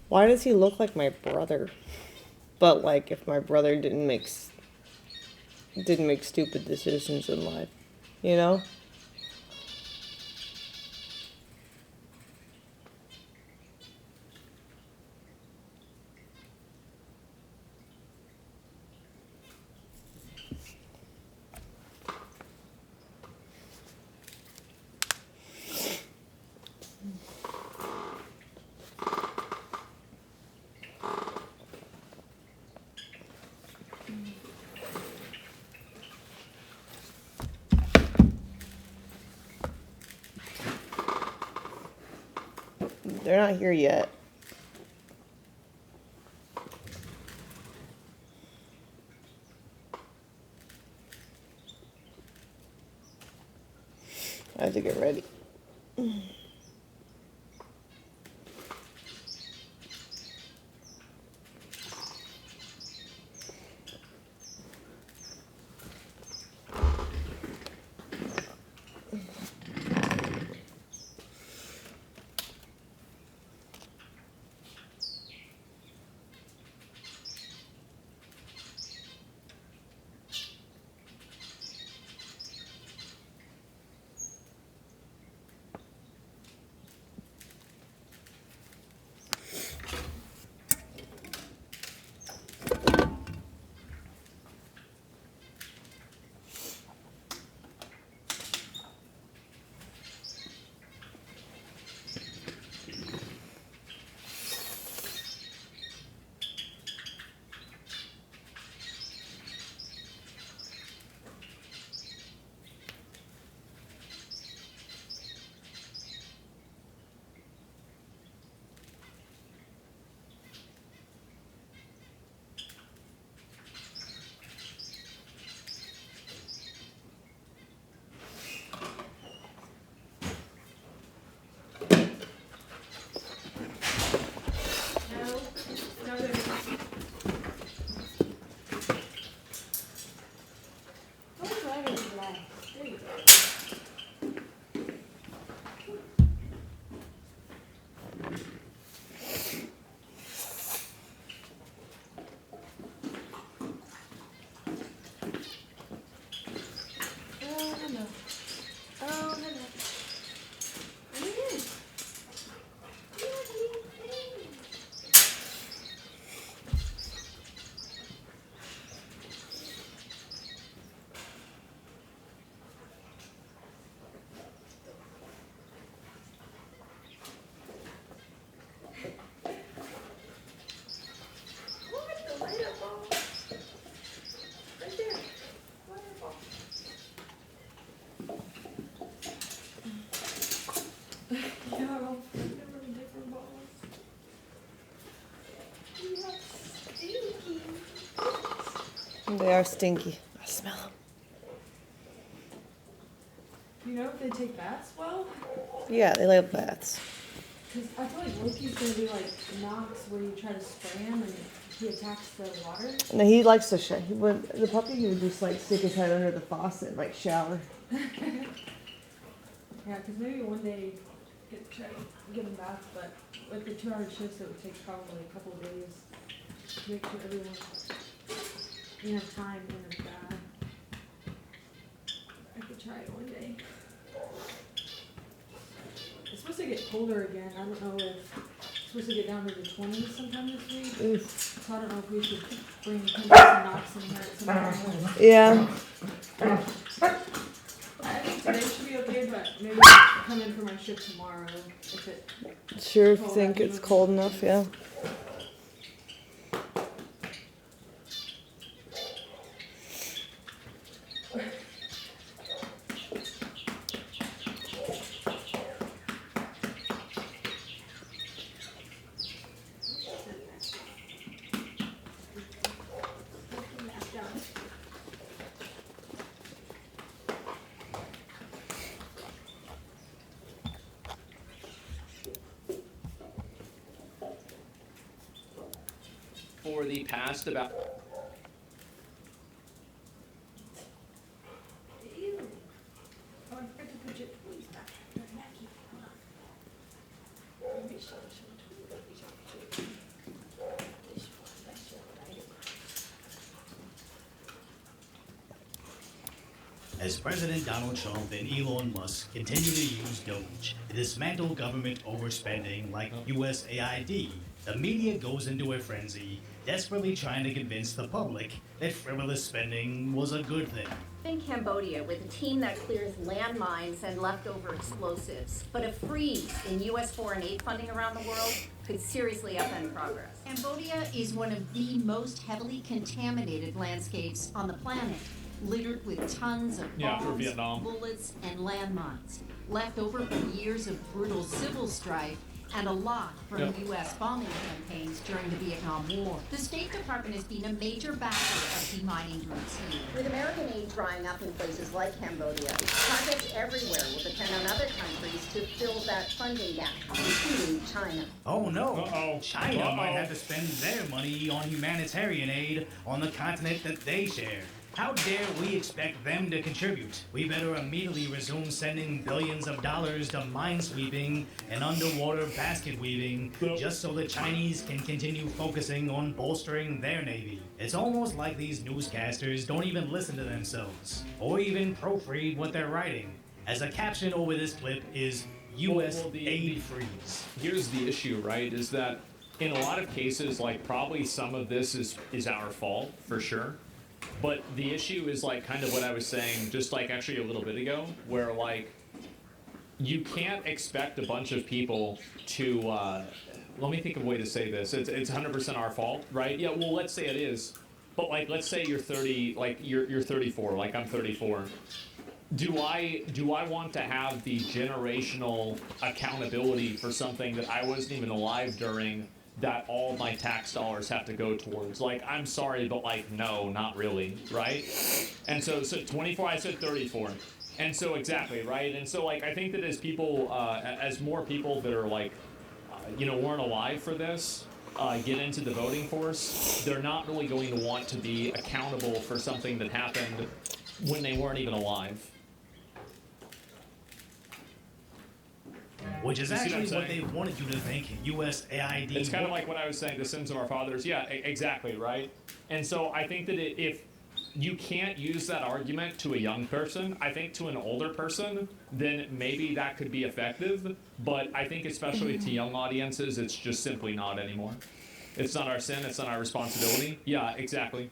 Why does he look like my brother? But like, if my brother didn't make stupid decisions in life, you know? They're not here yet. I have to get ready. They are stinky. I smell them. You know if they take baths well? Yeah, they like baths. Because I feel like Loki's going to be like Knox, where you try to spray him and he attacks the water. No, he likes to the puppy, he would just like stick his head under the faucet and like shower. Yeah, because maybe one day try to give him baths, but with the 2-hour shifts, it would take probably a couple of days to make sure everyone enough time in the bath. I could try it one day. It's supposed to get colder again. I don't know if it's supposed to get down to the 20s sometime this week. Oof. So I don't know if we should bring Kendall and Knox in here at some point. Yeah. I think today should be okay, but maybe come in for my shift tomorrow if it. Sure, if you think it's cold enough, yeah. For the past about. Ew. Oh, I forgot to put your toys back. Hold on. Maybe she'll show it to you. as President Donald Trump and Elon Musk continue to use Doge to dismantle government overspending like USAID. The media goes into a frenzy, desperately trying to convince the public that frivolous spending was a good thing. In Cambodia, with a team that clears landmines and leftover explosives, but a freeze in U.S. foreign aid funding around the world could seriously upend progress. Cambodia is one of the most heavily contaminated landscapes on the planet, littered with tons of bombs, bullets, and landmines, left over from years of brutal civil strife and a lot from U.S. bombing campaigns during the Vietnam War. The State Department has been a major backer of demining groups here. With American aid drying up in places like Cambodia, projects everywhere will depend on other countries to fill that funding gap, including China. Oh no, China might have to spend their money on humanitarian aid on the continent that they share. How dare we expect them to contribute? We better immediately resume sending billions of dollars to minesweeping and underwater basket weaving just so the Chinese can continue focusing on bolstering their navy. It's almost like these newscasters don't even listen to themselves or even proofread what they're writing, as a caption over this clip is U.S. aid freeze. Here's the issue, right, is that in a lot of cases, like probably some of this is our fault, for sure. But the issue is like kind of what I was saying just like actually a little bit ago, where like you can't expect a bunch of people to, let me think of a way to say this. It's 100% our fault, right? Yeah, well, let's say it is. But like, let's say you're 30, like you're 34, like I'm 34. Do I want to have the generational accountability for something that I wasn't even alive during, that all my tax dollars have to go towards? Like, I'm sorry, but like, no, not really, right? And so 24, I said 34. And so exactly, right? And so like, I think that as people, as more people that are like, weren't alive for this, get into the voting force, they're not really going to want to be accountable for something that happened when they weren't even alive. Which is actually what they wanted you to think USAID. It's kind of like what I was saying, the sins of our fathers. Yeah, exactly, right? And so I think that if you can't use that argument to a young person, I think to an older person, then maybe that could be effective. But I think especially to young audiences, it's just simply not anymore. It's not our sin, it's not our responsibility. Yeah, exactly.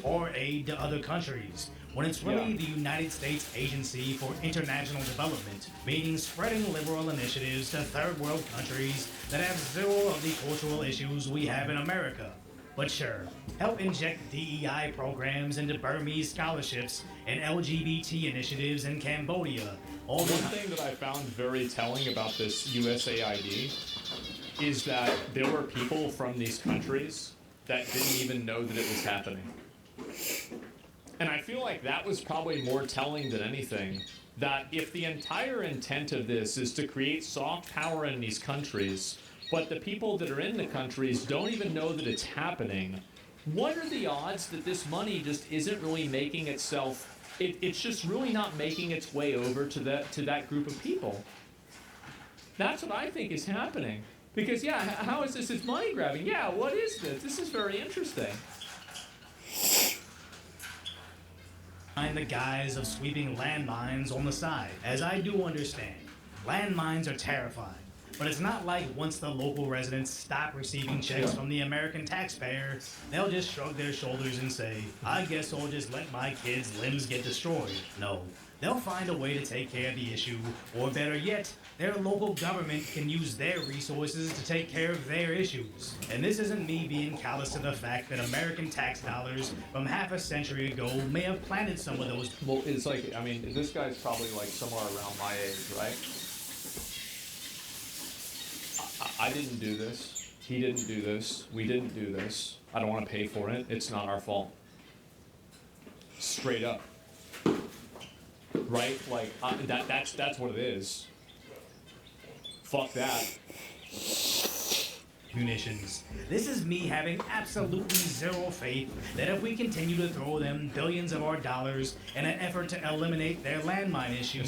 Or aid to other countries, when it's really the United States Agency for International Development, meaning spreading liberal initiatives to third world countries that have zero of the cultural issues we have in America. But sure, help inject DEI programs into Burmese scholarships and LGBT initiatives in Cambodia. One thing that I found very telling about this USAID is that there were people from these countries that didn't even know that it was happening. And I feel like that was probably more telling than anything, that if the entire intent of this is to create soft power in these countries, but the people that are in the countries don't even know that it's happening, what are the odds that this money just isn't really making itself, it's just really not making its way over to that group of people? That's what I think is happening. Because, yeah, how is this? It's money grabbing. Yeah, what is this? This is very interesting. Behind the guise of sweeping landmines on the side. As I do understand, landmines are terrifying. But it's not like once the local residents stop receiving checks from the American taxpayer, they'll just shrug their shoulders and say, I guess I'll just let my kids' limbs get destroyed. No, they'll find a way to take care of the issue, or better yet, their local government can use their resources to take care of their issues. And this isn't me being callous to the fact that American tax dollars from half a century ago may have planted some of those. Well, it's like, I mean, this guy's probably like somewhere around my age, right? I didn't do this. He didn't do this. We didn't do this. I don't want to pay for it. It's not our fault. Straight up. Right? Like, that's what it is. Fuck that. Munitions. This is me having absolutely zero faith that if we continue to throw them billions of our dollars in an effort to eliminate their landmine issue,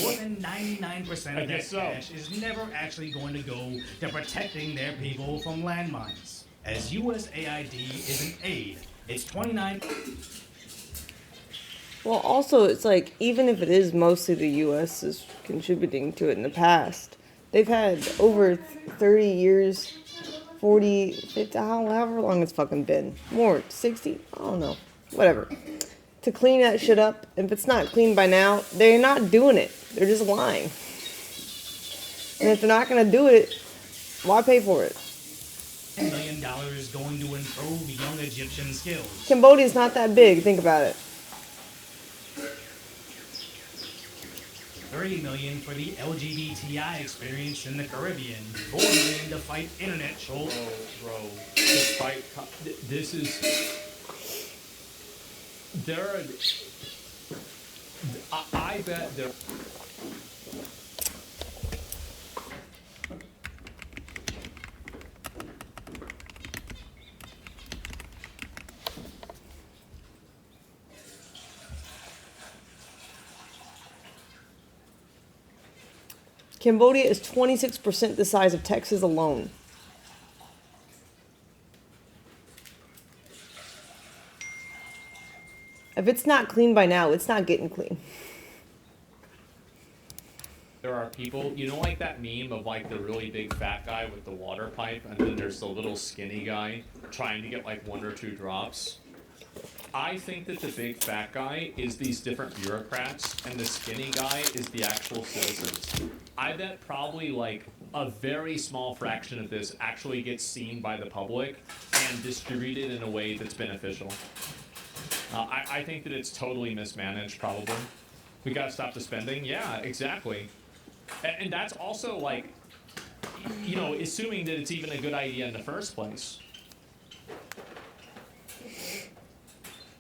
more than 99% of that cash is never actually going to go to protecting their people from landmines. As USAID is an aid, it's 29... Well, also, it's like, even if it is mostly the U.S. is contributing to it in the past, they've had over 30 years, 40, 50, however long it's fucking been. More, 60? I don't know. Whatever. To clean that shit up. If it's not clean by now, they're not doing it. They're just lying. And if they're not going to do it, why pay for it? $10 million going to improve young Egyptian skills. Cambodia's not that big. Think about it. $30 million for the LGBTI experience in the Caribbean. $4 million to fight internet trolls. Bro, despite this is there are, I bet there. Cambodia is 26% the size of Texas alone. If it's not clean by now, it's not getting clean. There are people, you know, like that meme of like the really big fat guy with the water pipe, and then there's the little skinny guy trying to get like 1 or 2 drops. I think that the big fat guy is these different bureaucrats, and the skinny guy is the actual citizens. I bet probably like a very small fraction of this actually gets seen by the public and distributed in a way that's beneficial. I think that it's totally mismanaged, probably. We gotta stop the spending. Yeah, exactly. And that's also like, you know, assuming that it's even a good idea in the first place.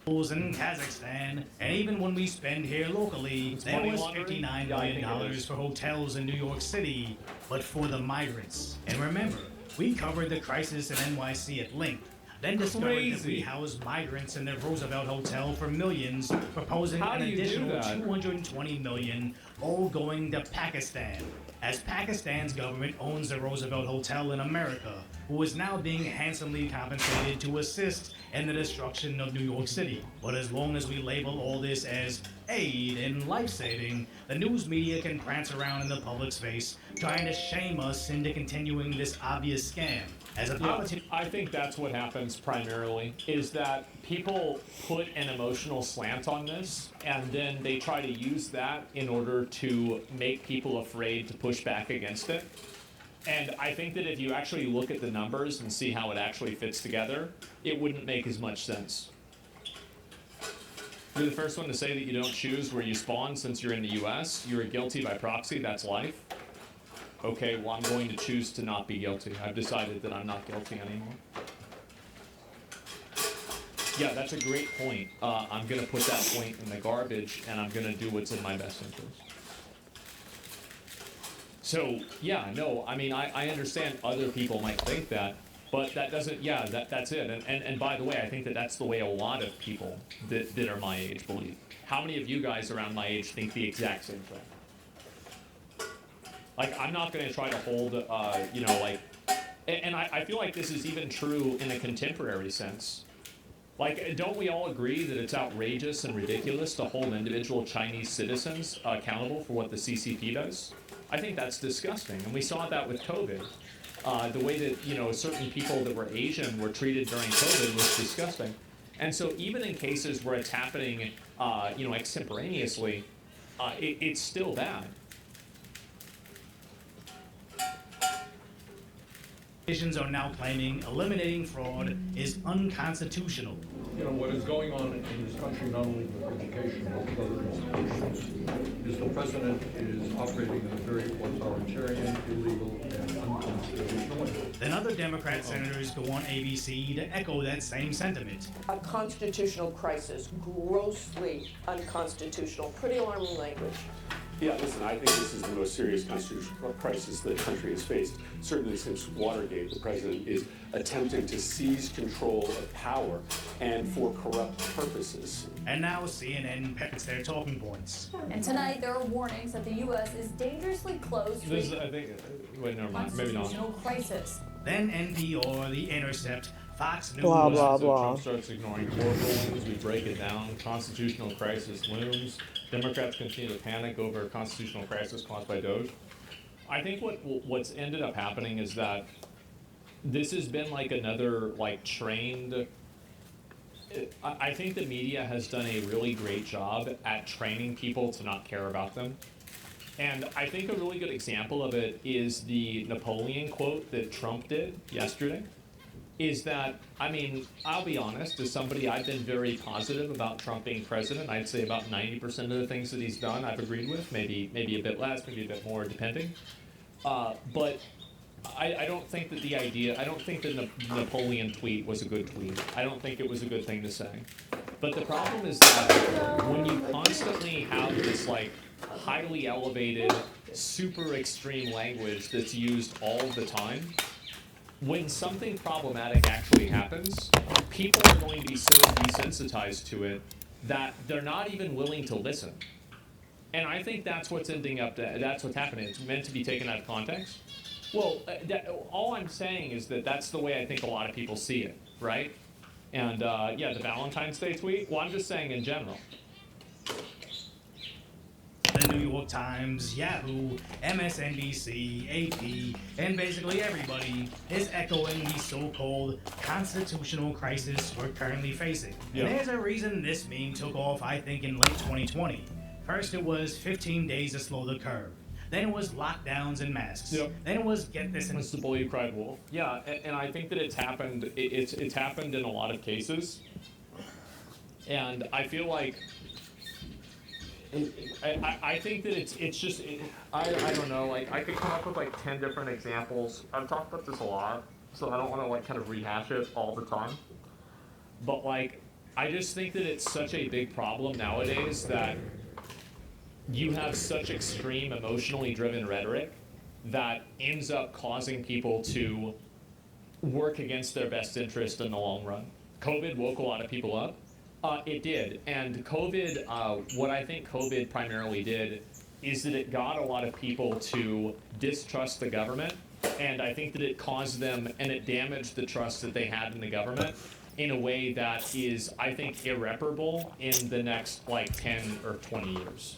In Kazakhstan, and even when we spend here locally, there was $59 million for hotels in New York City, but for the migrants. And remember, we covered the crisis in NYC at length, then discovered that we housed migrants in the Roosevelt Hotel for millions, proposing an additional $220 million, all going to Pakistan. As Pakistan's government owns the Roosevelt Hotel in America, who is now being handsomely compensated to assist in the destruction of New York City. But as long as we label all this as aid and life-saving, the news media can prance around in the public's face, trying to shame us into continuing this obvious scam. As a politician, I think that's what happens primarily, is that people put an emotional slant on this, and then they try to use that in order to make people afraid to push back against it. And I think that if you actually look at the numbers and see how it actually fits together, it wouldn't make as much sense. You're the first one to say that you don't choose where you spawn since you're in the US. You're guilty by proxy, that's life. Okay, well, I'm going to choose to not be guilty. I've decided that I'm not guilty anymore. Yeah, that's a great point. I'm going to put that point in the garbage, and I'm going to do what's in my best interest. So, yeah, no, I mean, I understand other people might think that, but that doesn't, yeah, that's it. And by the way, I think that that's the way a lot of people that are my age believe. How many of you guys around my age think the exact same thing? Like, I'm not going to try to hold, you know, like, and I feel like this is even true in a contemporary sense. Like, don't we all agree that it's outrageous and ridiculous to hold individual Chinese citizens accountable for what the CCP does? I think that's disgusting, and we saw that with COVID. The way that, you know, certain people that were Asian were treated during COVID was disgusting. And so even in cases where it's happening, you know, extemporaneously, it's still bad. Politicians are now claiming eliminating fraud is unconstitutional. You know, what is going on in this country, not only with education, but with other institutions, is the president is operating in a very authoritarian, illegal, and unconstitutional way. Then other Democrat senators go on ABC to echo that same sentiment. A constitutional crisis, grossly unconstitutional, pretty alarming language. Yeah, listen, I think this is the most serious constitutional crisis the country has faced. Certainly since Watergate, the president is attempting to seize control of power and for corrupt purposes. And now CNN picks their talking points. And tonight there are warnings that the U.S. is dangerously close to I think, wait, never mind, maybe not. constitutional crisis. Then NPR, The Intercept, Fox News. Blah, blah, So blah. Trump starts ignoring court rulings. We break it down. Constitutional crisis looms. Democrats continue to panic over a constitutional crisis caused by Doge. I think what's ended up happening is that this has been like another like trained. I think the media has done a really great job at training people to not care about them. And I think a really good example of it is the Napoleon quote that Trump did yesterday. Is that, I mean, I'll be honest, as somebody, I've been very positive about Trump being president. I'd say about 90% of the things that he's done I've agreed with, maybe a bit less, maybe a bit more, depending. But I don't think that I don't think the Napoleon tweet was a good tweet. I don't think it was a good thing to say. But the problem is that when you constantly have this like highly elevated, super extreme language that's used all the time, when something problematic actually happens, people are going to be so desensitized to it that they're not even willing to listen. And I think that's what's that's what's happening. It's meant to be taken out of context. Well, all I'm saying is that that's the way I think a lot of people see it, right? And yeah, the Valentine's Day tweet, well, I'm just saying in general. The New York Times, Yahoo, MSNBC, AP, and basically everybody is echoing the so-called constitutional crisis we're currently facing. Yeah. And there's a reason this meme took off, I think, in late 2020. First, it was 15 days to slow the curve. Then it was lockdowns and masks. Yep. Then it was get this. It's the bull who cried wolf. Yeah, and I think that it's happened. It's happened in a lot of cases, and I feel like. I think that it's just I don't know, like I could come up with like 10 different examples. I've talked about this a lot, so I don't want to like kind of rehash it all the time. But like I just think that it's such a big problem nowadays that you have such extreme emotionally driven rhetoric that ends up causing people to work against their best interest in the long run. COVID woke a lot of people up. It did. And COVID, what I think COVID primarily did is that it got a lot of people to distrust the government. And I think that it caused them, and it damaged the trust that they had in the government in a way that is, I think, irreparable in the next, like, 10 or 20 years.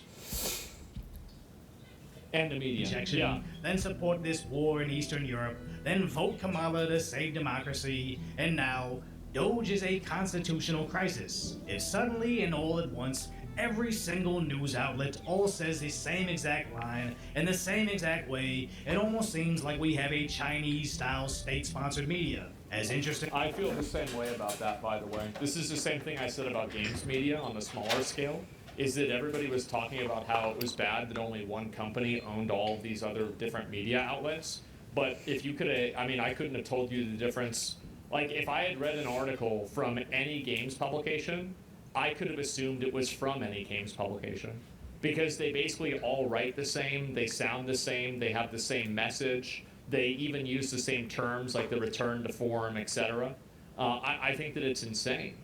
And the media. Rejection, Yeah. then support this war in Eastern Europe, then vote Kamala to save democracy, and now Doge is a constitutional crisis. If suddenly and all at once, every single news outlet all says the same exact line in the same exact way, it almost seems like we have a Chinese-style state-sponsored media. As interesting. I feel the same way about that, by the way. This is the same thing I said about games media on the smaller scale, is that everybody was talking about how it was bad that only one company owned all of these other different media outlets. But if you could have, I mean, I couldn't have told you the difference. Like, if I had read an article from any games publication, I could have assumed it was from any games publication. Because they basically all write the same, they sound the same, they have the same message, they even use the same terms, like the return to form, etc. I think that it's insane.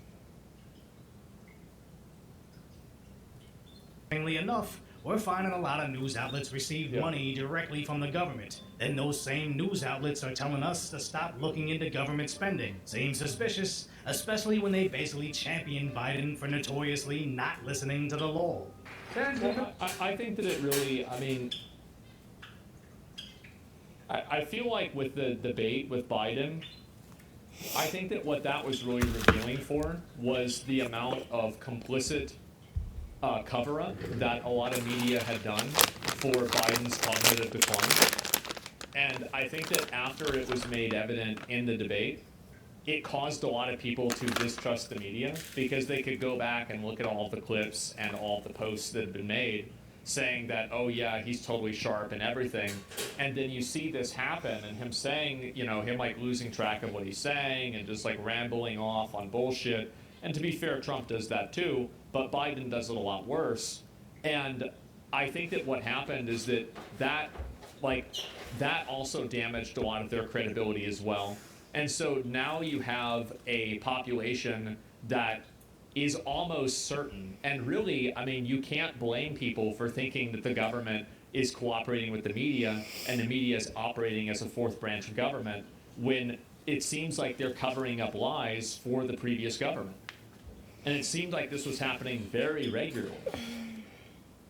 Interestingly enough, we're finding a lot of news outlets receive money directly from the government. Then those same news outlets are telling us to stop looking into government spending. Seems suspicious, especially when they basically champion Biden for notoriously not listening to the law. Well, I think that it really, I mean, I feel like with the debate with Biden, I think that what that was really revealing for was the amount of complicit cover-up that a lot of media had done for Biden's cognitive decline. And I think that after it was made evident in the debate, it caused a lot of people to distrust the media because they could go back and look at all the clips and all the posts that had been made saying that, oh yeah, he's totally sharp and everything. And then you see this happen and him saying, you know, him like losing track of what he's saying and just like rambling off on bullshit. And to be fair, Trump does that too, but Biden does it a lot worse. And I think that what happened is that also damaged a lot of their credibility as well. And so now you have a population that is almost certain, and really, I mean, you can't blame people for thinking that the government is cooperating with the media and the media is operating as a fourth branch of government when it seems like they're covering up lies for the previous government. And it seemed like this was happening very regularly.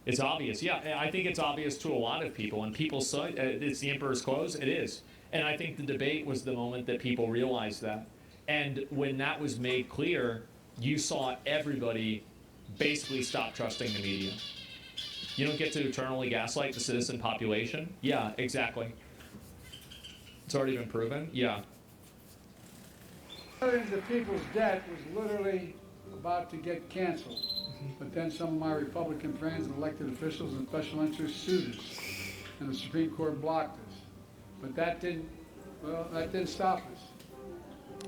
It's obvious. Yeah, I think it's obvious to a lot of people. And people say it's the emperor's clothes. It is. And I think the debate was the moment that people realized that. And when that was made clear, you saw everybody basically stop trusting the media. You don't get to eternally gaslight the citizen population? Yeah, exactly. It's already been proven? Yeah. Millions of people's debt was literally about to get canceled. But then some of my Republican friends and elected officials and special interests sued us, and the Supreme Court blocked us. But that didn't stop us.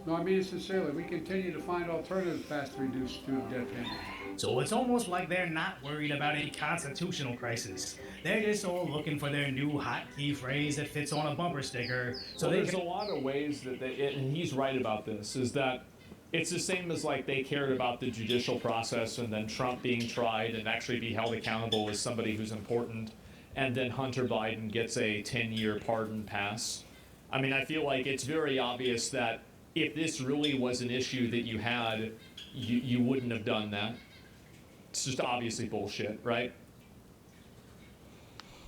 No, I mean it sincerely. We continue to find alternative paths to reduce student debt payments. So it's almost like they're not worried about a constitutional crisis. They're just all looking for their new hot key phrase that fits on a bumper sticker. So there's a lot of ways that and he's right about this, is that it's the same as like they cared about the judicial process and then Trump being tried and actually be held accountable as somebody who's important, and then Hunter Biden gets a 10-year pardon pass. I mean, I feel like it's very obvious that if this really was an issue that you had, you wouldn't have done that. It's just obviously bullshit, right?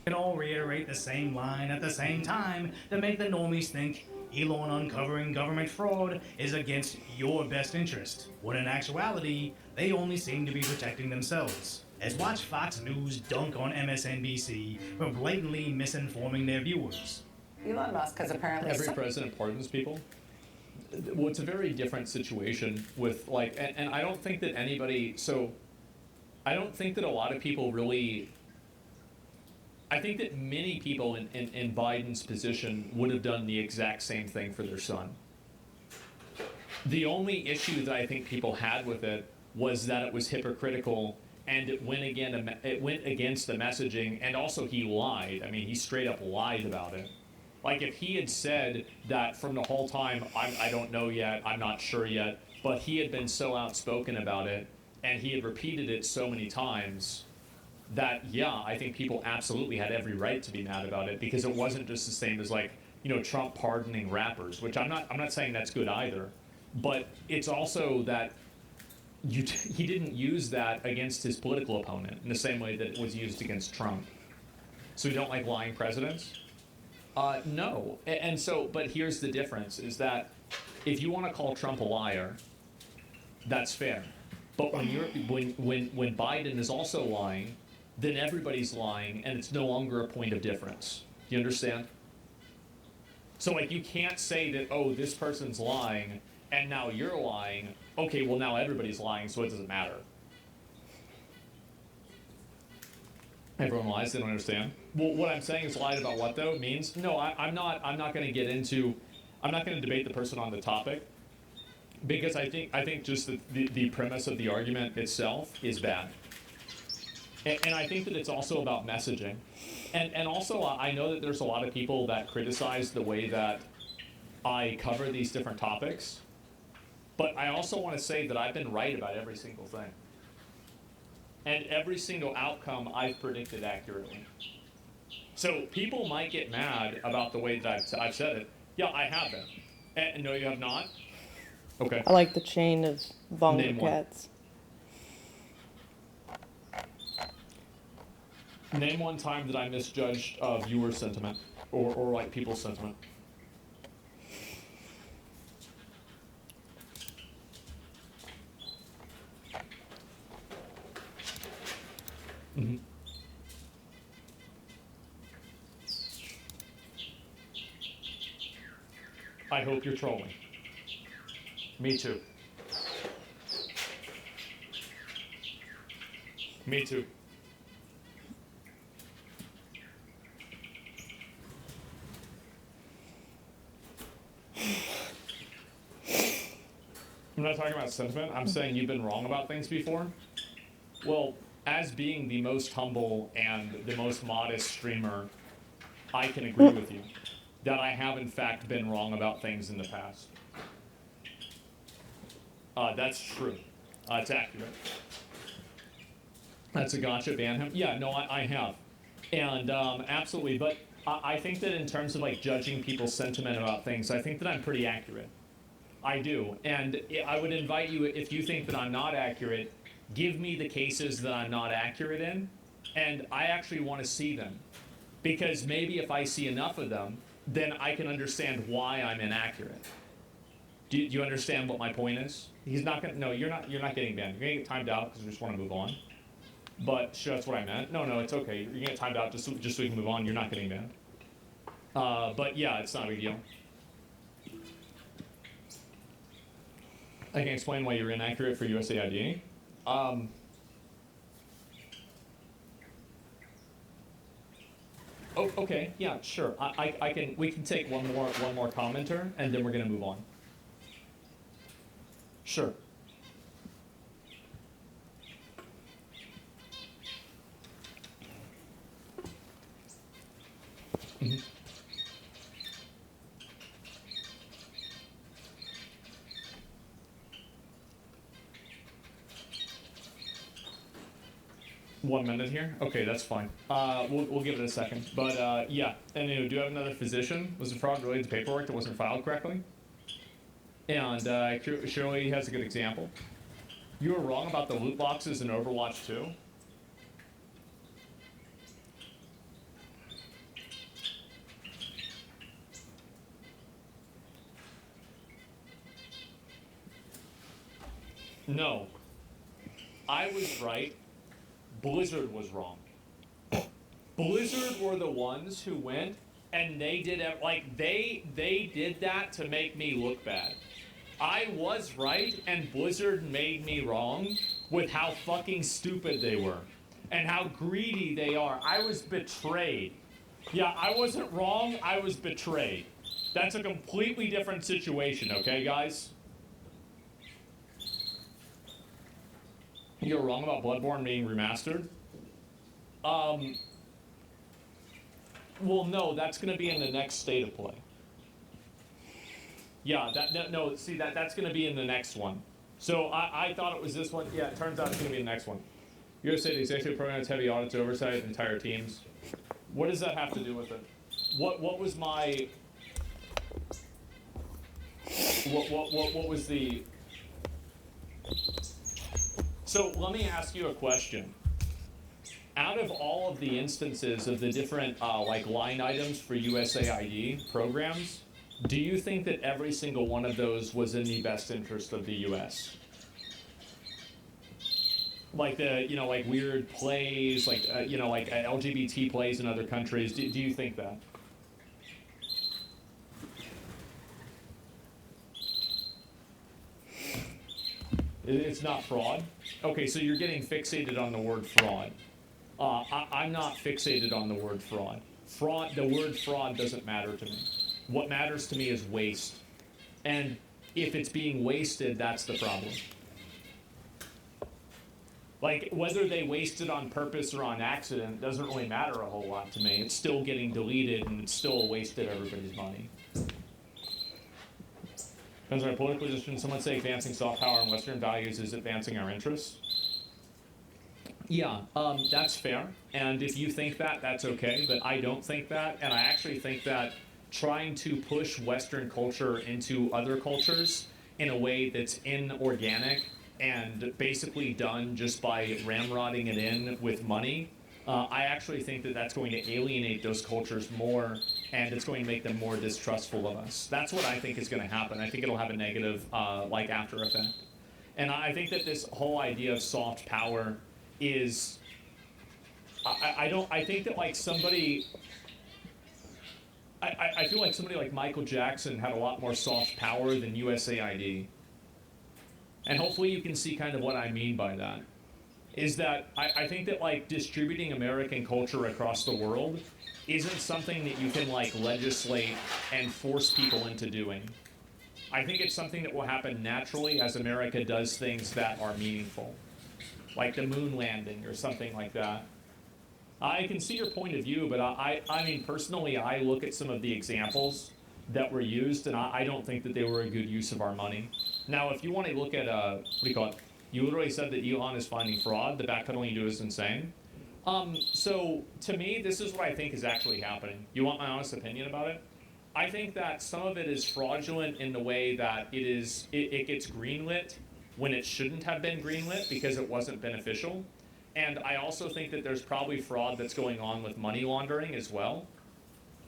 Can all reiterate the same line at the same time to make the normies think Elon uncovering government fraud is against your best interest, when in actuality, they only seem to be protecting themselves. As watch Fox News dunk on MSNBC for blatantly misinforming their viewers. Elon Musk has apparently... Every president pardons people. Well, it's a very different situation with, like, and I don't think that anybody, so I don't think that a lot of people really, I think that many people in Biden's position would have done the exact same thing for their son. The only issue that I think people had with it was that it was hypocritical and it went against the messaging, and also he lied. I mean, he straight up lied about it. Like if he had said that from the whole time, I don't know yet, I'm not sure yet, but he had been so outspoken about it and he had repeated it so many times that, yeah, I think people absolutely had every right to be mad about it, because it wasn't just the same as like, you know, Trump pardoning rappers, which I'm not saying that's good either, but it's also that he didn't use that against his political opponent in the same way that it was used against Trump. So you don't like lying presidents? No. And so, but here's the difference, is that if you want to call Trump a liar, that's fair. But when Biden is also lying, then everybody's lying, and it's no longer a point of difference. Do you understand? So like you can't say that, oh, this person's lying, and now you're lying. Okay, well now everybody's lying, so it doesn't matter. Everyone lies, they don't understand. Well, what I'm saying is lied about what though means, no, I'm not going to get into, I'm not going to debate the person on the topic, because I think just the premise of the argument itself is bad. And I think that it's also about messaging. And also I know that there's a lot of people that criticize the way that I cover these different topics, but I also want to say that I've been right about every single thing. And every single outcome I've predicted accurately. So people might get mad about the way that I've said it. Yeah, I have been. And no, you have not? Okay. I like the chain of bongo Name one. cats. Name one time that I misjudged viewer sentiment or like people's sentiment. Mm-hmm. I hope you're trolling. Me too. Me too. I'm not talking about sentiment. I'm saying you've been wrong about things before. Well, as being the most humble and the most modest streamer, I can agree with you that I have in fact been wrong about things in the past. That's true. It's accurate. That's a gotcha, ban him. Yeah, no, I have. And absolutely, but I think that in terms of like judging people's sentiment about things, I think that I'm pretty accurate. I do. And I would invite you, if you think that I'm not accurate, give me the cases that I'm not accurate in, and I actually want to see them. Because maybe if I see enough of them, then I can understand why I'm inaccurate. Do you understand what my point is? He's not gonna. No, you're not getting banned. You're gonna get timed out because we just want to move on. But sure, that's what I meant. No, it's okay. You're gonna get timed out just so we can move on. You're not getting banned. But yeah, it's not a big deal. I can explain why you're inaccurate for USAID. Oh, okay. Yeah, sure. I can. We can take one more commenter, and then we're gonna move on. Sure. Mm-hmm. One minute here? Okay, that's fine. We'll give it a second. But yeah, and do you have another physician? Was the fraud related to paperwork that wasn't filed correctly? And Shirley has a good example. You were wrong about the loot boxes in Overwatch 2. No. I was right. Blizzard was wrong. Blizzard were the ones who went and they did it, like they did that to make me look bad. I was right and Blizzard made me wrong with how fucking stupid they were and how greedy they are. I was betrayed. Yeah, I wasn't wrong, I was betrayed. That's a completely different situation, okay, guys? You're wrong about Bloodborne being remastered? Well, no, that's going to be in the next state of play. Yeah, that's going to be in the next one. So I thought it was this one. Yeah, it turns out it's going to be the next one. USA, the executive program has heavy audits oversight of entire teams. What does that have to do with it? What was my... What was the... So let me ask you a question. Out of all of the instances of the different like line items for USAID programs, do you think that every single one of those was in the best interest of the U.S.? Like the, like weird plays, like, like LGBT plays in other countries. Do you think that? It's not fraud? Okay, so you're getting fixated on the word fraud. I'm not fixated on the word fraud. The word fraud doesn't matter to me. What matters to me is waste. And if it's being wasted, that's the problem. Like, whether they waste it on purpose or on accident doesn't really matter a whole lot to me. It's still getting deleted and it's still a waste of everybody's money. Depends on our political position. Some would say advancing soft power and Western values is advancing our interests. Yeah, that's fair. And if you think that, that's okay. But I don't think that. And I actually think that trying to push Western culture into other cultures in a way that's inorganic and basically done just by ramrodding it in with money, I actually think that that's going to alienate those cultures more, and it's going to make them more distrustful of us. That's what I think is going to happen. I think it'll have a negative, like, after effect. And I think that this whole idea of soft power is, I think that, like, somebody, I feel like somebody like Michael Jackson had a lot more soft power than USAID. And hopefully you can see kind of what I mean by that. Is that I think that, like, distributing American culture across the world isn't something that you can, like, legislate and force people into doing. I think it's something that will happen naturally as America does things that are meaningful. Like the moon landing or something like that. I can see your point of view, but I mean, personally, I look at some of the examples that were used, and I don't think that they were a good use of our money. Now, if you want to look at, what do you call it? You literally said that Elon is finding fraud. The backpedaling you do is insane. So to me, this is what I think is actually happening. You want my honest opinion about it? I think that some of it is fraudulent in the way that it gets greenlit when it shouldn't have been greenlit because it wasn't beneficial. And I also think that there's probably fraud that's going on with money laundering as well.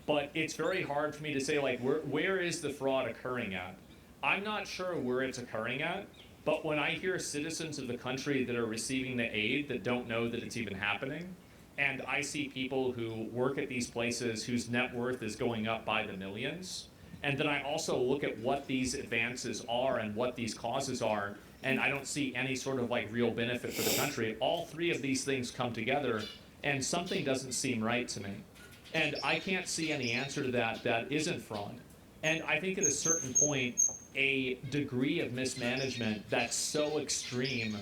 But it's very hard for me to say, like, where is the fraud occurring at? I'm not sure where it's occurring at, but when I hear citizens of the country that are receiving the aid that don't know that it's even happening, and I see people who work at these places whose net worth is going up by the millions, and then I also look at what these advances are and what these causes are, and I don't see any sort of like real benefit for the country. All three of these things come together, and something doesn't seem right to me. And I can't see any answer to that isn't fraud. And I think at a certain point, a degree of mismanagement that's so extreme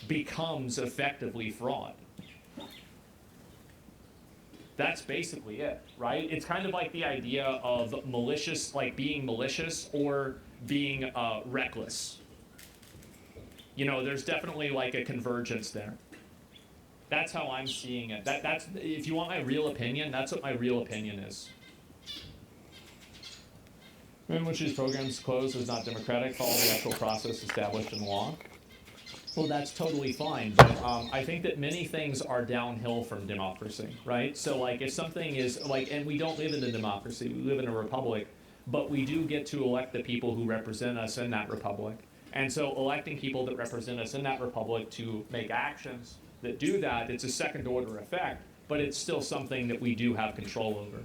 becomes effectively fraud. That's basically it, right? It's kind of like the idea of malicious, like being malicious or being reckless. You know, there's definitely like a convergence there. That's how I'm seeing it. That's if you want my real opinion, that's what my real opinion is. In which these programs closed is not democratic, follow the actual process established in law. Well, that's totally fine, but I think that many things are downhill from democracy, right? So, like, if something is, like, and we don't live in a democracy, we live in a republic, but we do get to elect the people who represent us in that republic. And so electing people that represent us in that republic to make actions that do that, it's a second order effect, but it's still something that we do have control over.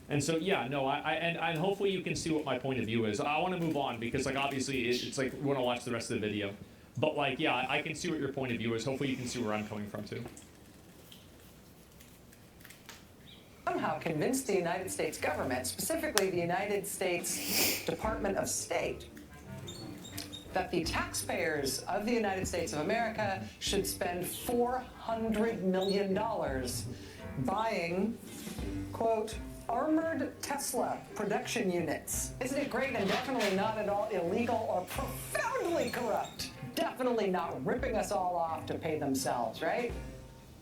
And so, yeah, no, and hopefully you can see what my point of view is. I want to move on because, like, obviously it's like we want to watch the rest of the video. But, like, yeah, I can see what your point of view is. Hopefully you can see where I'm coming from, too. Somehow convinced the United States government, specifically the United States Department of State, that the taxpayers of the United States of America should spend $400 million buying, quote, armored Tesla production units. Isn't it great and definitely not at all illegal or profoundly corrupt? Definitely not ripping us all off to pay themselves, right?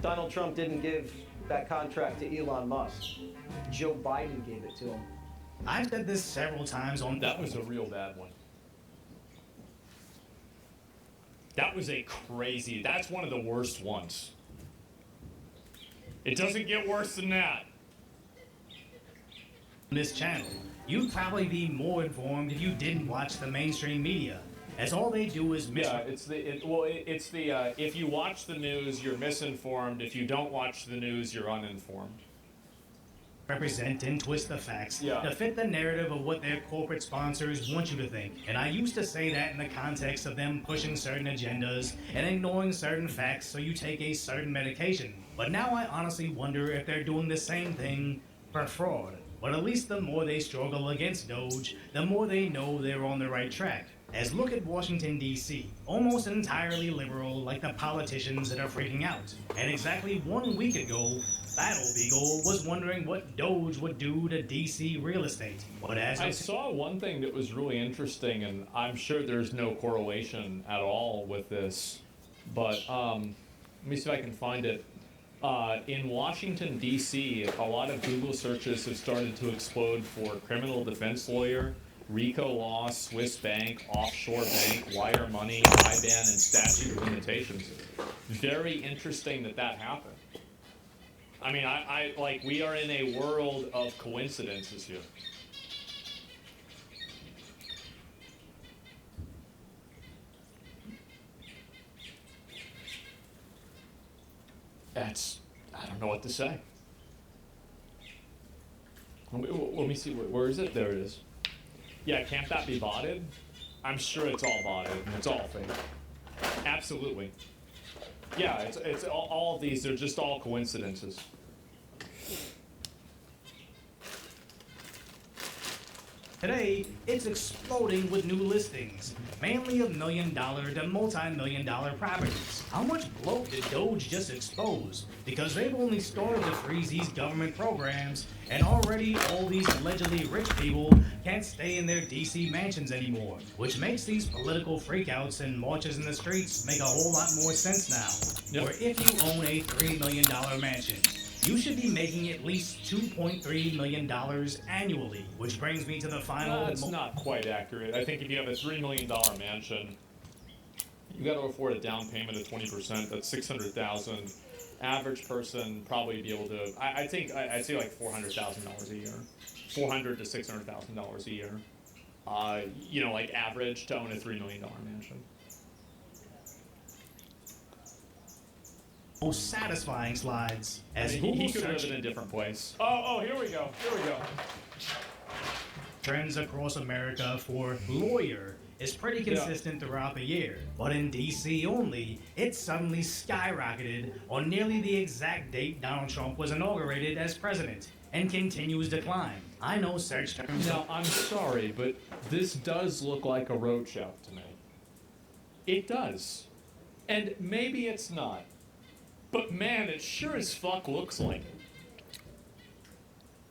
Donald Trump didn't give that contract to Elon Musk. Joe Biden gave it to him. I've said this several times on... That was a real bad one. That was a crazy... That's one of the worst ones. It doesn't get worse than that. This channel, you'd probably be more informed if you didn't watch the mainstream media, as all they do is if you watch the news, you're misinformed. If you don't watch the news, you're uninformed. Represent and twist the facts to fit the narrative of what their corporate sponsors want you to think. And I used to say that in the context of them pushing certain agendas and ignoring certain facts so you take a certain medication. But now I honestly wonder if they're doing the same thing for fraud. But at least the more they struggle against Doge, the more they know they're on the right track. As look at Washington, D.C., almost entirely liberal like the politicians that are freaking out. And exactly 1 week ago, Battle Beagle was wondering what Doge would do to D.C. real estate. But as I saw one thing that was really interesting, and I'm sure there's no correlation at all with this, but let me see if I can find it. In Washington, D.C., a lot of Google searches have started to explode for criminal defense lawyer, RICO law, Swiss bank, offshore bank, wire money, IBAN, and statute of limitations. Very interesting that happened. I mean, I like, we are in a world of coincidences here. I don't know what to say. Let me see, where is it? There it is. Yeah, can't that be botted? I'm sure it's all botted. It's all fake. Absolutely. Yeah, it's all of these, they're just all coincidences. Today, it's exploding with new listings, mainly of $1 million to multi-million-dollar properties. How much bloat did Doge just expose? Because they've only started to freeze these government programs, and already all these allegedly rich people can't stay in their DC mansions anymore, which makes these political freakouts and marches in the streets make a whole lot more sense now. Or if you own a $3 million mansion, you should be making at least $2.3 million annually, which brings me to the final... That's not quite accurate. I think if you have a $3 million mansion, you got to afford a down payment of 20%. That's $600,000. Average person probably be able to... I'd say like $400,000 a year. $400,000 to $600,000 a year. You know, like average to own a $3 million mansion. Most satisfying slides as I mean, Google he could live search in a different place. Oh, here we go. trends across America for lawyer is pretty consistent throughout the year. But in DC only, it suddenly skyrocketed on nearly the exact date Donald Trump was inaugurated as president and continues to climb. I know search terms... Now, I'm sorry, but this does look like a roadshow to me. It does. And maybe it's not. But man, it sure as fuck looks like it.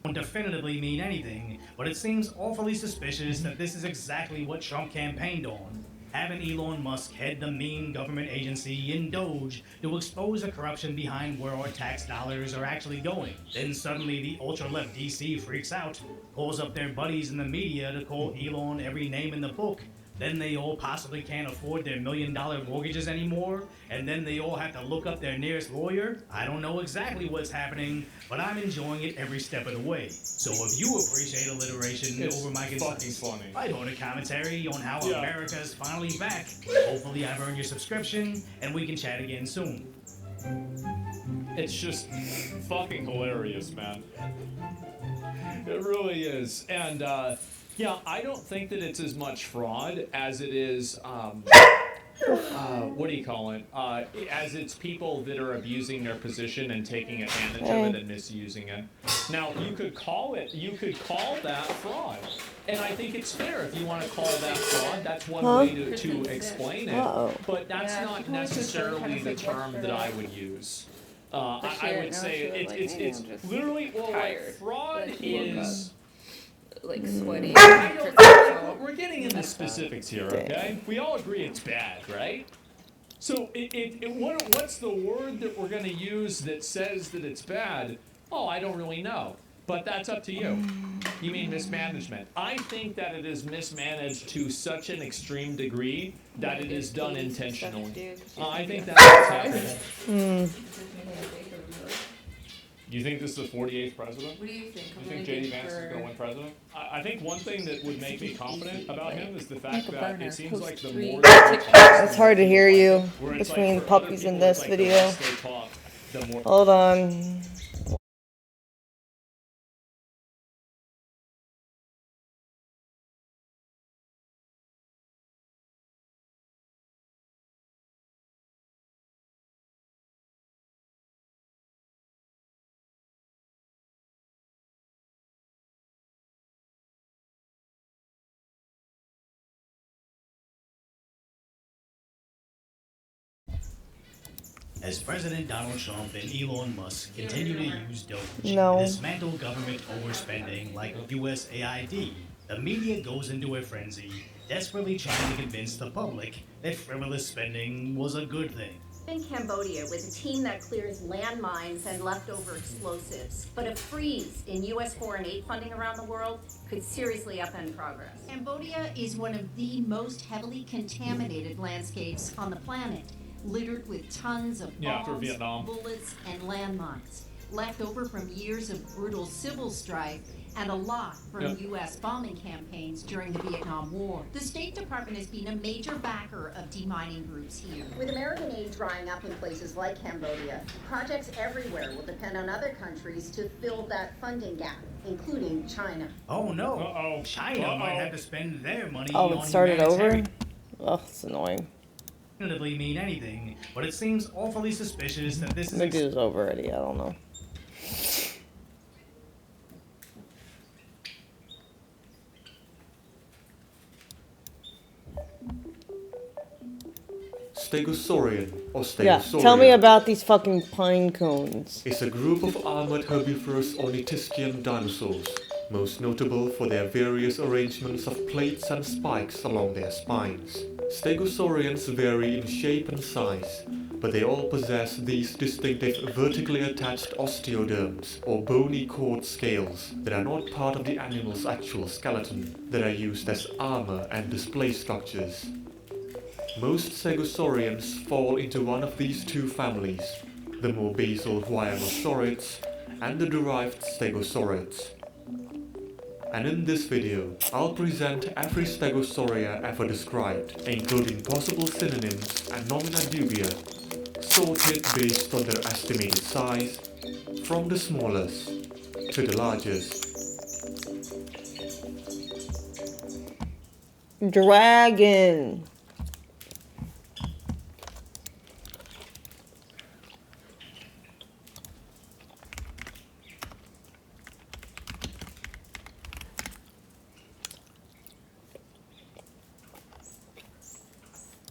Don't definitively mean anything, but it seems awfully suspicious that this is exactly what Trump campaigned on. Having Elon Musk head the mean government agency in Doge to expose the corruption behind where our tax dollars are actually going. Then suddenly the ultra-left DC freaks out, calls up their buddies in the media to call Elon every name in the book. Then they all possibly can't afford their $1 million mortgages anymore, and then they all have to look up their nearest lawyer. I don't know exactly what's happening, but I'm enjoying it every step of the way. So if you appreciate alliteration over my concise, lighthearted commentary on how America is finally back, hopefully I've earned your subscription, and we can chat again soon. It's just fucking hilarious, man. It really is. And, yeah, I don't think that it's as much fraud as it is, what do you call it? As it's people that are abusing their position and taking advantage of it and misusing it. Now, you could call that fraud. And I think it's fair if you want to call that fraud. That's one way to explain it. But that's not necessarily the term that I would use. I would say it's literally, well, like, fraud is... like sweaty. We're getting into specifics here, okay? We all agree it's bad, right? So what's the word that we're going to use that says that it's bad? Oh, I don't really know. But that's up to you. You mean mismanagement. I think that it is mismanaged to such an extreme degree that it is done intentionally. I think that's what's happening. Do you think this is the 48th president? What do you think? Do you think J.D. Vance is going to win president? I think one thing that would make me confident about him is the fact that it seems like the more It's hard to hear you between puppies in this video. Hold on. As President Donald Trump and Elon Musk continue to use Doge No. to dismantle government overspending like USAID, the media goes into a frenzy, desperately trying to convince the public that frivolous spending was a good thing. In Cambodia with a team that clears landmines and leftover explosives, but a freeze in U.S. foreign aid funding around the world could seriously upend progress. Cambodia is one of the most heavily contaminated landscapes on the planet, littered with tons of bombs, bullets, and landmines, left over from years of brutal civil strife and a lot from U.S. bombing campaigns during the Vietnam War. The State Department has been a major backer of demining groups here. With American aid drying up in places like Cambodia, projects everywhere will depend on other countries to fill that funding gap, including China. Oh no, China might have to spend their money Oh, on it started over? humanitarian. Ugh, it's annoying. Definitively mean anything, but it seems awfully suspicious that this is... Maybe it was over already, I don't know. Stegosaurian, or Yeah, Stegosauria, tell me about these fucking pine cones. is a group of armored herbivorous ornithischian dinosaurs, most notable for their various arrangements of plates and spikes along their spines. Stegosaurians vary in shape and size, but they all possess these distinctive vertically attached osteoderms, or bony cord scales, that are not part of the animal's actual skeleton, that are used as armor and display structures. Most Stegosaurians fall into one of these two families, the more basal Huaynosaurids and the derived Stegosaurids. And in this video, I'll present every Stegosauria ever described, including possible synonyms and nomina dubia, sorted based on their estimated size, from the smallest to the largest. Dragon.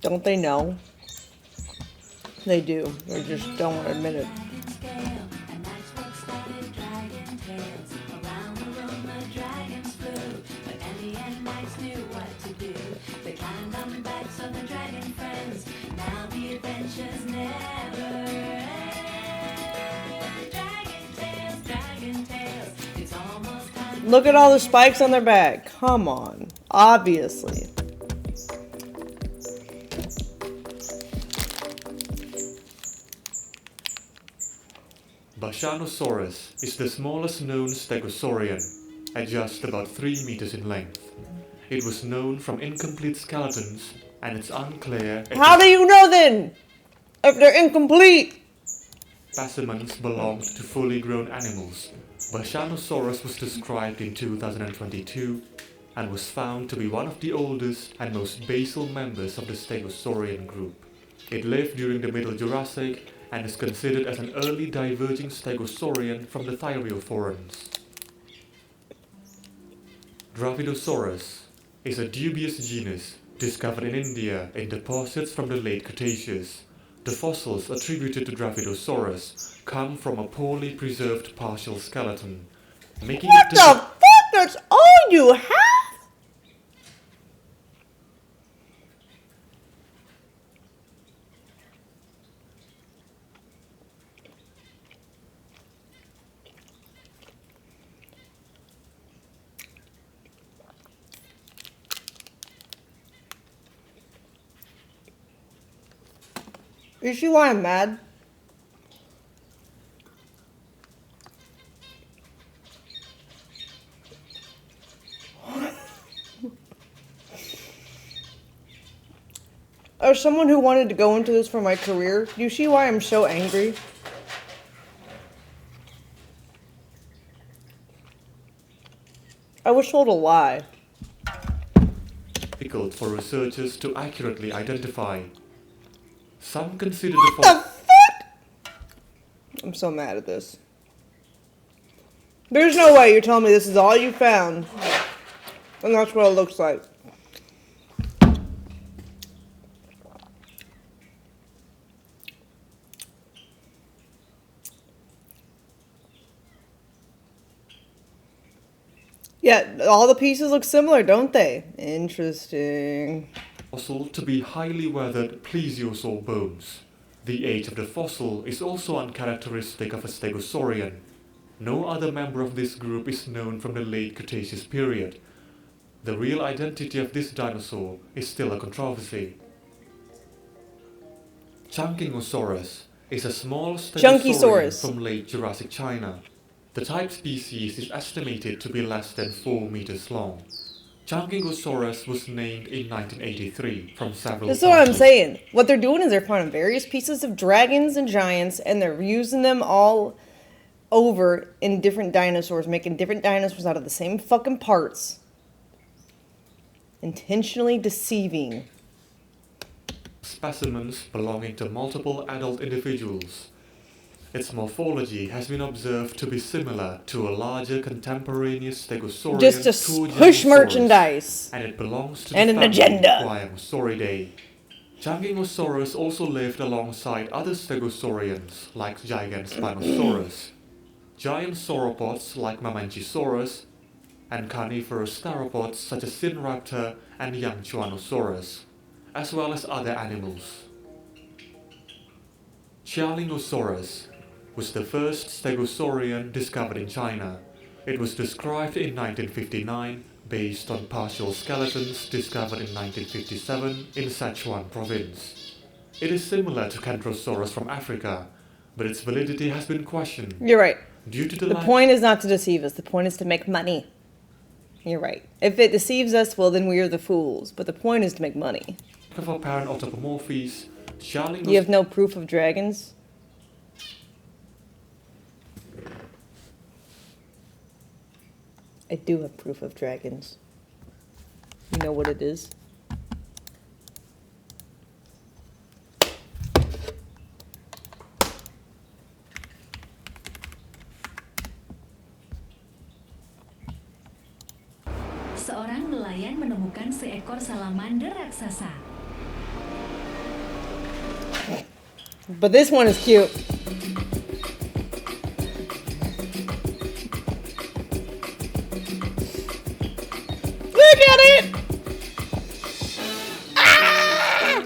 Don't they know? They do. They just don't want to admit it. Look at all the spikes on their back. Come on. Obviously. Bashanosaurus is the smallest known Stegosaurian, at just about 3 meters in length. It was known from incomplete skeletons, and it's unclear if How do you know then? If they're incomplete? specimens belonged to fully grown animals. Bashanosaurus was described in 2022 and was found to be one of the oldest and most basal members of the Stegosaurian group. It lived during the Middle Jurassic and is considered as an early diverging Stegosaurian from the Thyreophorans. Dravidosaurus is a dubious genus discovered in India in deposits from the late Cretaceous. The fossils attributed to Dravidosaurus come from a poorly preserved partial skeleton, making What it the fuck? That's all you have? You see why I'm mad? As someone who wanted to go into this for my career, do you see why I'm so angry? I was told a lie. difficult for researchers to accurately identify. Some consider the fuck? I'm so mad at this. There's no way you're telling me this is all you found. And that's what it looks like. Yeah, all the pieces look similar, don't they? Interesting. fossil to be highly weathered plesiosaur bones. The age of the fossil is also uncharacteristic of a stegosaurian. No other member of this group is known from the late Cretaceous period. The real identity of this dinosaur is still a controversy. Chunkingosaurus is a small stegosaurian from late Jurassic China. The type species is estimated to be less than 4 meters long. Chunkingosaurus was named in 1983 from several That's what I'm saying. What they're doing is they're finding various pieces of dragons and giants, and they're using them all over in different dinosaurs, making different dinosaurs out of the same fucking parts. Intentionally deceiving. Specimens belonging to multiple adult individuals. Its morphology has been observed to be similar to a larger contemporaneous Stegosaurian. Just to push merchandise. And it belongs to and the an agenda. Huaynosauridae. Changingosaurus also lived alongside other stegosaurians like giant Spinosaurus, giant sauropods like Mamenchisaurus, and carnivorous theropods such as Sinraptor and young Tyrannosaurus, as well as other animals. Chialingosaurus was the first stegosaurian discovered in China. It was described in 1959 based on partial skeletons discovered in 1957 in Sichuan province. It is similar to Kentrosaurus from Africa, but its validity has been questioned. You're right. Due to the point is not to deceive us. The point is to make money. You're right. If it deceives us, well, then we are the fools. But the point is to make money. Of apparent autapomorphes, you have no proof of dragons? I do have proof of dragons. You know what it is? Seorang nelayan menemukan seekor salamander raksasa. But this one is cute. Look at it! Ah!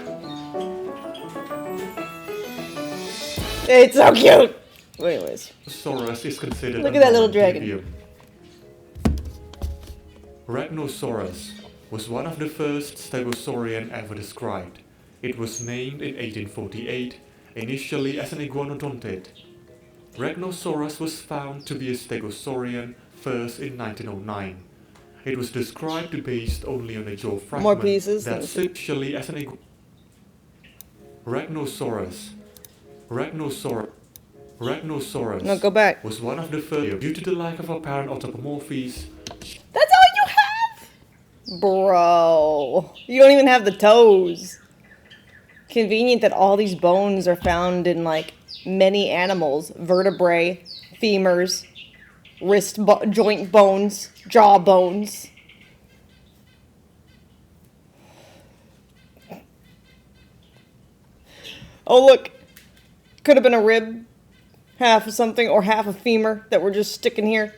It's so cute! Anyways. Saurus is considered Look at that little dragon. Rhinoceros was one of the first stegosaurian ever described. It was named in 1848, initially as an iguanodontid. Rhinoceros was found to be a stegosaurian first in 1909. It was described based only on a jaw fragment More pieces. that's initially as an Rhinoceros. Rhinoceros No, go back. was one of the first due to the lack of apparent autapomorphes. That's all you have? Bro. You don't even have the toes. Convenient that all these bones are found in, like, many animals. Vertebrae, femurs, joint bones, jaw bones. Oh, look. Could have been a rib. Half of something, or half a femur that we're just sticking here.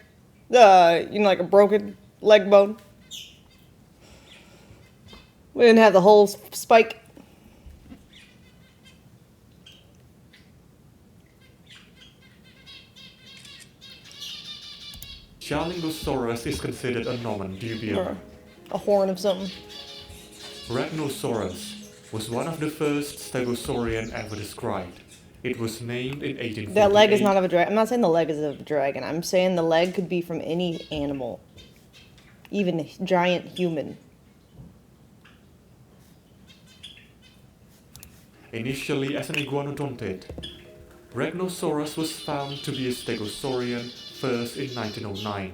Like a broken leg bone. We didn't have the whole spike. Chialingosaurus is considered a nomen dubium. Or a horn of something. Rhinoceros was one of the first stegosaurian ever described. It was named in 1848. That leg is not of a dragon. I'm not saying the leg is of a dragon. I'm saying the leg could be from any animal. Even a giant human. Initially as an iguanodontid, Rhinoceros was found to be a stegosaurian first in 1909.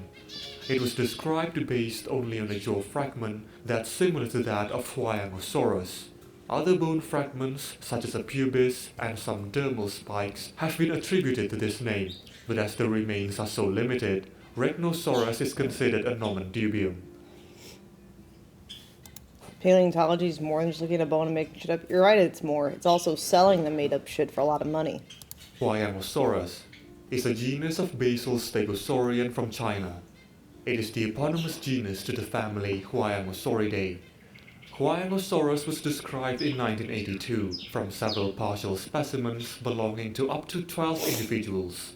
It was described based only on a jaw fragment that's similar to that of Huayangosaurus. Other bone fragments, such as a pubis and some dermal spikes, have been attributed to this name, but as the remains are so limited, Rhinoceros is considered a nomen dubium. Paleontology is more than just looking at a bone and making shit up. You're right, it's more. It's also selling the made-up shit for a lot of money. Huayangosaurus is a genus of basal stegosaurian from China. It is the eponymous genus to the family Huayangosauridae. Huayangosaurus was described in 1982 from several partial specimens belonging to up to 12 individuals.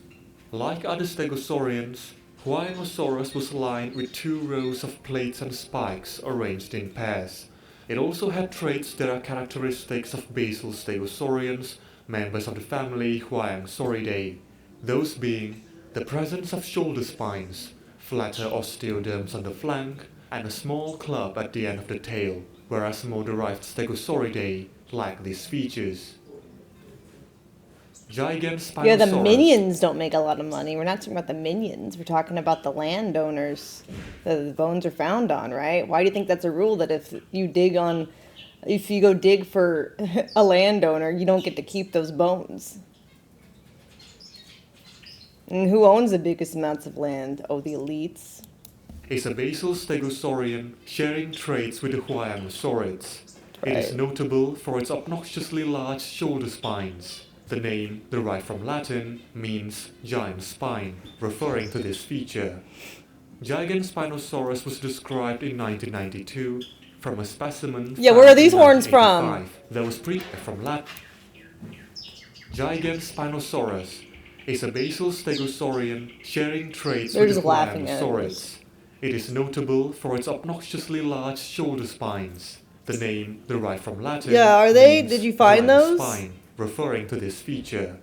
Like other stegosaurians, Huayangosaurus was lined with 2 rows of plates and spikes arranged in pairs. It also had traits that are characteristics of basal stegosaurians, members of the family Huayangosauridae, those being the presence of shoulder spines, flatter osteoderms on the flank, and a small club at the end of the tail, whereas more derived Stegosauridae lack these features. Gigant Spinosaurus. Yeah, the minions don't make a lot of money. We're not talking about the minions. We're talking about the landowners that the bones are found on, right? Why do you think that's a rule that if you go dig for a landowner, you don't get to keep those bones? And who owns the biggest amounts of land? Oh, the elites. Is a basal stegosaurian sharing traits with the Huayangosaurids. It is Right. notable for its obnoxiously large shoulder spines. The name, derived from Latin, means giant spine, referring to this feature. Gigantspinosaurus was described in 1992 from a specimen Yeah, found where are these in horns 1985. There was from Latin. Gigantspinosaurus is a basal stegosaurian sharing traits They're with the just laughing at Tyrannosaurids. It is notable for its obnoxiously large shoulder spines. The name, derived from Latin, Yeah, are they? means Did you find giant those? spine, referring to this feature.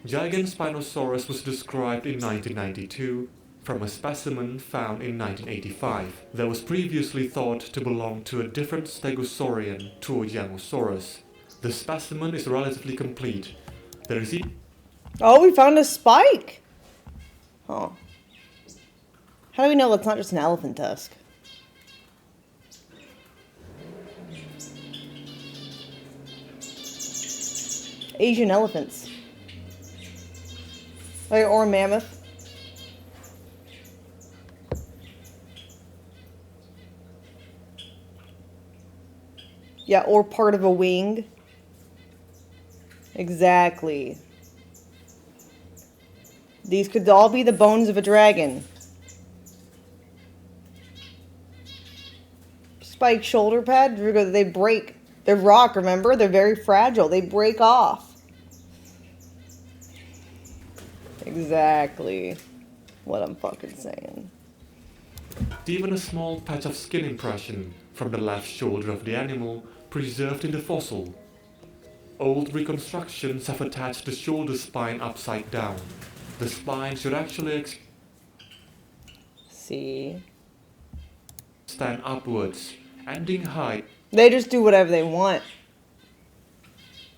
Gigantspinosaurus was described in 1992 from a specimen found in 1985 that was previously thought to belong to a different stegosaurian, Tyrannosaurus. The specimen is relatively complete. There is Oh, we found a spike. Huh. How do we know it's not just an elephant tusk? Asian elephants. Or mammoth. Yeah, or part of a wing. Exactly. These could all be the bones of a dragon. Spike shoulder pad, they break. They're rock, remember? They're very fragile. They break off. Exactly what I'm fucking saying. even a small patch of skin impression from the left shoulder of the animal preserved in the fossil. Old reconstructions have attached the shoulder spine upside down. The spine should actually stand upwards, ending height. They just do whatever they want,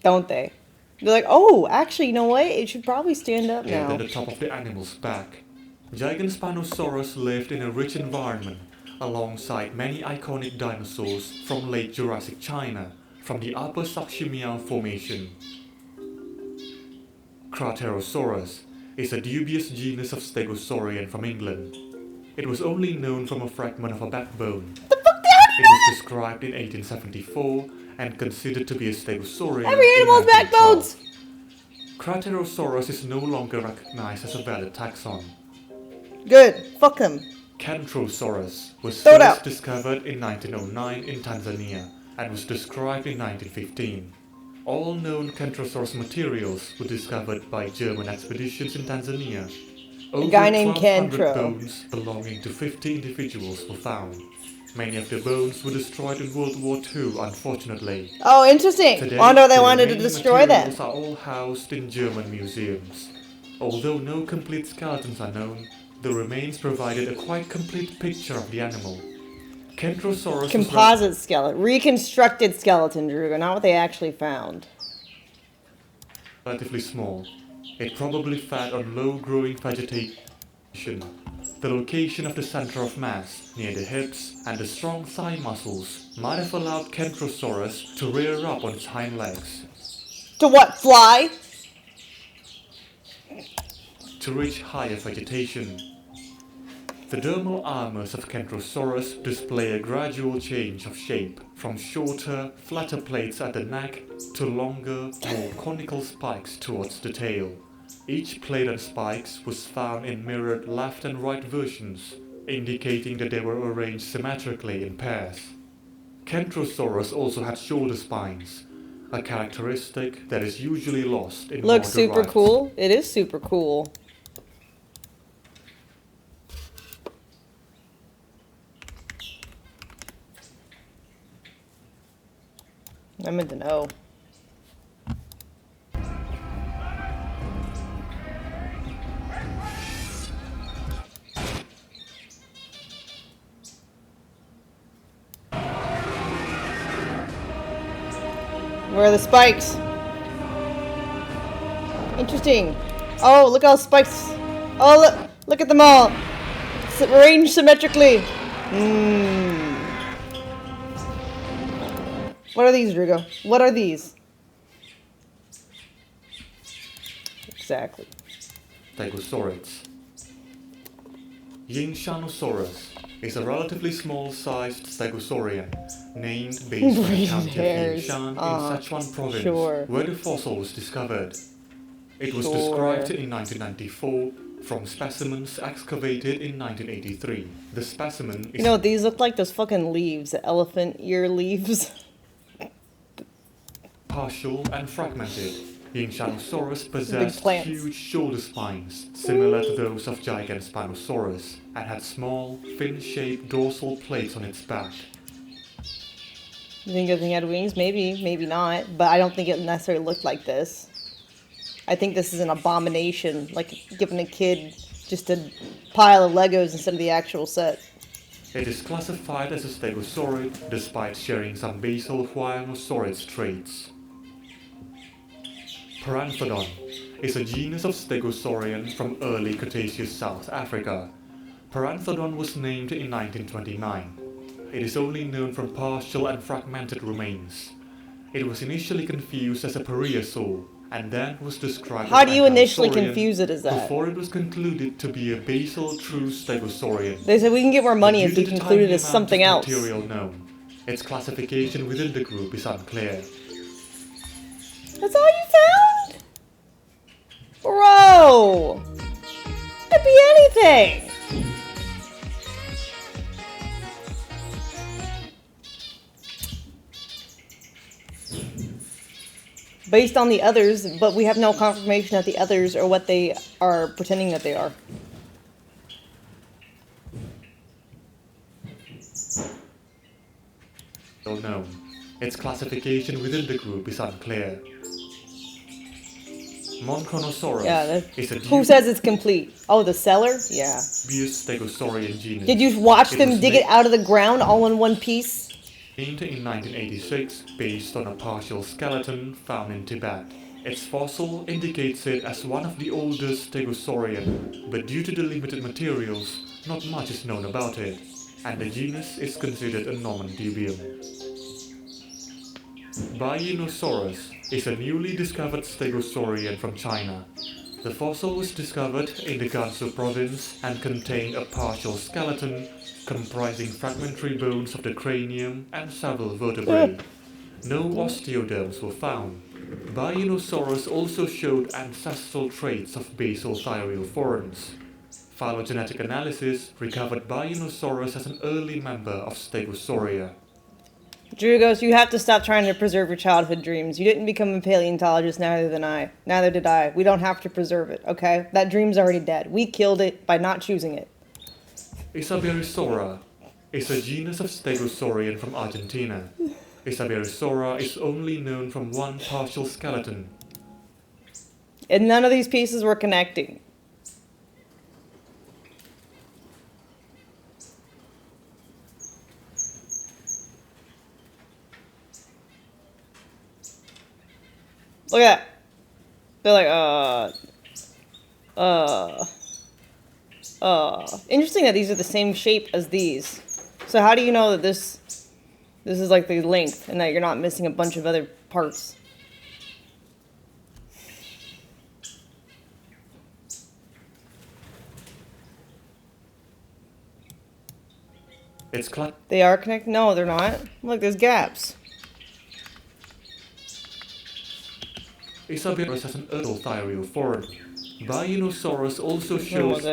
don't they? They're like, oh, actually, you know what? It should probably stand up now. Than the top of the animal's back. Gigantspinosaurus lived in a rich environment, alongside many iconic dinosaurs from late Jurassic China, from the Upper Saximian Formation. Craterosaurus is a dubious genus of stegosaurian from England. It was only known from a fragment of a backbone. It was described in 1874 and considered to be a stegosaurian. Every animal's backbones! Craterosaurus is no longer recognized as a valid taxon. Good. Fuck him. Kentrosaurus was first discovered in 1909 in Tanzania and was described in 1915. All known Kentrosaurus materials were discovered by German expeditions in Tanzania. Over a guy named 1,200 Kentro. bones belonging to 50 individuals were found. Many of the bones were destroyed in World War II, unfortunately. Oh, interesting. Today, Wonder they the wanted to remaining destroy them. materials are all housed in German museums. Although no complete skeletons are known, the remains provided a quite complete picture of the animal. Kentrosaurus Composite skeleton. Reconstructed skeleton, Druga, not what they actually found. Relatively small. It probably fed on low-growing vegetation. The location of the center of mass, near the hips, and the strong thigh muscles might have allowed Kentrosaurus to rear up on its hind legs. To what, fly? To reach higher vegetation. The dermal armors of Kentrosaurus display a gradual change of shape, from shorter, flatter plates at the neck to longer, more conical spikes towards the tail. Each plate and spikes was found in mirrored left and right versions, indicating that they were arranged symmetrically in pairs. Kentrosaurus also had shoulder spines, a characteristic that is usually lost in Looks super derived. cool. It is super cool. I meant to know. Where are the spikes? Interesting. Oh, look how spikes. Oh, look at them all. Arranged symmetrically. What are these, Drugo? What are these? Exactly. Stegosaurids. Yingshanosaurus is a relatively small-sized stegosaurian, named based on the county of Yingshan in Sichuan province, where the fossil was discovered. It was described in 1994 from specimens excavated in 1983. The specimen is... You know what these look like? Those fucking leaves, the elephant ear leaves. partial and fragmented. Yingshanosaurus possessed huge shoulder spines, similar to those of Gigantospinosaurus, and had small, fin-shaped dorsal plates on its back. You think it had wings? Maybe, maybe not. But I don't think it necessarily looked like this. I think this is an abomination, like giving a kid just a pile of Legos instead of the actual set. It is classified as a stegosaurid, despite sharing some basal Huaynosaurid traits. Peranthodon is a genus of stegosaurian from early Cretaceous South Africa. Peranthodon was named in 1929. It is only known from partial and fragmented remains. It was initially confused as a Periosaur, and then was described How as do you initially Ankylosaurian confuse it as that? before it was concluded to be a basal true stegosaurian. They said we can get more money if we Due to the conclude it tiny as amount something of else. material known, its classification within the group is unclear. That's all you found? Bro! Could be anything! Based on the others, but we have no confirmation that the others are what they are pretending that they are. Well known. Its classification within the group is unclear. Monchronosaurus is a Who says it's complete? Oh, the seller? Yeah. dubious stegosaurian genus. Did you watch them was dig it out of the ground all in one piece? named in 1986 based on a partial skeleton found in Tibet. Its fossil indicates it as one of the oldest stegosaurian, but due to the limited materials, not much is known about it, and the genus is considered a non-dubium. Baiyinosaurus is a newly discovered stegosaurian from China. The fossil was discovered in the Gansu province and contained a partial skeleton comprising fragmentary bones of the cranium and several vertebrae. No osteoderms were found. Baiyinosaurus also showed ancestral traits of basal thyreophorans. Phylogenetic analysis recovered Baiyinosaurus as an early member of Stegosauria. Drew goes, you have to stop trying to preserve your childhood dreams. You didn't become a paleontologist, neither did I. Neither did I. We don't have to preserve it, okay? That dream's already dead. We killed it by not choosing it. Isaberisora is a genus of stegosaurian from Argentina. Isaberisora is only known from one partial skeleton. And none of these pieces were connecting. Look at that. They're like, Interesting that these are the same shape as these. So how do you know that this is like the length and that you're not missing a bunch of other parts? It's They are connected? No, they're not. Look, there's gaps. Isaberis has an adult thyreophoran. Baiyinosaurus also shows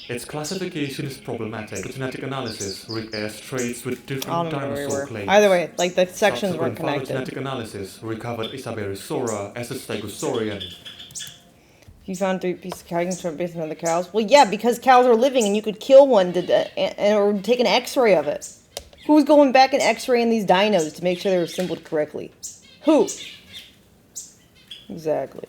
its classification is problematic. Genetic analysis requires traits with different dinosaur clades. Either way, like the sections weren't Subsequent connected. phylogenetic analysis recovered Isaberisora as a stegosaurian. You found 3 pieces of cow from based on the cows? Well, yeah, because cows are living and you could kill one or take an x-ray of it. Who's going back and x-raying these dinos to make sure they're assembled correctly? Who? Exactly.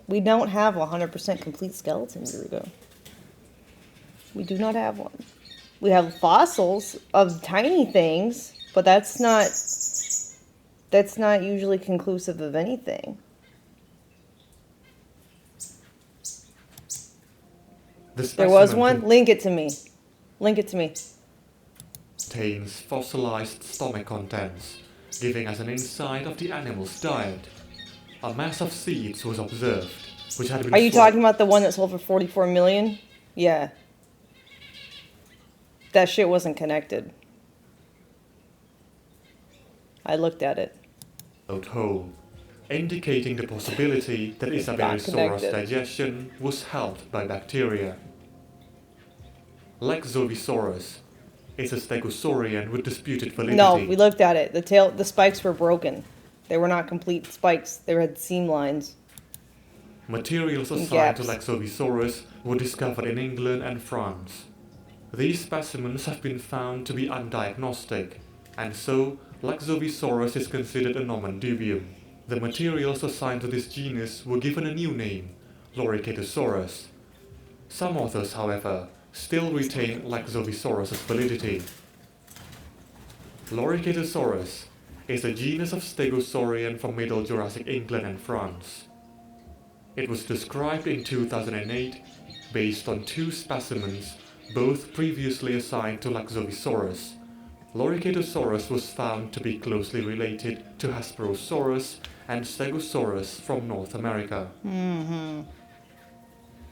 We don't have a 100% complete skeleton, Drugo. We do not have one. We have fossils of tiny things, but that's not usually conclusive of anything. There was one? Link it to me. Link it to me. Contains fossilized stomach contents. giving us an insight of the animal's diet. A mass of seeds was observed, which had been Are you talking about the one that sold for 44 million? Yeah. That shit wasn't connected. I looked at it. Whole, indicating the possibility that Isabellasaurus' digestion was helped by bacteria. Lexovisaurus is a stegosaurian with disputed validity. No, we looked at it. The spikes were broken. They were not complete spikes. They had seam lines. Materials assigned to Lexovisaurus were discovered in England and France. These specimens have been found to be undiagnostic, and so Lexovisaurus is considered a nomen dubium. The materials assigned to this genus were given a new name, Loricatosaurus. Some authors, however, still retain Lexovisaurus' validity. Loricatosaurus is a genus of stegosaurian from Middle Jurassic England and France. It was described in 2008 based on 2 specimens, both previously assigned to Lexovisaurus. Loricatosaurus was found to be closely related to Hesperosaurus and Stegosaurus from North America.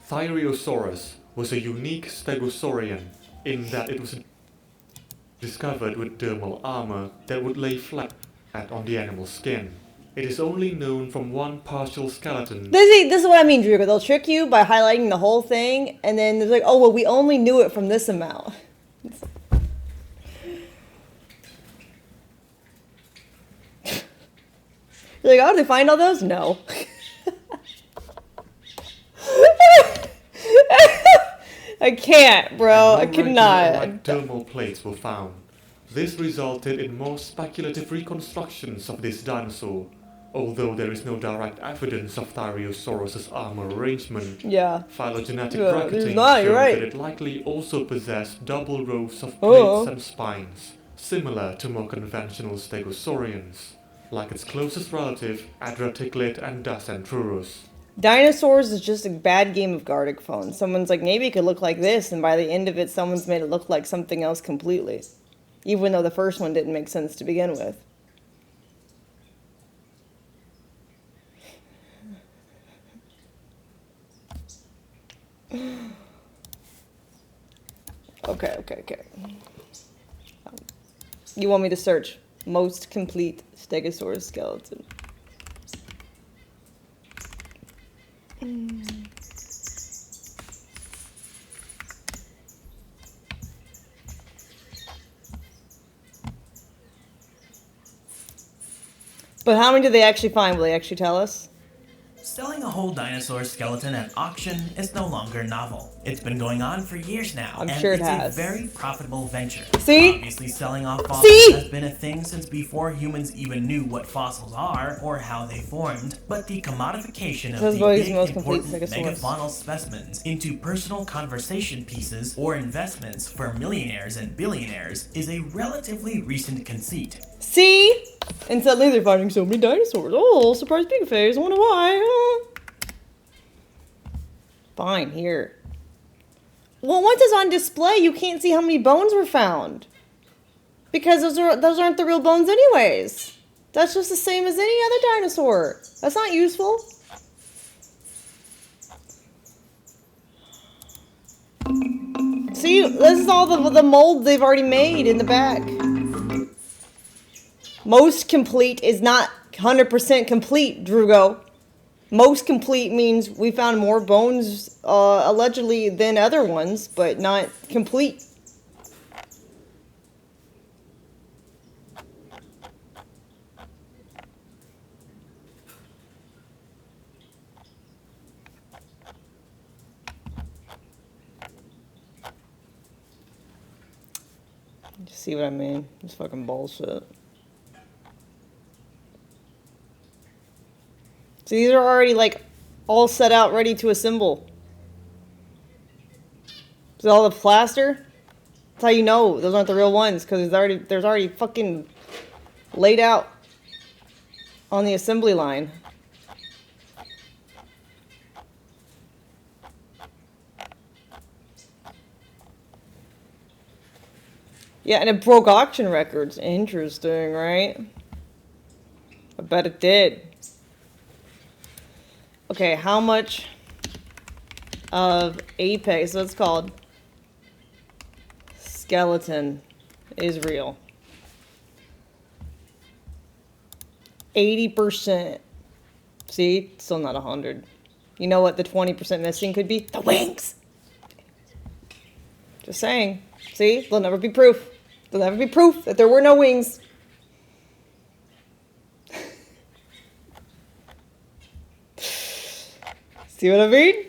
Thyreosaurus was a unique stegosaurian in that it was discovered with dermal armor that would lay flat on the animal's skin. It is only known from one partial skeleton. This is what I mean, Drew. They'll trick you by highlighting the whole thing, and then they're like, oh, well, we only knew it from this amount. You're like, oh, did they find all those? No. I can't, bro. I cannot. Dermal plates were found. This resulted in more speculative reconstructions of this dinosaur, although there is no direct evidence of Thyreosaurus' armor arrangement. Yeah. Phylogenetic Yeah, bracketing not, shows you're right. that it likely also possessed double rows of plates and spines, similar to more conventional stegosaurians, like its closest relative, Adraticlid and Dacentrurus. Dinosaurs is just a bad game of Gartic phone. Someone's like, maybe it could look like this, and by the end of it, someone's made it look like something else completely. Even though the first one didn't make sense to begin with. Okay. You want me to search most complete Stegosaurus skeleton? But how many did they actually find? Will they actually tell us? Selling a whole dinosaur skeleton at auction is no longer novel. It's been going on for years now, I'm and sure it it's has. a very profitable venture. See? Obviously, selling off fossils has been a thing since before humans even knew what fossils are or how they formed, but the commodification of the big, important megafaunal specimens into personal conversation pieces or investments for millionaires and billionaires is a relatively recent conceit. See? And suddenly they're finding so many dinosaurs. Oh, surprise big face. I wonder why. Fine, here. Well, once it's on display, you can't see how many bones were found. Because those aren't the real bones anyways. That's just the same as any other dinosaur. That's not useful. See, this is all the molds they've already made in the back. Most complete is not 100% complete, Drugo. Most complete means we found more bones, allegedly, than other ones, but not complete. See what I mean? It's fucking bullshit. So these are already like all set out, ready to assemble. So all the plaster, that's how you know those aren't the real ones, because there's already fucking laid out on the assembly line. Yeah, and it broke auction records. Interesting, right? I bet it did. Okay, how much of apex, so it's called skeleton, is real? 80%. See, still not 100. You know what the 20% missing could be? The wings! Just saying. See, there'll never be proof. There'll never be proof that there were no wings. See what I mean?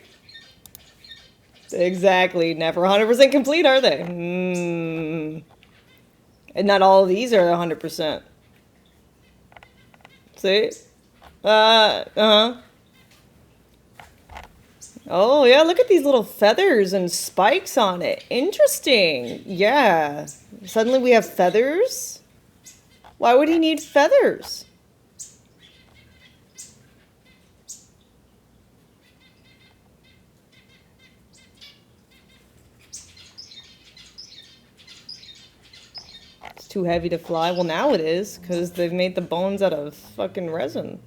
Exactly. Never 100% complete, are they? And not all of these are 100%. See? Oh, yeah, look at these little feathers and spikes on it. Interesting. Yeah. Suddenly we have feathers? Why would he need feathers? It's too heavy to fly. Well, now it is, because they've made the bones out of fucking resin.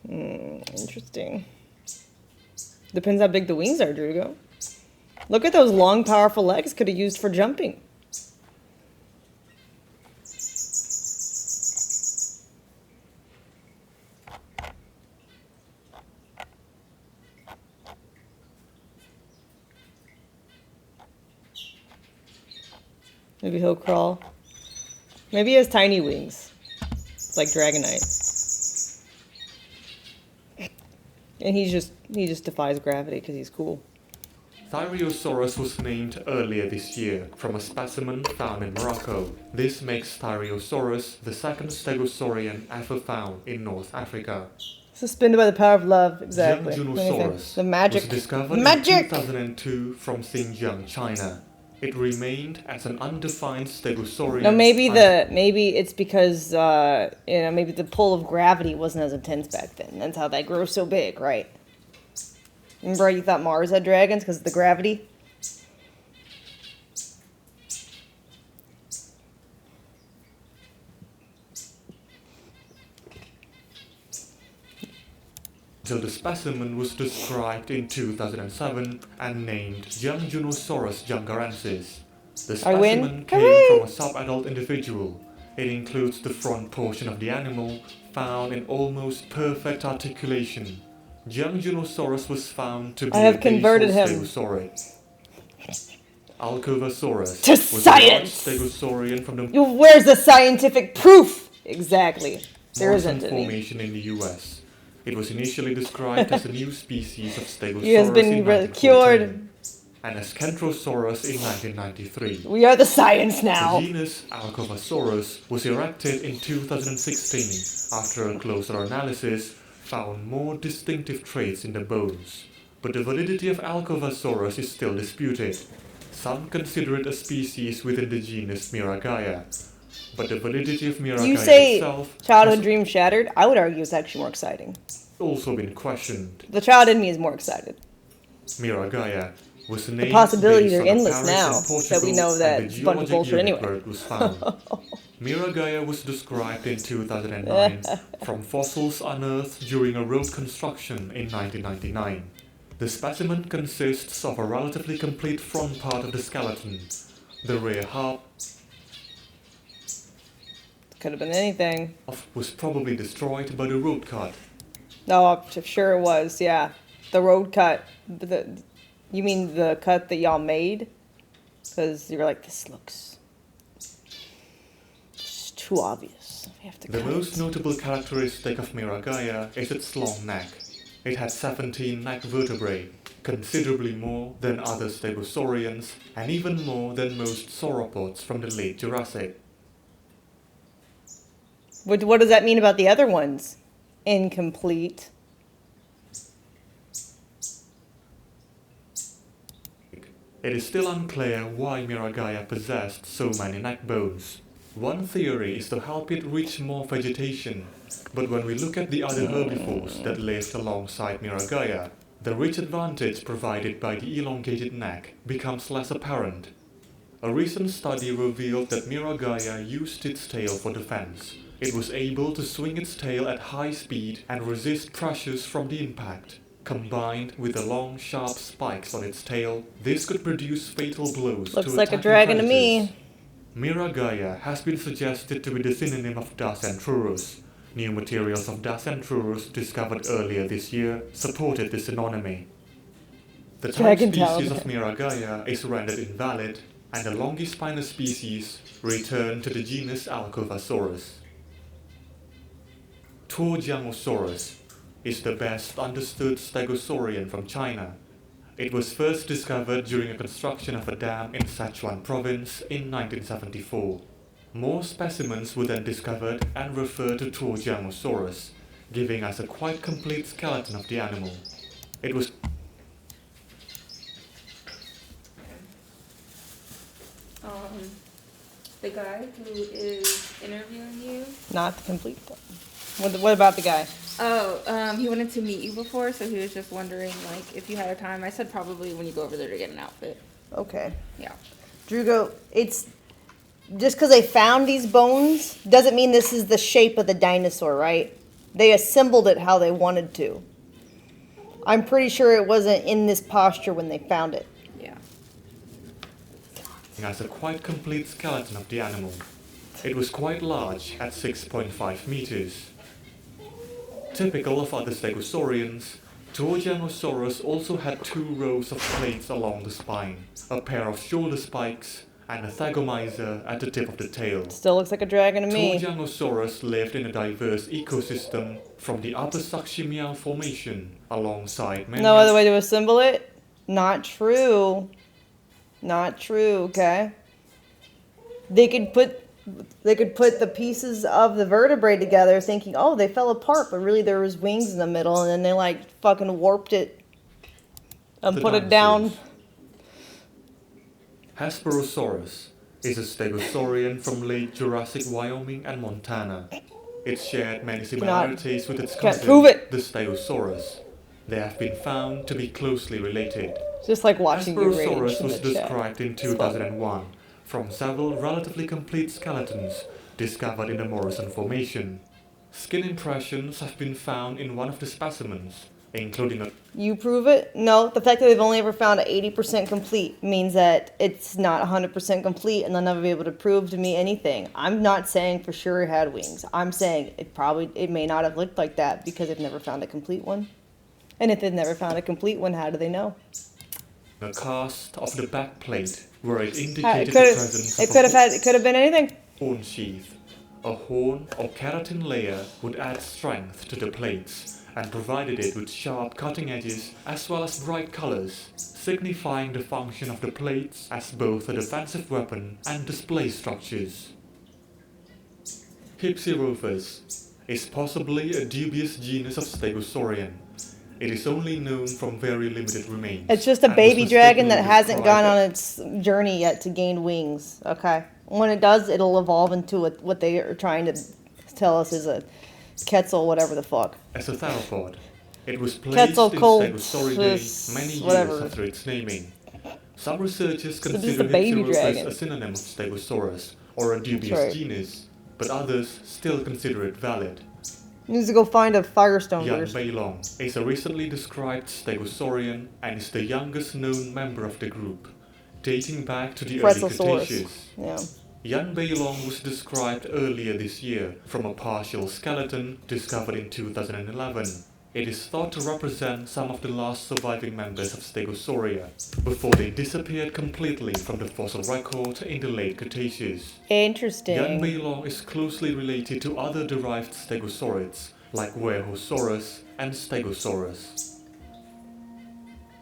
Interesting. Depends how big the wings are, Drugo. Look at those long, powerful legs could have used for jumping. Maybe he'll crawl. Maybe he has tiny wings. It's like Dragonite. And he just defies gravity because he's cool. Thyreosaurus was named earlier this year from a specimen found in Morocco. This makes Thyreosaurus the second stegosaurian ever found in North Africa. Suspended by the power of love, exactly. Youngjunosaurus the magic. was discovered in 2002 from Xinjiang, China. It remained as an undefined stegosaurian. No, maybe it's because maybe the pull of gravity wasn't as intense back then. That's how they grow so big, right? Remember you thought Mars had dragons because of the gravity? Till the specimen was described in 2007 and named Youngjunosaurus jungarensis. The specimen came from a subadult individual. It includes the front portion of the animal, found in almost perfect articulation. Youngjunosaurus was found to be I have converted him. Stegosaurid. Alcovasaurus to was science. a large stegosaurian from the Where's the scientific proof? Exactly. There isn't any. Formation in the US. It was initially described as a new species of Stegosaurus He has been cured. And as Kentrosaurus in 1993. We are the science now. The genus Alcovasaurus was erected in 2016 after a closer analysis found more distinctive traits in the bones. But the validity of Alcovasaurus is still disputed. Some consider it a species within the genus Miragaia. But the validity of Miragaia You say itself childhood dream shattered? I would argue it's actually more exciting. Also been questioned. The child in me is more excited. Miragaia was named the possibilities are based on endless Paris now in Portugal that we know that and the it's a bunch of geologic bullshit unit anyway. where it was found. Miragaia was described in 2009 from fossils unearthed during a road construction in 1999. The specimen consists of a relatively complete front part of the skeleton. The rear half could have been anything. Was probably destroyed by the road cut. No, I'm sure it was, yeah. The road cut. You mean the cut that y'all made? Because you were like, this looks it's too obvious. We have to The most notable characteristic of Miragaia is its long neck. It had 17 neck vertebrae, considerably more than other stegosaurians, and even more than most sauropods from the late Jurassic. What does that mean about the other ones? Incomplete. It is still unclear why Miragaia possessed so many neck bones. One theory is to help it reach more vegetation, but when we look at the other herbivores that lived alongside Miragaia, the rich advantage provided by the elongated neck becomes less apparent. A recent study revealed that Miragaya used its tail for defense. It was able to swing its tail at high speed and resist pressures from the impact. Combined with the long, sharp spikes on its tail, this could produce fatal blows Looks to like a attacking dragon to predators. me. Miragaya has been suggested to be the synonym of Dacentrurus. New materials of Dacentrurus discovered earlier this year supported this synonymy. The type species of Miragaya is rendered invalid, and the longispinous species returned to the genus Alcothosaurus. Tuojiangosaurus is the best understood stegosaurian from China. It was first discovered during a construction of a dam in Sichuan province in 1974. More specimens were then discovered and referred to Tuojiangosaurus, giving us a quite complete skeleton of the animal. It was The guy who is interviewing you. Not the complete one. What about the guy? Oh, he wanted to meet you before, so he was just wondering, like, if you had a time. I said probably when you go over there to get an outfit. Okay. Yeah. Drugo, it's just because they found these bones doesn't mean this is the shape of the dinosaur, right? They assembled it how they wanted to. I'm pretty sure it wasn't in this posture when they found it. Yeah. as a quite complete skeleton of the animal. It was quite large at 6.5 meters. Typical of other stegosaurians, Tuojiangosaurus also had 2 rows of plates along the spine, a pair of shoulder spikes, and a thagomizer at the tip of the tail. Still looks like a dragon to me. Tuojiangosaurus lived in a diverse ecosystem from the Upper Saximian Formation alongside many... No other way to assemble it? Not true. Not true, okay? They could put the pieces of the vertebrae together thinking, oh, they fell apart, but really there was wings in the middle, and then they like fucking warped it and put it down. Hesperosaurus is a stegosaurian from late Jurassic Wyoming and Montana. It shared many similarities with its cousin, the Stegosaurus. They have been found to be closely related. Just like watching you rage Hesperosaurus in was the chat. described in 2001 from several relatively complete skeletons discovered in the Morrison Formation. Skin impressions have been found in one of the specimens, including a... You prove it? No, the fact that they've only ever found 80% complete means that it's not 100% complete and they'll never be able to prove to me anything. I'm not saying for sure it had wings. I'm saying it may not have looked like that because they've never found a complete one. And if they've never found a complete one, how do they know? A cast of the back plate where it indicated the presence it could have been anything. Horn sheath. A horn or keratin layer would add strength to the plates and provided it with sharp cutting edges as well as bright colors, signifying the function of the plates as both a defensive weapon and display structures. Hypsirophus is possibly a dubious genus of stegosaurian. It is only known from very limited remains. It's just a baby dragon that hasn't gone on its journey yet to gain wings, okay? When it does, it'll evolve into what they are trying to tell us is a Quetzal, whatever the fuck. As a theropod, it was placed in Stegosauridae many years after its naming. Some researchers consider Hypsirophus a synonym of Stegosaurus or a dubious genus, but others still consider it valid. Needs to go find a Firestone Yan first. Beilong is a recently described stegosaurian and is the youngest known member of the group, dating back to the early Cretaceous. Yeah. Yan Beilong was described earlier this year from a partial skeleton discovered in 2011. It is thought to represent some of the last surviving members of Stegosauria, before they disappeared completely from the fossil record in the late Cretaceous. Interesting. Yan Beilong is closely related to other derived stegosaurids, like Weyerhosaurus and Stegosaurus.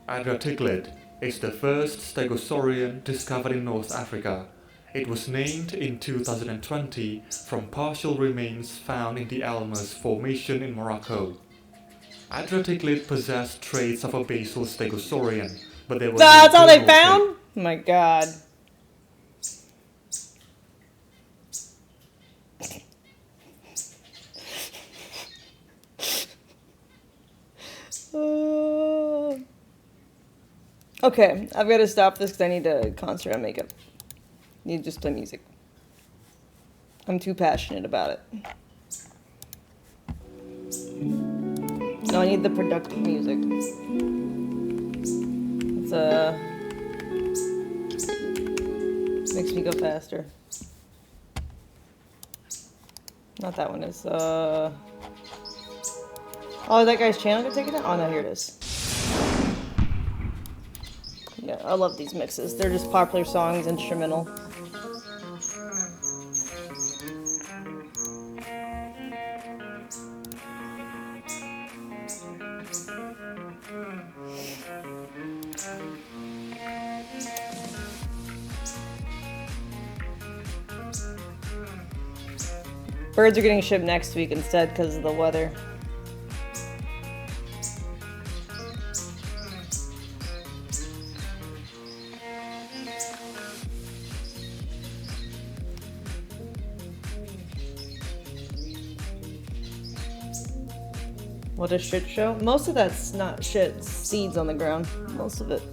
Adraticlid is the first stegosaurian discovered in North Africa. It was named in 2020 from partial remains found in the Elmas Formation in Morocco. Adraticlid possessed traits of a basal stegosaurian, but they were... That's all they found? Oh my god. Okay, I've got to stop this because I need to concentrate on makeup. need just play music. I'm too passionate about it. No, I need the productive music. It's makes me go faster. Not that one. Is oh, that guy's channel got taken down? Oh no, here it is. Yeah, I love these mixes. They're just popular songs, instrumental. Birds are getting shipped next week instead because of the weather. What a shit show. Most of that's not shit. It's seeds on the ground. Most of it.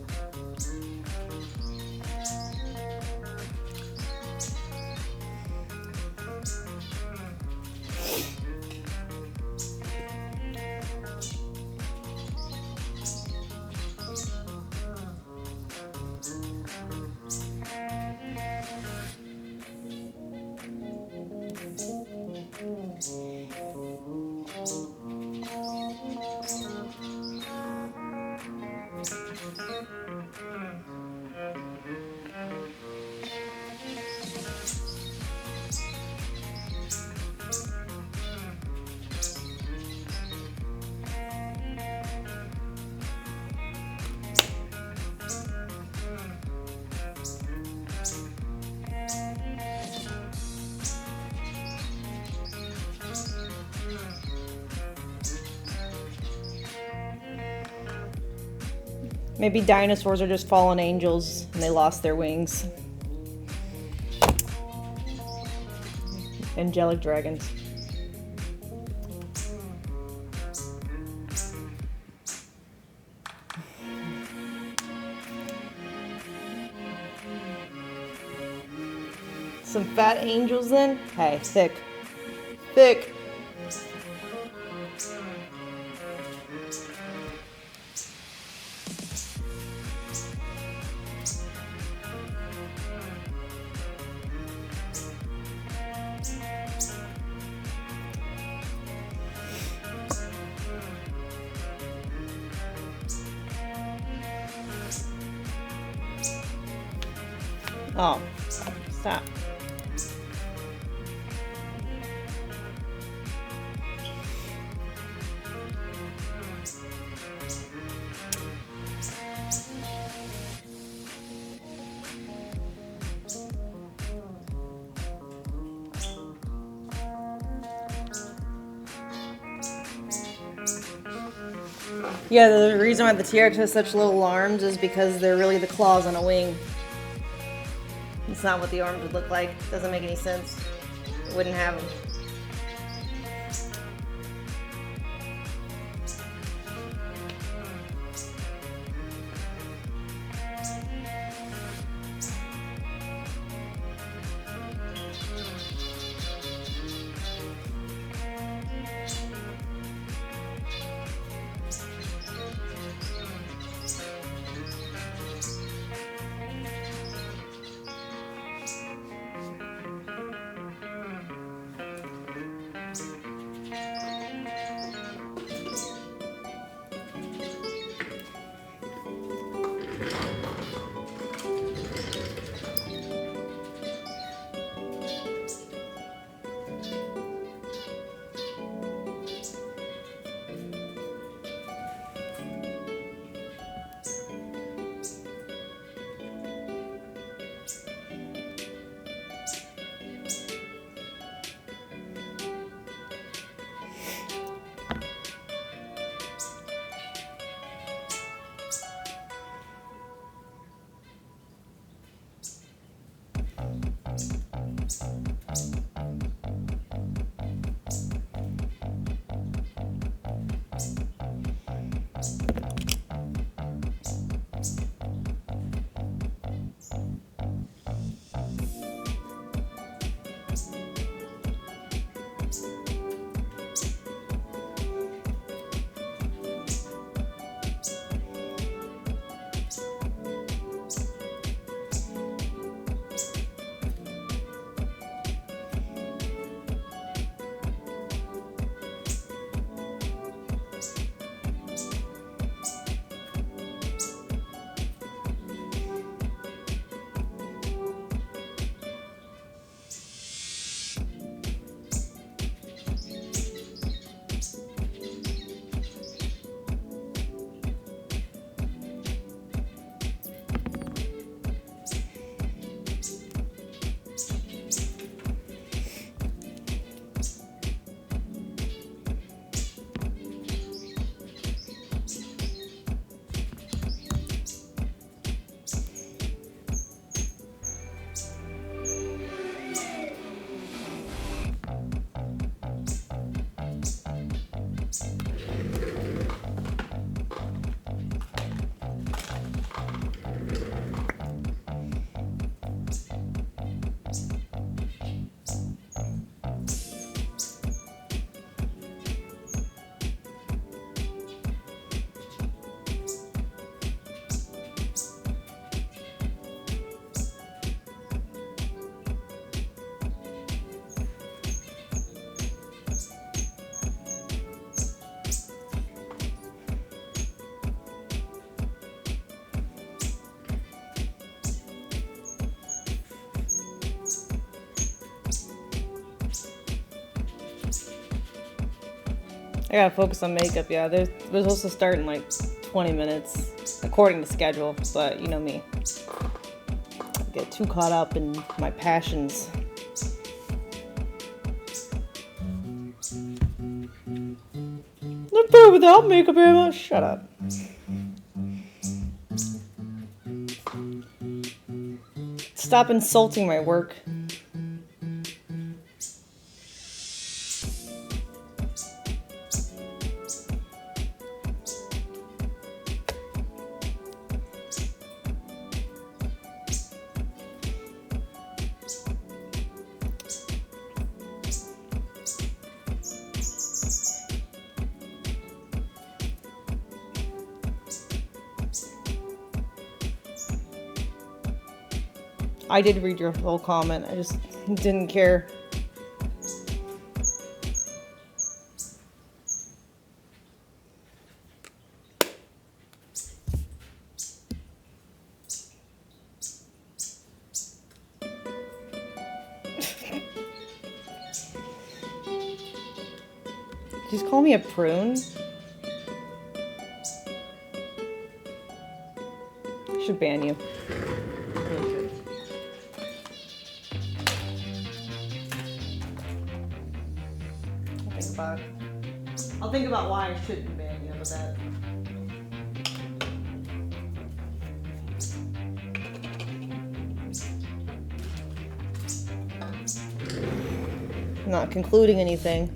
Maybe dinosaurs are just fallen angels and they lost their wings. Angelic dragons. Some fat angels then? Hey, thick. Thick. Oh, stop. Yeah, the reason why the T-Rex has such little arms is because they're really the claws on a wing. It's not what the arms would look like. Doesn't make any sense. It wouldn't have them. gotta focus on makeup, yeah. We're supposed to start in like 20 minutes, according to schedule, but you know me. I get too caught up in my passions. Not bad without makeup, Emma. Shut up. Stop insulting my work. I did read your whole comment. I just didn't care. Just call me a prune. I should ban you. I'll think about why I shouldn't ban you with that. I'm not concluding anything.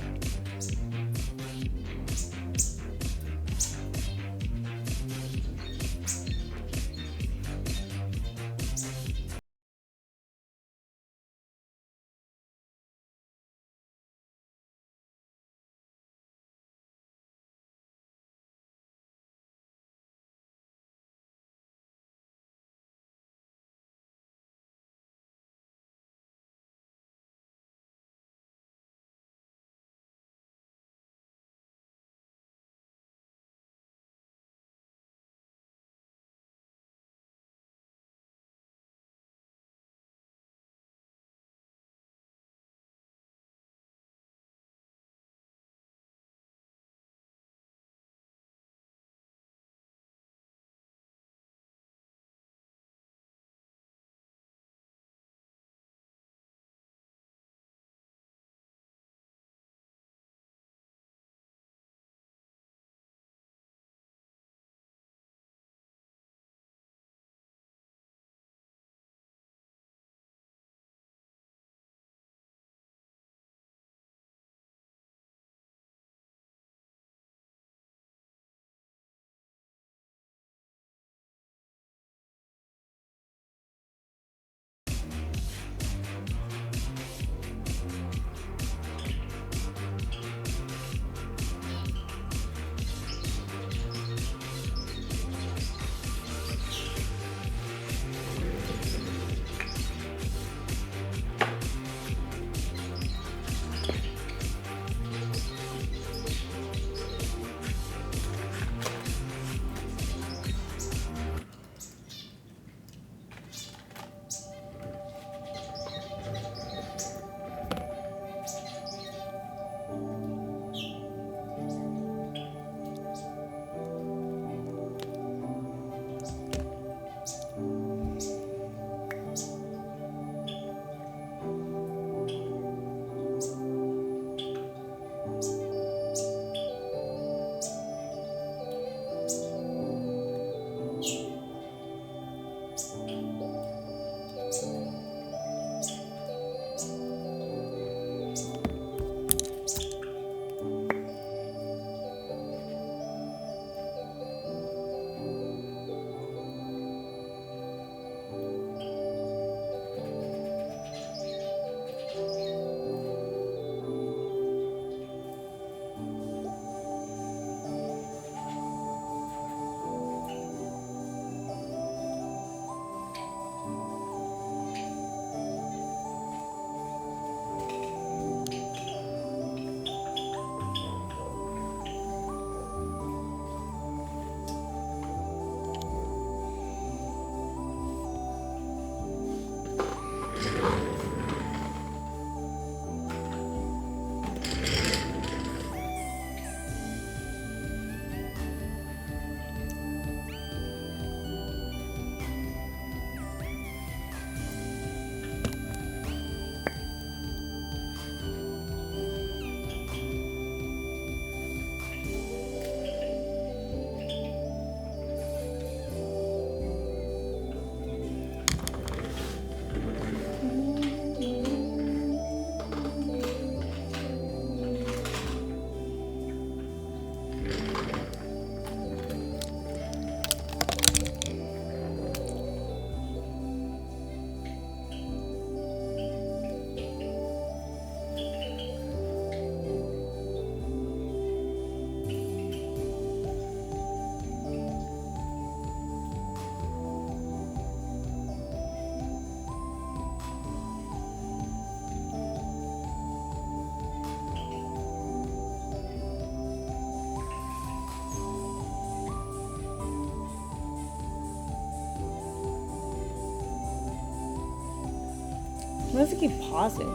Why does it keep pausing?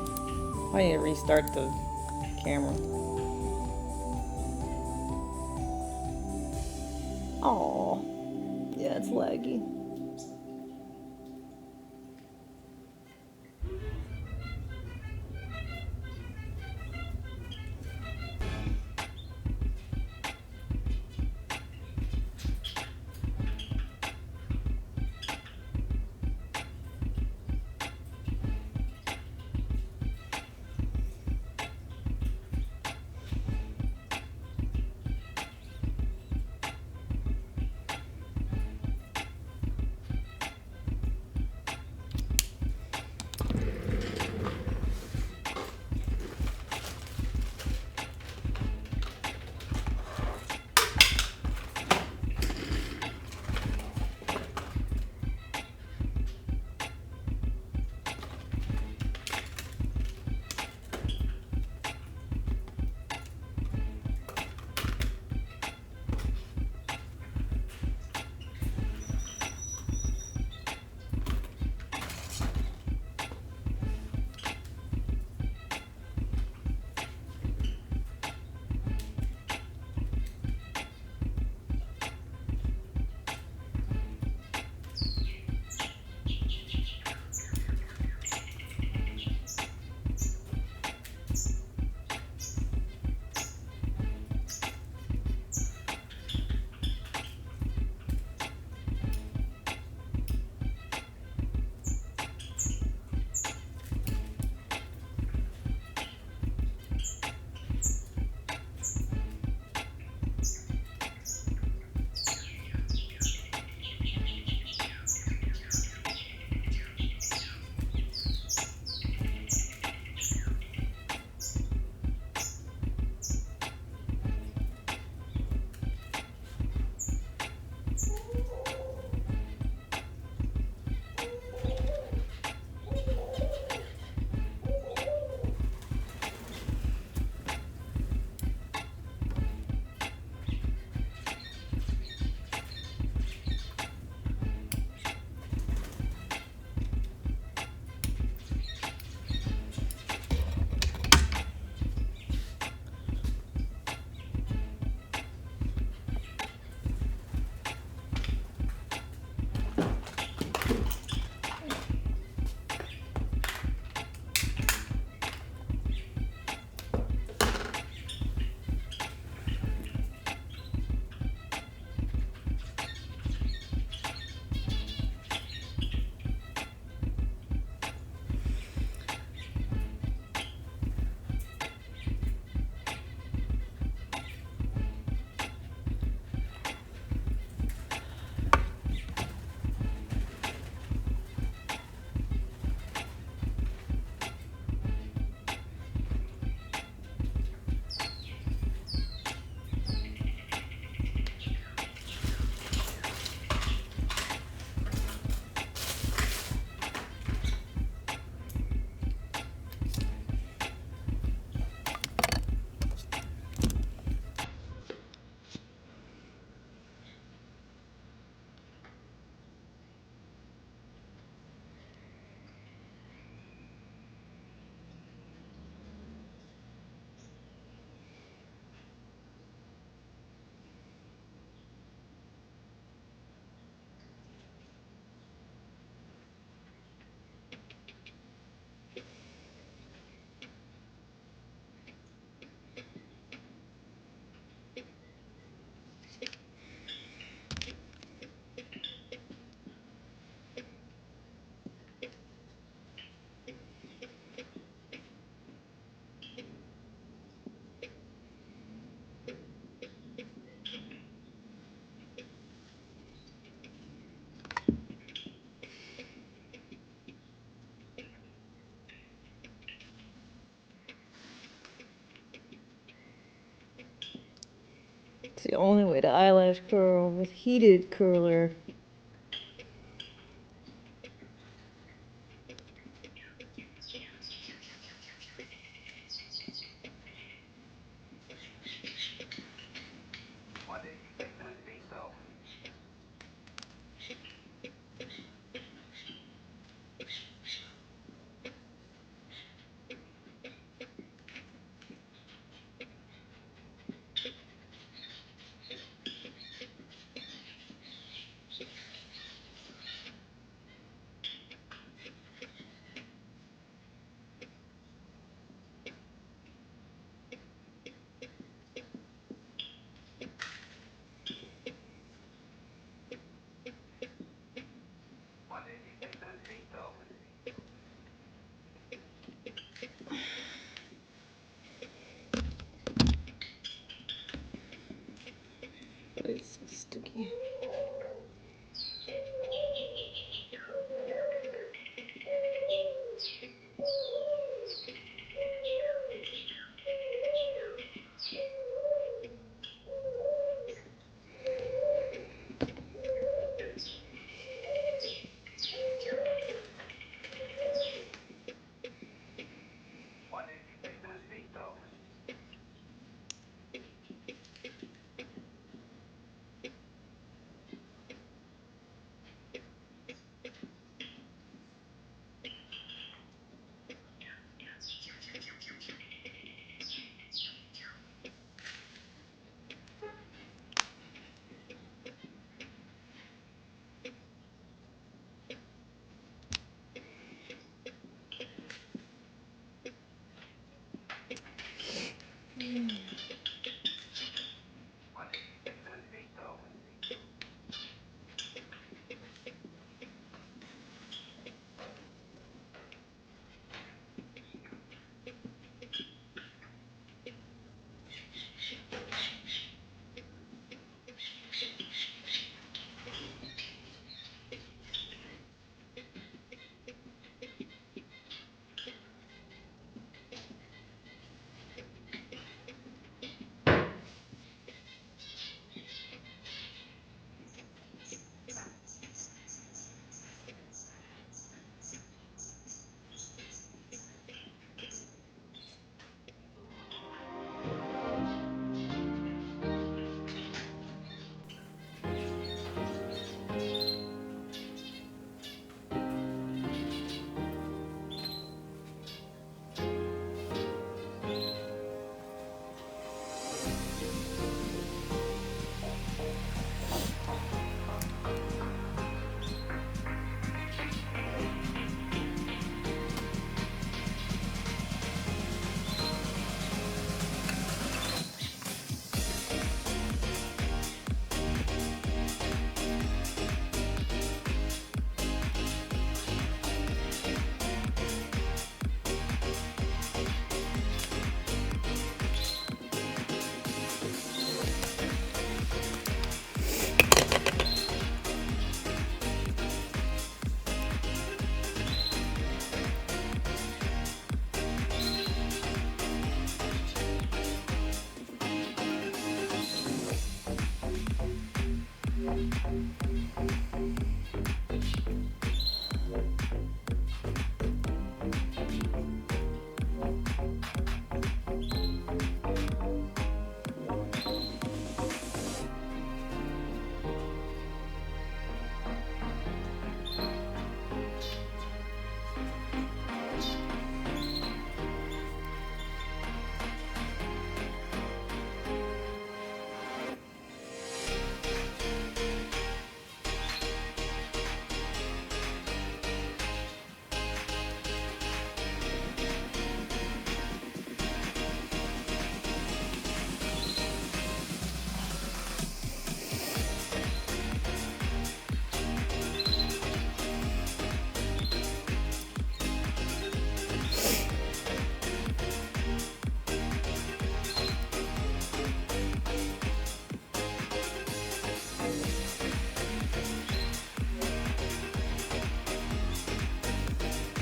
I need to restart the camera. Oh, yeah, it's laggy. It's the only way to eyelash curl with heated curler.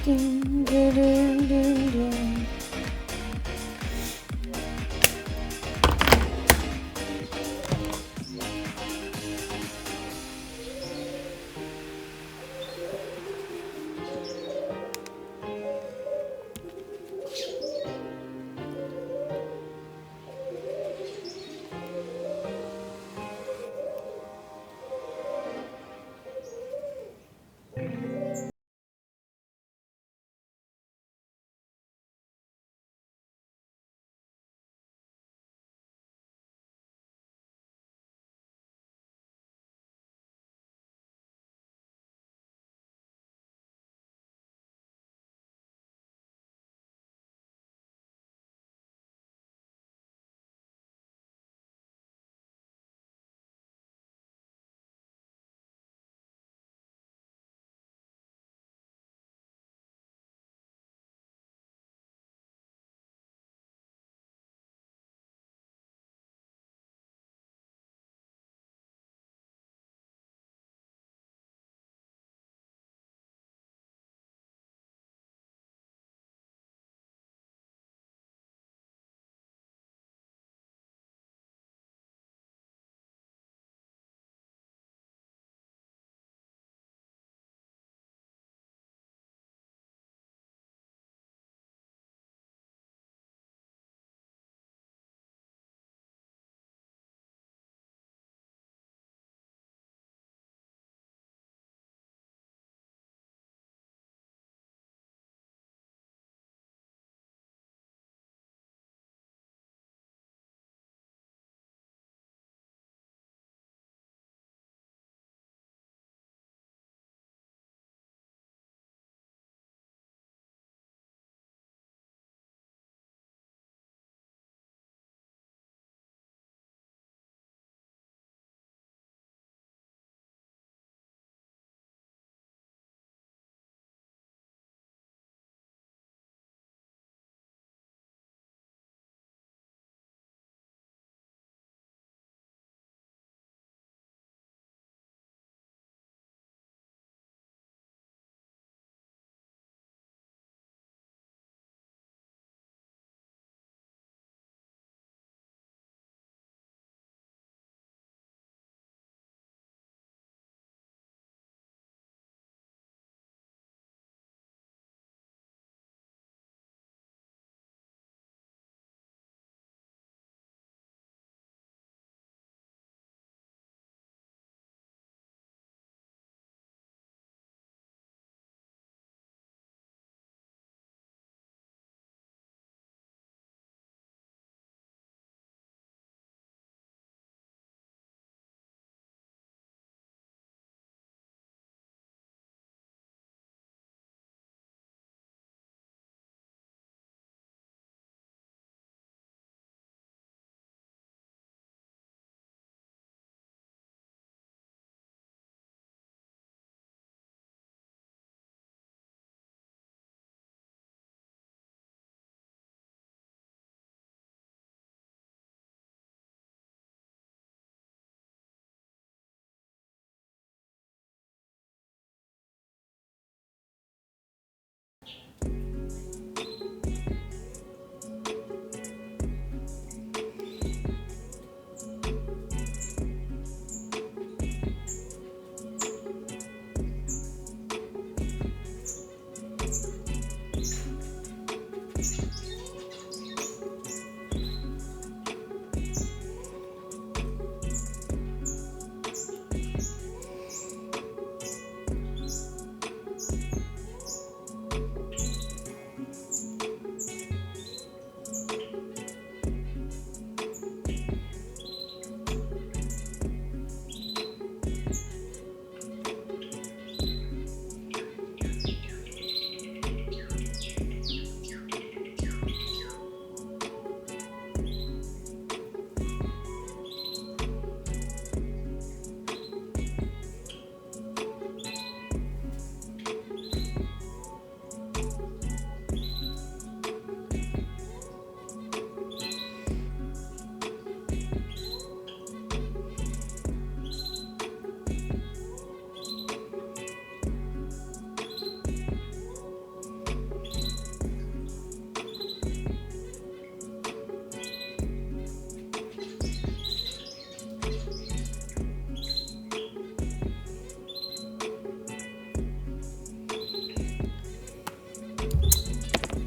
Dun, dun, dun, dun, dun.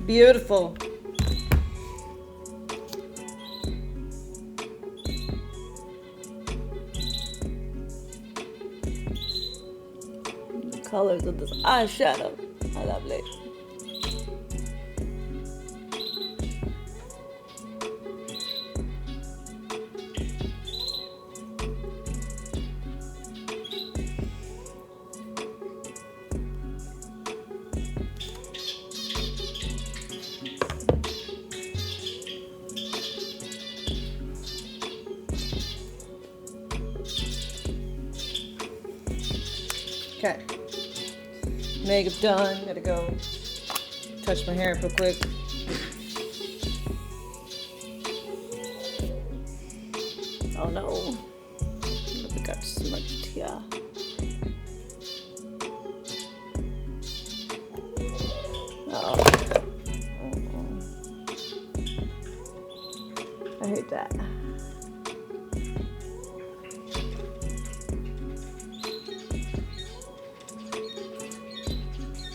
Beautiful. The colors of this eyeshadow. I love it. Okay. Makeup done. Gotta go touch my hair real quick. Oh no. I got smudged here. Oh. I hate that.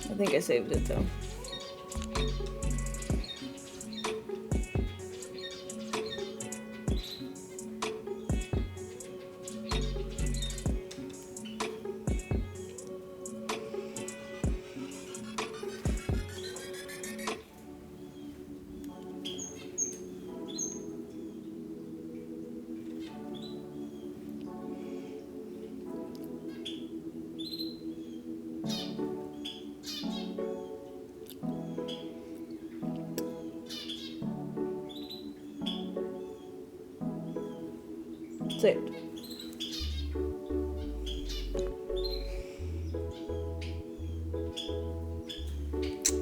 I think I saved it though. Saved.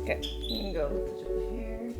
Okay, you can go touch up the hair.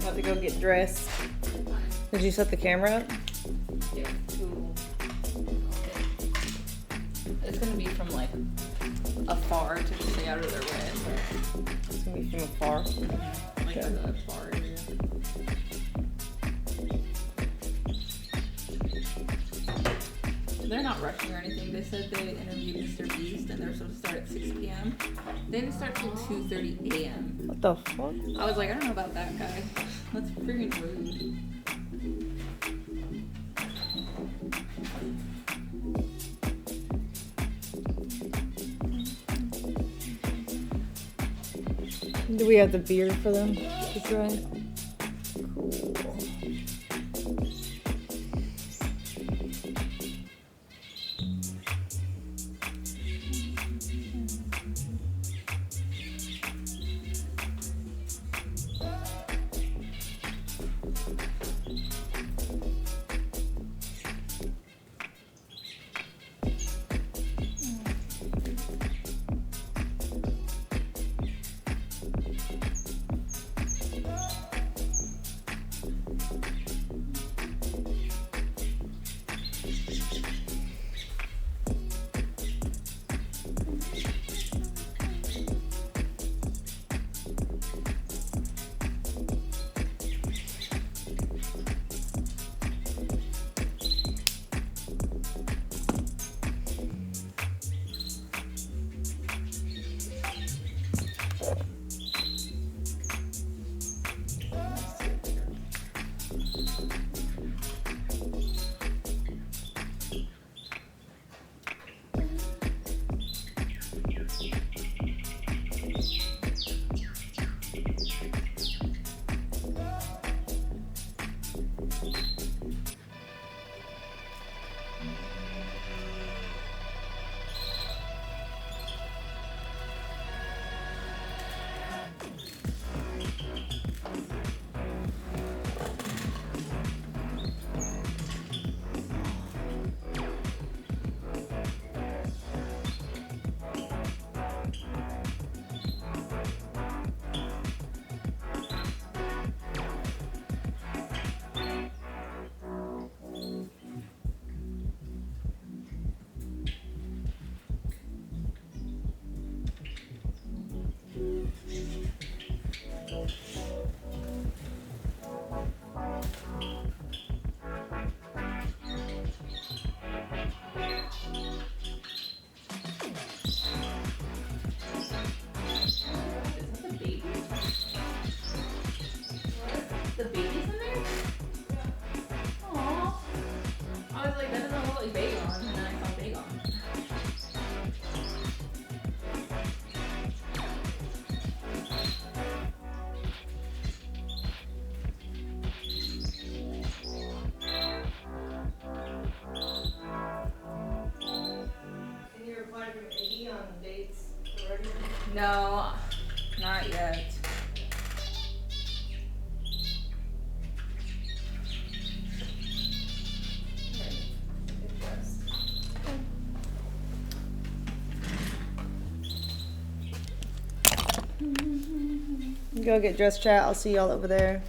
About to go get dressed. Did you set the camera up? Yeah. It's gonna be from like afar to stay out of their way. It's gonna be from afar. Like Okay. the far area. They're not rushing or anything. They said they interviewed Mr. Beast and they're supposed to start at 6 p.m. They didn't start till 2:30 a.m. What the fuck? I was like, I don't know about that guy. That's freaking rude. Do we have the beer for them to try? Cool. The baby's in there? Aww. I was like, that doesn't look like Bagon, and then I saw Bagon. Can you reply from Iggy on dates already? No, not yet. Go get dressed, chat. I'll see y'all over there.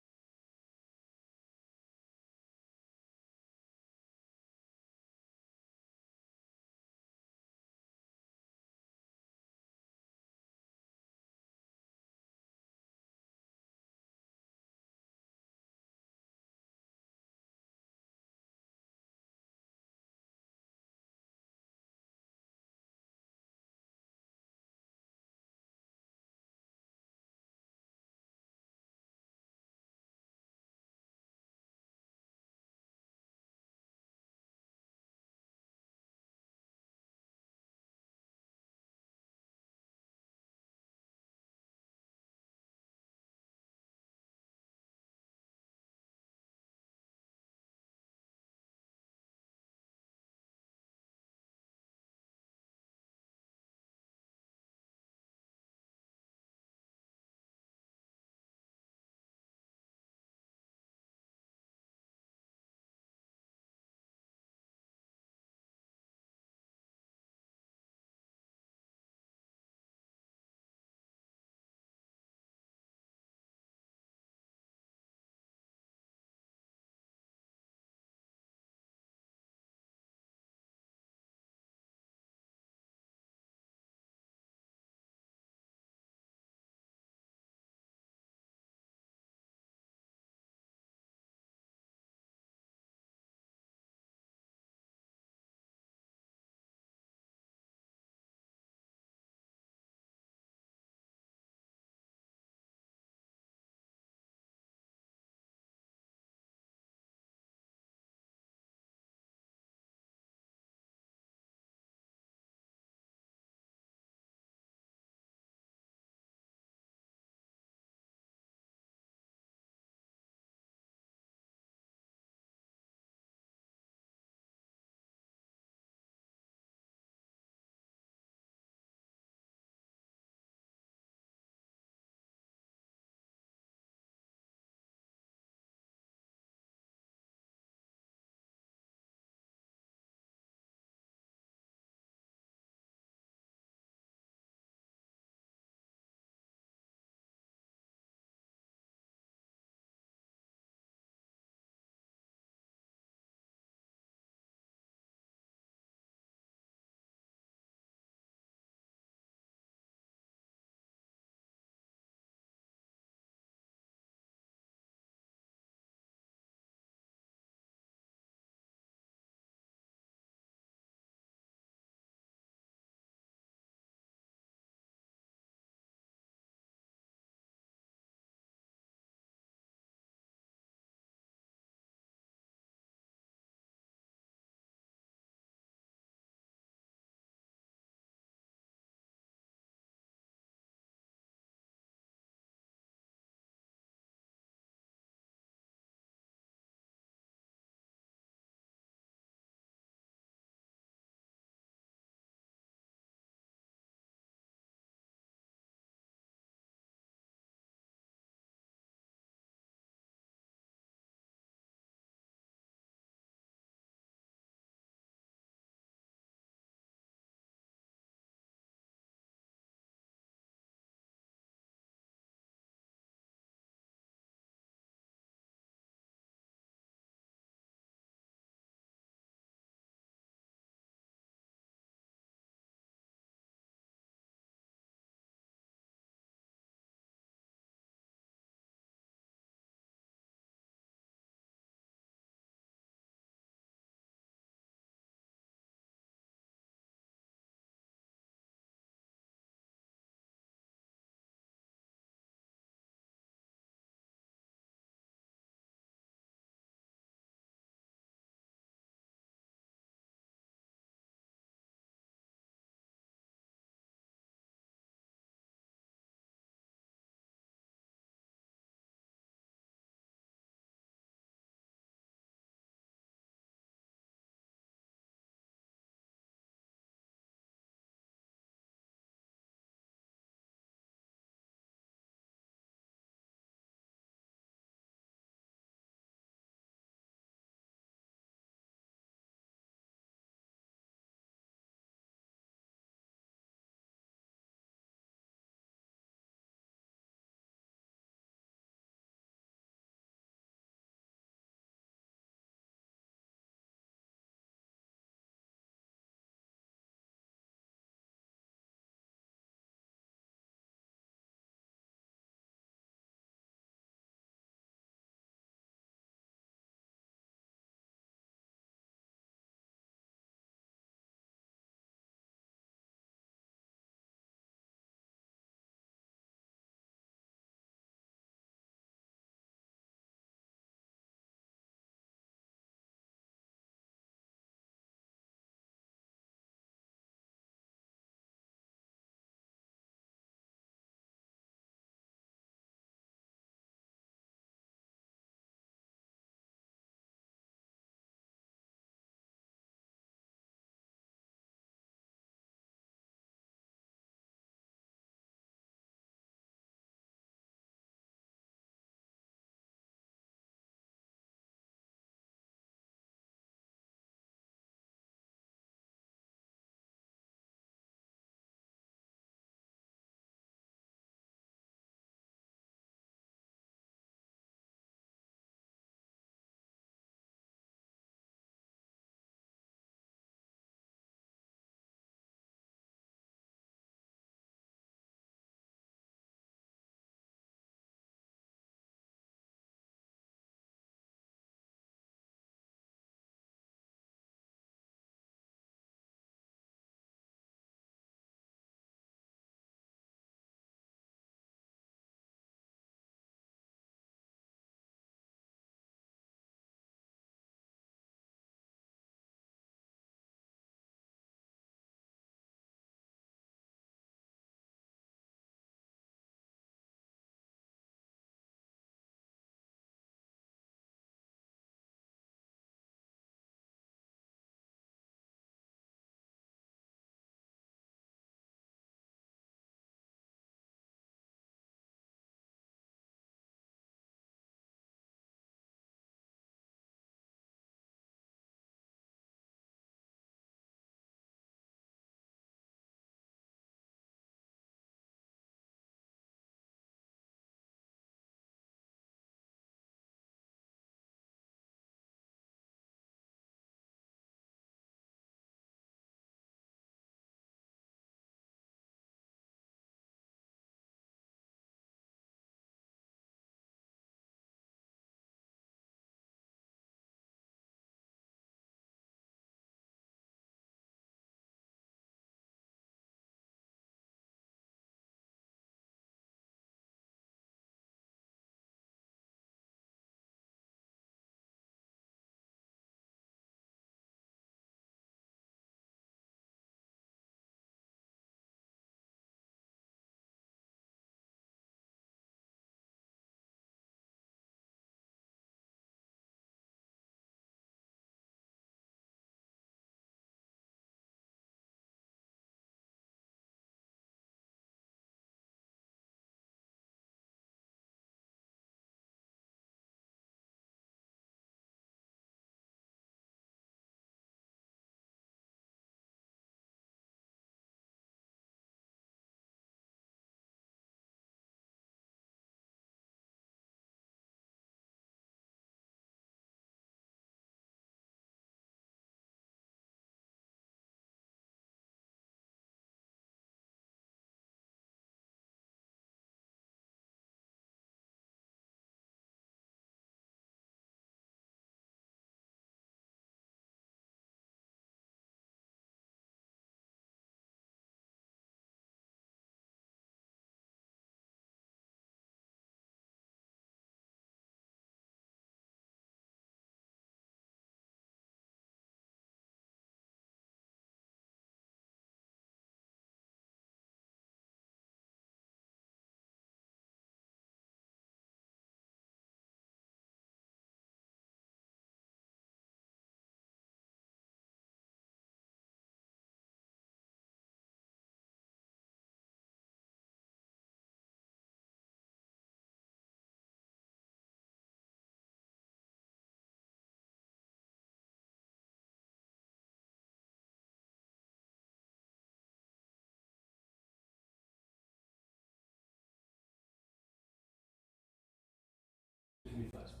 can be flexible.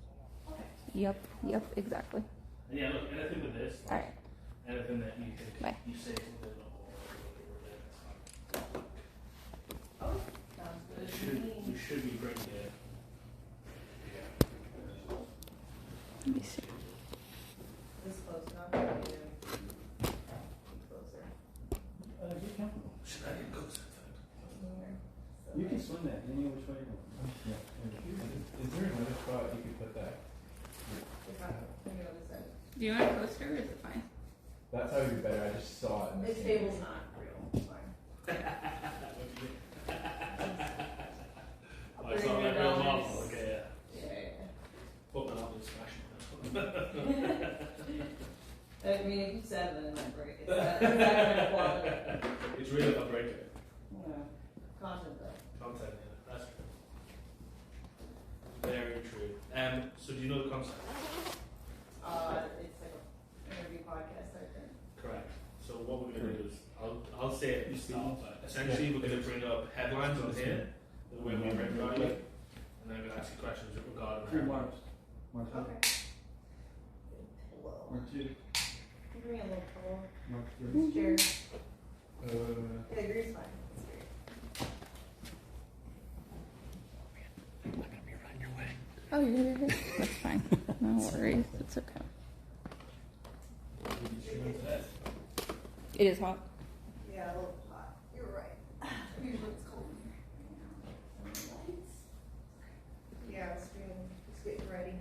Yep, exactly. And yeah, look, anything with this, All right. anything that you think Bye. you say something or we should be pretty good. Let me see. This close enough. Closer. Should I get closer? You can swing that any which way you want. Yeah. Is there another spot you could put that? Do you want it closer or is it fine? That's how it'd be better. I just saw it. This table's not real. It's fine. Oh, it's not that real novel. Okay, Yeah. Put that on the smash. I mean, if you said it, it might break. It's that kind of quality. It's really not breaking it. Yeah. Content though. Content, yeah, that's true. Very true. So do you know the concept? It's like an interview podcast, I think. Correct. So what we're going to do is, I'll say it at the start, but essentially we're going to bring up headlines on here, the way we written about it, and then we're going to ask you questions regarding Three that. marks. Mark one. Okay. Pillow. Mark two. Give me a little pillow. Mark three. Chair. Uh, Yeah, agree's fine. It's great. Oh, you're good. That's fine. No worries. It's okay. It is hot. Yeah, a little hot. You're right. Usually it's cold in here. Yeah, it's getting ready.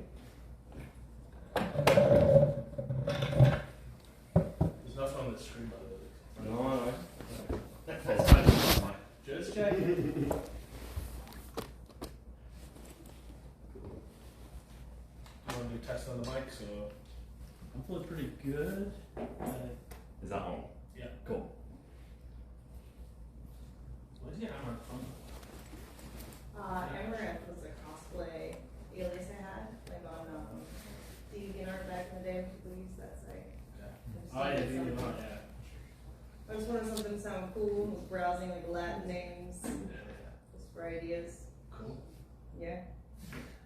There's nothing on the screen, by the way. No. That's fine. That's fine. Just checking. You want to do test on the mic, so... I'm feeling pretty good. Is that on? Yeah. Cool. Where's your Amouranth from? Amouranth was a cosplay alias I had, like on DeviantArt back in the day. People used that site. Oh, yeah, DeviantArt, yeah. I just wanted something to sound cool. Was browsing like Latin names, just for ideas. Cool. Yeah.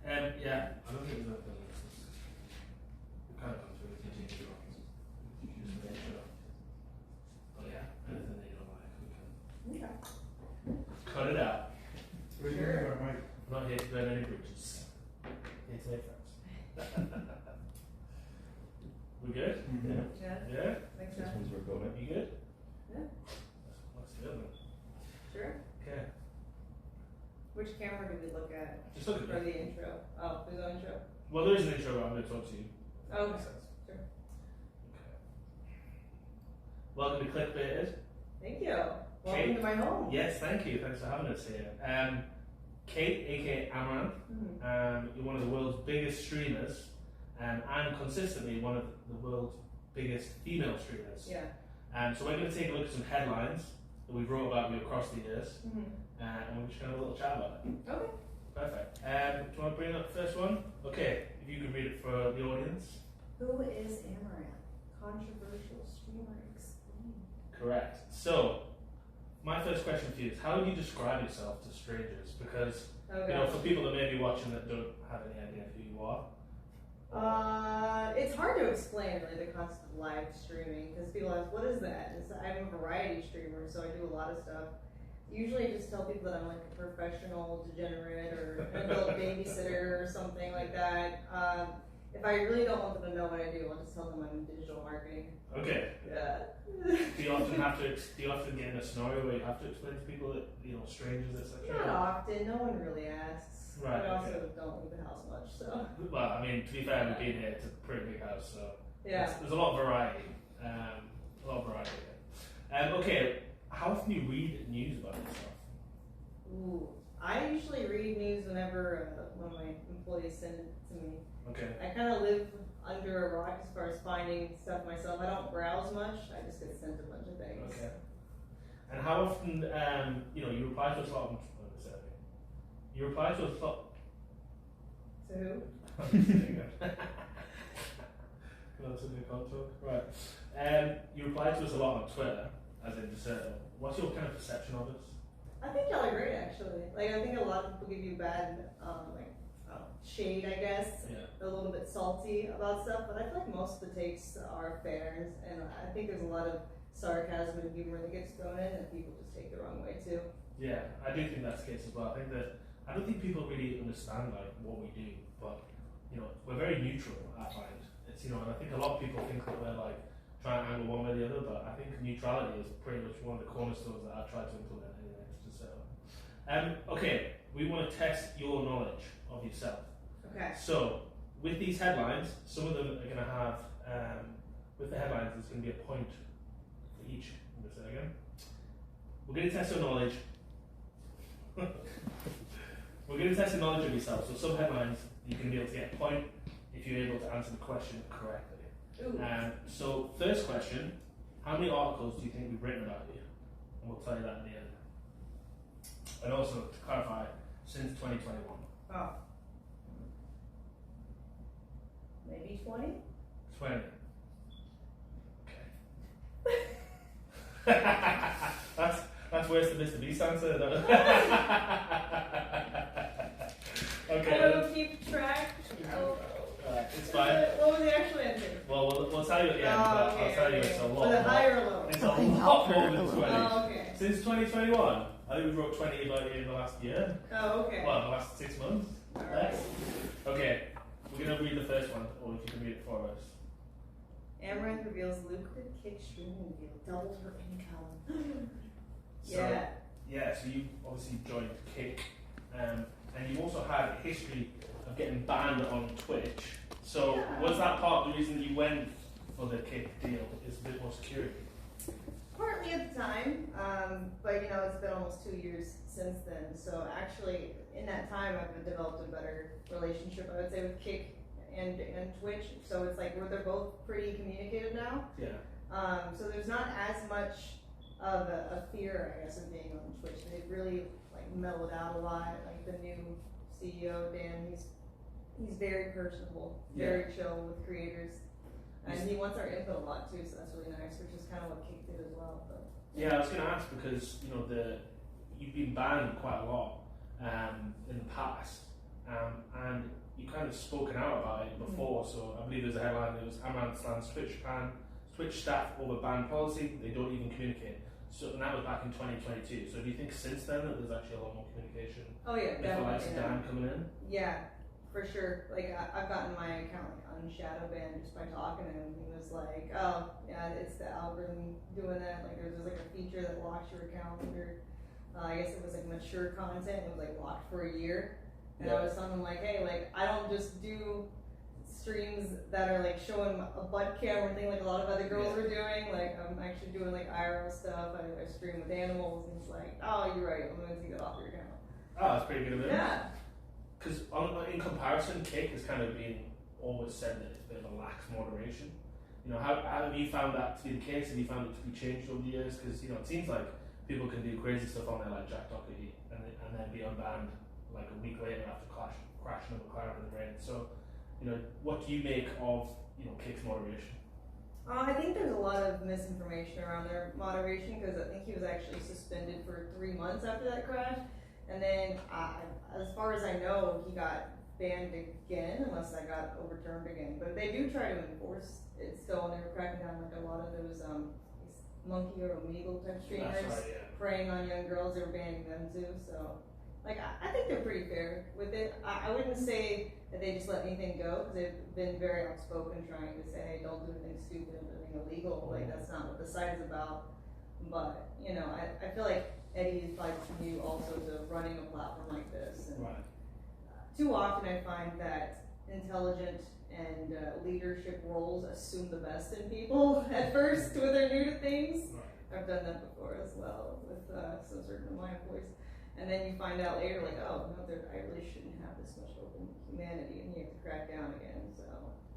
Yeah, I don't think there's nothing else. We kind of come through with the intro. Just make sure. Oh yeah, anything that you don't like, we can cut it out. Sure. I'm not here to burn any bridges. Here to make friends. We good? Yeah. Yeah? Makes This sense. one's recording. You good? Yeah. Let's do it. Sure. Okay. Which camera do we look at? Just look at for me. the intro. Oh, there's no intro. Well, there is an intro, but I'm going to talk to you. Oh, Makes sense. sure. Okay. Welcome to Clickbaited. Thank you. Welcome to my home. Yes, thank you. Thanks for having us here. Kate, aka Amouranth, you're one of the world's biggest streamers, and consistently one of the world's biggest female streamers. Yeah. So we're going to take a look at some headlines that we've wrote about you across the years, and we're just going to have a little chat about it. Okay. Perfect. Do you want to bring up the first one? Okay, if you could read it for the audience. Who is Amouranth? Controversial streamer explained. Correct. So, my first question for you is, how would you describe yourself to strangers? Because, for people that may be watching that don't have any idea who you are. It's hard to explain really the concept of live streaming because people ask, what is that? I'm a variety streamer, so I do a lot of stuff. Usually I just tell people that I'm like a professional degenerate or an adult babysitter or something like that. If I really don't want them to know what I do, I'll just tell them I'm in digital marketing. Okay. Yeah. Do you often get in a scenario where you have to explain to people that, strangers, etc.? Not often. No one really asks. Right, I also okay. don't leave the house much, so. Well, I mean, to be fair, we've been here. It's a pretty big house, so Yeah. there's a lot of variety. Okay, how often do you read news about yourself? Ooh, I usually read news whenever one of my employees send it to me. Okay. I kind of live under a rock as far as finding stuff myself. I don't browse much. I just get sent a bunch of things. Okay. And how often, you reply to a lot of... You reply to a lot... To who? Right. You reply to us a lot on Twitter, as in dexerto. What's your kind of perception of us? I think y'all are great, actually. Like, I think a lot of people give you bad, shade, I guess. Yeah. A little bit salty about stuff, but I feel like most of the takes are fair, and I think there's a lot of sarcasm and humor that gets thrown in, and people just take the wrong way too. Yeah, I do think that's the case as well. I don't think people really understand like what we do, but you know, we're very neutral. I find it's, you know, and I think a lot of people think that we're like trying to angle one way or the other, but I think neutrality is pretty much one of the cornerstones that I try to implement anyway. Okay, we want to test your knowledge of yourself. Okay. So with these headlines, some of them are going to have with the headlines, there's going to be a point for each. I'm going to say that again. We're going to test your knowledge. We're going to test the knowledge of yourself. So some headlines, you can be able to get a point if you're able to answer the question correctly. So first question, how many articles do you think we've written about you? And we'll tell you that in the end. And also, to clarify, since 2021. Oh. Maybe 20? 20. Okay. That's worse than Mr. Beast answer. Okay. I don't keep track. It's fine. What was the actual answer? Well, we'll tell you at the end, but okay, I'll tell you it's a lot. Was it higher or lower? It's a lot more than 20. Oh, okay. Since 2021, I think we wrote 20 about you in the last year. Oh, okay. Well, the last 6 months. Alright. Okay, we're going to read the first one, or if you can read it for us. Amouranth reveals lucrative kick streaming deal doubled her income. So, yeah, so you obviously joined Kick, and you also had a history of getting banned on Twitch. So was that part of the reason you went for the Kick deal, is a bit more security? Partly at the time, but you know, it's been almost 2 years since then. So actually, in that time, I've developed a better relationship, I would say, with Kick and Twitch. So it's like they're both pretty communicative now. Yeah. So there's not as much of a fear, I guess, of being on Twitch. They've really like mellowed out a lot. Like the new CEO, Dan, he's very personable, very chill with creators. And he wants our input a lot too, so that's really nice, which is kind of what Kick did as well. But yeah, I was going to ask because you know you've been banned quite a lot in the past, and you kind of spoken out about it before. So I believe there's a headline that was Amouranth stands Twitch staff over ban policy. They don't even communicate. So and that was back in 2022. So do you think since then that there's actually a lot more communication? Oh yeah, with the likes of Dan coming in? Yeah, for sure. Like I've gotten my account like unshadow banned just by talking to him. He was like, "Oh, yeah, it's the algorithm doing that." Like there's like a feature that locks your account under. I guess it was like mature content. It was like locked for a year. And I was telling him like, "Hey, like I don't just do streams that are like showing a butt camera thing like a lot of other girls were doing. Like I'm actually doing like IRL stuff. I stream with animals." And he's like, "Oh, you're right. I'm gonna take it off your account." Oh, that's pretty good of it. Yeah. Because in comparison, Kick has kind of been always said that it's a bit of a lax moderation. You know, how have you found that to be the case? Have you found it to be changed over the years? Because you know, it seems like people can do crazy stuff on there like Jack Doherty and then be unbanned like a week later after crashing a McLaren in the rain. So, you know, what do you make of Kick's moderation? I think there's a lot of misinformation around their moderation because I think he was actually suspended for 3 months after that crash. And then, as far as I know, he got banned again, unless I got overturned again. But they do try to enforce it still, and they were cracking down like a lot of those monkey or omegle type streamers preying on young girls. They were banning them too. So, like, I think they're pretty fair with it. I wouldn't say that they just let anything go because they've been very outspoken trying to say, "Hey, don't do anything stupid or anything illegal." Like that's not what the site is about. But you know, I feel like Eddie is probably new also to running a platform like this. And too often I find that intelligent and leadership roles assume the best in people at first when they're new to things. I've done that before as well with some certain of my employees. And then you find out later, like, oh, no, I really shouldn't have this much open humanity, and you have to crack down again. So,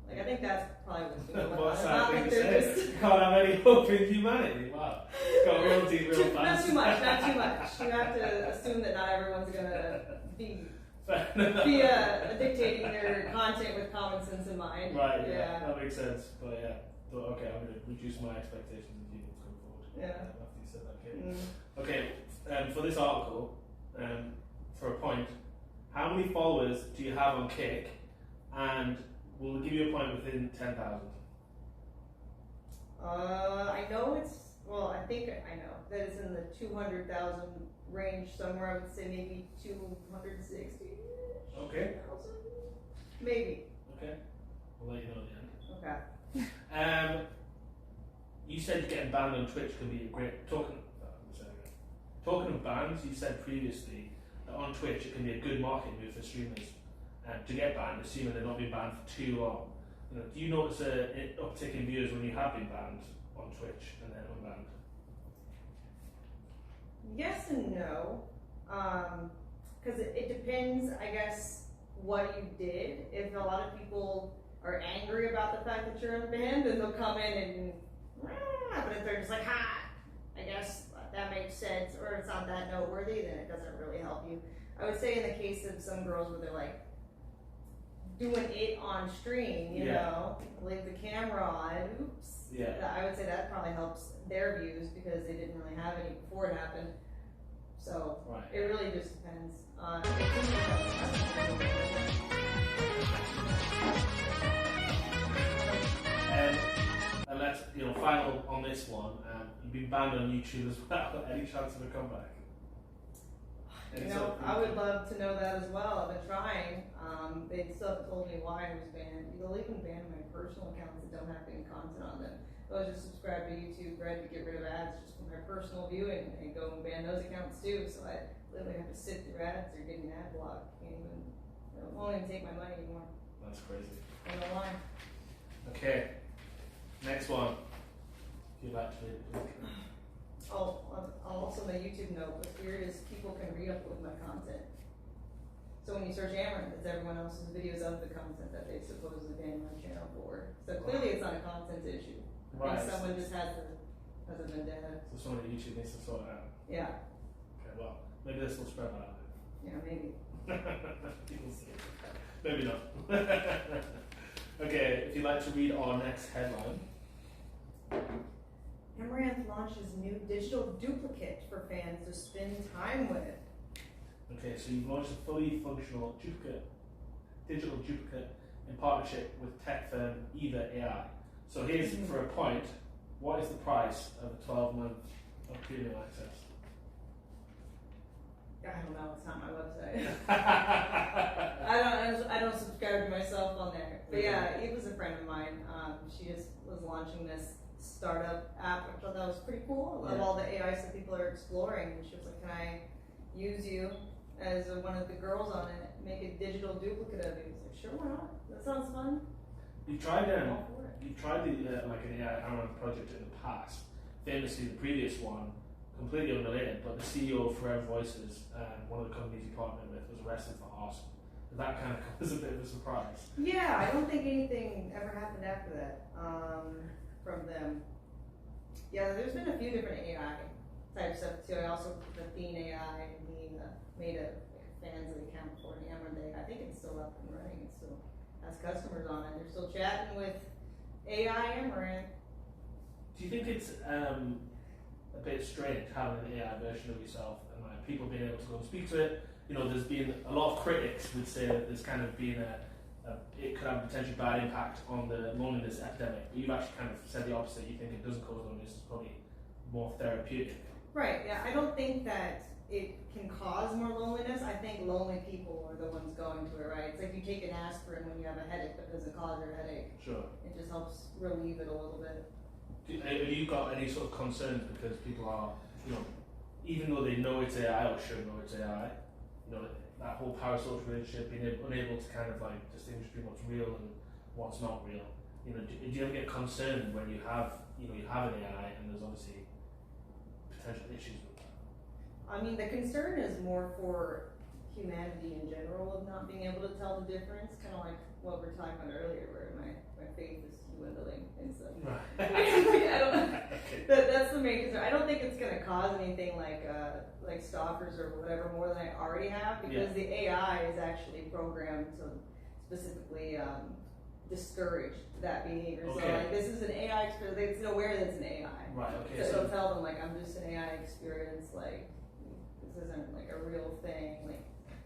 like, I think that's probably what's going on. What's that thing to say? You can't have any open humanity. Wow. Got real deep, real fast. Not too much, not too much. You have to assume that not everyone's going to be dictating their content with common sense in mind. Right, yeah. That makes sense. But yeah, okay, I'm going to reduce my expectations of people going forward. Yeah. After you said that, Kate. Okay, for this article, for a point, how how many followers do you have on Kick? And we'll give you a point within 10,000. I know it's, well, I think I know that it's in the 200,000 range somewhere. I would say maybe 260. Okay. Maybe. Okay. We'll let you know at the end. Okay. You said getting banned on Twitch can be a great talking of bans. You said previously that on Twitch it can be a good market move for streamers to get banned, assuming they're not being banned for too long. You know, do you notice an uptick in viewers when you have been banned on Twitch and then unbanned? Yes and no, because it depends, I guess, what you did. If a lot of people are angry about the fact that you're unbanned, then they'll come in and, but if they're just like, ha, I guess that makes sense, or it's not that noteworthy, then it doesn't really help you. I would say in the case of some girls where they're like doing it on stream, you know, leave the camera on, oops. Yeah. I would say that probably helps their views because they didn't really have any before it happened. So it really just depends. And that's, you know, final on this one. You've been banned on YouTube as well. Any chance of a comeback? You know, I would love to know that as well. I've been trying. They still haven't told me why I was banned. They'll even ban my personal accounts that don't have any content on them. I was just subscribed to YouTube, ready to get rid of ads just for my personal viewing and go and ban those accounts too. So I literally have to sit through ads or get an ad block. Can't even, it won't even take my money anymore. That's crazy. I don't know why. Okay, next one. If you'd like to read it. Oh, also my YouTube note, what's weird is people can re-upload my content. So when you search Amouranth, it's everyone else's videos of the content that they supposedly banned my channel for. So clearly it's not a content issue. I think someone just has a vendetta. So someone at YouTube needs to sort it out. Yeah. Okay, well, maybe this will spread out. Yeah, maybe. People see. Maybe not. Okay, if you'd like to read our next headline. Amouranth launches new digital duplicate for fans to spend time with. Okay, so you've launched a fully functional digital duplicate in partnership with tech firm Eva AI. So here's for a point, what is the price of a 12-month of premium access? I don't know, it's not my website. I don't subscribe to myself on there. But yeah, Eva's a friend of mine. She just was launching this startup app. I thought that was pretty cool. I love all the AI stuff people are exploring. And she was like, can I use you as one of the girls on it, make a digital duplicate of you? I was like, sure, why not? That sounds fun. You've tried like an AI Amouranth project in the past. Famously, the previous one, completely unrelated, but the CEO of Forever Voices, one of the companies he partnered with, was arrested for arson. That kind of was a bit of a surprise. Yeah, I don't think anything ever happened after that from them. Yeah, there's been a few different AI type stuff too. I also put Athene AI, and he made a fans account for an Amouranth. I think it's still up and running. It still has customers on it. They're still chatting with AI Amouranth. Do you think it's a bit strange having an AI version of yourself and like people being able to go and speak to it? You know, there's been a lot of critics would say that there's kind of been it could have a potentially bad impact on the loneliness epidemic, but you've actually kind of said the opposite. You think it doesn't cause loneliness, it's probably more therapeutic. Right, yeah, I don't think that it can cause more loneliness. I think lonely people are the ones going to it, right? It's like you take an aspirin when you have a headache, but it doesn't cause your headache. Sure. It just helps relieve it a little bit. Have you got any sort of concerns because people are, you know, even though they know it's AI or should know it's AI, you know, that whole parasocial relationship, being unable to kind of like distinguish between what's real and what's not real. You know, do you ever get concerned when you have an AI and there's obviously potential issues with that? I mean, the concern is more for humanity in general of not being able to tell the difference, kind of like what we were talking about earlier, where my faith is dwindling and stuff. I don't know. That's the main concern. I don't think it's going to cause anything like stalkers or whatever more than I already have, because the AI is actually programmed to specifically discourage that behavior. So like, this is an AI experience. It's aware that it's an AI. Right. Okay. So it'll tell them like, I'm just an AI experience. Like, this isn't like a real thing. Like,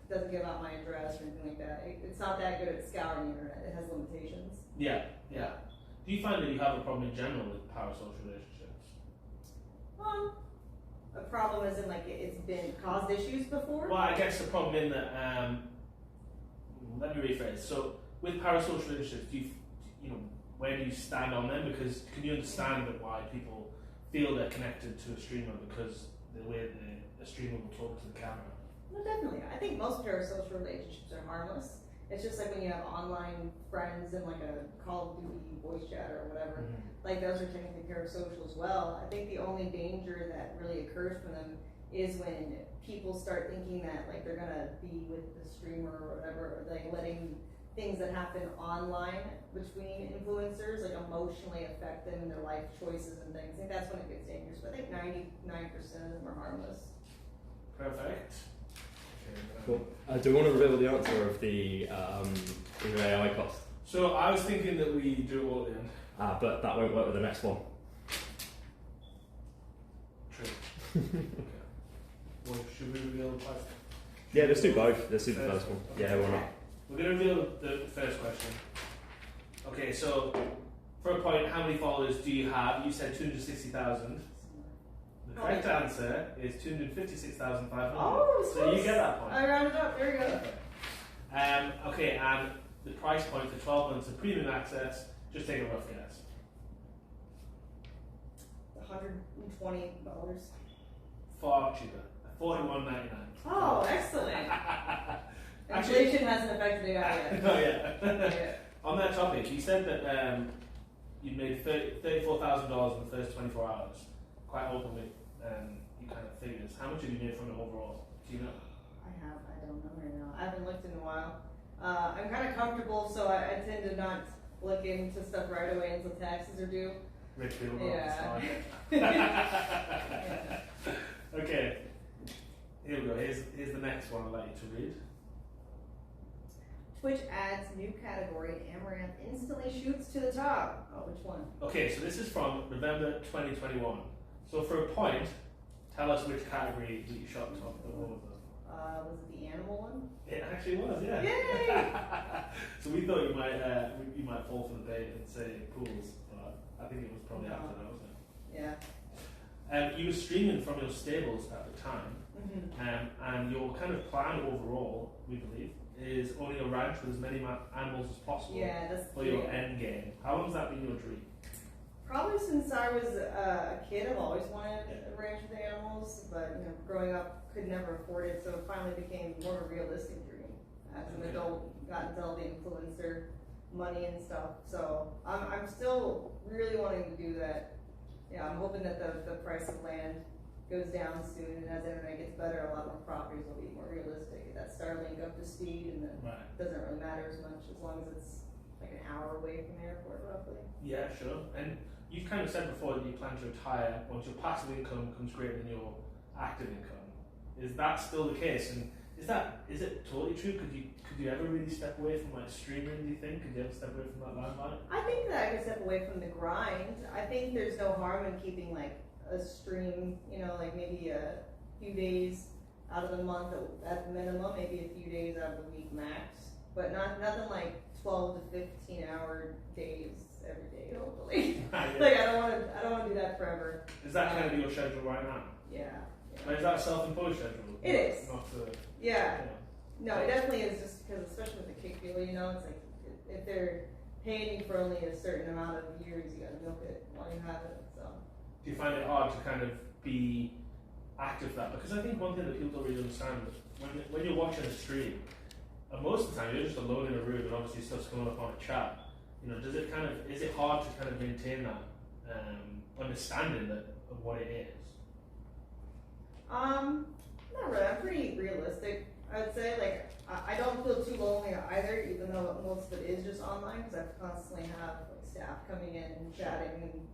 doesn't give out my address or anything like that. It's not that good at scouring the internet. It has limitations. Yeah, yeah. Do you find that you have a problem in general with parasocial relationships? A problem as in like it's been caused issues before? Well, I guess the problem in that, let me rephrase. So with parasocial relationships, where do you stand on them? Because can you understand that why people feel they're connected to a streamer because the way the streamer will talk to the camera? Well, definitely. I think most parasocial relationships are harmless. It's just like when you have online friends and like a Call of Duty voice chat or whatever. Like those are technically parasocial as well. I think the only danger that really occurs from them is when people start thinking that like they're gonna be with the streamer or whatever, or like letting things that happen online between influencers like emotionally affect them and their life choices and things. I think that's when it gets dangerous. But I think 99% of them are harmless. Perfect. Cool. Do we want to reveal the answer of the AI cost? So I was thinking that we do it all at the end. But that won't work with the next one. True. Okay. Well, should we reveal the price? Yeah, let's do both. Let's do the first one. Yeah, why not? We're going to reveal the first question. Okay, so for a point, how many followers do you have? You said 260,000. The correct answer is 256,500. Oh, so you get that point. I rounded up. There we go. Okay, and the price point for 12 months of premium access, just take a rough guess. $120. Far cheaper. $41.99. Oh, excellent. Inflation hasn't affected AI yet. No, yeah. On that topic, you said that you made $34,000 in the first 24 hours. Quite openly, you kind of figures. How much have you made from it overall? Do you know? I don't know right now. I haven't looked in a while. I'm kind of comfortable, so I tend to not look into stuff right away until taxes are due. Rich people. Yeah. Okay. Here we go. Here's the next one I'd like you to read. Twitch adds new category. Amouranth instantly shoots to the top. Oh, which one? Okay, so this is from November 2021. So for a point, tell us which category that you shot top of all of them. Was it the animal one? It actually was, yeah. Yay! So we thought you might fall for the bait and say pools, but I think it was probably after that, wasn't it? Yeah. You were streaming from your stables at the time, and your kind of plan overall, we believe, is owning a ranch with as many animals as possible for your end game. How long has that been your dream? Probably since I was a kid. I've always wanted a ranch with animals, but growing up could never afford it, so it finally became more of a realistic dream. As an adult, got into all the influencer money and stuff, so I'm still really wanting to do that. Yeah, I'm hoping that the price of land goes down soon, and as the internet gets better, a lot more properties will be more realistic. Get that Starlink up to speed, and then it doesn't really matter as much as long as it's like an hour away from the airport, roughly. Yeah, sure. And you've kind of said before that you plan to retire once your passive income comes greater than your active income. Is that still the case? And is it totally true? Could you ever really step away from like streaming? Do you think? Could you ever step away from that limelight? I think that I could step away from the grind. I think there's no harm in keeping like a stream, like maybe a few days out of the month at the minimum, maybe a few days out of the week max, but nothing like 12 to 15 hour days every day. Hopefully, like I don't want to do that forever. Is that kind of your schedule right now? Yeah. Is that a self-imposed schedule? It is. Not yeah. No, it definitely is. Just because, especially with the kick deal, it's like if they're paying you for only a certain amount of years, you got to milk it while you have it. So. Do you find it hard to kind of be active for that? Because I think one thing that people don't really understand is when you're watching a stream, most of the time you're just alone in a room and obviously stuff's coming up on a chat. Is it hard to kind of maintain that understanding of what it is? Not really. I'm pretty realistic. I would say like I don't feel too lonely either, even though most of it is just online because I constantly have like staff coming in and chatting, and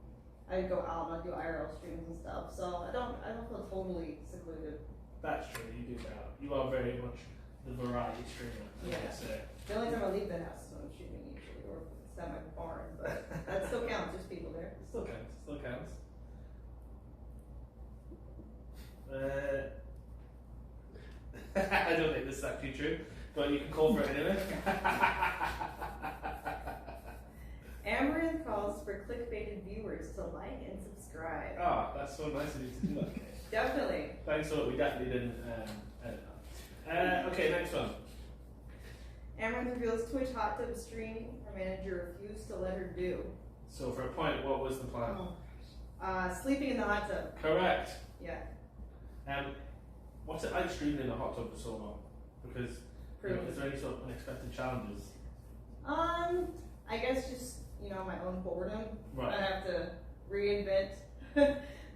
I go out and I do IRL streams and stuff. So I don't feel totally secluded. That's true. You do that. You are very much the variety streamer. The only time I leave the house is when I'm shooting usually, or it's at my barn, but that still counts. There's people there. It still counts. Still counts. I don't think this is actually true, but you can call for it anyway. Amouranth calls for clickbaited viewers to like and subscribe. Oh, that's so nice of you to do that, Kate. Definitely. Thanks a lot. We definitely didn't edit that. Okay, next one. Amouranth reveals Twitch hot tub stream her manager refused to let her do. So for a point, what was the plan? Sleeping in the hot tub. Correct. Yeah. What's it like streaming in a hot tub for so long? Because is there any sort of unexpected challenges? I guess just my own boredom. Right. I have to reinvent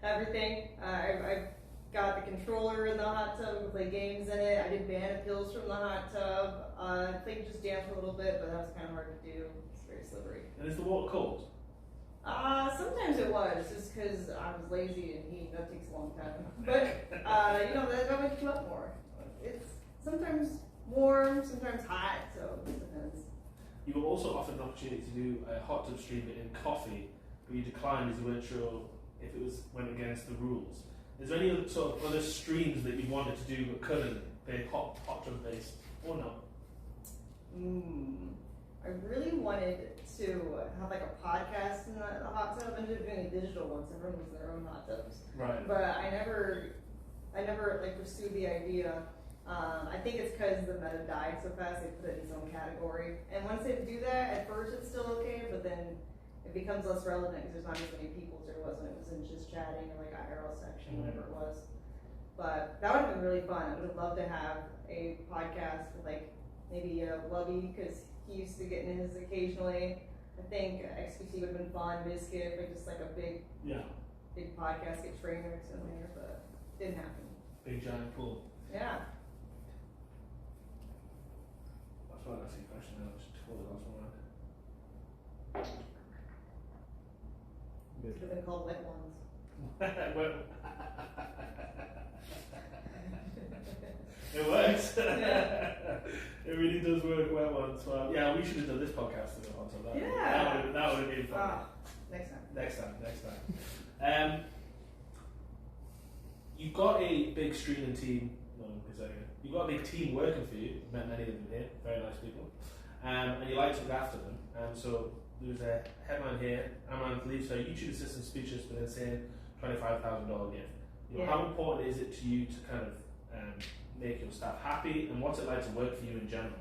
everything. I've got the controller in the hot tub. We play games in it. I did banana peels from the hot tub. I think just dance a little bit, but that was kind of hard to do. It's very slippery. And is the water cold? Sometimes it was, just because I was lazy and heating up takes a long time. But, that wakes you up more. It's sometimes warm, sometimes hot, so it depends. You were also offered an opportunity to do a hot tub stream in coffee, but you declined as you weren't sure if it went against the rules. Is there any sort of other streams that you wanted to do but couldn't, be hot tub based, or no? I really wanted to have like a podcast in the hot tub. I ended up doing a digital one, so everyone was in their own hot tubs. Right. But I never like pursued the idea. I think it's because the meta died so fast, they put it in its own category. And once they do that, at first it's still okay, but then it becomes less relevant because there's not as many people as there was when it was in just chatting or like IRL section, whatever it was. But that would have been really fun. I would have loved to have a podcast with like maybe Lubby, because he used to get in his occasionally. I think XQC would have been fun, Miskit, like just like a big podcast, get train wrecks in there, but it didn't happen. Big giant pool. Yeah. That's why I asked you a question now, just totally lost my mind. It would have been called Wet Ones. It works. Yeah. It really does work well. So, yeah, we should have done this podcast in the hot tub. That would have been fun. Next time. You've got a big streaming team. You've got a big team working for you. I've met many of them here. Very nice people. And you like to look after them. So there's a headline here. Amouranth leaves her YouTube assistant speechless with an insane $25,000 gift. How important is it to you to kind of make your staff happy, and what's it like to work for you in general?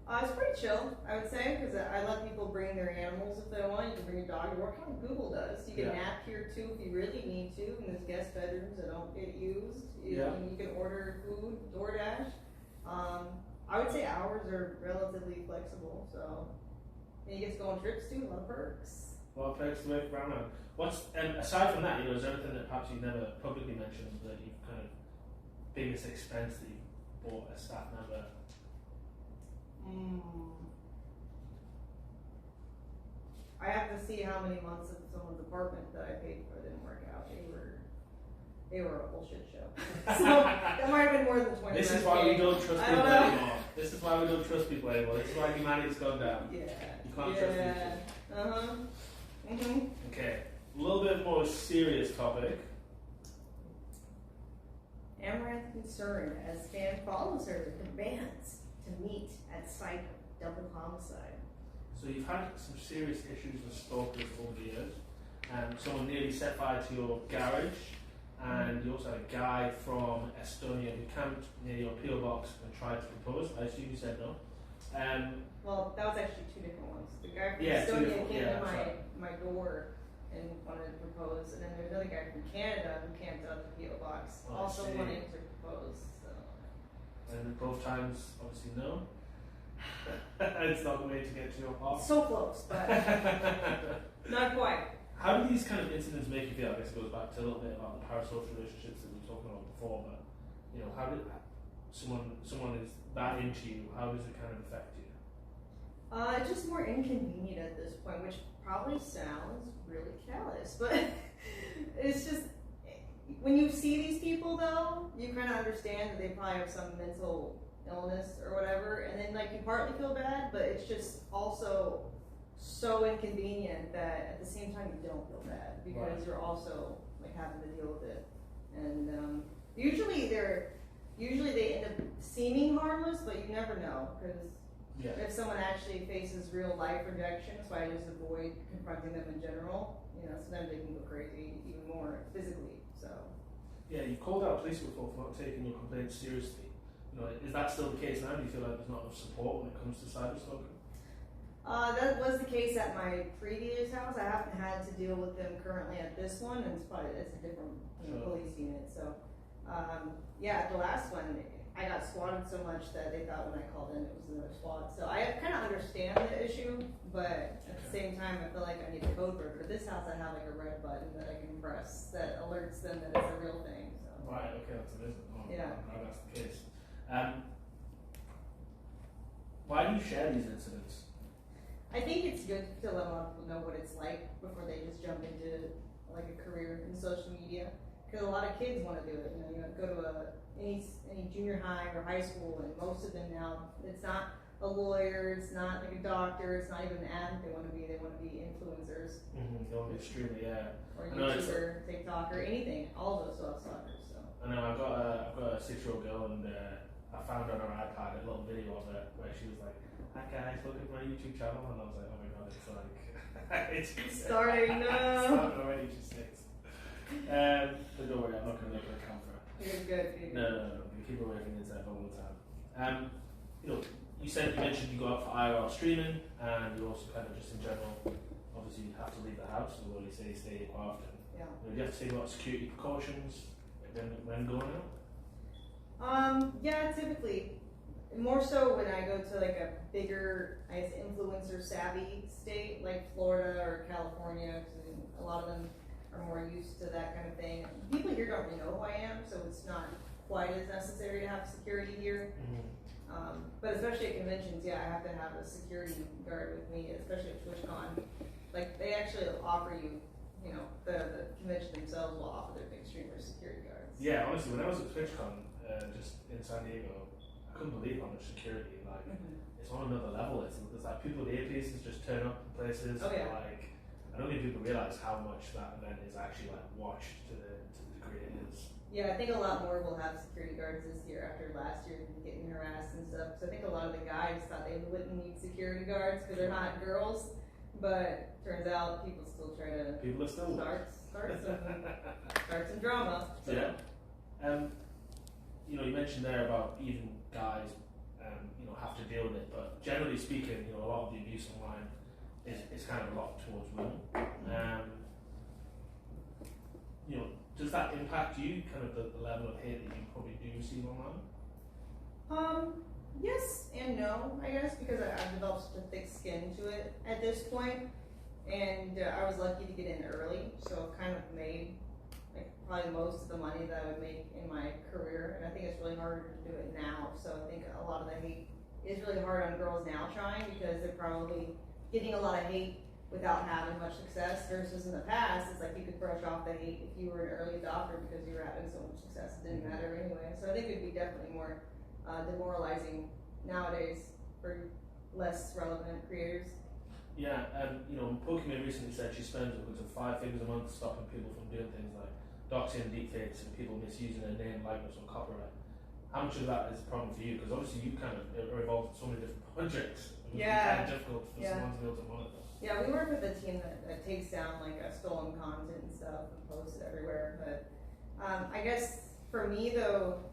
It's pretty chill, I would say, because I let people bring their animals if they want. You can bring your dog to work, how Google does. You can nap here too if you really need to, and there's guest bedrooms that don't get used. You can order food, DoorDash. I would say hours are relatively flexible, so and you get to go on trips too, a lot of perks. A lot of perks to work around. Aside from that, is there anything that perhaps you've never publicly mentioned that you've kind of biggest expense that you bought a staff member? I have to see how many months of someone's apartment that I paid for didn't work out. They were a bullshit show. So that might have been more than 20. This is why we don't trust people anymore. This is why we don't trust people anymore. This is why humanity's gone down. You can't trust people. Okay, a little bit more serious topic. Amouranth concerned as fan follows her with demands to meet at site of double homicide. So you've had some serious issues with stalkers over the years. Someone nearly set fire to your garage, and you also had a guy from Estonia who camped near your PO box and tried to propose. I assume you said no. Well, that was actually two different ones. The guy from Estonia came to my door and wanted to propose, and then there's another guy from Canada who camped out the PO box, also wanting to propose. So. And both times, obviously, no. It's not the way to get to your heart. So close, but not quite. How do these kind of incidents make you feel? I guess it goes back to a little bit about the parasocial relationships that we were talking about before, but how did someone is that into you? How does it kind of affect you? It's just more inconvenient at this point, which probably sounds really callous, but it's just when you see these people though, you kind of understand that they probably have some mental illness or whatever, and then you partly feel bad, but it's just also so inconvenient that at the same time you don't feel bad because you're also having to deal with it. And usually they're usually they end up seeming harmless, but you never know, because if someone actually faces real life rejection, that's why I just avoid confronting them in general. You know, sometimes they can go crazy even more physically. So. Yeah, you've called out police before for not taking your complaints seriously. You know, is that still the case now? Do you feel like there's not enough support when it comes to cyberstalking? That was the case at my previous house. I haven't had to deal with them currently at this one, and it's a different police unit. So, yeah, at the last one, I got swatted so much that they thought when I called in it was another SWAT. So I kind of understand the issue, but at the same time, I feel like I need a code word. For this house, I have like a red button that I can press that alerts them that it's a real thing. So. Right. Okay, that's amazing. Oh, yeah. I'm glad that's the case. Why do you share these incidents? I think it's good to let a lot of people know what it's like before they just jump into like a career in social media. Because a lot of kids want to do it. You know, you go to any junior high or high school, and most of them now, it's not a lawyer, it's not like a doctor, it's not even an athlete they want to be influencers. Mm-hmm. They want to be extremely, or YouTuber, TikToker, anything. All of those still have stalkers. So. I know, I've got a 6-year-old girl, and I found on her iPad a little video of it where she was like, "Hi guys, look at my YouTube channel," and I was like, "Oh my god, it's like it's starting now." Starting already, she says. But don't worry, I'm not going to make her account for her. You're good. No. We keep her away from the internet all the time. You know, you mentioned you go out for IRL streaming, and you also kind of just in general, obviously you have to leave the house, although you say you stay quite often. Yeah. You have to take a lot of security precautions when going out. Yeah, typically. More so when I go to like a bigger, I guess, influencer savvy state like Florida or California, because a lot of them are more used to that kind of thing. People here don't really know who I am, so it's not quite as necessary to have security here. Mm-hmm. But especially at conventions, yeah, I have to have a security guard with me, especially at TwitchCon. Like, they actually offer you, you know, the convention themselves will offer their big streamers security guards. Yeah, honestly, when I was at TwitchCon, just in San Diego, I couldn't believe how much security, like, it's on another level. It's like people with earpieces just turn up in places. Oh, yeah. Like, I don't think people realize how much that event is actually like watched to the degree it is. Yeah, I think a lot more will have security guards this year after last year getting harassed and stuff. So I think a lot of the guys thought they wouldn't need security guards because they're not girls, but turns out people still try to start some drama. So. Yeah. You know, you mentioned there about even guys, you know, have to deal with it, but generally speaking, you know, a lot of the abuse online is kind of a lot towards women. You know, does that impact you, kind of the level of hate that you probably do receive online? Yes and no, I guess, because I've developed such a thick skin to it at this point, and I was lucky to get in early, so I've kind of made like probably most of the money that I would make in my career, and I think it's really harder to do it now. So I think a lot of the hate is really hard on girls now trying, because they're probably getting a lot of hate without having much success, versus in the past, it's like you could brush off the hate if you were an early adopter because you were having so much success, it didn't matter anyway. So I think it'd be definitely more demoralizing nowadays for less relevant creators. Yeah, you know, Pokemon recently said she spends upwards of 5 figures a month stopping people from doing things like doxing, deepfakes, and people misusing their name, likeness, or copyright. How much of that is a problem for you? Because obviously you kind of are involved in so many different projects. It's kind of difficult for someone to be able to monitor. Yeah, we work with a team that takes down like stolen content and stuff and posts it everywhere. But I guess for me though,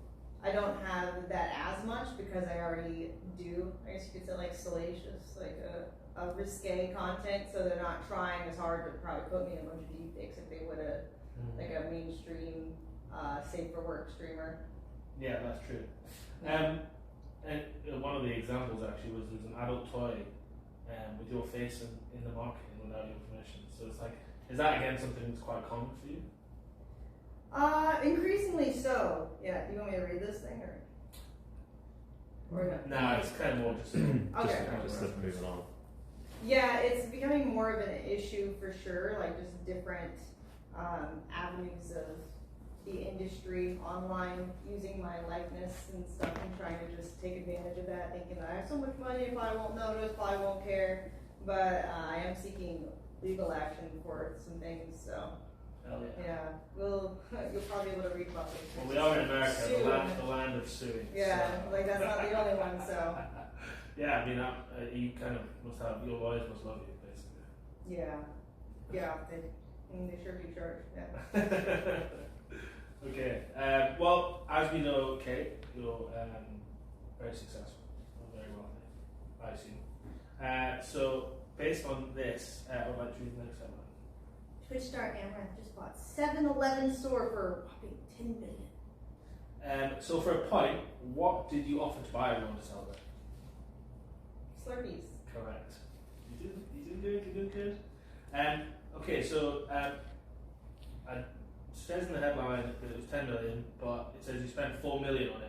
I don't have that as much because I already do, I guess you could say, like salacious, like a risque content, so they're not trying as hard to probably put me in a bunch of deepfakes if they would have like a mainstream safe for work streamer. Yeah, that's true. And one of the examples actually was there was an adult toy with your face in the marketing without your permission. So it's like, is that again something that's quite common for you? Increasingly so. Yeah. Do you want me to read this thing or no? Nah, it's kind of more just just moving on. Yeah, it's becoming more of an issue for sure. Like just different avenues of the industry online using my likeness and stuff and trying to just take advantage of that, thinking that I have so much money, if I won't notice, if I won't care. But I am seeking legal action for some things. So. Hell yeah. Yeah, you'll probably be able to read about it. Well, we are in America, the land of suing. Yeah, so. like that's not the only one, so. Yeah, I mean, you kind of must have, your lawyers must love you, basically. Yeah, they sure do charge, yeah. Okay, well, as we know, Kate, you're very successful, very wealthy, I assume. So, based on this, I would like to read the next headline. Twitch star Amouranth just bought 7-Eleven store for whopping $10 billion. So for a point, what did you offer to buy everyone to sell there? Slurpees. Correct. You did good. Okay, so it says in the headline that it was 10 million, but it says you spent 4 million on it.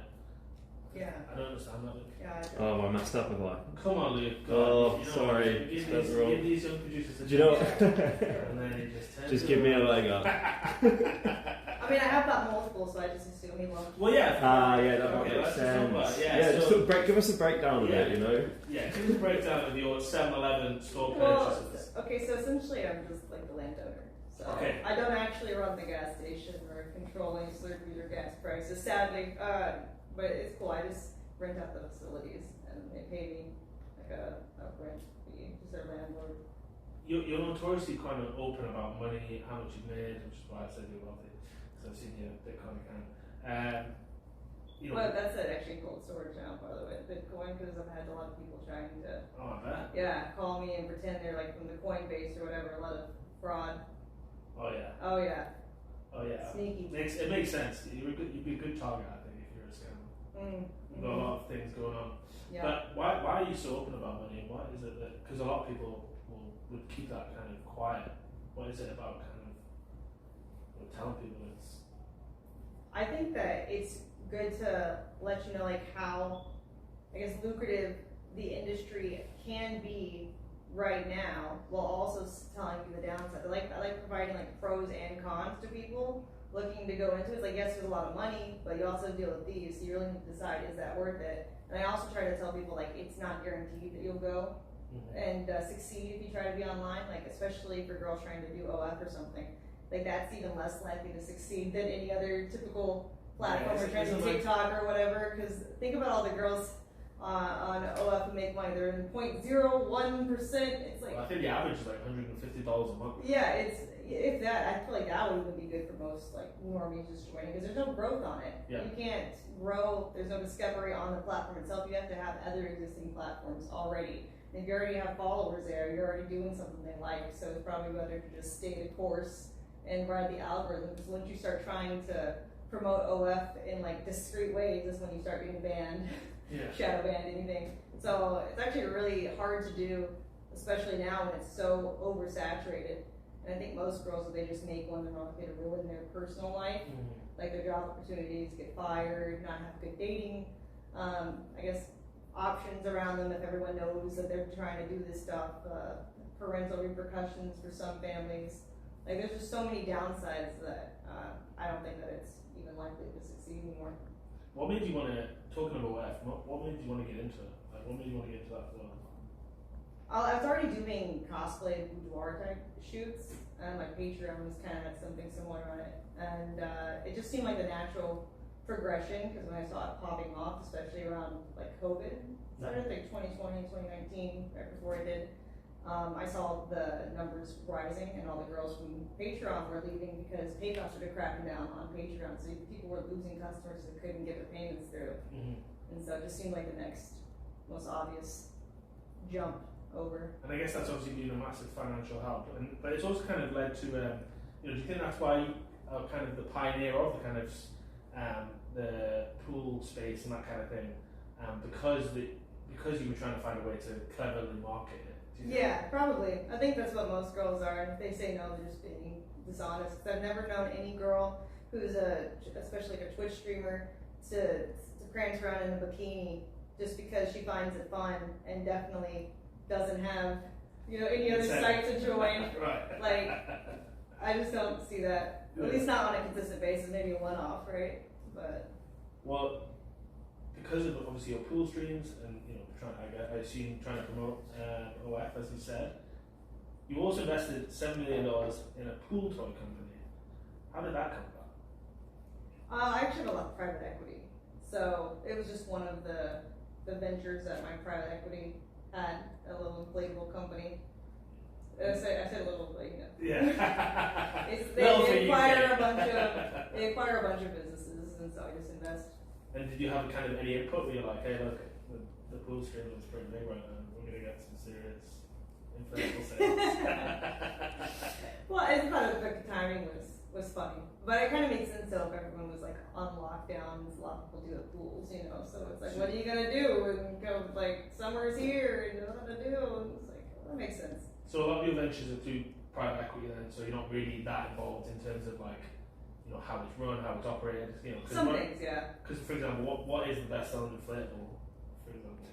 Yeah. I don't understand that, Luke. Yeah. Oh, I messed up with that. Come on, Luke. Oh, you know sorry. Give these young producers a Do you know? chance. And then he just give me a leg up. I mean, I have got multiple, so I just assume he won't. Well, yeah. Yeah, that okay, makes sense. Yeah, just so, give us a breakdown of it, you know? Yeah, give us a breakdown of your 7-Eleven store purchases. Okay, so essentially I'm just like the landowner. So Okay. I don't actually run the gas station or control any Slurpees or gas prices, sadly. But it's cool. I just rent out the facilities and they pay me like a rent fee, just their landlord. You're notoriously kind of open about money, how much you've made, which is why I said you're wealthy, because I've seen your Bitcoin account. Well, that's an actually cold storage now, by the way, Bitcoin, because I've had a lot of people trying to, Oh, I bet. yeah, call me and pretend they're like from the Coinbase or whatever. A lot of fraud. Oh yeah. Oh yeah. Oh yeah. Sneaky. It makes sense. You'd be a good target, I think, if you're a scammer. You've got a lot of things going on. Yeah. But why are you so open about money? Why is it that? Because a lot of people would keep that kind of quiet. What is it about kind of telling people it's? I think that it's good to let you know like how, I guess, lucrative the industry can be right now, while also telling you the downside. I like providing like pros and cons to people looking to go into it. It's like, yes, there's a lot of money, but you also deal with these, so you really need to decide, is that worth it? And I also try to tell people like it's not guaranteed that you'll go and succeed if you try to be online, like especially for girls trying to do OF or something. Like that's even less likely to succeed than any other typical platform or trying to TikTok or whatever. Because think about all the girls on OF who make money. They're in 0.01%. It's like, well, I think the average is like $150 a month. Yeah, if that, I feel like that would even be good for most like normies just joining, because there's no growth on it. Yeah. You can't grow. There's no discovery on the platform itself. You have to have other existing platforms already. And if you already have followers there, you're already doing something they like. So it's probably better to just stay the course and ride the algorithm. Because once you start trying to promote OF in like discreet ways, is when you start getting banned, shadow banned, anything. So it's actually really hard to do, especially now when it's so oversaturated. And I think most girls, if they just make one, they're not going to ruin their personal life, like their job opportunities, get fired, not have good dating. I guess options around them if everyone knows that they're trying to do this stuff. Parental repercussions for some families. Like there's just so many downsides that I don't think that it's even likely to succeed anymore. What made you want to, talking about F, what made you want to get into it? Like, what made you want to get into that as well? I was already doing cosplay boudoir type shoots, and my Patreon was kind of had something similar on it. And it just seemed like the natural progression, because when I saw it popping off, especially around like COVID, started like 2020, 2019, right before I did, I saw the numbers rising and all the girls from Patreon were leaving because PayPal started cracking down on Patreon. So people were losing customers that couldn't get their payments through. And so it just seemed like the next most obvious jump over. And I guess that's obviously been a massive financial help. But it's also kind of led to, do you think that's why you are kind of the pioneer of the kind of the pool space and that kind of thing? Because you were trying to find a way to cleverly market it. Yeah, probably. I think that's what most girls are. If they say no, they're just being dishonest. Because I've never known any girl who's especially like a Twitch streamer, to prance around in a bikini just because she finds it fun and definitely doesn't have, any other site to join. Right. Like, I just don't see that. At least not on a consistent basis. Maybe a one-off, right? But well, because of obviously your pool streams and I assume trying to promote OF, as you said, you also invested $7 million in a pool toy company. How did that come about? I actually have a lot of private equity. So it was just one of the ventures that my private equity had, a little inflatable company. I said a little, but Yeah. They acquire a bunch of businesses, and so I just invest. And did you have kind of any input where you're like, hey, look, the pool stream is pretty big right now. We're going to get some serious inflatable sales. Well, I just thought the timing was funny. But it kind of made sense though if everyone was like on lockdowns. A lot of people do at pools, so it's like, what are you going to do? And go, like, summer's here, and you don't know what to do. And it's like, well, that makes sense. So a lot of your ventures are through private equity then, so you're not really that involved in terms of like, how it's run, how it's operated, Some things, yeah. Because for example, what is the best selling inflatable, for example?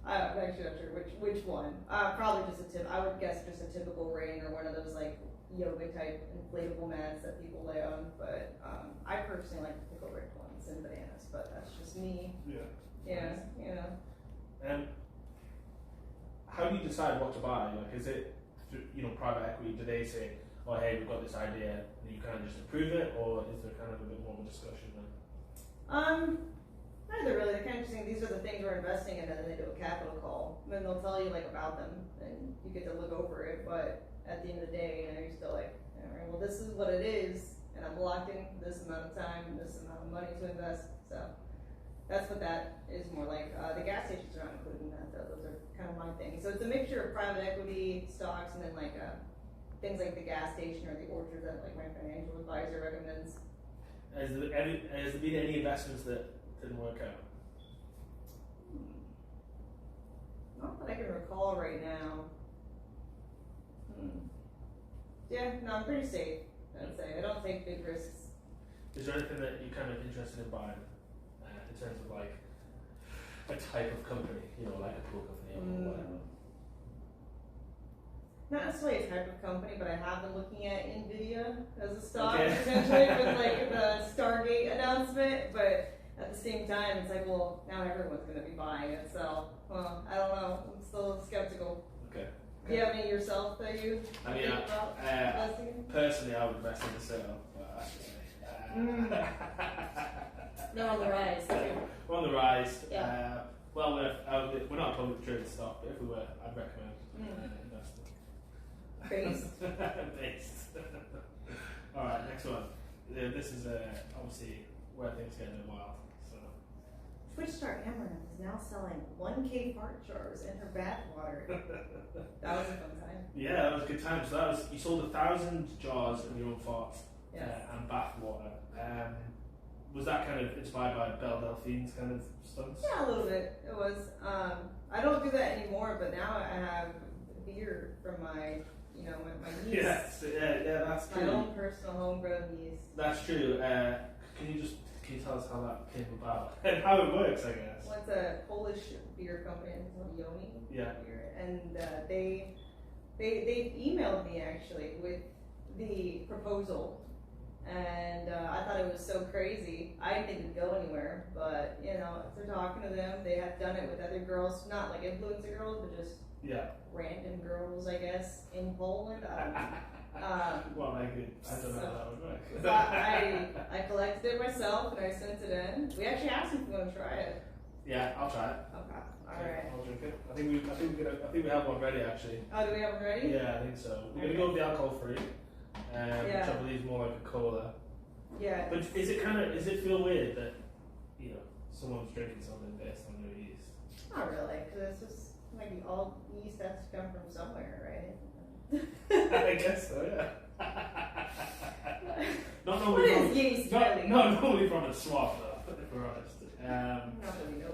I'm actually not sure which one. Probably just a tip. I would guess just a typical rain or one of those like yoga type inflatable mats that people lay on. But I personally like the pickle rick ones and bananas, but that's just me. Yeah. Yeah. How do you decide what to buy? Like, is it private equity? Do they say, oh hey, we've got this idea, and you kind of just approve it, or is there kind of a bit more of a discussion then? Neither really. They're kind of just saying these are the things we're investing in, and then they do a capital call. And then they'll tell you like about them, and you get to look over it. But at the end of the day, you're still like, all right, well, this is what it is, and I'm locked in this amount of time and this amount of money to invest. So that's what that is more like. The gas stations are not included in that, though. Those are kind of my thing. So it's a mixture of private equity, stocks, and then like things like the gas station or the orchard that like my financial advisor recommends. Has there been any investments that didn't work out? Not that I can recall right now. Yeah, no, I'm pretty safe, I'd say. I don't take big risks. Is there anything that you're kind of interested in buying in terms of like a type of company, like a pool company or whatever? Not necessarily a type of company, but I have been looking at NVIDIA as a stock, essentially, with like the Stargate announcement, but at the same time, it's like, well, now everyone's going to be buying it, so, well, I don't know, I'm still skeptical. Okay. Do you have any yourself that you think about investing in? Personally, I would invest in the sale, but They're on the rise. We're on the rise. Yeah. Well, we're not a publicly traded stock, but if we were, I'd recommend investing. Based. All right, next one. This is obviously where things get a bit wild. So. Twitch star Amouranth is now selling 1K fart jars in her bath water. That was a fun time. Yeah, that was a good time. So you sold 1,000 jars of your own farts and bath water. Was that kind of inspired by Belle Delphine's kind of stunts? Yeah, a little bit. It was. I don't do that anymore, but now I have beer from my my yeast. Yes, yeah, that's true. My own personal homegrown yeast. That's true. Can you tell us how that came about and how it works? I guess. Well, it's a Polish beer company called Yoni. Yeah. Beer, and they emailed me actually with the proposal, and I thought it was so crazy. I didn't think it'd go anywhere, but after talking to them, they have done it with other girls, not like influencer girls, but just random girls, I guess, in Poland. I don't know. Well, I don't know how that would work. So I collected it myself and I sent it in. We actually asked if you want to try it. Yeah, I'll try it. Okay. All right. I'll drink it. I think we have one ready actually. Oh, do we have one ready? Yeah, I think so. We're gonna go with the alcohol free, which I believe is more like a cola. Yeah. But does it feel weird that someone's drinking something based on your yeast? Not really, because it's just maybe all yeast has to come from somewhere, right? I guess so, yeah. What is yeast, really? Not normally from a swamp, though, if we're honest. Not that we know of.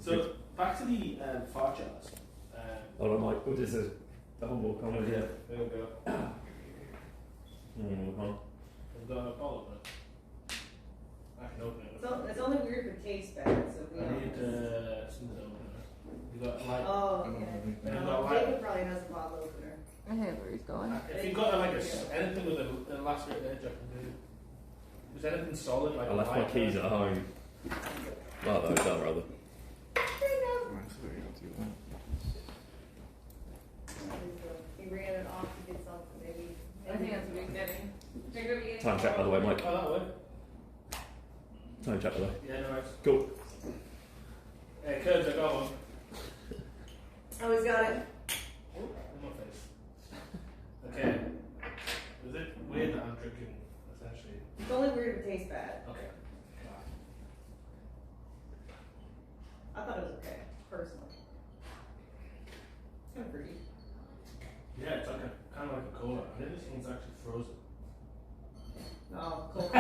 So, back to the fart jars. Hold on, Mike. This is the humble comedy. Yeah, there we go. We've got a bottle of it. I can open it. It's only weird for taste bad, so we I need some opener. You got like. Oh, okay. Jacob probably has a bottle opener. I know where he's going. If you've got anything with an elastic edge, I can do. Is anything solid? Like I left my keys at home. Well, those are rather. He ran it off to get something, maybe. I think that's what he's getting. Check it Time check, by the way, Mike. Oh, that way. Time check, by the way. Yeah, no worries. Cool. Hey, Curbs, I got one. Always got it. In my face. Okay. Is it weird that I'm drinking, essentially? It's only weird if it tastes bad. Okay. I thought it was okay, personally. It's kind of fruity. Yeah, it's like kind of like a cola. I think this one's actually frozen. No, cold.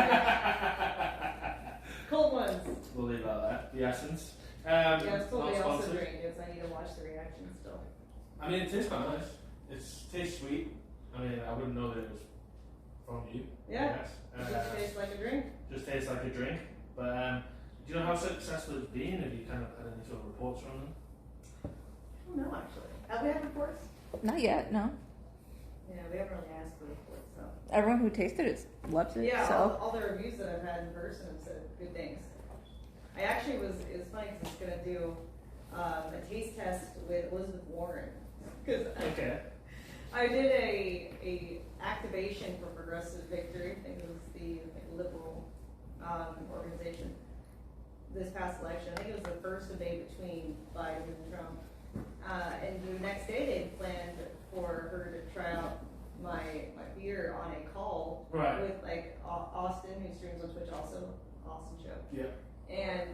Cold ones. We'll leave it at that. The Essence. Yeah, it's told not they also sponsored. drink it, so I need to watch the reaction still. I mean, it tastes quite nice. It tastes sweet. I mean, I wouldn't know that it was from you. Yeah, Yes. it just tastes like a drink. Just tastes like a drink. But do you know how successful it's been? Have you kind of had any sort of reports from them? I don't know, actually. Have we had reports? Not yet, no. Yeah, we haven't really asked for reports, so. Everyone who tasted it loves it. Yeah, so. all the reviews that I've had in person have said good things. I actually it was funny because I was going to do a taste test with Elizabeth Warren. Cause Okay. I did a activation for Progressive Victory. I think it was the liberal organization this past election. I think it was the first debate between Biden and Trump. And the next day they planned for her to try out my beer on a call with like Austin, who streams on Twitch also, Austin Show. Yeah. And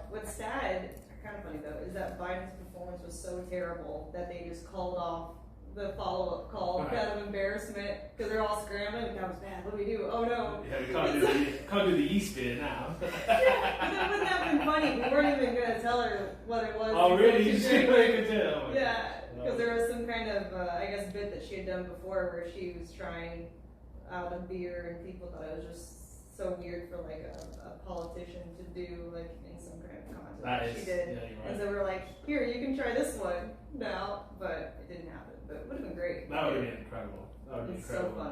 what's sad, kind of funny though, is that Biden's performance was so terrible that they just called off the follow-up call out of embarrassment because they're all scrambling. That was bad. What do we do? Oh no! Yeah, we can't do the yeast beer now. Yeah, but that wouldn't have been funny. We weren't even gonna tell her what it was. Oh really? You just didn't make it tell. Yeah, because there was some kind of I guess bit that she had done before where she was trying out a beer and people thought it was just so weird for like a politician to do like in some kind of content that she did. Yeah, you're right. And so we're like, here, you can try this one now, but it didn't happen. But it would have been great. That would have been incredible. That would have been It's incredible. so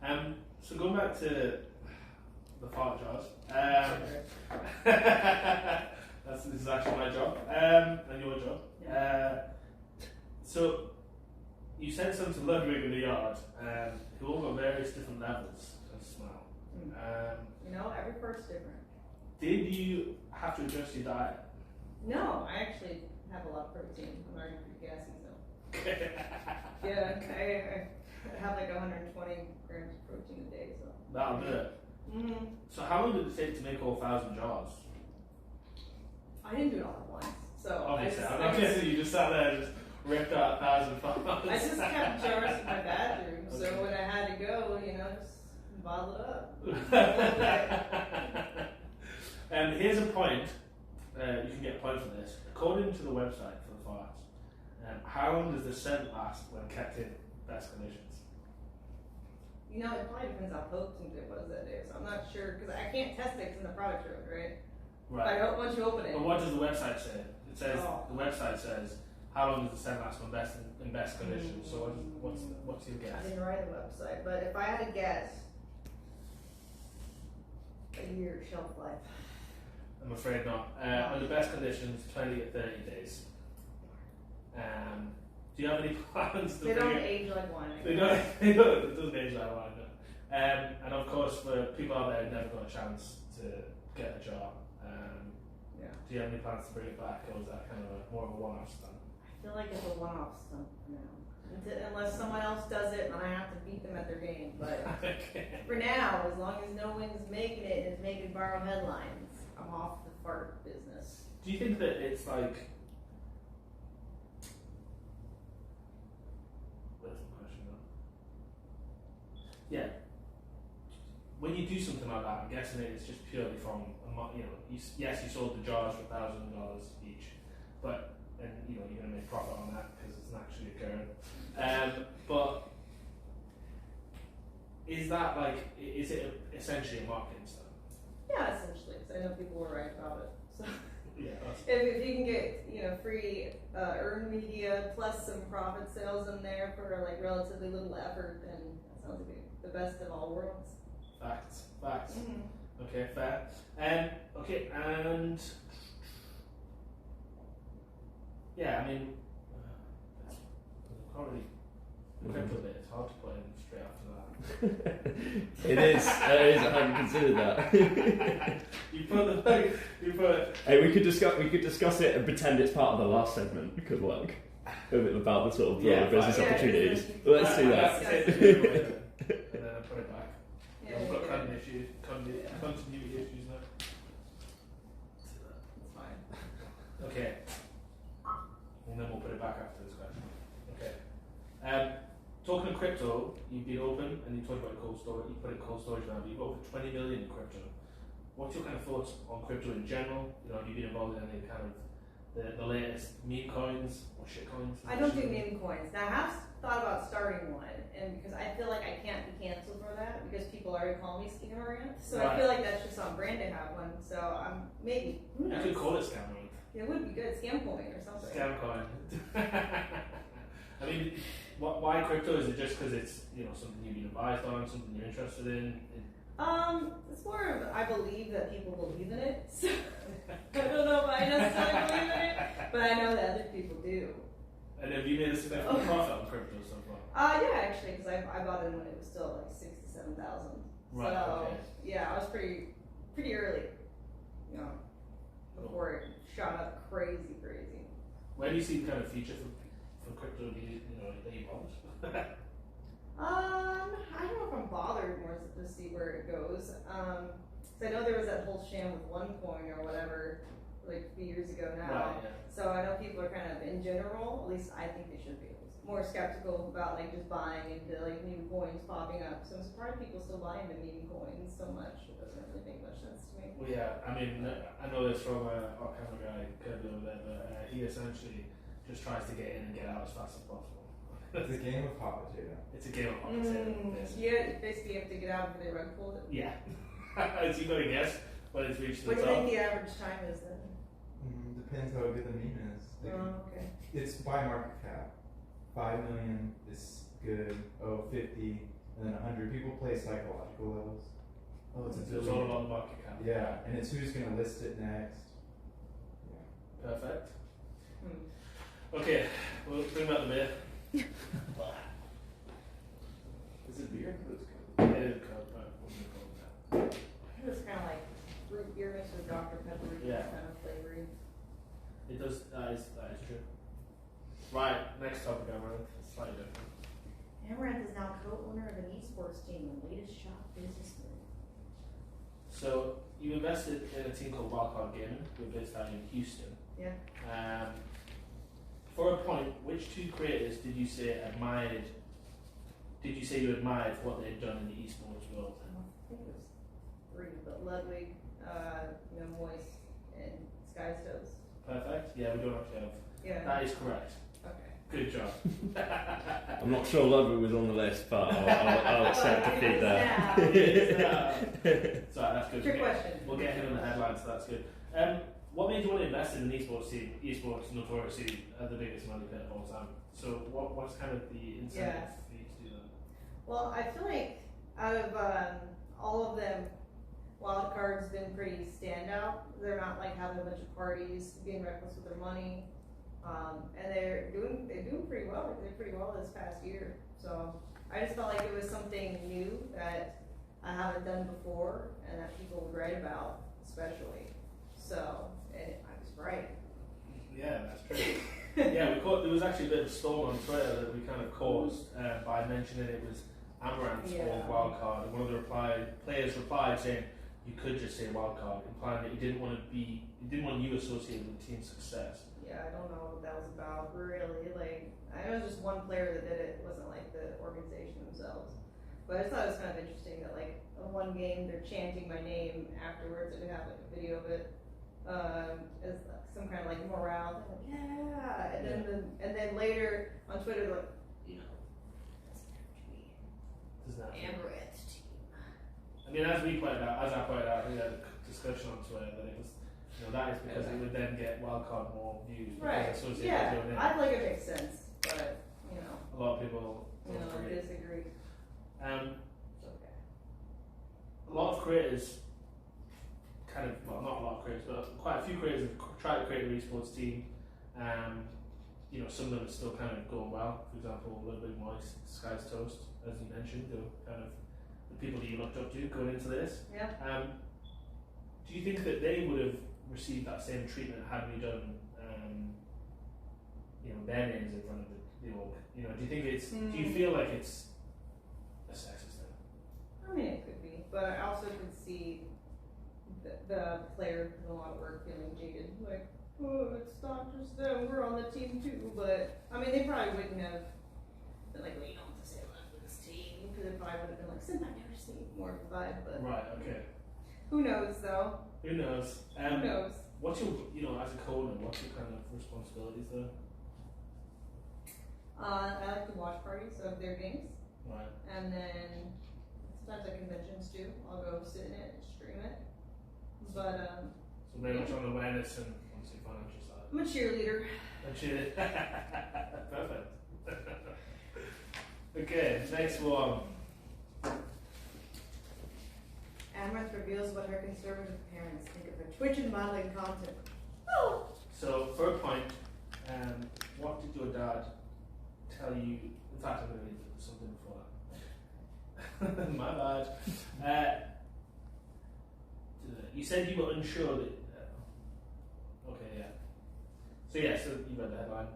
funny. So going back to the fart jars. This is actually my job and your job. So you sent some to Ludwig in the yard, who all got various different levels of smell. You know, every part's different. Did you have to adjust your diet? No, I actually have a lot of protein. I'm already pretty gassy, so. Yeah, I have like 120 grams of protein a day, so. That'll do it. Mm-hmm. So how long did it take to make all 1,000 jars? I didn't do it all at once, so. Obviously, I'm guessing you just sat there and just ripped out 1,000 jars. I just kept jars in my bathroom, so when I had to go, you know, just bottle it up. Here's a point. You can get a point for this. According to the website for the farts, how long does the scent last when kept in best conditions? You know, it probably depends how potent it was that day, so I'm not sure, because I can't test it 'cause in the product room, right? Right. I don't want you to open it. But what does the website say? It says the website says how long does the scent last when in best conditions? So what's your guess? I didn't write the website, but if I had to guess, a year shelf life. I'm afraid not. Under best conditions, 20 to 30 days. Do you have any plans to They don't age like wine. They don't. It doesn't age like wine. No. And of course, for people out there who've never got a chance to get a jar, do you have any plans to bring it back, or is that kind of more of a one-off stunt? I feel like it's a one-off stunt for now. Unless someone else does it and I have to beat them at their game. But for now, as long as no one's making it and it's making viral headlines, I'm off the fart business. Do you think that it's like... Where's the question now? Yeah. When you do something like that, I'm guessing it's just purely from, yes, you sold the jars for $1,000 each, but you're going to make profit on that because it's naturally occurring. But is that is it essentially a marketing stunt? Yeah, essentially. So I know people were right about it. So yeah, if you can get free earned media plus some profit sales in there for relatively little effort, then that sounds like the best of all worlds. Facts. Mm-hmm. Okay, fair. Okay, and yeah, I mean, I can't really Crypto bit, it's hard to put in straight after that. It is. I hadn't considered that. Hey, we could discuss it and pretend it's part of the last segment. It could work. A bit about the sort of broader business opportunities. Let's do that. And then I put it back. We've got continuity issues now. That's fine. Okay. And then we'll put it back after this question. Okay. Talking of crypto, you've been open and you talked about cold storage. You put in cold storage now. You've got over 20 million in crypto. What's your kind of thoughts on crypto in general? You know, have you been involved in any kind of the latest meme coins or shit coins? I don't do meme coins. Now I have thought about starting one, and because I feel like I can't be canceled for that because people already call me Amouranth, so I feel like that's just on brand to have one. So I'm maybe. Who knows? You could call it Amouranth. It would be good, scam coin or something. Scam coin. I mean, why crypto? Is it just because it's something you've been advised on, something you're interested in? It's more of I believe that people believe in it. So I don't know if I necessarily believe in it, but I know that other people do. And have you made a significant profit on crypto so far? Yeah, actually, because I bought in when it was still like 67,000. Right. So Okay. yeah, I was pretty early, before it shot up crazy. Where do you see the kind of future for crypto? Are you bothered? I don't know if I'm bothered more to see where it goes. So I know there was that whole sham with OneCoin or whatever, like a few years ago now. Right, yeah. So I know people are kind of, in general, at least I think they should be, more skeptical about like just buying into like new coins popping up. So I'm surprised people still buy into meme coins so much. It doesn't really make much sense to me. Well, yeah, I mean, I know this from our camera guy, Kirby over there, but he essentially just tries to get in and get out as fast as possible. It's a game of hot potato. It's a game of hot potato. Yeah, basically you have to get out before they rug pulled it. Yeah. So you got to guess when it's reached the What do top. you think the average time is then? Depends how good the meme is. Okay. It's by market cap. 5 million is good. 50, and then 100. People play psychological levels. Oh, it's a So it's all about the market cap. Yeah, and it's who's going to list it next. Yeah. Perfect. Okay, we'll bring back the beer. Is it beer? It is cold, but we'll move on with that. It's kind of like root beer mixed with Dr. Pepper, Yeah. kind of flavoring. It does, that is true. Right, next topic, Amouranth. It's slightly different. Amouranth is now co-owner of an esports team, the latest shop business move. So, you invested in a team called Wildcard Gaming, we're based out in Houston. Yeah. For a point, which two creators did you say you admired for what they had done in the esports world? I think it was 3, but Ludwig, Moist, and Skystoves. Perfect. Yeah, we don't actually have. Yeah. That is correct. Okay. Good job. I'm not sure Ludwig was on the list, but I'll accept defeat there. Sorry, that's good. Trick question. We'll get him in the headlines, so that's good. What made you want to invest in an esports team? Esports notoriously the biggest money pit of all time. So what's kind of the incentive for you to do that? Well, I feel like out of all of them, Wildcard's been pretty standout. They're not like having a bunch of parties, being reckless with their money, and they're doing pretty well. They did pretty well this past year. So I just felt like it was something new that I haven't done before, and that people would write about, especially. So I was right. Yeah, that's true. Yeah, there was actually a bit of a storm on Twitter that we kind of caused by mentioning it was Amouranth or Wildcard. And one of the players replied saying you could just say Wildcard, implying that he didn't want you associated with the team's success. Yeah, I don't know what that was about, really. Like, I know it was just one player that did it. It wasn't like the organization themselves. But I just thought it was kind of interesting that, like, in one game they're chanting my name afterwards, and we have like a video of it. As some kind of like morale, like, yeah, and then later on Twitter, they're like, Amouranth team. I mean, as I pointed out, we had a discussion on Twitter that it was, that is because it would then get Wildcard more views. Right. Yeah, I feel like it makes sense, but a lot of people disagree. It's okay. A lot of creators. Not a lot of creators, but quite a few creators have tried to create an esports team. some of them are still kind of going well. For example, a little bit moist, Sky's Toast, as you mentioned, kind of the people that you looked up to going into this. Yeah. Do you think that they would have received that same treatment had we done, their names in front of the org? Do you think it's? Do you feel like it's a sexist thing? I mean, it could be, but I also could see the player with a lot of work feeling jaded, like, oh, it's not just them, we're on the team too. But I mean, they probably wouldn't have been like, well, you don't have to say left with this team, because it probably would have been like, send my never seen more of a vibe. But right, okay. Who knows though? Who knows? Who knows? What's your, as a coder, what's your kind of responsibilities there? I like to watch parties of their games. Right. And then sometimes at conventions too. I'll go sit in it and stream it. But so very much on awareness and obviously financial side. I'm a cheerleader. A cheerleader. Perfect. Okay, next one. Amouranth reveals what her conservative parents think of her Twitch and modeling content. Oh. So for a point, what did your dad tell you? In fact, I'm going to read something before that. My bad. You said you were unsure that. Okay, yeah. So you read the headline.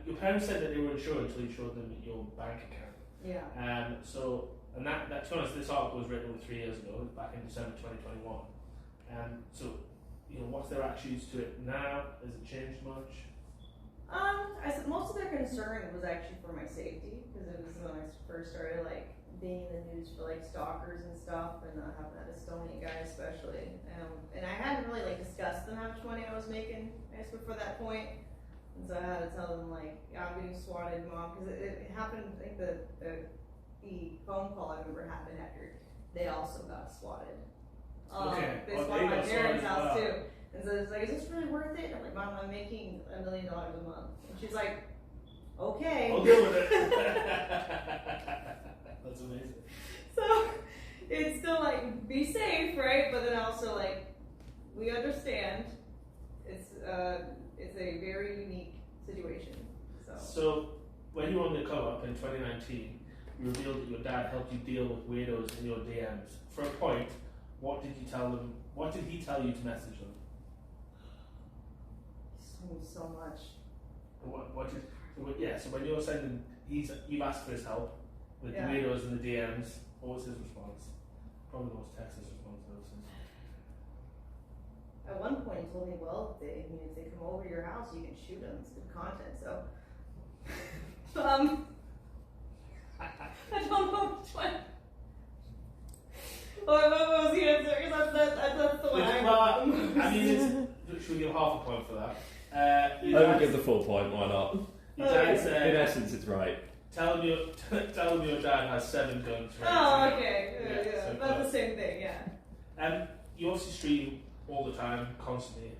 Your parents said that they were unsure until you showed them your bank account. Yeah. And that to be honest, this article was written over 3 years ago, back in December 2021. So, what's their attitudes to it now? Has it changed much? I said most of their concern was actually for my safety, because it was when I first started being in the news for stalkers and stuff, and having that Estonian guy especially. And I hadn't really discussed them how much money I was making, I guess, before that point. And so I had to tell them I'm getting swatted, Mom, because it happened. I think the phone call I remember happened after they also got swatted. Okay. They swatted my parents' house too. And so it's is this really worth it? I'm like, Mom, I'm making $1 million a month. And she's like, okay. I'll deal with it. That's amazing. So it's still be safe, right? But then also we understand it's a very unique situation. So when you were on the co-op in 2019, you revealed that your dad helped you deal with weirdos in your DMs. For a point, what did you tell them? What did he tell you to message them? So much. So when you're sending, you've asked for his help with the weirdos in the DMs. What was his response? Probably the most Texas response I've seen. At one point, he told me, well, if they come over to your house, you can shoot them. It's good content. So, I don't know which one. What was the answer? Because that's the one I mean, should we give half a point for that? I would give the full point. Why not? Your dad said, in essence, it's right. Tell him your dad has 7 guns. Right? Oh, okay. Yeah. So That's the same thing. Yeah. You obviously stream all the time, constantly.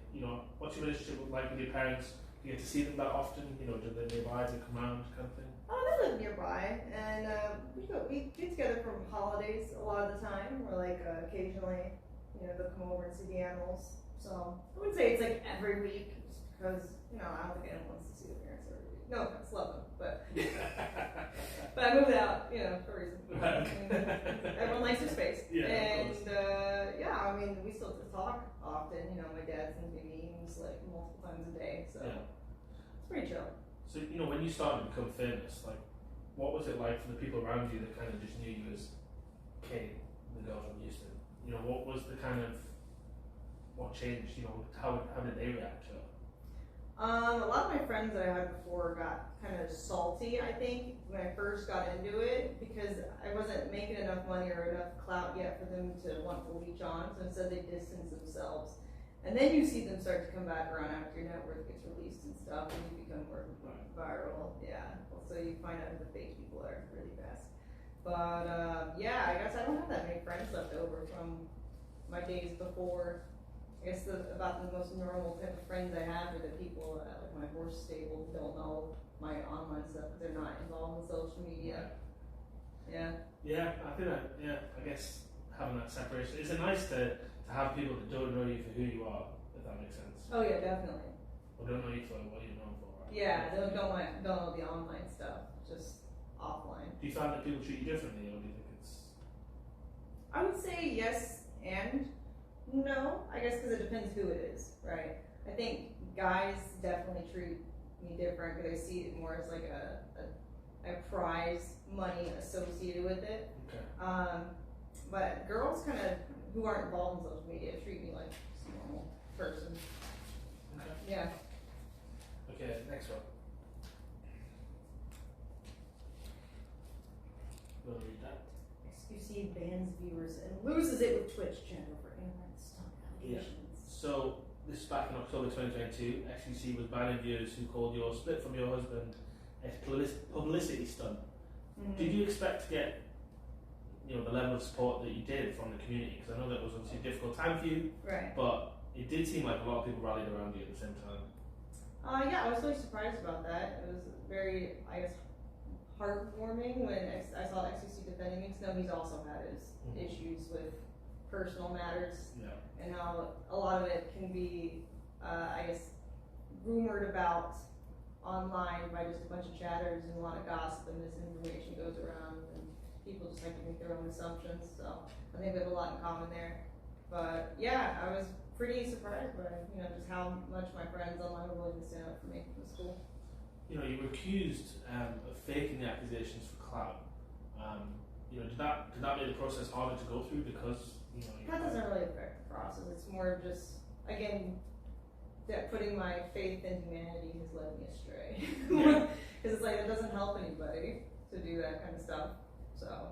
What's your relationship like with your parents? Do you get to see them that often? Do they nearby? Do they come around, kind of thing? Oh, they live nearby, and we get together for holidays a lot of the time. We're occasionally, they'll come over and see the animals. So I wouldn't say it's every week, just because I don't think anyone wants to see their parents every week. No offense, love them, but but I moved out, for a reason. Everyone likes their space, and I mean, we still talk often. My dad sends me memes multiple times a day, so it's pretty chill. So, when you started to become famous, what was it like for the people around you that kind of just knew you as Kate, the girl from Houston? What was the kind of, what changed? How did they react to it? A lot of my friends that I had before got kind of salty, I think, when I first got into it, because I wasn't making enough money or enough clout yet for them to want to leech on, so instead they distanced themselves. And then you see them start to come back around after your net worth gets released and stuff, and you become more viral. Yeah. So you find out who the fake people are really fast. But I guess I don't have that many friends left over from my days before. I guess about the most normal type of friends I have are the people at my horse stable who don't know my online stuff because they're not involved in social media. Yeah. Yeah, I think I guess having that separation. Is it nice to have people that don't know you for who you are, if that makes sense? Oh yeah, definitely. Or don't know you for what you're known for, right? Yeah, they don't want the online stuff, just offline. Do you find that people treat you differently, or do you think it's? I would say yes and no. I guess because it depends who it is, right? I think guys definitely treat me different because I see it more as like a prize money associated with it. Okay. But girls kind of who aren't involved in social media treat me like a normal person. Okay. Yeah. Okay, next one. You want to read that? XQC bans viewers and loses it with Twitch channel for Amouranth stunt allegations. So this is back in October 2022. XQC was banning viewers who called your split from your husband a publicity stunt. Mm-hmm. Did you expect to get, the level of support that you did from the community? Because I know that was obviously a difficult time for you. Right. But it did seem like a lot of people rallied around you at the same time. Yeah, I was really surprised about that. It was very, I guess, heartwarming when I saw XQC defending me, because he's also had his issues with personal matters, and how a lot of it can be, I guess, rumored about online by just a bunch of chatters, and a lot of gossip and misinformation goes around, and people just like to make their own assumptions. So I think we have a lot in common there. But yeah, I was pretty surprised by just how much my friends online were willing to stand up for me. It was cool. You were accused of faking the accusations for clout. Did that make the process harder to go through because that doesn't really affect the process. It's more just, again, that putting my faith in humanity has led me astray. Because it's like it doesn't help anybody to do that kind of stuff. So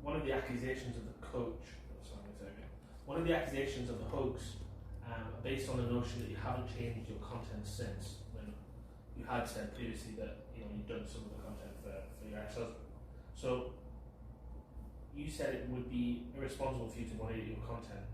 one of the accusations of the coach. One of the accusations of the hoax based on the notion that you haven't changed your content since, when you had said previously that you'd done some of the content for your ex-husband. So you said it would be irresponsible for you to moderate your content,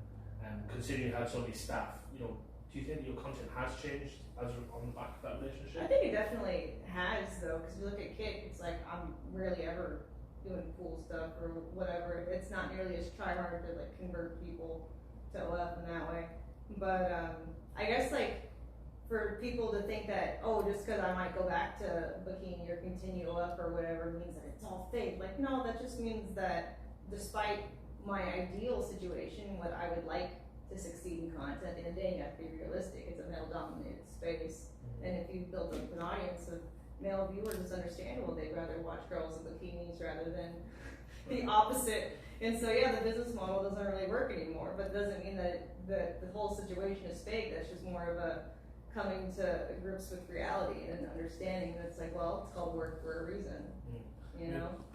considering you had so many staff. Do you think your content has changed as on the back of that relationship? I think it definitely has, though, because if you look at Kick, it's like I'm rarely ever doing cool stuff or whatever. It's not nearly as try hard to like convert people to OF in that way. But I guess like for people to think that, just because I might go back to bikini or continue OF or whatever means that it's all fake. Like, no, that just means that despite my ideal situation, what I would like to succeed in content, at the end of the day, you have to be realistic. It's a male-dominated space. And if you build up an audience of male viewers, it's understandable. They'd rather watch girls in bikinis rather than the opposite. And so, the business model doesn't really work anymore, but it doesn't mean that the whole situation is fake. That's just more of a coming to grips with reality and an understanding that it's like, well, it's called work for a reason.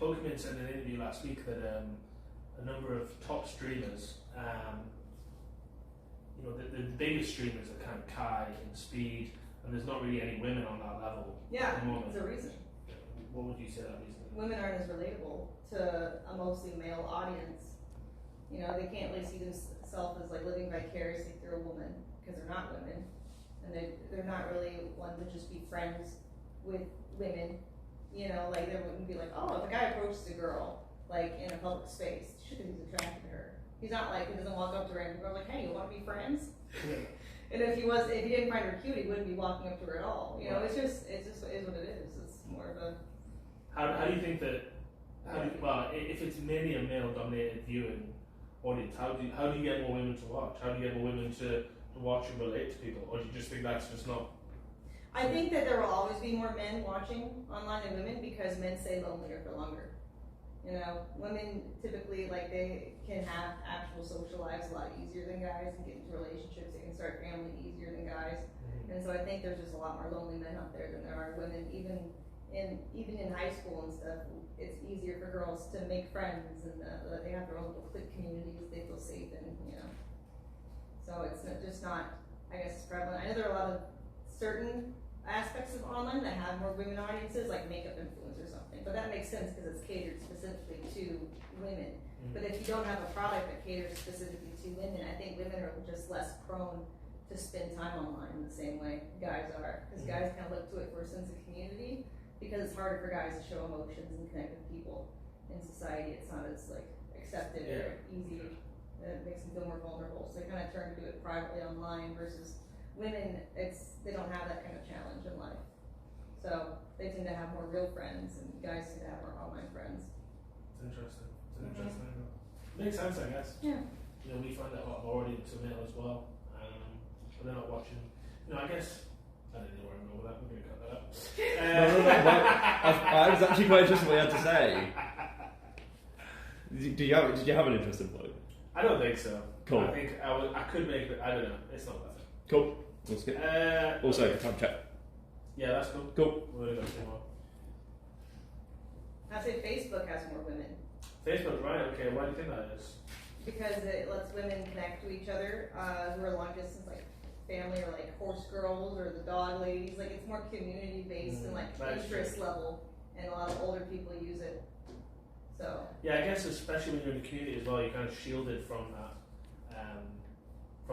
Pokemon said in an interview last week that a number of top streamers, the biggest streamers are kind of Kai and Speed, and there's not really any women on that level. Yeah, it's a reason. What would you say that reason is? Women aren't as relatable to a mostly male audience. They can't really see themselves as like living vicariously through a woman because they're not women, and they're not really one to just be friends with women. Like they wouldn't be like, if a guy approaches a girl like in a public space, he's attracted to her. He's not like, he doesn't walk up to her and go like, hey, you want to be friends? And if he didn't find her cute, he wouldn't be walking up to her at all. It's just is what it is. It's more of a. How do you think that? If it's mainly a male-dominated viewing audience, how do you get more women to watch? How do you get more women to watch and relate to people? Or do you just think that's just not? I think that there will always be more men watching online than women because men stay lonelier for longer. Women typically they can have actual social lives a lot easier than guys and get into relationships. They can start family easier than guys. And so I think there's just a lot more lonely men out there than there are women. Even in high school and stuff, it's easier for girls to make friends, and they have their own little clique communities they feel safe in. So it's not, I guess, prevalent. I know there are a lot of certain aspects of online that have more women audiences, like makeup influence or something. But that makes sense because it's catered specifically to women. But if you don't have a product that caters specifically to women, I think women are just less prone to spend time online in the same way guys are. Because guys kind of look to it for a sense of community, because it's harder for guys to show emotions and connect with people in society. It's not as accepted or easy. It makes them feel more vulnerable. So they kind of turn to do it privately online versus women, they don't have that kind of challenge in life. So they tend to have more real friends, and guys tend to have more online friends. It's interesting. It's an interesting angle. Makes sense, I guess. Yeah. You know, we find that a lot of our audience are male as well, but they're not watching. You know, I guess I don't know where I'm going with that. We're going to cut that up. I was actually quite interested in what you had to say. Did you have an interesting point? I don't think so. Cool. I think I could make it. I don't know. It's not worth it. Cool. That's good. Also, time check. Yeah, that's cool. Cool. We're going to go see more. I say Facebook has more women. Facebook, right? Okay. Why do you think that is? Because it lets women connect to each other who are long distance, like family, or like horse girls or the dog ladies. Like it's more community based and like interest level, and a lot of older people use it. So yeah, I guess especially when you're in the community as well, you're kind of shielded from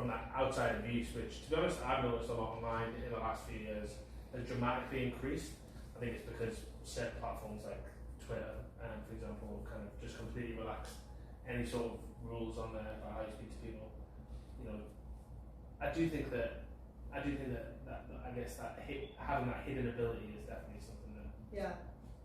that outside abuse, which to be honest, I've noticed a lot online in the last few years has dramatically increased. I think it's because certain platforms like Twitter, for example, kind of just completely relaxed any sort of rules on there about how you speak to people. You know, I do think that I guess that having that hidden ability is definitely something that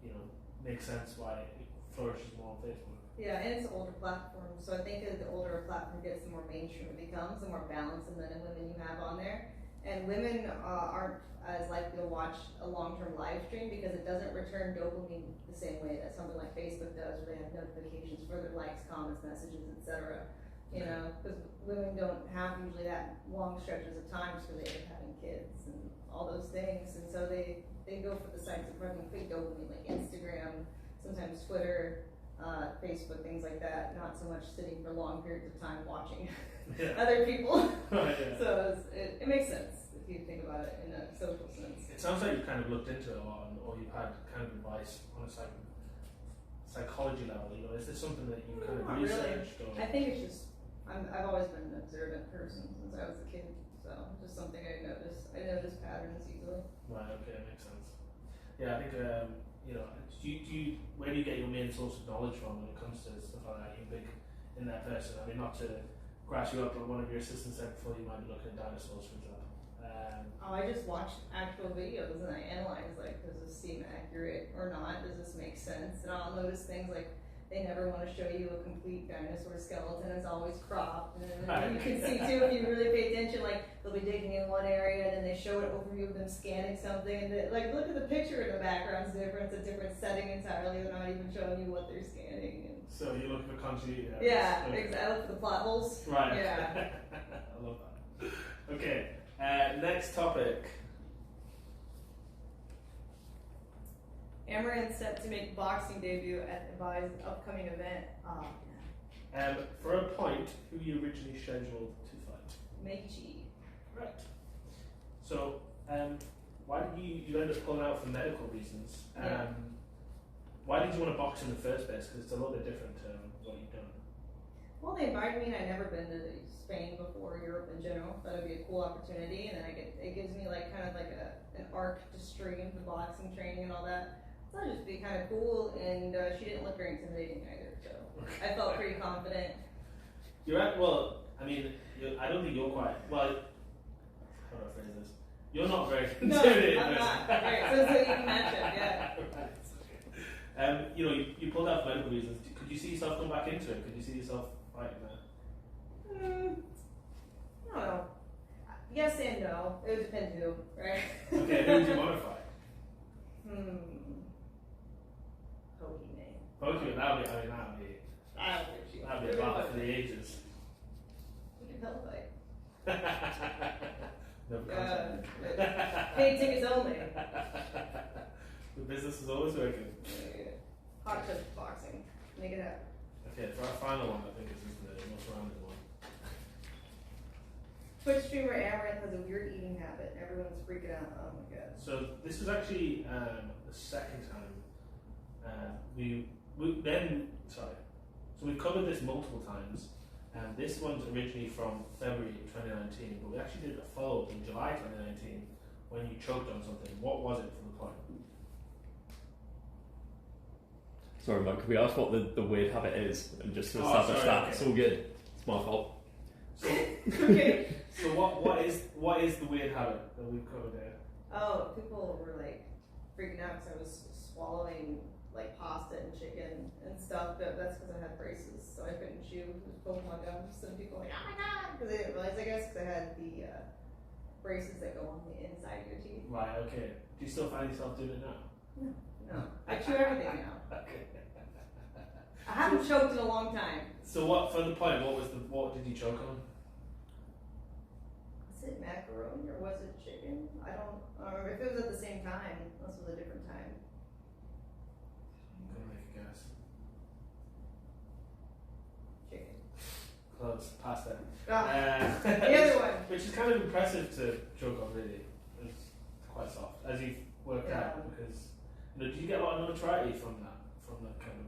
you know makes sense why it flourishes more on Facebook. Yeah, and it's an older platform, so I think as the older a platform gets, the more mainstream it becomes, the more balanced the men and women you have on there. And women aren't as likely to watch a long-term live stream because it doesn't return dopamine the same way that something like Facebook does, where they have notifications for their likes, comments, messages, etc. You know, because women don't have usually that long stretches of time because they end up having kids and all those things, and so they go for the sites that bring quick dopamine, like Instagram, sometimes Twitter, Facebook, things like that. Not so much sitting for long periods of time watching other people. So it makes sense if you think about it in a social sense. It sounds like you've kind of looked into it a lot, or you've had kind of advice on a psychology level. You know, is this something that you kind of researched? Really. I think it's just I've always been an observant person since I was a kid, so it's just something I notice. I notice patterns easily. Right. Okay, that makes sense. Yeah, I think you know. Where do you get your main source of knowledge from when it comes to stuff like that? You're big in that person. I mean, not to grass you up, but one of your assistants said before you might be looking at dinosaurs, for example. I just watched actual videos and I analyze, like, does this seem accurate or not? Does this make sense? And I'll notice things like they never want to show you a complete dinosaur skeleton. It's always cropped. And you can see too, if you really pay attention, like they'll be digging in one area and then they show an overview of them scanning something. And like, look at the picture in the background's different. It's a different setting entirely. They're not even showing you what they're scanning. And so you're looking for continuity. Yeah, exactly. I look for the plot holes. Right. Yeah. I love that. Okay. Next topic. Amouranth set to make boxing debut at Levi's upcoming event. For a point, who you originally scheduled to fight? Meiji. Correct. So, why did you end up pulling out for medical reasons? Why did you want to box in the first place? Because it's a little bit different to what you've done. Well, they invited me, and I'd never been to Spain before, Europe in general. That would be a cool opportunity, and then it gives me like kind of like an arc to stream the boxing training and all that. So it'd just be kind of cool, and she didn't look very intimidating either, so I felt pretty confident. You're at, well, I mean, I don't think you're quite, well, how do I phrase this? You're not very intimidating. No, I'm not. Right, so it's an even matchup, yeah. Right. You know, you pulled out for medical reasons. Could you see yourself going back into it? Could you see yourself fighting that? I don't know. Yes and no. It would depend who, right? Okay, who would you want to fight? Pokemon, that'd be a battle for the ages. We can pillow fight. No contact. Paid tickets only. The business is always working. Hot tub boxing. Make it happen. Okay, for our final one, I think this is the most random one. Twitch streamer Amouranth has a weird eating habit. Everyone's freaking out. Oh my god. So this is actually the second time So we've covered this multiple times. This one's originally from February 2019, but we actually did a follow-up in July 2019 when you choked on something. What was it from the point? Sorry, Mike, could we ask what the weird habit is? And just to establish that. Okay. It's all good. It's my fault. So, okay. So what is the weird habit that we've covered there? Oh, people were like freaking out because I was swallowing like pasta and chicken and stuff, but that's because I had braces, so I couldn't chew. It was both my gums. And people were like, oh my god, because they didn't realize, I guess, because I had the braces that go on the inside of your teeth. Right. Okay. Do you still find yourself doing it now? No, I chew everything now. Okay. I haven't choked in a long time. So what? For the point, what did you choke on? Was it macaroni or was it chicken? I don't remember. If it was at the same time, this was a different time. I'm gonna make a guess. Chicken. Close. Pasta. The other one. Which is kind of impressive to choke on, really. It's quite soft, as you've worked out, because did you get a lot of notoriety from that kind of?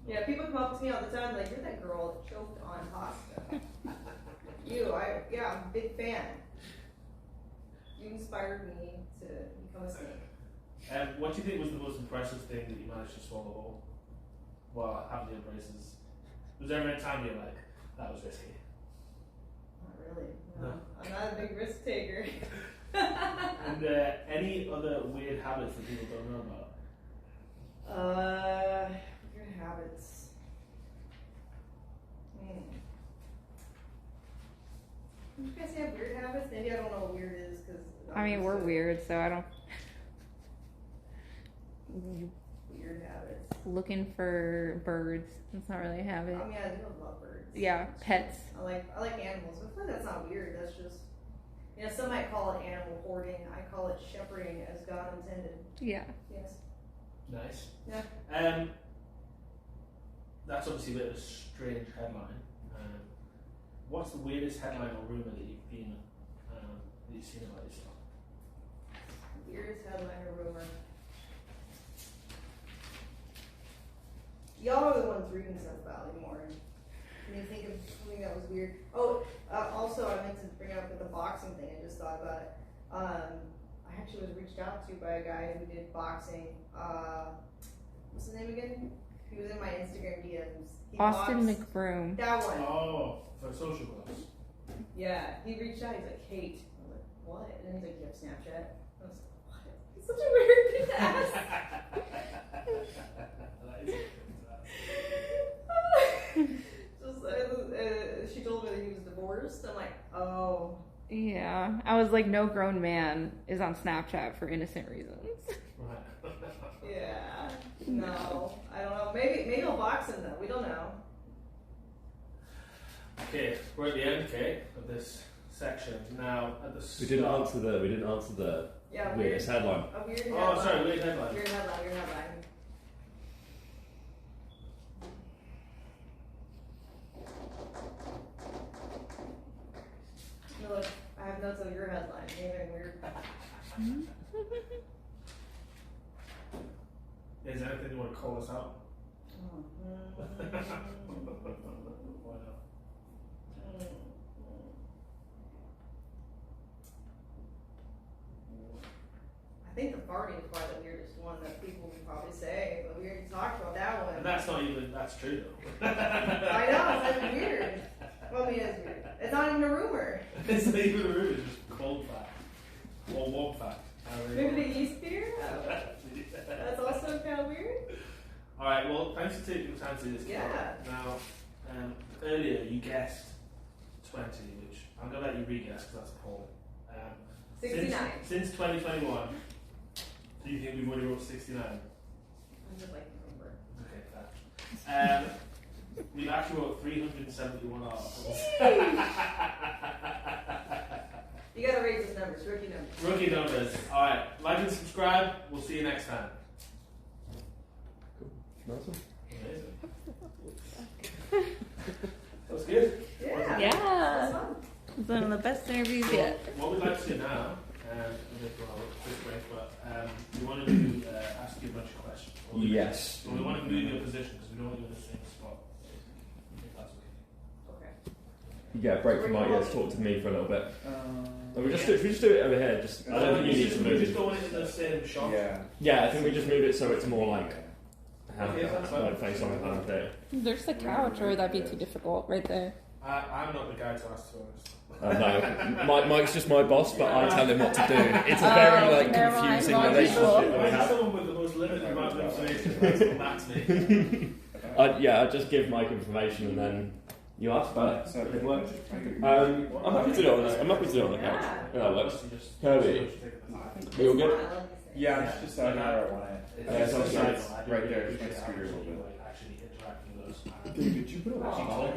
Yeah, people come up to me all the time like, you're that girl that choked on pasta. I'm a big fan. You inspired me to become a snake. What do you think was the most impressive thing that you managed to swallow whole while having your braces? Was there ever a time you're like, that was risky? Not really. No. I'm not a big risk taker. And any other weird habits that people don't know about? Weird habits. You guys have weird habits? Maybe I don't know what weird is because. I mean, we're weird, so I don't. Weird habits. Looking for birds. That's not really a habit. I mean, I do love birds. Yeah, pets. I like animals. I feel like that's not weird. That's just, some might call it animal hoarding. I call it shepherding as God intended. Yeah. Yes. Nice. Yeah. That's obviously a bit of a strange headline. What's the weirdest headline or rumor that you've seen about yourself? Weirdest headline or rumor. Y'all are the ones reading stuff about anymore. Can you think of something that was weird? Oh, also I meant to bring up with the boxing thing. I just thought about it. I actually was reached out to by a guy who did boxing. What's his name again? He was in my Instagram DMs. Austin McBroom. That one. Oh, for social clubs. Yeah, he reached out. He's like, Kate. I was like, what? And he's like, you have Snapchat? I was like, what? It's such a weird thing to ask. She told me that he was divorced. I'm like, oh. Yeah, I was like, no grown man is on Snapchat for innocent reasons. Yeah. No, I don't know. Maybe he'll box him though. We don't know. Okay, we're at the end, Kate, of this section. Now, at the start, We didn't answer the weirdest headline. A weird headline. Oh, sorry, weird headline. Weird headline. No, look, I have notes of your headline. Anything weird? Is there anything you want to call us out? Why not? I think the farting is probably the weirdest one that people would probably say, but we already talked about that one. And that's true though. I know, it's like weird. Well, I mean, it's weird. It's not even a rumor. It's not even a rumor, it's just cold fact. Or warm fact. Maybe the yeast beer? That's also kind of weird. Alright, well, thanks for taking the time to do this. Yeah. Now, earlier you guessed 20, which I'm going to let you re-guess because that's appalling. 69. Since 2021, do you think we've already wrote 69? I would like to remember. Okay, fair. We've actually wrote 371 articles. You gotta rate those numbers, rookie numbers. Rookie numbers. Alright, like and subscribe. We'll see you next time. Awesome. Amazing. That was good. Yeah. Yeah. It's one of the best interviews yet. What we'd like to do now, we want to do ask you a bunch of questions. Yes. We want to move your position because we don't want you in the same spot. I think that's okay. Yeah, break from my ears, talk to me for a little bit. We just do it over here. I don't think you need to move. We just don't want it in the same shot. Yeah, I think we just move it so it's more like Okay, that's fine. face on the thing. There's the couch, or would that be too difficult right there? I'm not the guy to ask, to be honest. No, Mike's just my boss, but I tell him what to do. It's a very like confusing relationship we have. Someone with the most limited amount of information has come back to me. I just give Mike information and then you ask about it. So it works. I'm happy to do it on this. I'm happy to do it on the couch. Yeah, that works. Kirby, are you all good? Yeah, it's just out where I want it. It's right there, just my scooter a little bit. Did you put a watch on?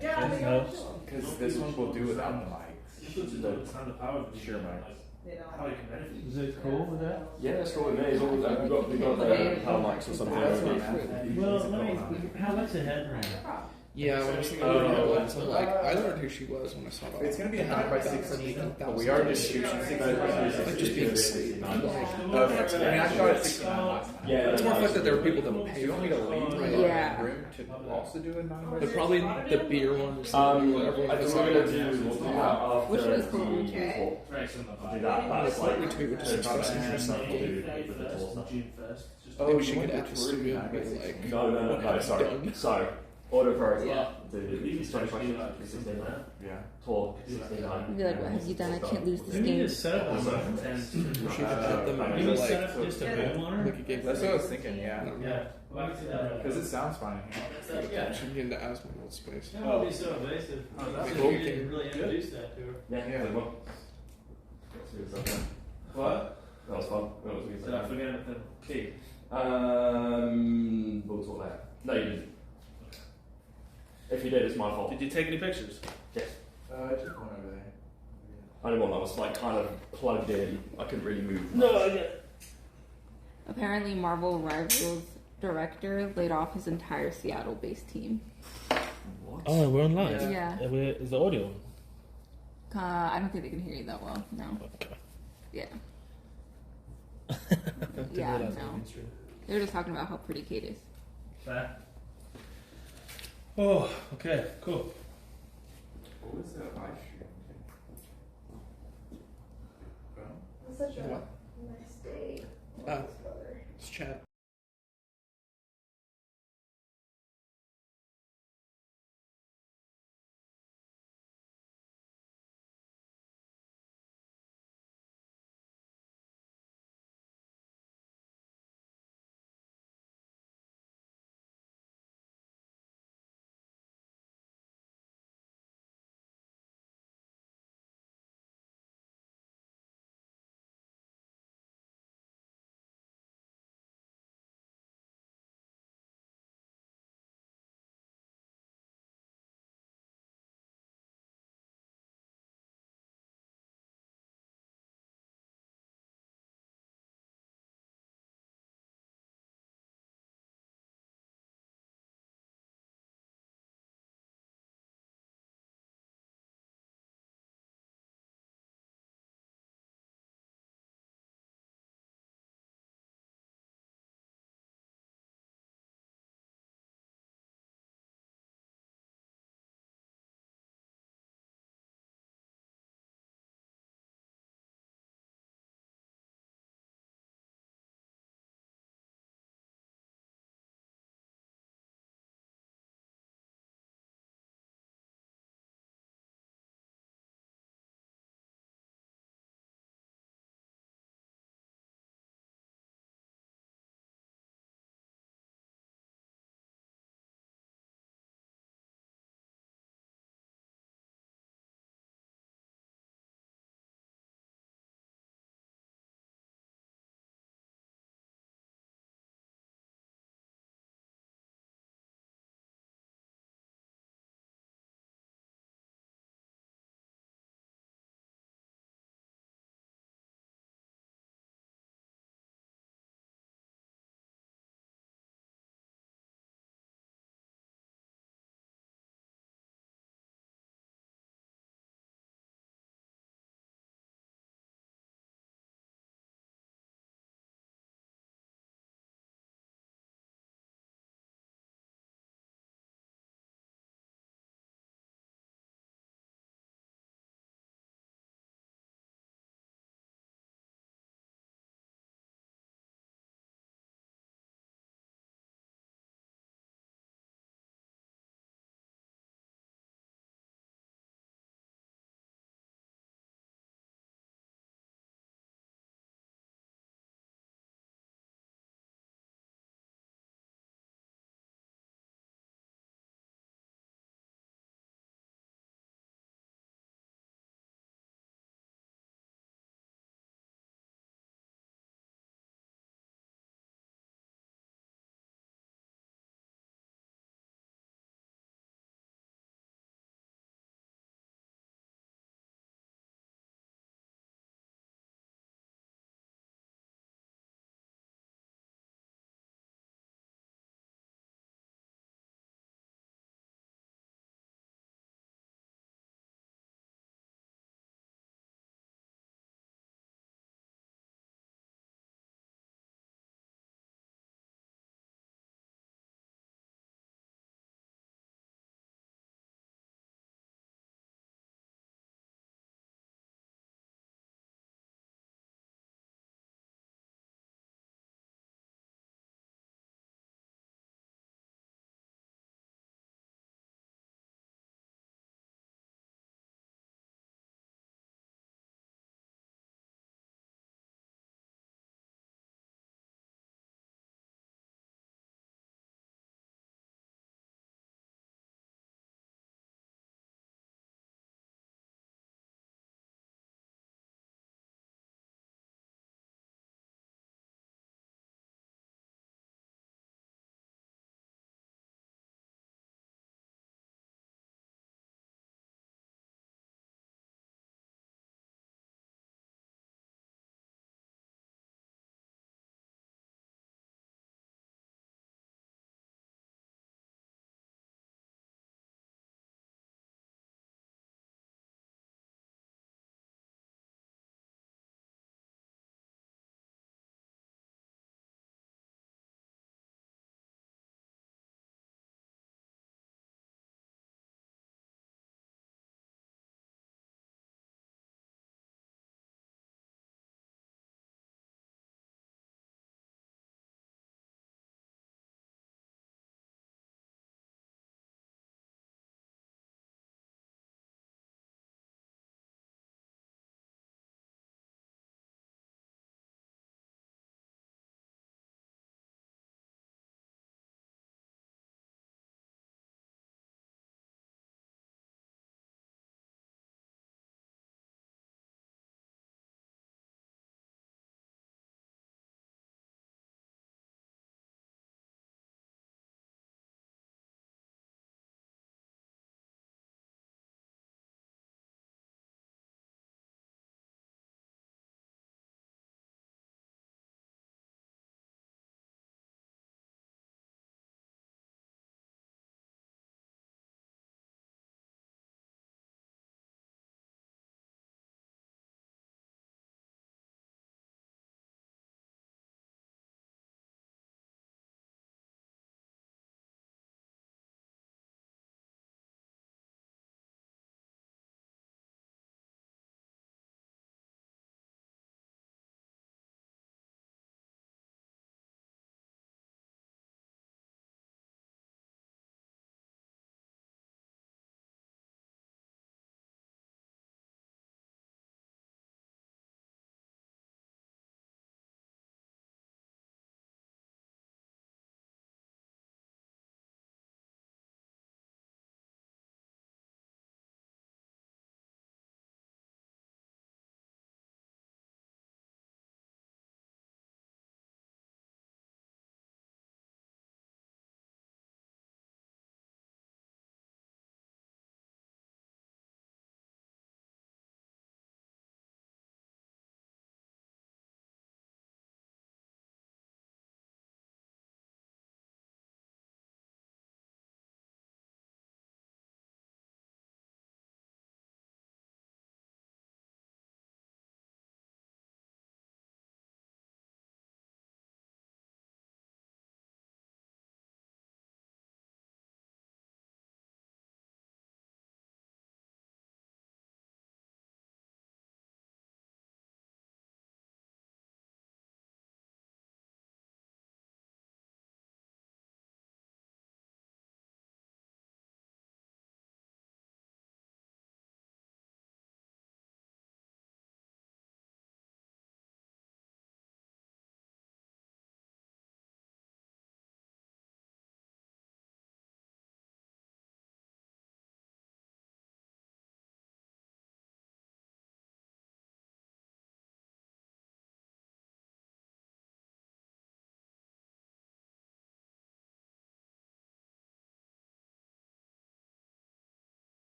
Yeah, because this one will do without the mics. The sure mics. Is it cool with that? Yeah, it's cool with me. As long as we've got power mics or something. Well, how much the head range? Yeah, when I was thinking about her lens, I'm like, I learned who she was when I saw that. It's going to be a 9 by 16, but we are just shooting 16 by 16. Like just being asleep. I mean, I shot at 69 last time. Yeah, it's more like that there were people that Do you want me to leave Yeah. room to also do a 9 by 16? But probably the beer one was I think we're going to do that after. Which one is cool? Do that. That's like Oh, we should get at the studio and be like, No, sorry. So, order for these 20 questions, 369. Yeah. Talk, 69. I'd be like, what have you done? I can't lose this We need game. to set up we should have them Maybe like, set up just a boom on her. like a game. That's what I was thinking, yeah. Yeah. Because it sounds fine in here. Yeah. Should get into asthma in space. That would be so invasive. That's You cool. didn't really introduce that to her. Yeah, well. What? That was fun. That was good. Did I forget anything key? We'll talk later. No, you didn't. If you did, it's my fault. Did you take any pictures? Yes. Just one over there. Only one that was like kind of plugged in. I couldn't really move. No, yeah. Apparently, Marvel Rivals director laid off his entire Seattle-based team. What? Oh, we're on live. Yeah. Is the audio on? I don't think they can hear you that well. No. Okay. Yeah. Didn't Yeah. realize it was No. mainstream. They were just talking about how pretty Kate is. Fair. Oh, okay, cool. What was that live stream? It's such a What? nice day. Oh, it's chat.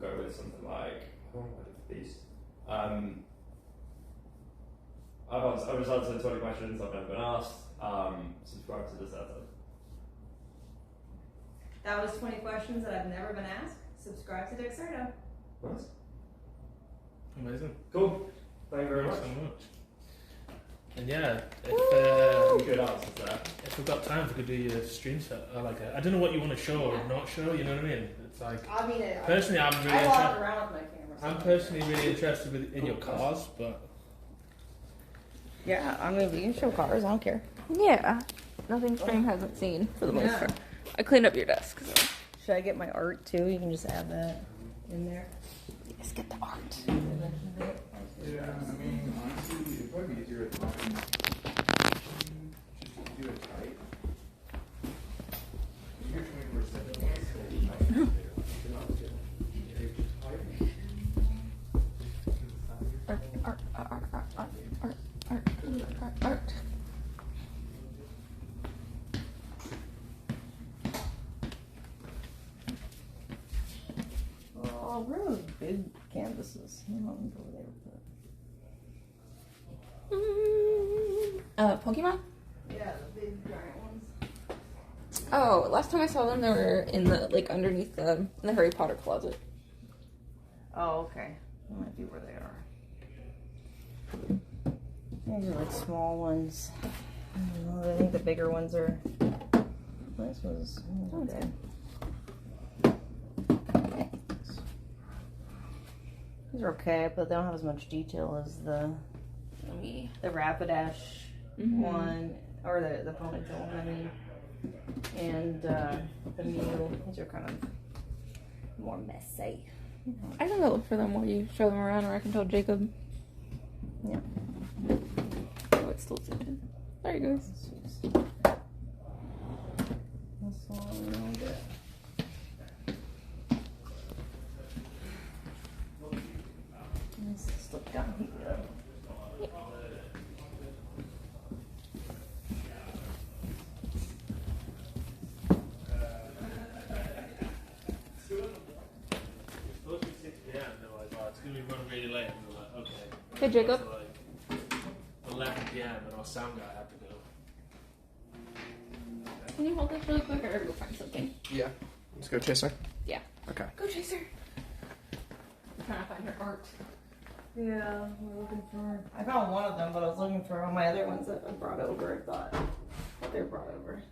we'll go with something like Beast. I've just answered 20 questions I've never been asked. Subscribe to Dexerto. That was 20 questions that I've never been asked. Subscribe to Dexerto. Nice. Amazing. Cool. Thank you very much. Thanks so much. And yeah, if good answers there. If we've got time, we could do your stream set. I don't know what you want to show or not show. You know what I mean? It's like I mean, personally, I'm really. I walk around with my camera. I'm personally really interested in your cars, but Yeah, I mean, we can show cars. I don't care. Yeah. Nothing Stream hasn't seen for the most part. I cleaned up your desk. So. Should I get my art too? You can just add that in there. Let's get the art. Yeah, I mean, honestly, it'd probably be easier with mine. Just do it tight. You're 24/7. Art. Oh, where are those big canvases? I don't go there. Pokemon? Yeah, the big giant ones. Oh, last time I saw them, they were in the underneath in the Harry Potter closet. Oh, okay. That might be where they are. These are like small ones. I don't know. I think the bigger ones are. This was okay. These are okay, but they don't have as much detail as the Rapidash one, or the ponytail one, I mean, and the Mew. These are kind of more messy. I can go look for them while you show them around, or I can tell Jacob. Yeah. Oh, it's still sitting. There he goes. That's all we know that. Let's slip down here. really late, and we were like, okay. Hey, Jacob. Like 11 p.m. and our sound guy had to go. Can you hold this really quick, or go find something? Yeah. Let's go, Chaser. Yeah. Okay. Go, Chaser. I'm trying to find her art. Yeah, we're looking for. I found one of them, but I was looking for all my other ones that I brought over. I thought they were brought over.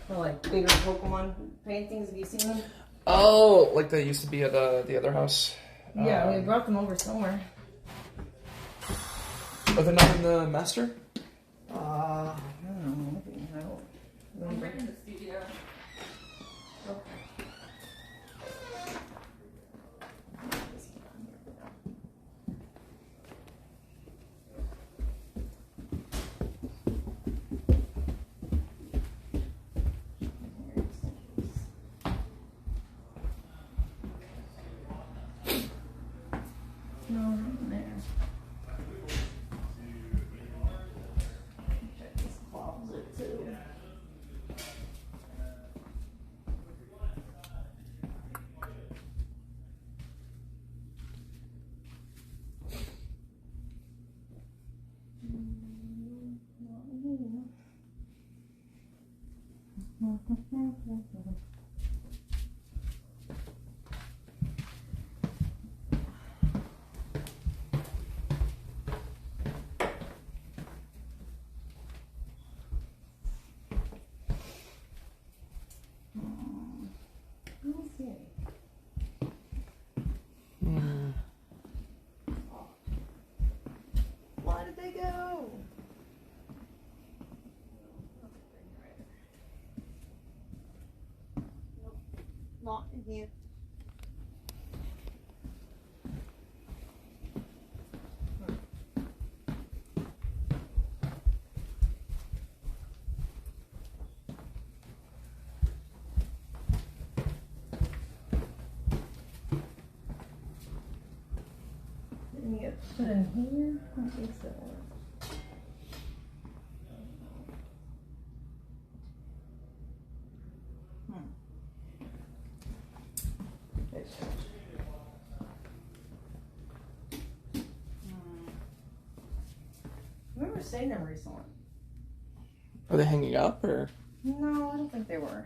They're like bigger Pokemon paintings. Have you seen them? Oh, like they used to be at the other house. Yeah, we brought them over somewhere. Are they not in the master? I don't know. I don't remember. in the studio. Okay. No, not there. Check this closet too. Let me see. Why did they go? Nope, not in here. Didn't get put in here? I don't think so. seen them recently. Are they hanging up or? No, I don't think they were.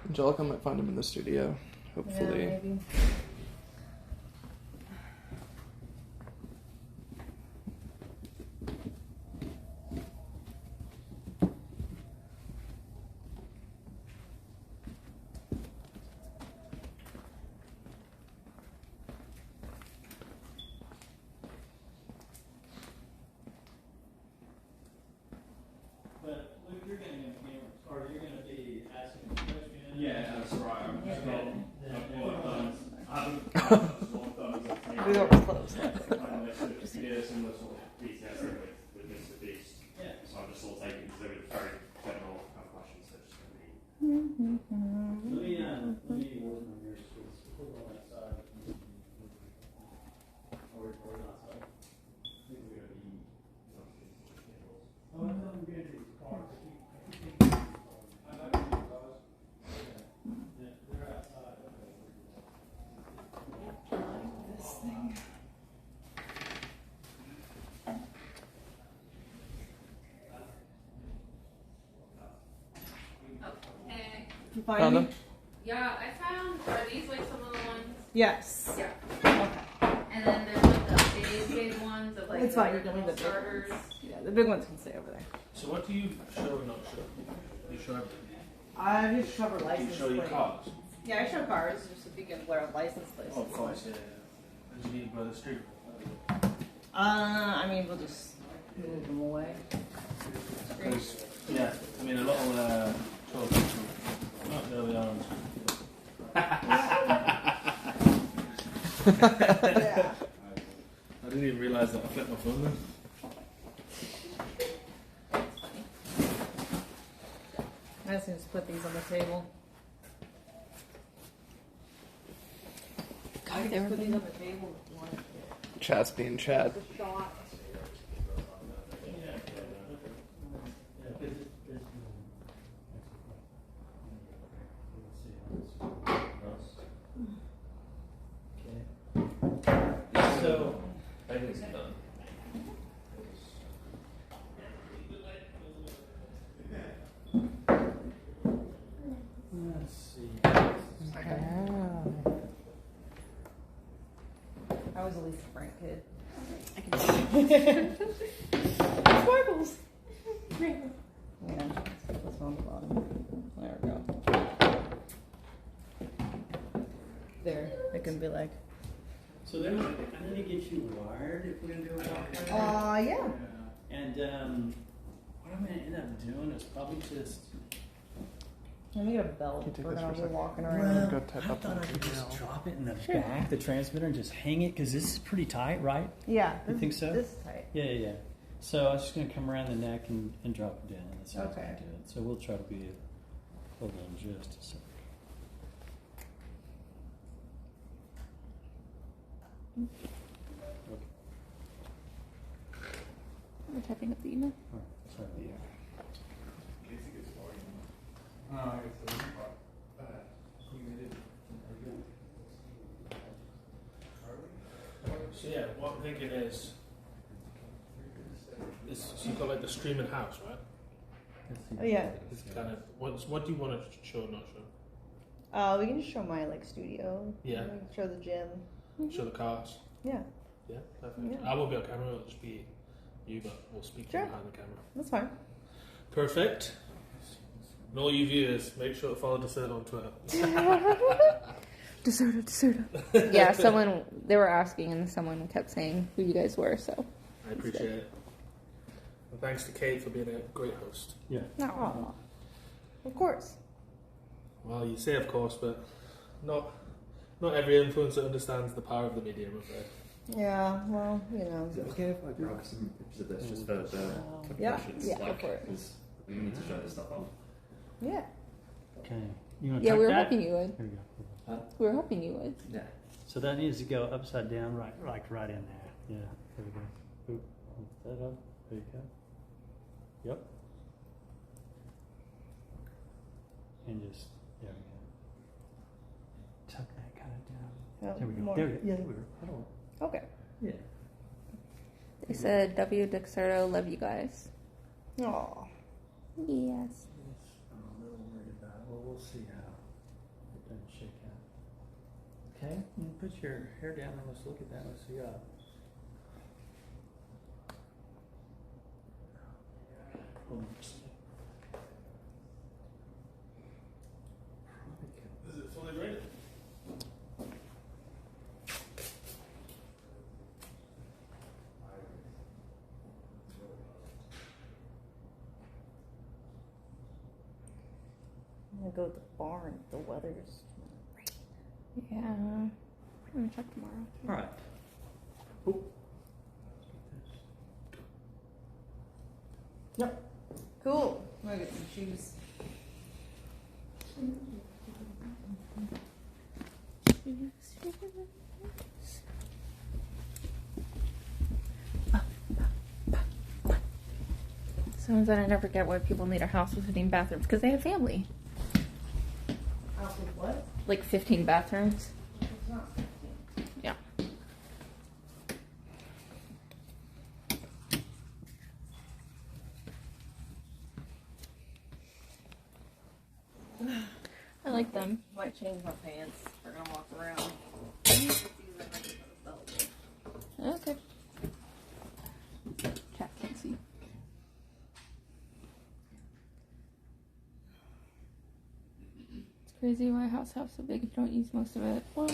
Angelica might find him in the studio, hopefully. Yeah, maybe. But Luke, you're going to or you're going to be asking questions. Yeah, that's right. I'm just going We don't close. Yeah. So I'm just sort of taking because they were very general questions. So just going to be. Let me work on yours. Put it on that side. Or outside. I think we're going to be. Oh, I thought we were going to do cars. I like to do cars. Yeah, they're outside. This thing. Hey. You find them? Yeah, I found. Are these like some of the ones? Yes. Yeah. Okay. And then there's like the big ones of like It's fine, you can leave the starters. big ones. Yeah, the big ones can stay over there. So what do you show or not show? You show everything? I just cover Do license you show your plates. cars? Yeah, I show cars just if you can blur out license plates. Oh, of course, yeah. And you need to go to the street. I mean, we'll just move them away. Because, yeah, I mean, a lot of tour people. Oh, there we are on Yeah. I didn't even realise that I flipped my phone then. I just need to put these on the table. I can just put these on the table if you want. Chad's being Chad. The shot. So, I think it's done. let's see. I was a Lisa Frank kid. I can Sparkles. Yeah, let's put this on the bottom. There we go. There, it can be like. So then, I need to get you wired if we're going to do it. Yeah. And what I'm going to end up doing is probably just. Let me get a belt. Can you take We're this gonna for be a second? walking Well, around. Go type I up thought on I could the just email. drop it in the Sure. back, the transmitter, and just hang it because this is pretty tight, right? Yeah. You think so? This is tight. Yeah. So I was just going to come around the neck and drop it down. That's how I was Okay. going to do it. So we'll try to be hold on just a second. I'm typing up the email. All right, sorry. So yeah, what I'm thinking is so you've got like the streaming house, right? Oh yeah. It's kind of what do you want to show or not show? We can just show my like studio. Yeah. We can show the gym. Show the cars. Yeah. Yeah, perfect. Yeah. I won't be on camera. It'll just be you, but we'll speak from Sure. behind the camera. That's fine. Perfect. And all you viewers, make sure to follow Dexerto on Twitter. Dexerto. Yeah, they were asking and someone kept saying who you guys were, so. I appreciate it. And thanks to Kate for being a great host. Yeah. No. Of course. Well, you say of course, but not every influencer understands the power of the medium, I'm afraid. Yeah, well, you know. Is it okay if I grab some pictures of this just for the Yeah. questions? Yeah, go like, for it. because we need to show this stuff off. Yeah. Okay. You want to Yeah, tuck we were that? hoping you would. There you go. We were hoping you would. Yeah. So that needs to go upside down, right in there. Yeah. There we go. Boop. Lift that up. There you go. Yep. go. More. There we go. Yeah, there we go. I don't. Okay. Yeah. They said, W. Dexerto, love you guys. Aw. Yes. I'm a little worried about it. Well, we'll see how it doesn't shake out. Okay, you can put your hair down and let's look at that. Let's see. Hold on. Is it fully rated? I'm gonna go to the barn. The weather's Yeah. I'm gonna check tomorrow. All right. Yep. Cool. I'm gonna get some shoes. Someone said I never get why people need a house with 15 bathrooms because they have family. House with what? Like 15 bathrooms. It's not 15. Yeah. I like them. Might change my pants. We're gonna walk around. Okay. Chat can't see. It's crazy why a house so big if you don't use most of it. Well, I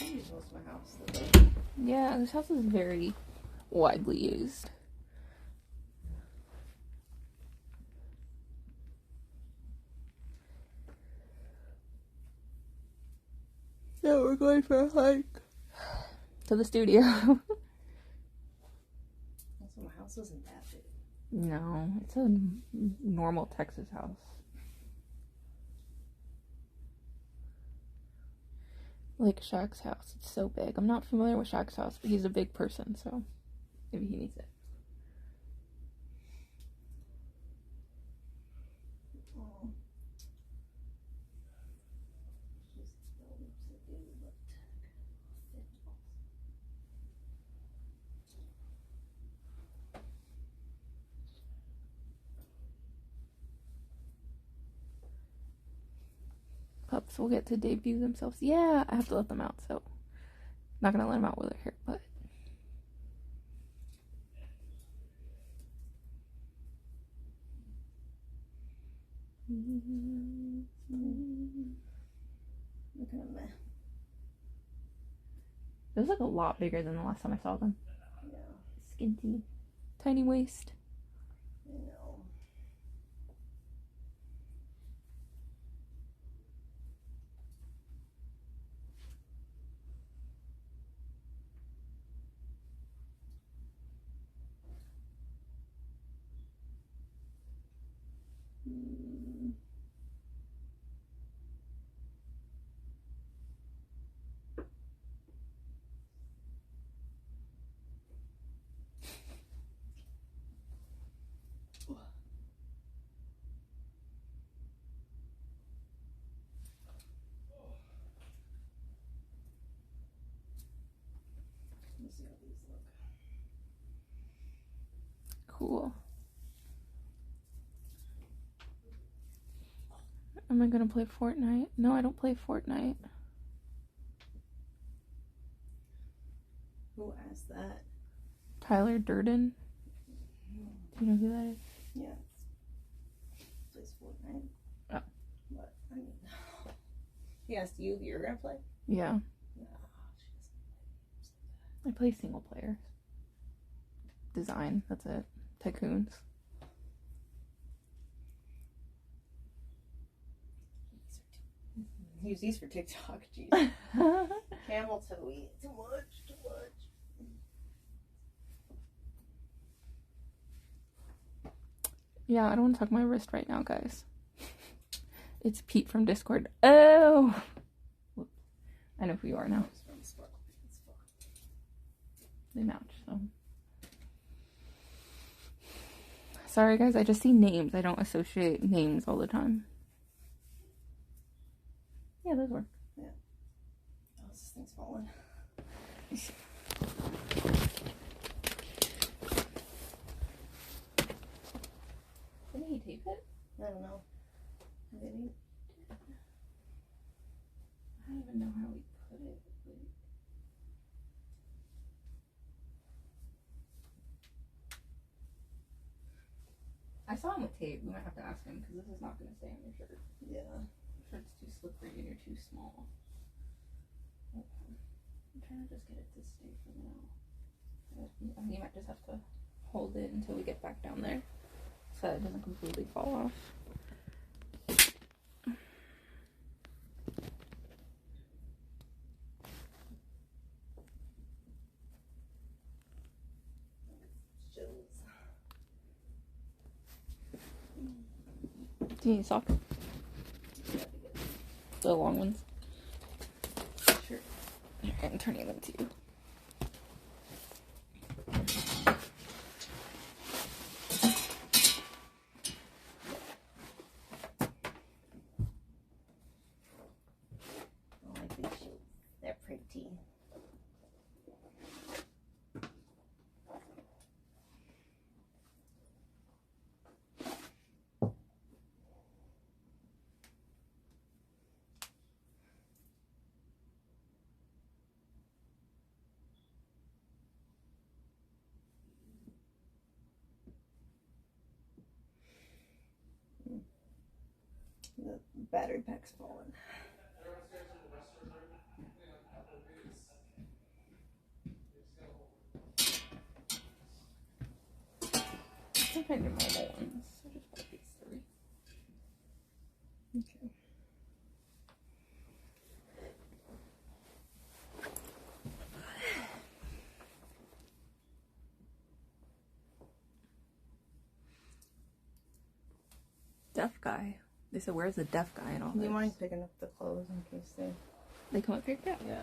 use most of my house. yeah, this house is very widely used. So we're going for a hike to the studio. Also, my house isn't that big. No, it's a normal Texas house. Like Shaq's house. It's so big. I'm not familiar with Shaq's house, but he's a big person, so maybe he needs it. Pups will get to debut themselves. Yeah, I have to let them out, so not gonna let them out with their hair, but Look at them. those look a lot bigger than the last time I saw them. Yeah. Skinty, tiny waist. I know. Let's see how these look. Cool. Am I gonna play Fortnite? No, I don't play Fortnite. Who asked that? Tyler Durden. Do you know who that is? Yeah. Plays Fortnite. Oh. But, I mean, he asked you if you're gonna play? Yeah. No, I play single player. Design, that's it. Tycoons. Use these for TikTok, jeez. Camel toe eat. Too much, too much. Yeah, I don't want to talk my wrist right now, guys. It's Pete from Discord. Oh! Whoops. I know who you are now. They match, so. Sorry guys, I just see names. I don't associate names all the time. Yeah, those work. Yeah. Oh, this thing's falling. Didn't he tape it? I don't know. Did he? I don't even know how we put it. I saw him with tape. We might have to ask him because this is not going to stay on your shirt. Yeah. Your shirt's too slippery and you're too small. Okay. I'm trying to just get it to stay for now. You might just have to hold it until we get back down there so that it doesn't completely fall off. Do you need socks? The long ones? Sure. Okay, I'm turning them to you. I like these shoes. They're pretty. The battery pack's falling. I can find your normal ones. So just put these three. Okay. Deaf guy. They said, where's the deaf guy and all Do this? you mind picking up the clothes in case They come up here? Yeah. Yeah.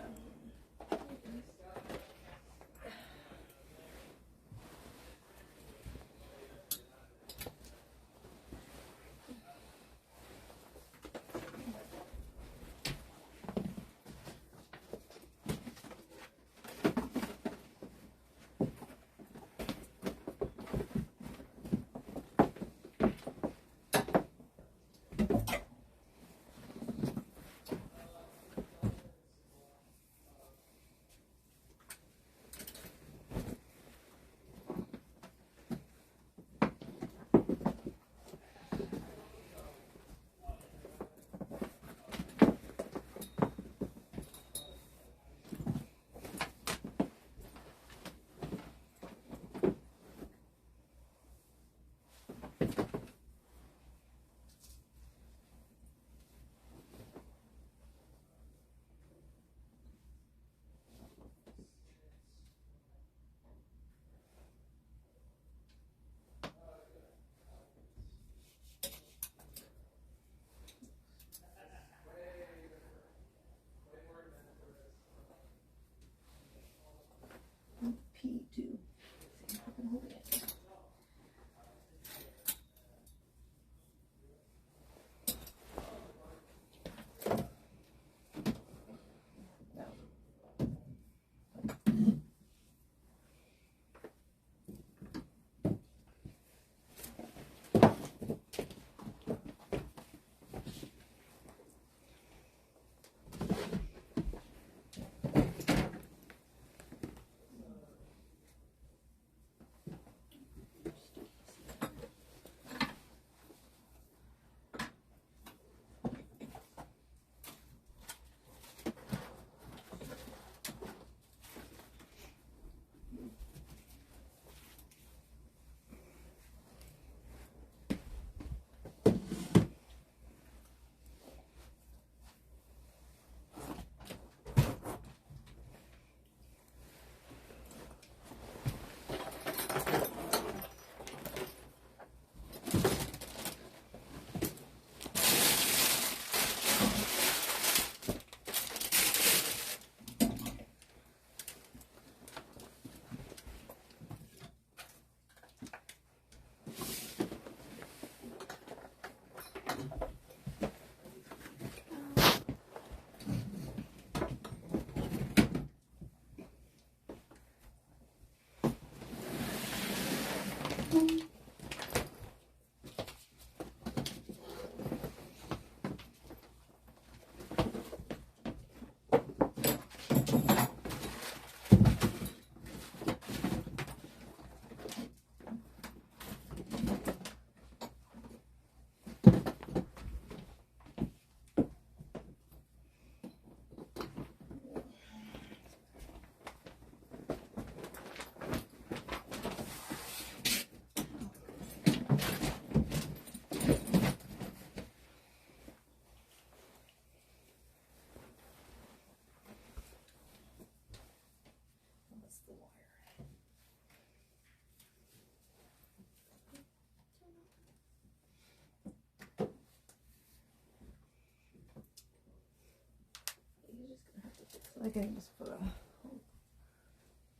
I can just put a whole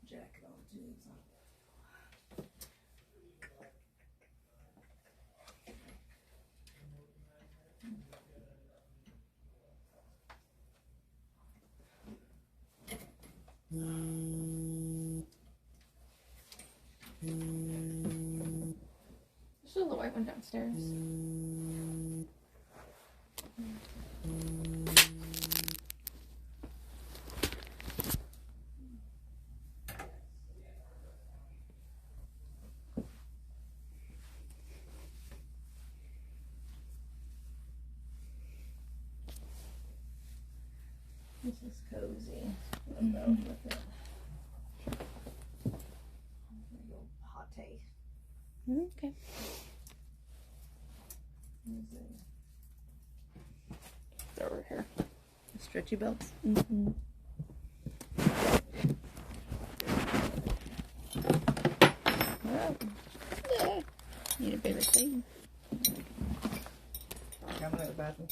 jacket on too. Still the white one downstairs. This is cozy. I'm gonna go with it. Hot tea. Okay. They're over here. Stretchy belts. Mm-hmm. Yeah. Need a bigger thing. I'm gonna go to the bathroom.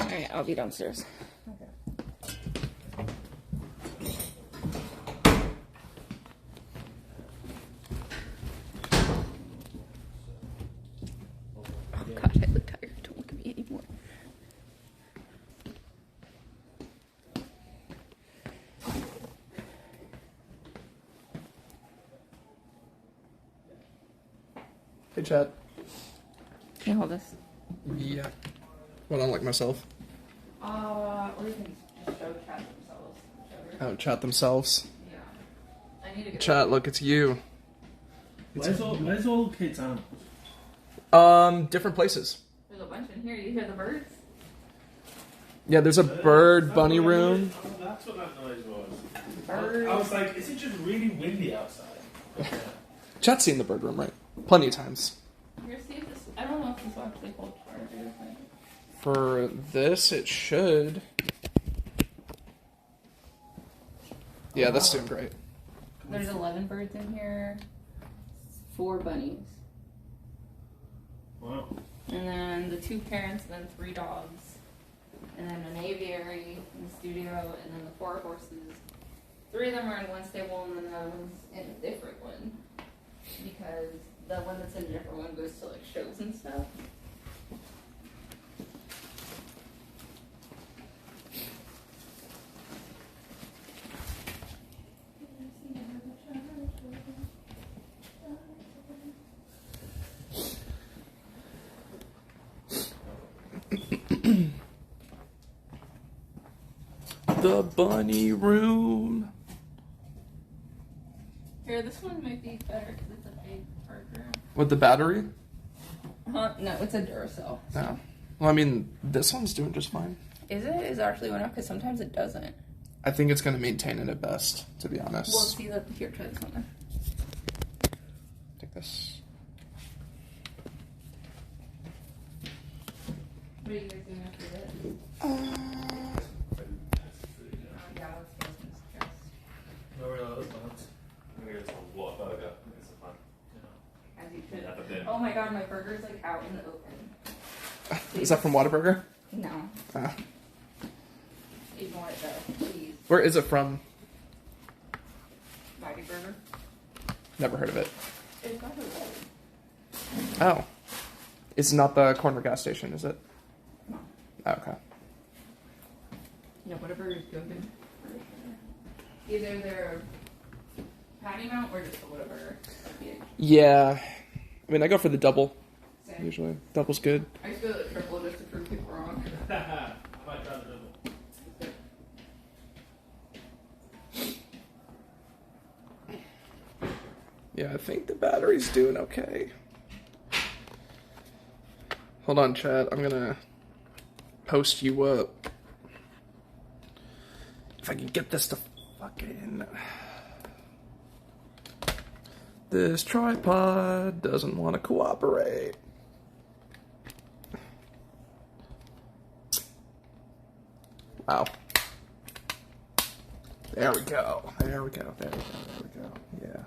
Alright, I'll be downstairs. Okay. Oh gosh, I look tired. Don't look at me anymore. Hey, chat. Can you hold this? Yeah. What, unlike myself? Or you can just show chat themselves. Whichever. Oh, chat themselves. Yeah. I need to get Chat, look, it's you. Where's all kids' animals? Different places. There's a bunch in here. You hear the birds? Yeah, there's a bird bunny room. Oh, that's what that noise was. Birds. I was like, is it just really windy outside? Chat's seen the bird room, right? Plenty of times. Here, see if this. I don't know if this will actually hold chargers. For this, it should. Yeah, that's doing great. There's 11 birds in here. 4 bunnies. Wow. And then the 2 parents, and then 3 dogs. And then an aviary in the studio, and then the 4 horses. 3 of them are in one stable, and then the other one's in a different one. Because the one that's in a different one goes to like shows and stuff. The bunny room. Here, this one might be better because it's a big burger. With the battery? Huh? No, it's a Duracell. No. Well, I mean, this one's doing just fine. Is it? Is it actually went up? Because sometimes it doesn't. I think it's going to maintain it at best, to be honest. We'll see that. Here, try this one then. Take this. What are you guys doing after this? Yeah, let's go some stress. Where are those ones? I'm gonna get some Whataburger. It's fun. As you should. Yeah, but then- Oh my god, my burger's like out in the open. Is that from Whataburger? No. Ah. Ignore it though, please. Where is it from? Mighty Burger. Never heard of it. It's not really good. Oh. It's not the corner gas station, is it? No. Oh, okay. No, whatever is good. Either their patty mount or just a whatever. Yeah. I mean, I go for the double. Same. Usually. Double's good. I used to go to the triple just to prove people wrong. I might try the double. Yeah, I think the battery's doing okay. Hold on, chat. I'm gonna post you up. If I can get this to fucking... This tripod doesn't want to cooperate. Wow. There we go. There we go. There we go. There we go. Yeah.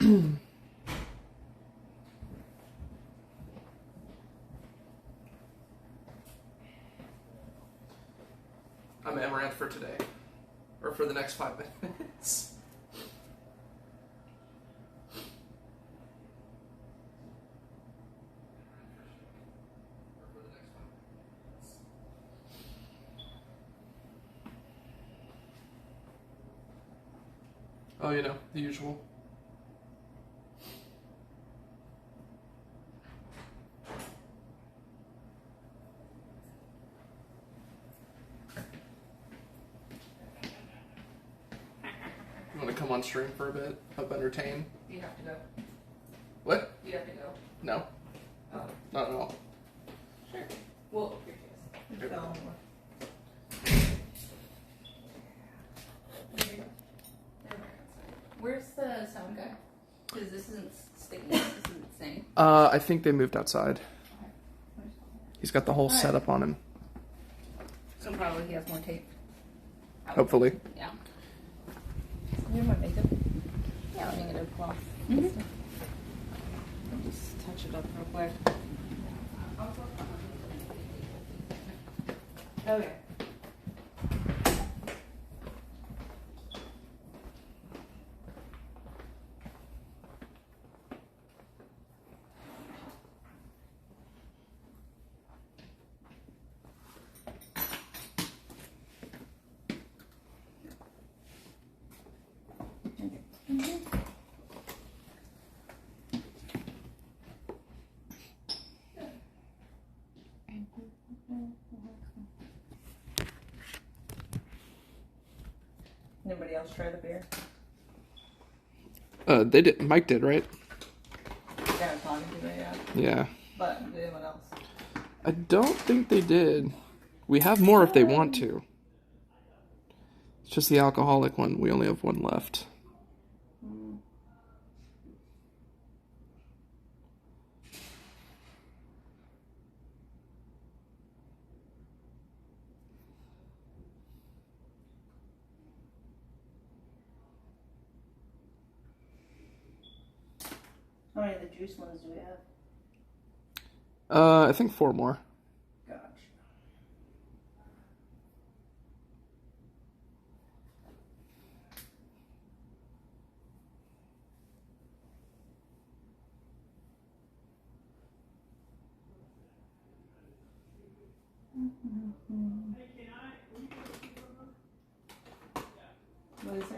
I'm Amouranth for today. Or for the next 5 minutes. Oh, you know, the usual. You want to come on stream for a bit? Help entertain? You have to go. What? You have to go. No. Oh. Not at all. Sure. Well, here it is. Where's the sound guy? Because this isn't sticking. This isn't saying. I think they moved outside. He's got the whole setup on him. So probably he has more tape. Hopefully. Yeah. You want my makeup? Yeah, let me get a cloth. Mm-hmm. I'll just touch it up real quick. Okay. Anybody else try the beer? They did. Mike did, right? Yeah, I'm talking to you, yeah. Yeah. But did anyone else? I don't think they did. We have more if they want to. It's just the alcoholic one. We only have one left. How many of the juice ones do we have? I think 4 more. Gotcha. What is it?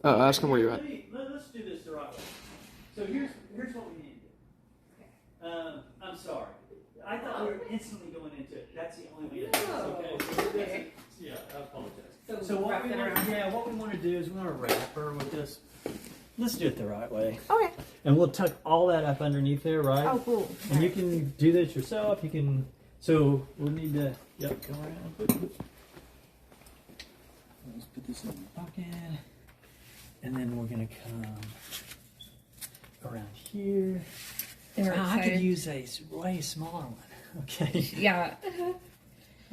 Ask him where you're at. Let's do this the right way. So here's what we need to do. I'm sorry. I thought we were instantly going into it. That's the only way to do this. Okay. So yeah, I apologize. So what we want to do is we want to wrap her with this. Let's do it the right way. Okay. And we'll tuck all that up underneath there, right? Oh, cool. And you can do this yourself. You can. So we'll need to. Yep. Go around. Let's put this in the pocket. And then we're going to come around here. I could use a way smaller one. Okay. Yeah.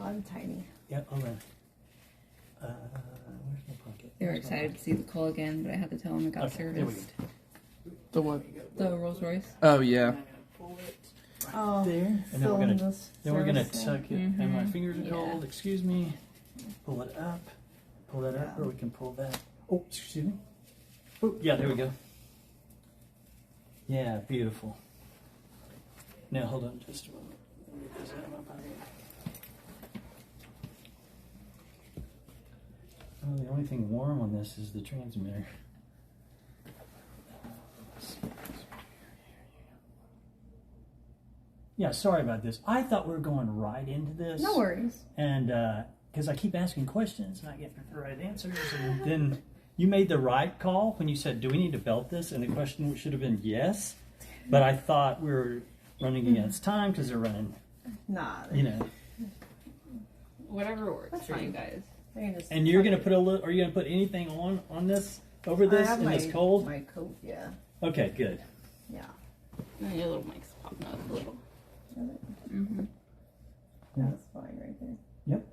I'm tiny. Yep, hold on. Where's my pocket? They were excited to see the call again, but I had to tell them it got serviced. The what? The Rolls Royce. Oh, yeah. Oh, there. And then we're gonna tuck it. And my fingers are Yeah. cold. Excuse me. Pull it up. Pull that up, or we can pull that. Oh, excuse me. Oh, yeah, there we go. Yeah, beautiful. Now hold on just a moment. Let me get this out of my pocket. Oh, the only thing warm on this is the transmitter. Yeah, sorry about this. I thought we were going right into this. No worries. And because I keep asking questions and I get the right answers, and then you made the right call when you said, "Do we need to belt this?" And the question should have been yes, but I thought we were running against time because they're running. Nah. You know. Whatever works That's for fine. you guys. And you're gonna put a little. Are you gonna put anything on this over this in this cold? My coat, yeah. Okay, good. Yeah. And your little mic's popping up a little. Mm-hmm. Yeah. That's fine right there. Yep.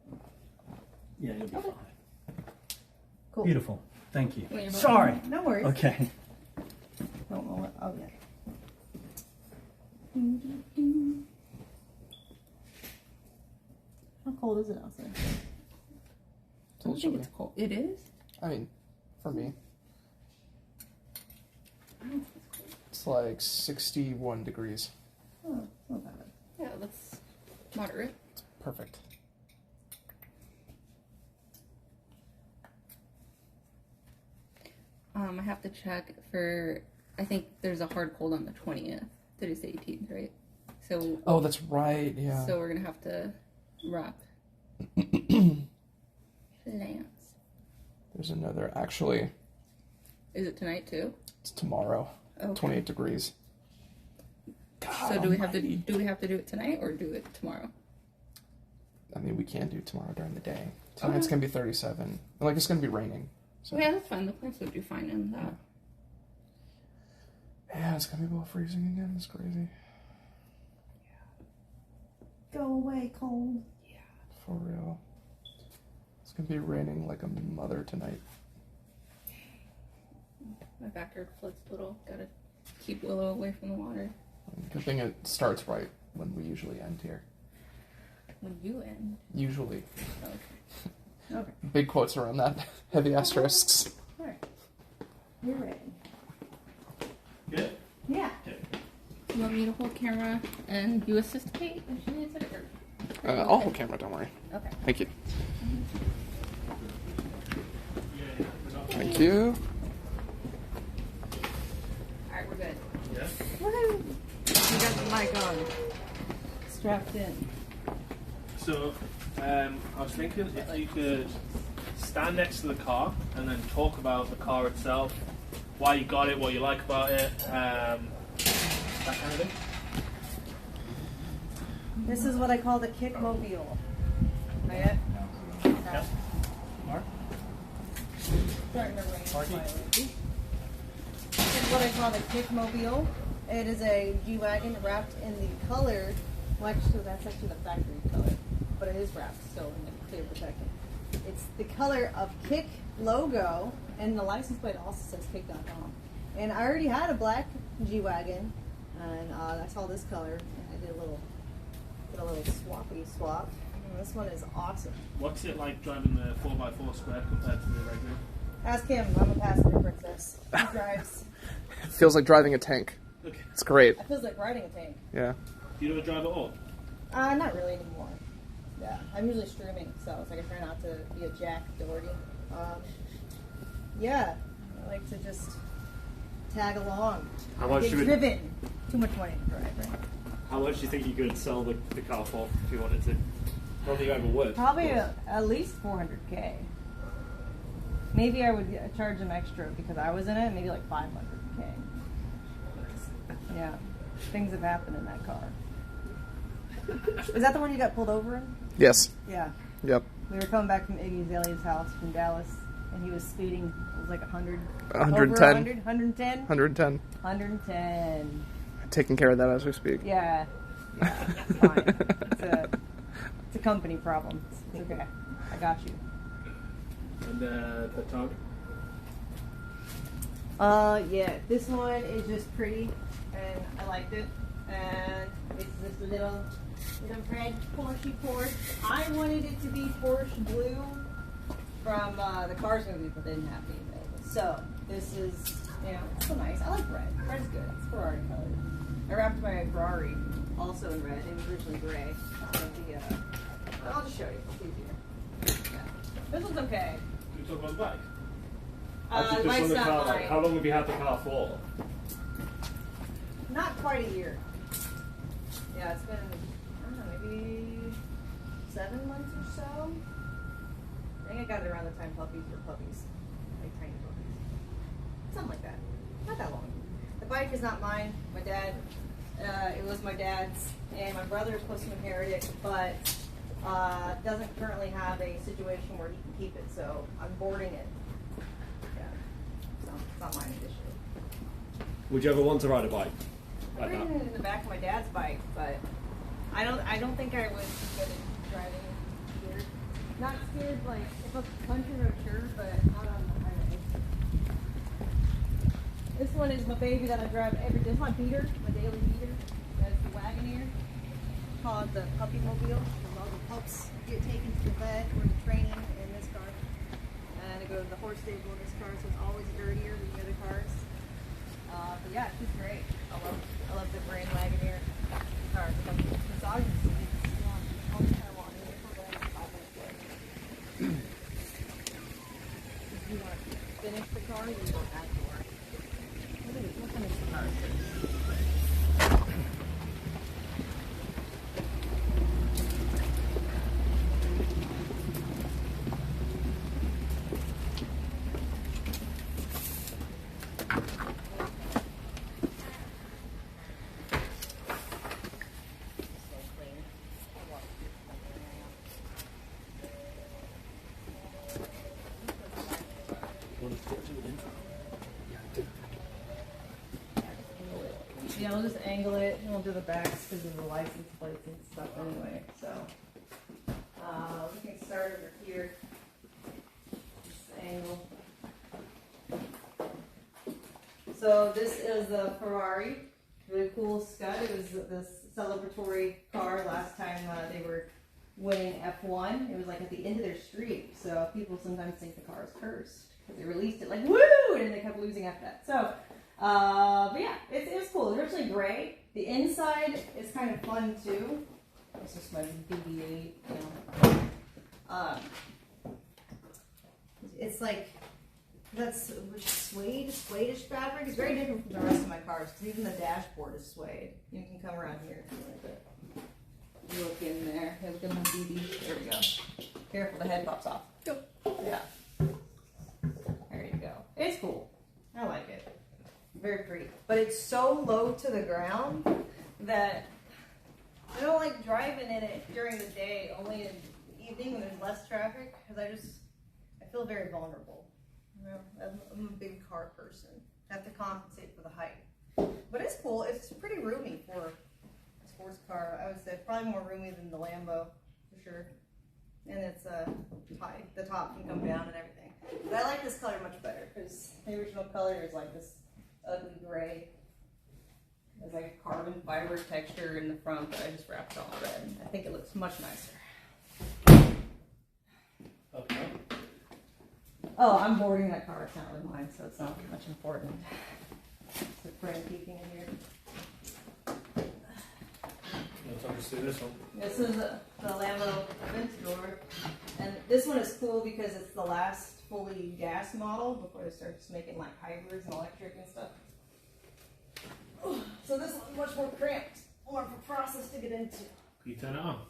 Yeah, it'll be fine. Cool. Beautiful. Thank you. Wait, Sorry. No worries. Okay. Don't know what. Oh, yeah. How cold is it outside? It's a little chilly. It's cold. It is? I mean, for me, I don't think it's cold. it's like 61 degrees. Oh, it's not bad. Yeah, that's moderate. It's perfect. I have to check for. I think there's a hard cold on the 20th. Today's the 18th, right? So. Oh, that's right. Yeah. So we're gonna have to wrap. Plants. There's another. Actually, Is it tonight too? it's tomorrow. Okay. 28 degrees. So do we have to do it tonight or do it tomorrow? I mean, we can do tomorrow during the day. Tonight's gonna be 37. Like it's gonna be raining. So. Yeah, that's fine. The plants would do fine in that. Yeah, it's gonna be below freezing again. It's crazy. Go away, cold. For real. It's gonna be raining like a mother tonight. My backyard floods a little. Gotta keep Willow away from the water. Good thing it starts right when we usually end here. When you end. Usually. Okay. Okay. Big quotes around that. Heavy asterisks. Alright. You're ready. Good? Yeah. You want me to hold camera and you assist Kate if she needs it? Or... I'll hold camera, don't worry. Okay. Thank you. Thank you. Alright, we're good. Yeah. Woohoo! You got the mic on. Strapped in. So, I was thinking if you could stand next to the car and then talk about the car itself, why you got it, what you like about it, that kind of thing. This is what I call the Kickmobile. Right? Yep. Mark? Sorry, This is what I call the Kickmobile. It is a G-Wagon wrapped in the color, well actually that's actually the factory color, but it is wrapped still in the clear protection. It's the color of Kick logo, and the license plate also says Kick.com. And I already had a black G-Wagon, and I saw this color, and I did a little swappy swap. And this one is awesome. What's it like driving the 4x4 square compared to the regular? Ask him, I'm a passenger princess. He drives. It feels like driving a tank. Okay. It's great. It feels like riding a tank. Yeah. Do you ever drive at all? Not really anymore. Yeah, I'm usually streaming, so it's like I try not to be a Jack Doherty. Yeah, I like to just tag along. How much Get you would- driven. Too much money to drive, right? How much do you think you could sell the car for if you wanted to? Not that you ever would. Probably at least 400K. Maybe I would charge them extra because I was in it. Maybe like 500K. Yeah, things have happened in that car. Is that the one you got pulled over in? Yes. Yeah. Yep. We were coming back from Iggy Azalea's house from Dallas, and he was speeding. It was like 100. 110. Over 100? 110? 110. 110. Taking care of that as we speak. Yeah. Yeah, it's fine. It's a company problem. It's okay. I got you. And the tongue? Yeah. This one is just pretty, and I liked it. And it's this little red Porsche. I wanted it to be Porsche blue from the Cars movie, but they didn't have any available. So this is, it's so nice. I like red. Red's good. It's Ferrari color. I wrapped my Ferrari also in red. It was originally gray. I'll just show you. It's easier. Yeah. This one's okay. Can you talk about the bike? Actually, just on the car, like, how long have you had the car for? Not quite a year. Yeah, it's been, I don't know, maybe 7 months or so. I think I got it around the time puppies were puppies. Like tiny puppies. Something like that. Not that long. The bike is not mine. My dad, it was my dad's, and my brother is supposed to inherit it, but doesn't currently have a situation where he can keep it, so I'm boarding it. Yeah. So it's not mine initially. Would you ever want to ride a bike I've like that? ridden in the back of my dad's bike, but I don't think I would be good at driving scared. Not scared like if a country road, sure, but not on the highway. one is my baby that I drive every day. It's my beater, my daily beater. That's the Wagoneer. Called the Puppy Mobile. All the pups get taken to the vet or the training in this car. And I go to the horse stable in this car, so it's always dirtier than the other cars. But yeah, she's great. I love the brand Wagoneer car. Massaging seats. All the time on it. For like 5 minutes later. If you want to finish the car, you go back to work. We'll finish the car first. Yeah, we'll just angle it and we'll do the backs because of the license plates and stuff anyway. So we can start over here. Just angle. So this is the Ferrari. Really cool Scud. It was this celebratory car last time they were winning F1. It was like at the end of their streak. So people sometimes think the car is cursed because they released it like woo, and they kept losing after that. So. But yeah, it was cool. It's originally gray. The inside is kind of fun too. This is my BB-8, you know. It's like that's suede-ish fabric. It's very different from the rest of my cars because even the dashboard is suede. You can come around here if you want to look in there. Hey, look at my BB. There we go. Careful, the head pops off. Go. Yeah. There you go. It's cool. I like it. Very pretty. But it's so low to the ground that I don't like driving in it during the day, only in the evening when there's less traffic, because I feel very vulnerable. You know, I'm a big car person. I have to compensate for the height. But it's cool. It's pretty roomy for a sports car. I would say probably more roomy than the Lambo, for sure. And it's high. The top can come down and everything. But I like this color much better, because the original color is like this ugly gray. There's like a carbon fiber texture in the front, but I just wrapped it all red. I think it looks much nicer. Okay. Oh, I'm boarding that car. It's not really mine, so it's not much important. It's pretty peeking in here. Let's talk us through this one. This is the Lambo Aventador, and this one is cool because it's the last fully gas model before they start just making like hybrids and electric and stuff. So this one's much more cramped, more of a process to get into. Can you turn it on?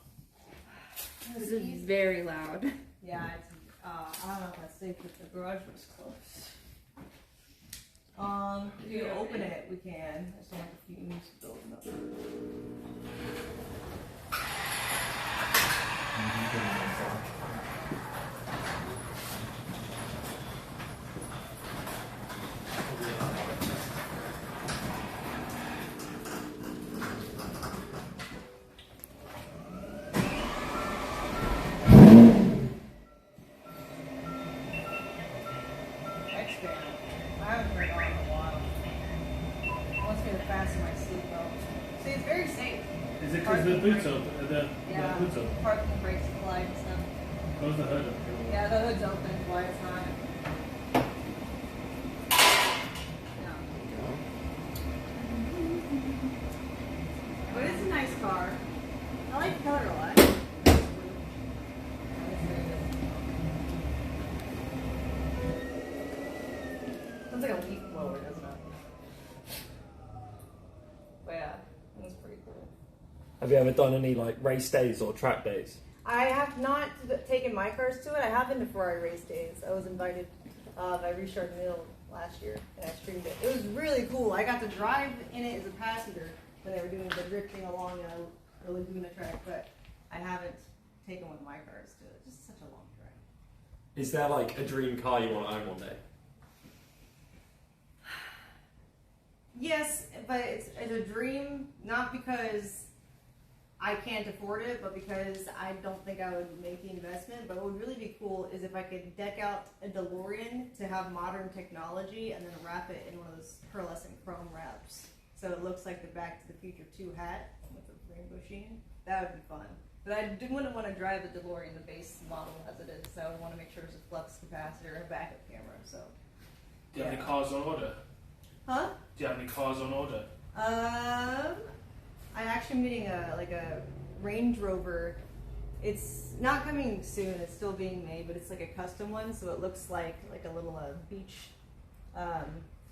This is very loud. Yeah, it's, I don't know if that's safe if the garage was closed. If you open it, we can. I just don't have the fumes building up. I haven't heard on in a while. It wants me to fasten my seatbelt. See, it's very safe. Is it because the boots open? The hood's open? Parking brakes apply and stuff. Close the hood up. Yeah, the hood's open. Why it's not? But it's a nice car. I like the color a lot. Sounds like a leaf blower, doesn't it? But yeah, that's pretty cool. Have you ever done any like race days or track days? I have not taken my cars to it. I have been to Ferrari race days. I was invited by Richard Mille last year, and I streamed it. It was really cool. I got to drive in it as a passenger when they were doing the drifting along the Laguna track, but I haven't taken one of my cars to it. It's just such a long drive. Is there like a dream car you want to own one day? Yes, but it's a dream, not because I can't afford it, but because I don't think I would make the investment. But what would really be cool is if I could deck out a DeLorean to have modern technology and then wrap it in one of those pearlescent chrome wraps. So it looks like the Back to the Future 2 hat with the rainbow sheen. That would be fun. But I wouldn't want to drive the DeLorean, the base model as it is, so I would want to make sure there's a flux capacitor and a backup camera. So. Do you have any cars on order? Huh? Do you have any cars on order? I'm actually meeting a Range Rover. It's not coming soon. It's still being made, but it's like a custom one, so it looks like a little beach.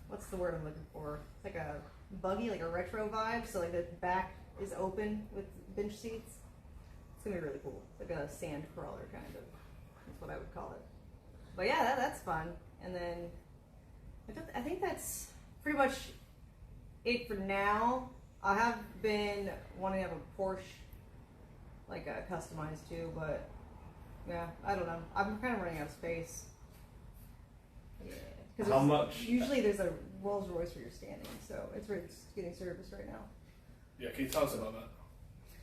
What's the word I'm looking for? It's like a buggy, like a retro vibe. So like the back is open with bench seats. It's gonna be really cool. It's like a sand crawler kind of. That's what I would call it. But yeah, that's fun. And then I think that's pretty much it for now. I have been wanting to have a Porsche, like customized too, but yeah, I don't know. I'm kind of running out of space. Yeah, How much? Usually there's a Rolls Royce where you're standing, so it's getting serviced right now. Yeah, can you tell us about that?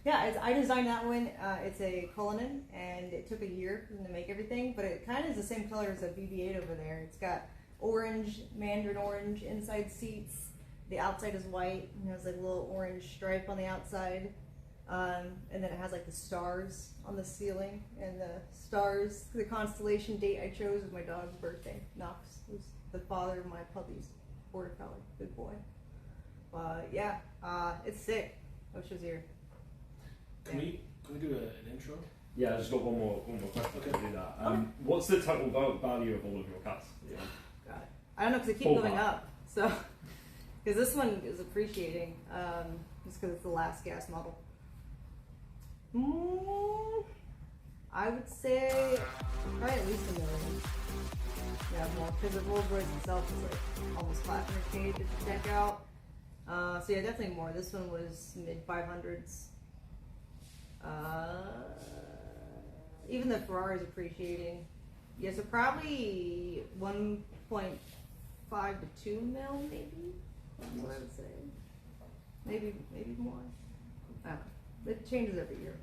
Yeah, I designed that one. It's a Cullinan, and it took a year for them to make everything, but it kind of is the same color as a BB-8 over there. It's got orange, mandarin orange inside seats. The outside is white, and it has like a little orange stripe on the outside. And then it has like the stars on the ceiling, and the stars, the constellation date I chose was my dog's birthday. Knox was the father of my puppy's border collie, good boy. Yeah, it's sick. I wish it was here. Can we do an intro? Yeah, I just got one more question to do that. Okay. What's the total value of all of your cars? Yeah. Got it. I don't know, because they keep going up. So, because this one is appreciating, just because it's the last gas model. I would say probably at least $1 million. Yeah, more, because the Rolls Royce itself is like almost $500K to deck out. So yeah, definitely more. This one was mid 500s. Even the Ferrari's appreciating. Yeah, so probably 1.5 to 2 mil, maybe. That's what I would say. Maybe more. I don't know. It changes every year.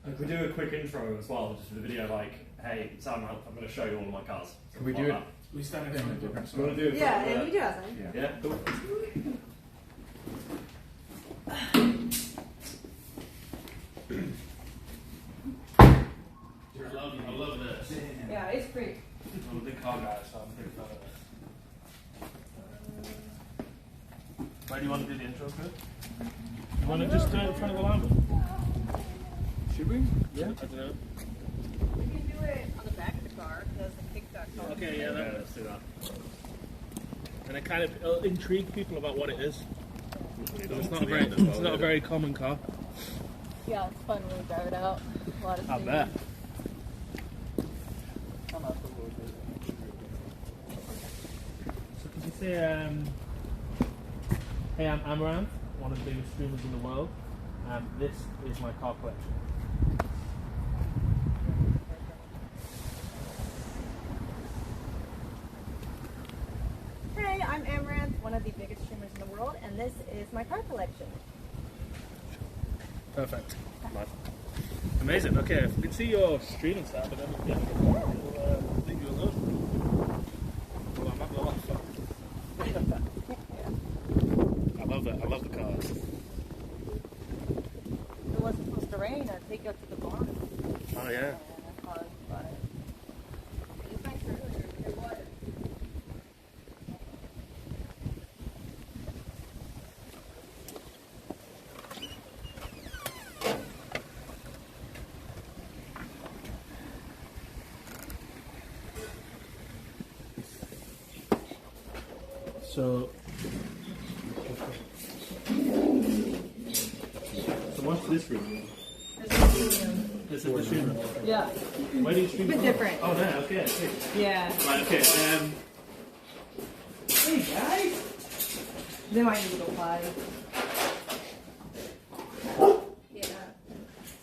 If we do a quick intro as well, just for the video, like, hey, it's Amouranth, I'm going to show you all of my cars. Can we do it? We stand in front of different. You want to do it? Yeah, and we do outside. Yeah, cool. I love this. Yeah, it's great. I'm a big car guy, so I'm a big fan of this. Where do you want to do the intro, Chris? You want to just do it in front of the Lambo? Should we? Yeah. I don't know. We can do it on the back of the car. It does the kickback car. Okay, yeah, let's do that. And it kind of intrigue people about what it is. It's not a very common car. Yeah, it's fun when we drive it out. A lot of I bet. So could you say, hey, I'm Amouranth, one of the biggest streamers in the world, and this is my car collection. Hey, I'm Amouranth, one of the biggest streamers in the world, and this is my car collection. Perfect. Amazing. Okay, if we can see your streaming side, but then we'll leave you alone. Well, I'm not gonna laugh. I love it. I love the cars. If it wasn't supposed to rain, I'd take you up to the barn. Oh yeah. It's nice earlier. It was. So what's this room? This is the stream room. Yeah. Where do you stream? A bit different. Oh, there. Okay. Yeah. Right. Okay. Hey guys. They might need a little pie. Yeah.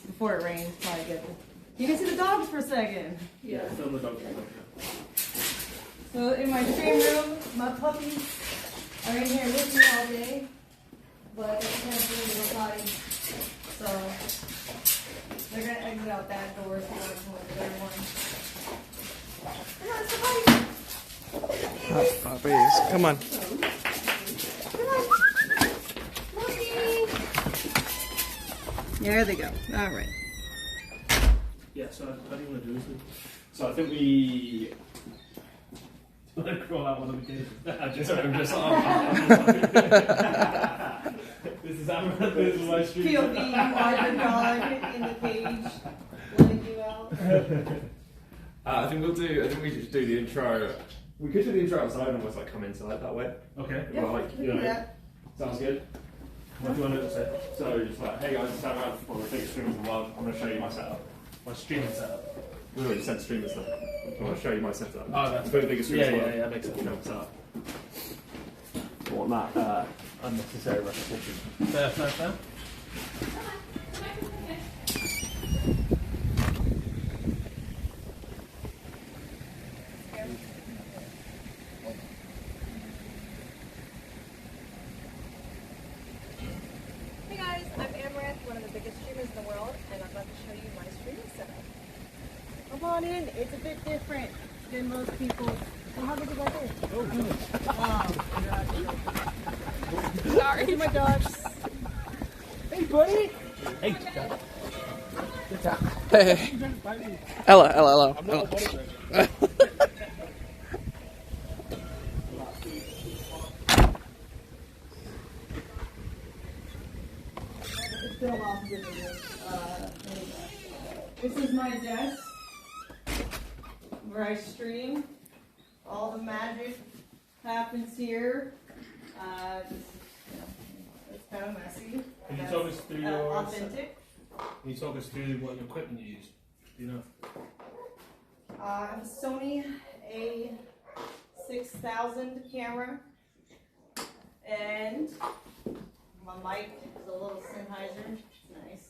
Before it rains, probably good. You can see the dogs for a second. Yeah. Film the dogs. So in my stream room, my puppies are in here with me all day, but they can't do a little potty. So out that door, so you want to come over there one. Come on, somebody. Puppies. Come on. There they go. All right. Yeah, so how do you want to do this? So I think we. Do you want to crawl out one of the cages? I'm just This is Amouranth, this is my stream. POV, you are the dog in the cage, letting you out. I think we just do the intro. We could do the intro outside and almost like come inside that way. Okay. Yeah, Well, like, we you can do know, that. sounds good. What do you want to say? So just like, hey guys, it's Amouranth, one of the biggest streamers in the world. I'm going to show you my setup. My streaming setup. We already said streamer stuff. I want to show you my setup. Oh, that's the biggest streamer in the world. yeah, that makes sense. You know, setup. I want that unnecessary repetition. Fair. Hey guys, I'm Amouranth, one of the biggest streamers in the world, and I'm about to show you my streaming setup. Come on in, it's a bit different than most people. Oh, how big is that here? Oh, sorry. These are my dogs. Hey, buddy. Hey. Good job. Hey. Ella. I'm not a buddy It's been a while since I did this. This is my desk where I stream. All the magic happens here. It's kind of messy. Can you talk us through your authentic? Can you talk us through what equipment you use? Do you know? I have a Sony A6000 camera, and my mic is a little Sennheiser. It's nice.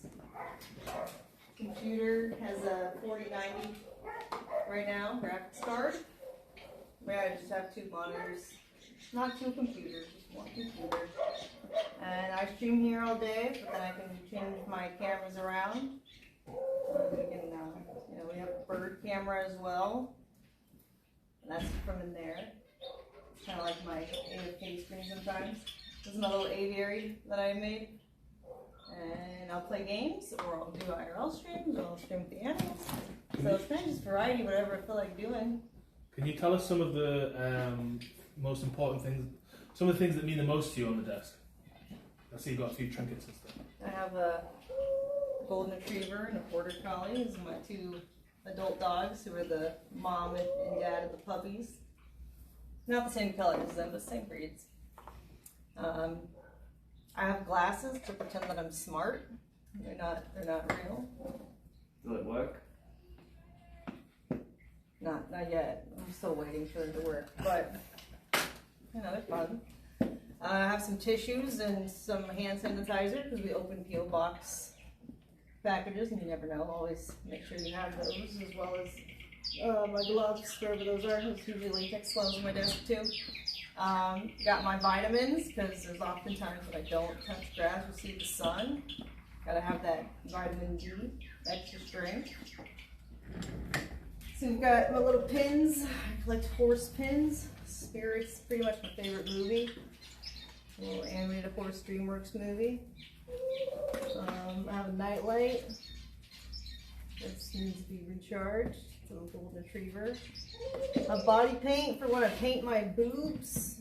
Computer has a 4090 right now, graphics card. I just have 2 monitors, not 2 computers, just 1 computer. And I stream here all day, but then I can change my cameras around. We can, we have a bird camera as well. And that's from in there. It's kind of like my AFK screen sometimes. This is my little aviary that I made. And I'll play games, or I'll do IRL streams, or I'll stream with the animals. So it's kind of just variety, whatever I feel like doing. Can you tell us some of the most important things, some of the things that mean the most to you on the desk? I see you've got a few trinkets and stuff. I have a golden retriever and a border collie. These are my 2 adult dogs who are the mom and dad of the puppies. Not the same colors as them, but same breeds. I have glasses to pretend that I'm smart. They're not real. Does it work? Not yet. I'm still waiting for them to work, but they're fun. I have some tissues and some hand sanitizer because we open P.O. box packages, and you never know. Always make sure you have those, as well as my gloves, wherever those are. There's usually latex gloves on my desk too. Got my vitamins because there's often times that I don't touch grass or see the sun. Gotta have that vitamin D, extra strength. So we've got my little pins. I collect horse pins. Spirit's pretty much my favorite movie. A little animated horse DreamWorks movie. I have a nightlight that needs to be recharged. It's a little golden retriever. A body paint for when I paint my boobs.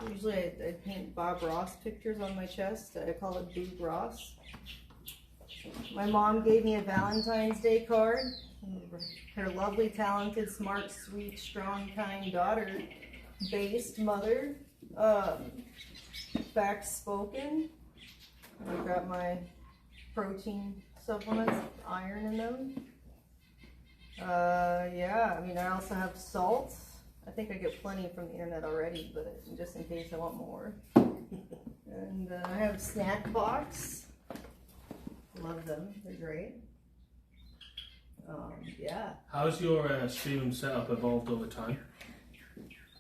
Usually I paint Bob Ross pictures on my chest. I call it Boob Ross. My mom gave me a Valentine's Day card. Her lovely, talented, smart, sweet, strong, kind daughter, based mother, facts spoken. I've got my protein supplements, iron in them. I also have salt. I think I get plenty from the internet already, but just in case I want more. And I have a snack box. Love them, they're great. How's your streaming setup evolved over time?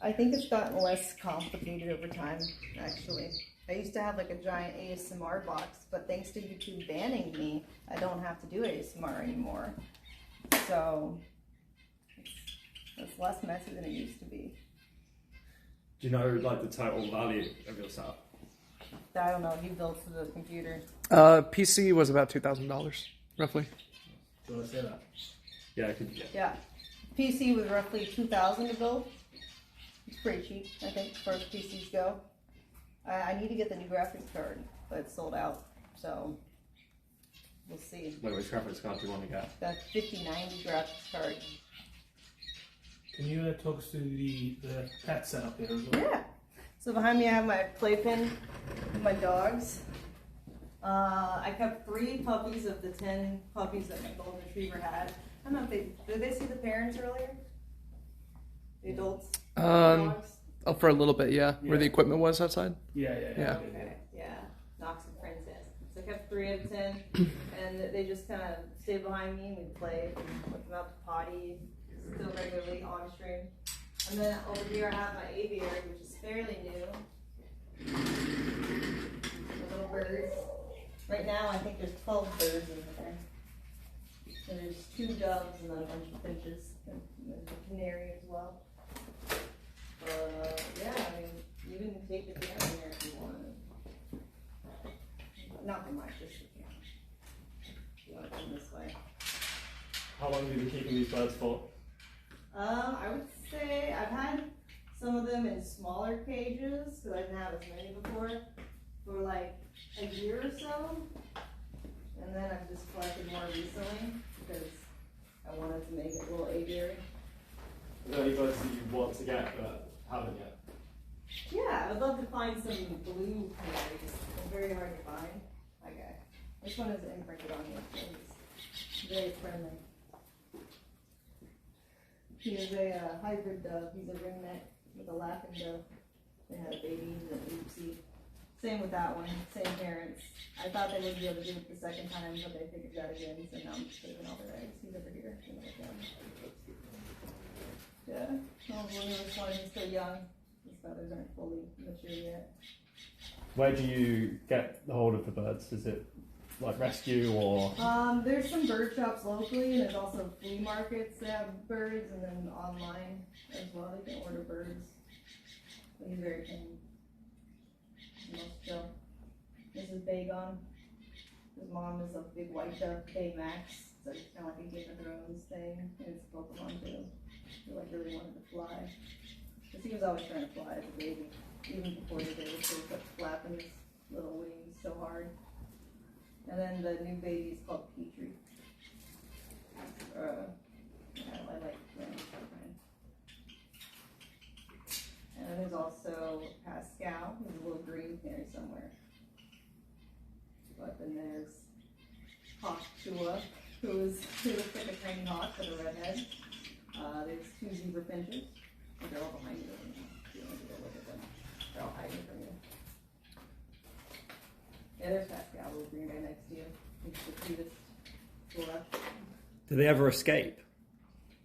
I think it's gotten less complicated over time, actually. I used to have like a giant ASMR box, but thanks to YouTube banning me, I don't have to do ASMR anymore. So it's less messy than it used to be. Do you know like the total value of your setup? I don't know. You built for the computer. PC was about $2,000, roughly. Do you want to say that? Yeah, I could. Yeah. PC was roughly $2,000 to build. It's pretty cheap, I think, as far as PCs go. I need to get the new graphics card, but it's sold out, so we'll see. Wait, which graphics card do you want to get? That 5090 graphics card. Can you talk us through the pet setup here as well? Yeah. So behind me I have my playpen, my dogs. I kept 3 puppies of the 10 puppies that my golden retriever had. I don't know if did they see the parents earlier? The adults? Dogs? Oh, for a little bit, yeah. Where the equipment was outside? Yeah. Okay, yeah. Knox and Princess. So I kept 3 out of 10, and they just kind of stayed behind me and we'd play, and put them out to potty, still regularly on stream. And then over here I have my aviary, which is fairly new. The little birds. Right now I think there's 12 birds in there. So there's 2 doves and then a bunch of finches, and there's a canary as well. Yeah, I mean, you can take the camera in there if you want. Not the mic, just the camera. You want to come this way. How long have you been keeping these birds for? I would say I've had some of them in smaller cages, because I didn't have as many before, for like a year or so. And then I've just collected more recently, because I wanted to make it a little aviary. Are there any birds that you want to get but haven't yet? Yeah, I would love to find some blue canaries. They're very hard to find. Okay. This one is imprinted on here, so it's very friendly. He is a hybrid dove. He's a ringneck with a laughing dove. They had a baby and an oopsie. Same with that one, same parents. I thought they wouldn't be able to do it the second time, but they figured that again, so now I'm just taking all their eggs. He's over here. Yeah, well, this one is still young. His feathers aren't fully mature yet. Where do you get the hold of the birds? Is it like rescue or? There's some bird shops locally, and there's also flea markets that have birds, and then online as well. You can order birds. But he's very tame. Most chill. This is Bagon. His mom is a big white dove, Baymax. So it's kind of like a Game of Thrones thing. And it's a Pokemon too. He like really wanted to fly. Because he was always trying to fly as a baby. Even before the day, so he kept flapping his little wings so hard. And then the new baby is called Petrie. Yeah, I like him. And then there's also Pascal, who's a little green canary somewhere. But then there's Hawk Chua, who looks like a tiny hawk with a red head. There's 2 zebra finches. They're all behind you. You want to go look at them. They're all hiding from you. Yeah, there's Pascal, little green guy next to you. He's the cutest to left. Do they ever escape?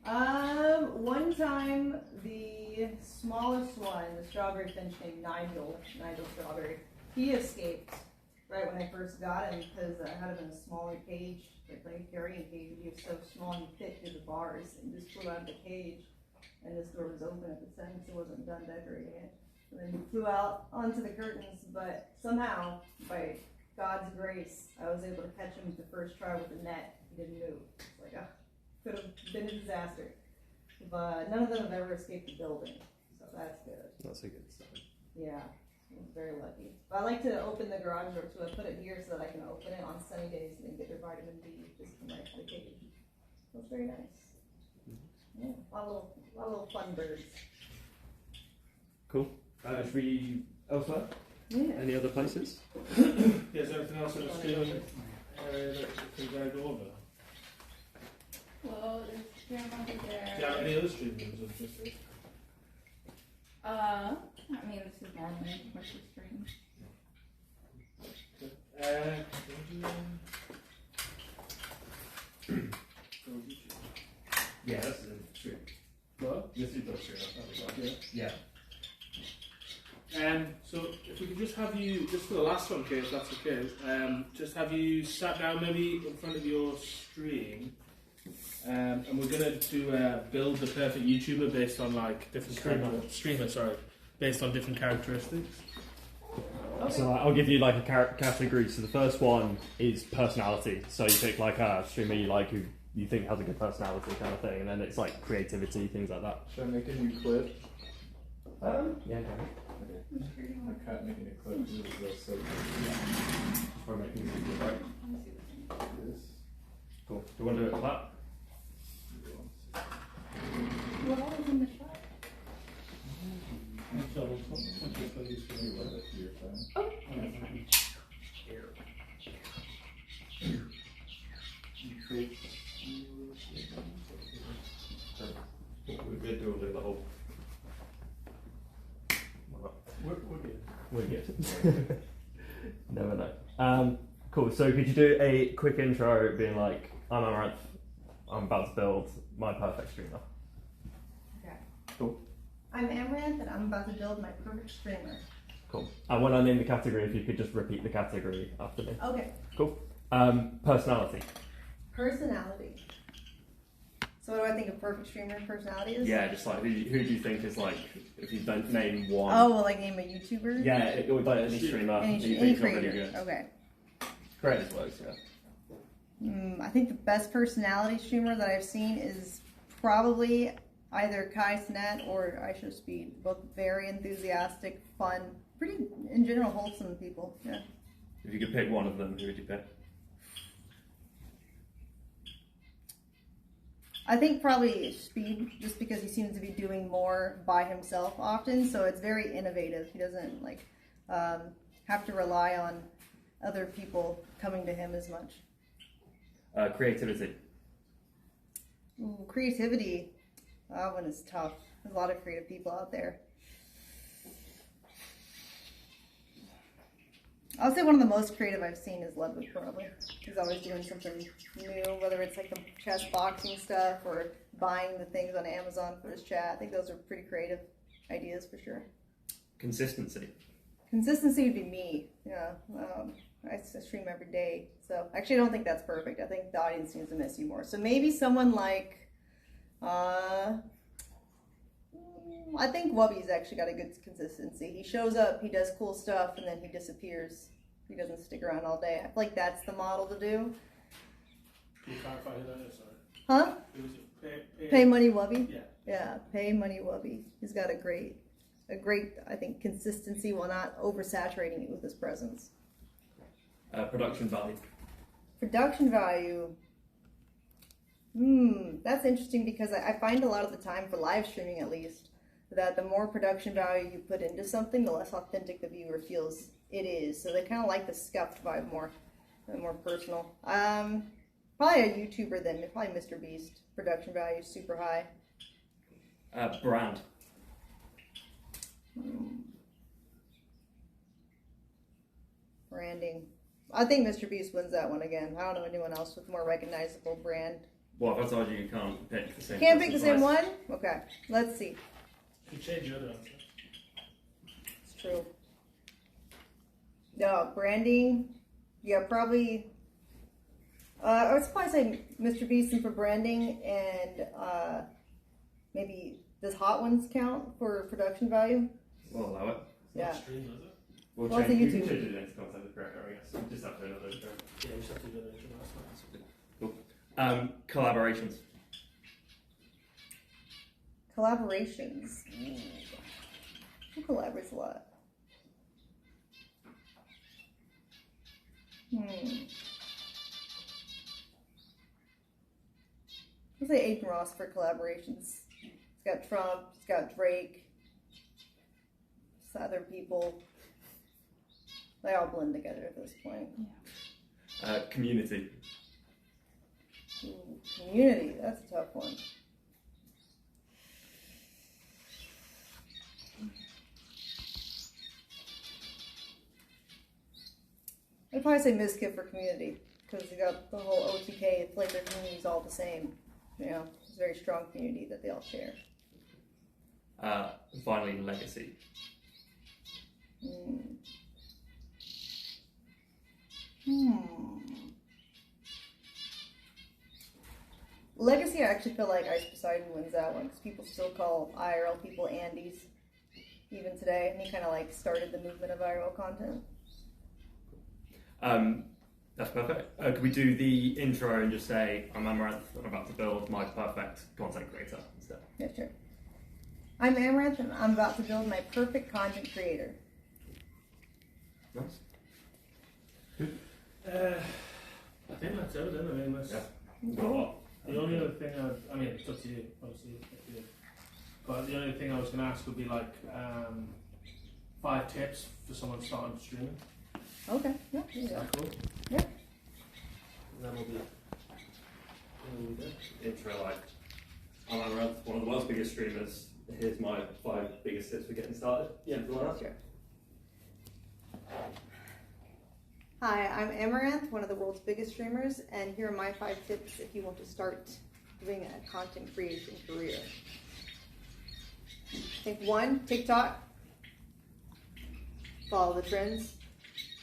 One time the smallest one, the strawberry finch named Nigel Strawberry, he escaped right when I first got him because I had him in a smaller cage, like a carrying cage. He was so small and he fit through the bars and just flew out of the cage. And this door was open at the time because it wasn't done decorating it. And then he flew out onto the curtains, but somehow, by God's grace, I was able to catch him the first try with the net. He didn't move. It's like, could have been a disaster. But none of them have ever escaped the building, so that's good. That's a good sign. Yeah, I was very lucky. But I like to open the garage door too. I put it here so that I can open it on sunny days and get their vitamin D just from right to the cage. So it's very nice. Yeah, a lot of little fun birds. Cool. Should we elsewhere? Yeah. Any other places? Is there anything else in the streaming area that you can go over? Well, there's Paramount there. Do you have any other stream rooms or just this? I mean, this is normally what she streams. Yeah, that's true. What? Yes, it does true. Yeah. Yeah. So if we could just have you, just for the last one, Kate, if that's okay, just have you sat down maybe in front of your stream, and we're gonna do build the perfect YouTuber based on like different streamer, based on different characteristics. Okay. So I'll give you like a category. So the first one is personality. So you pick like a streamer you like who you think has a good personality kind of thing, and then it's like creativity, things like that. Should I make a new clip? Yeah. Okay. I can't make a clip because it was so good. Or making a new clip, right? This. Cool. Do you want to do it like that? What all is in the shot? We're good to do the whole. We're good. We're good. Never know. Cool. So could you do a quick intro, being like, I'm Amouranth. I'm about to build my perfect streamer. Okay. Cool. I'm Amouranth, and I'm about to build my perfect streamer. Cool. And when I name the category, if you could just repeat the category after me. Okay. Cool. Personality. Personality. So what do I think a perfect streamer personality is? Yeah, just like who do you think is like, if you don't name one. Oh, well, like name a YouTuber? Yeah, it would like any streamer. Any creator. Really good. Okay. Creators works, yeah. I think the best personality streamer that I've seen is probably either Kai Cenat or Aisha Speed. Both very enthusiastic, fun, pretty, in general, wholesome people. Yeah. If you could pick one of them, who would you pick? I think probably Speed, just because he seems to be doing more by himself often, so it's very innovative. He doesn't like have to rely on other people coming to him as much. Creativity. Ooh, creativity. That one is tough. There's a lot of creative people out there. I would say one of the most creative I've seen is Ludwig, probably. He's always doing something new, whether it's like the chess boxing stuff or buying the things on Amazon for his chat. I think those are pretty creative ideas for sure. Consistency. Consistency would be me. Yeah. I stream every day. So actually I don't think that's perfect. I think the audience needs to miss you more. So maybe someone like, I think Wubby's actually got a good consistency. He shows up, he does cool stuff, and then he disappears. He doesn't stick around all day. I feel like that's the model to do. Can you clarify who that is? Sorry. Huh? Who is it? Pay Money Wubby? Yeah. Yeah, Pay Money Wubby. He's got a great, I think, consistency while not oversaturating you with his presence. Production value. Production value. That's interesting because I find a lot of the time, for live streaming at least, that the more production value you put into something, the less authentic the viewer feels it is. So they kind of like the scuffed vibe more, and more personal. Probably a YouTuber then, probably Mr. Beast. Production value is super high. Brand. Branding. I think Mr. Beast wins that one again. I don't know anyone else with more recognizable brand. Well, if I told you you can't pick the same. Can't pick the same one? Okay, let's see. You change your other answer. It's true. No, branding. Yeah, probably. I would probably say Mr. Beast for branding, and maybe does Hot Ones count for production value? We'll allow it. Yeah. Stream, is it? We'll Well, change, it's a we can YouTube. change it into content creator, I guess. We just have to do another intro. Yeah, we just have to do another intro. That's fine. Cool. Collaborations. Collaborations. Who collaborates a lot? I'll say Aiden Ross for collaborations. He's got Trump, he's got Drake, just other people. They all blend together at this point. Community. Ooh, community, that's a tough one. I'd probably say Mizkit for community, because you got the whole OTK, it's like their community's all the same. You know, it's a very strong community that they all share. Finally, legacy. actually feel like Ice Poseidon wins that one because people still call IRL people Andes even today, and he kind of like started the movement of IRL content. That's perfect. Could we do the intro and just say, I'm Amouranth, I'm about to build my perfect content creator instead? Yeah, sure. I'm Amouranth, and I'm about to build my perfect content creator. Nice. I think that's everything. I mean, that's Cool. the only other thing I mean, it's up to you, obviously. Up to you. But the only thing I was going to ask would be like 5 tips for someone starting streaming. Okay. Yeah. Is that cool? Yeah. And then we'll be good. Intro, like, I'm Amouranth, one of the world's biggest streamers. Here's my 5 biggest tips for getting started. Yeah, Sure. Hi, I'm Amouranth, one of the world's biggest streamers, and here are my 5 tips if you want to start doing a content creation career. Think 1, TikTok. Follow the trends,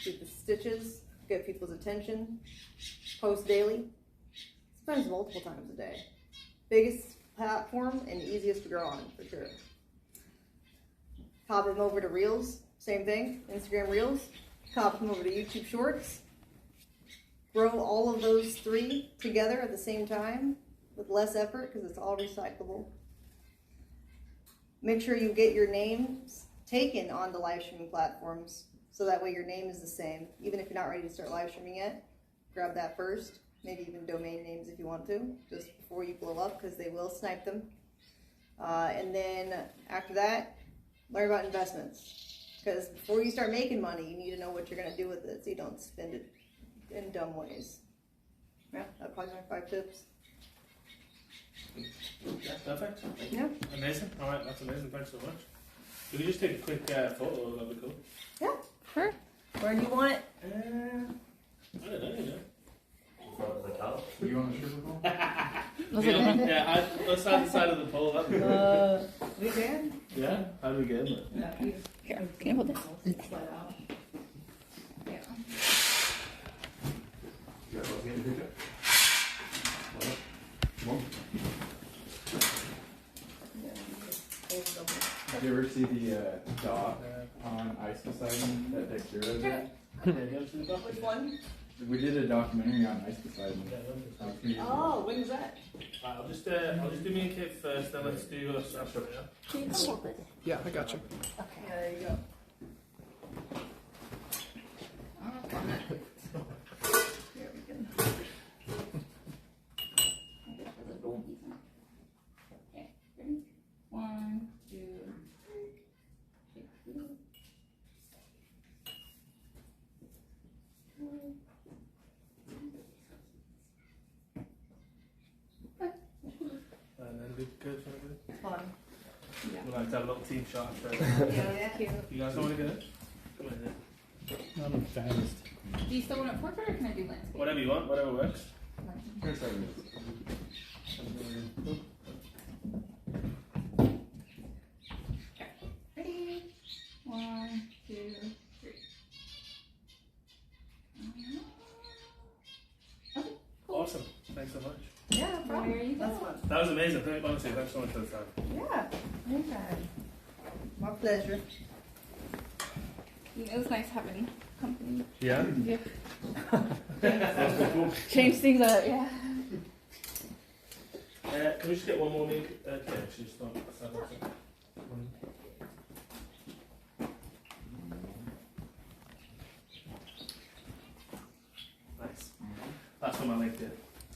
do the stitches, get people's attention, post daily, sometimes multiple times a day. Biggest platform and easiest to grow on, for sure. Copy them over to Reels, same thing, Instagram Reels. Copy them over to YouTube Shorts. Grow all of those 3 together at the same time with less effort because it's all recyclable. Make sure you get your names taken on the live streaming platforms so that way your name is the same. Even if you're not ready to start live streaming yet, grab that first. Maybe even domain names if you want to, just before you blow up because they will snipe them. And then after that, learn about investments. Because before you start making money, you need to know what you're going to do with it so you don't spend it in dumb ways. Yeah, that's probably my 5 tips. Yeah, perfect. Yeah. Amazing. All right, that's amazing. Thanks so much. Can we just take a quick photo? That'd be cool. Yeah, sure. Where do you want it? I don't know, you know. You want a sugar bowl? Yeah, let's have the side of the pole. That'd be cool. We can? Yeah, how do we get in it? Yeah. Here, can you hold this? Slide out. Yeah. You guys want to get a picture? Come on. Did you ever see the doc on Ice Poseidon that dexerto did? Which one? We did a documentary on Ice Poseidon. Oh, when is that? I'll just do me and Kit first, then let's do us after it. Can you come hold this? Yeah, I got you. Okay. Yeah, there you go. Here we can. Okay, ready? 1, 2, 3. And then we go for it. Fun. Yeah. We'd like to have a little team shot after. Yeah, cute. You guys want to go? Come in there. I'm fast. Do you still want a portrait or can I do landscape? Whatever you want, whatever works. Here's how it is. Ready? 1, 2, 3. Okay, cool. Awesome. Thanks so much. Yeah, no problem. There you go. That's fun. That was amazing. Honestly, thanks so much for the time. Yeah, anytime. My pleasure. It was nice having company. Yeah? Yeah. That was cool. Change things up, yeah. Can we just get one more link? Yeah, actually, just don't. Nice. That's what my link did.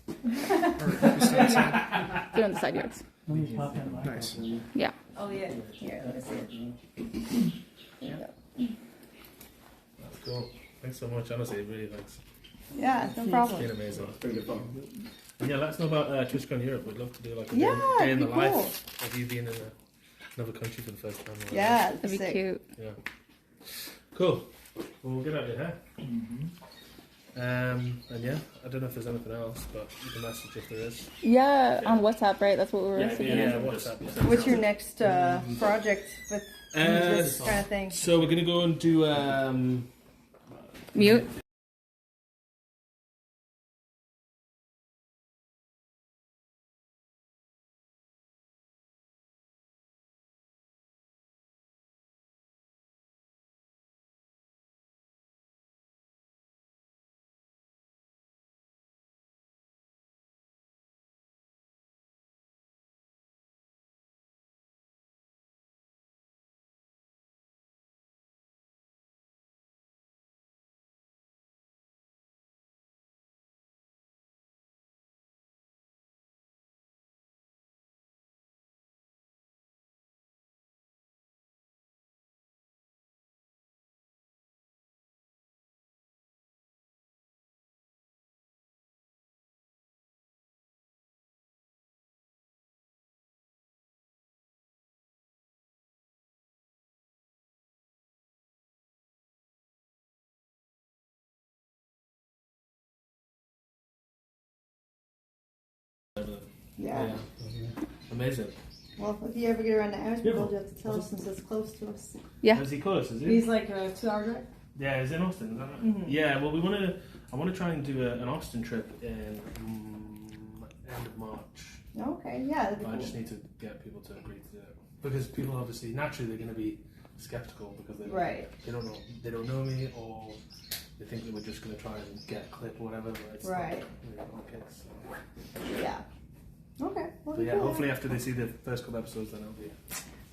Do it on the side yards. Nice. Yeah. Oh, yeah. Yeah, let me see it. Yeah. That's cool. Thanks so much. Honestly, really thanks. Yeah, no problem. It's been amazing. It's been good fun. And yeah, let us know about TwitchCon Europe. We'd love to do like a day in the cool. life of you being in another country for the first time. Yeah, That'd be cute. Yeah. Cool. Well, we'll get out of here. And yeah, I don't know if there's anything else, but you can message if there is. Yeah, on WhatsApp, right? That's what we were thinking. Yeah, WhatsApp. Yeah. What's your next project with this kind of thing? So we're gonna go and do Mute. Yeah. Amazing. Well, if you ever get around to Ashby, you have to tell us since it's close to us. Yeah. Is he close? Is he? He's like a 2-hour drive. Yeah, he's in Austin. Is that right? Mhm. Yeah. Well, I want to try and do an Austin trip in end of March. Okay. Yeah. That'd be But cool. I just need to get people to agree to it because people obviously naturally they're going to be skeptical because they don't know me or they think that we're just going to try and get a clip or whatever. But it's Right. Not, okay. So. Yeah. Okay. Well, But yeah, hopefully after they see the first couple episodes, then it'll be.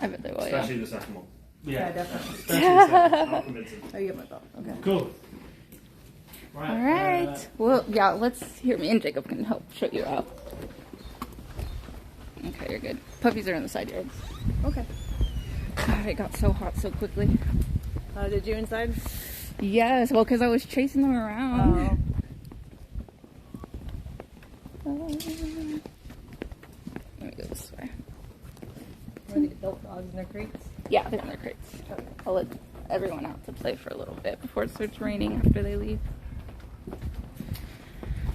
I bet they will. Especially the second one. Yeah, definitely. Especially the second one. I'll convince them. Oh, you get my belt. Okay. Cool. All right. Well, yeah. Let's hear me and Jacob can help show you out. Okay, you're good. Puppies are in the side yards. Okay. God, it got so hot so quickly. Did you inside? Yes. Well, because I was chasing them around. Let me go this way. Are the adult dogs in their crates? Yeah, they're in their crates. I'll let everyone out to play for a little bit before it starts raining after they leave.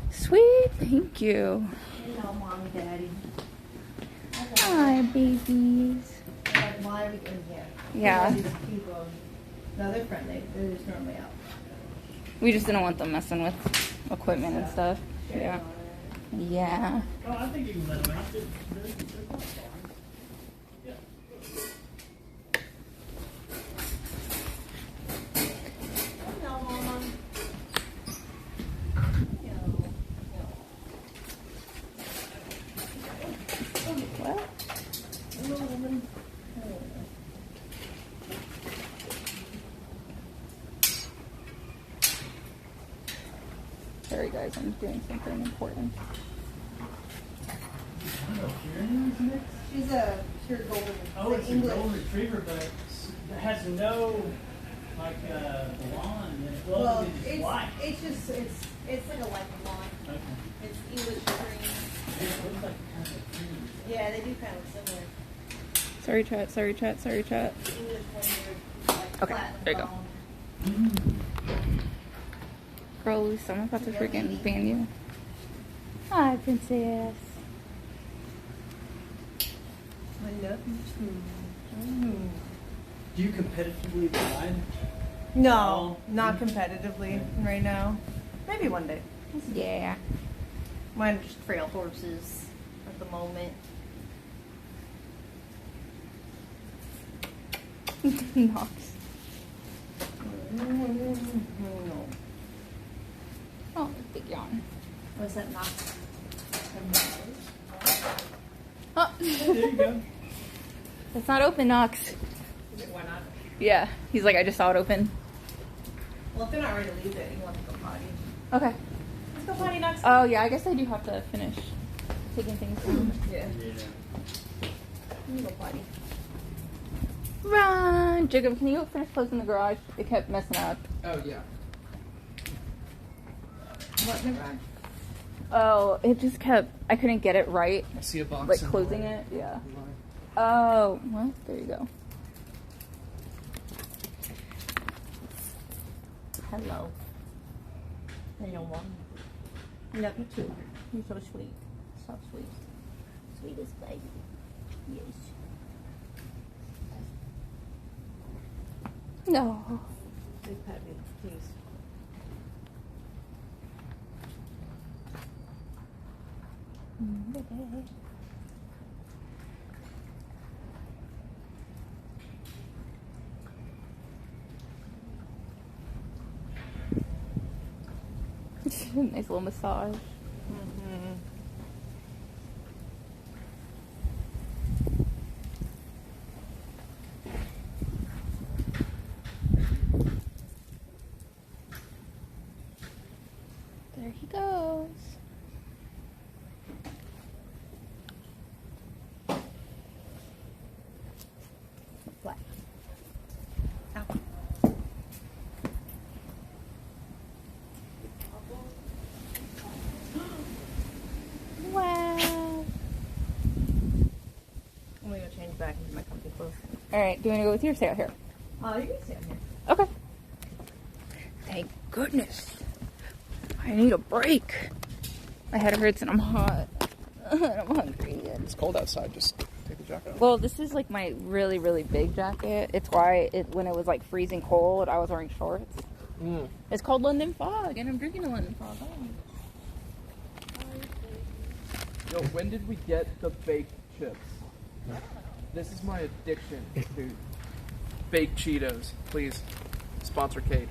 Sweet, thank you. Hello, Mommy, Daddy. Hi, babies. Like, why are we in here? Yeah. These people, no, they're friendly. They're just normally out. We just didn't want them messing with equipment and stuff. Yeah. Yeah. Oh, I think you can let them out. They're quite fine. Yeah. Hello, Mama. What? Hello, woman. Sorry, guys, I'm doing something important. She's a pure golden. Oh, it's English. a golden retriever, but it has no like blonde in it. Well, it's white. it's just it's like a light blonde. Okay. It's English cream. It looks like kind of a cream. Yeah, they do kind of look similar. Sorry, chat, sorry, chat, sorry, chat. English one, like Okay, platinum there you go. blonde. Girl, Luce, I'm about to freaking ban you. Hi, princess. I love you too. Do you competitively ride? No, not competitively right now. Maybe one day. Yeah. Mine are just trail horses at the moment. Knox. No. Oh, big yawn. What's that Knox? Oh. There you go. It's not open, Knox. Why not? Yeah. He's like, I just saw it open. Well, if they're not ready to leave it, you want to go potty. Okay. Let's go potty next. Oh, yeah, I guess I do have to finish taking things down. Yeah. You can go potty. Run! Jacob, can you finish closing the garage? It kept messing up. Oh, yeah. What in the garage? Oh, it just kept, I couldn't get it right. I see a box. Like closing it, yeah. Oh, well, there you go. Hello. Hello, Mom. Love you too. You're so sweet. So sweet. Sweetest baby. Yes. No. Big pet me, please. Nice little massage. Mm-hmm. There he goes. Flat. Ow. Wow. I'm gonna go change back into my comfy clothes. Alright, do you want to go with you or stay out here? Oh, you can stay out here. Okay. Thank goodness. I need a break. My head hurts and I'm hot. I'm hungry. It's cold outside. Just take the jacket off. Well, this is like my really, really big jacket. It's why when it was like freezing cold, I was wearing shorts. Mm. It's called London Fog, and I'm drinking a London Fog. Yo, when did we get the baked chips? This is my addiction, dude. Baked Cheetos. Please, sponsor Kate.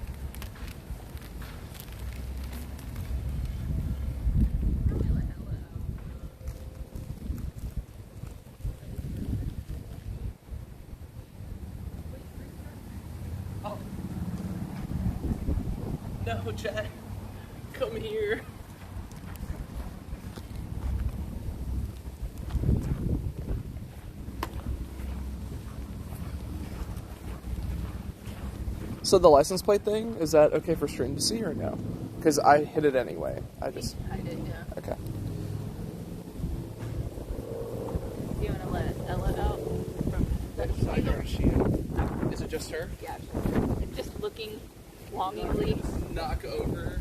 Oh. No, Chad. Come here. So the license plate thing, is that okay for stream to see or no? Because I hit it anyway. I did, yeah. Okay. Do you want to let Ella out from that Is it just her? Yeah, just looking longingly. Knock over.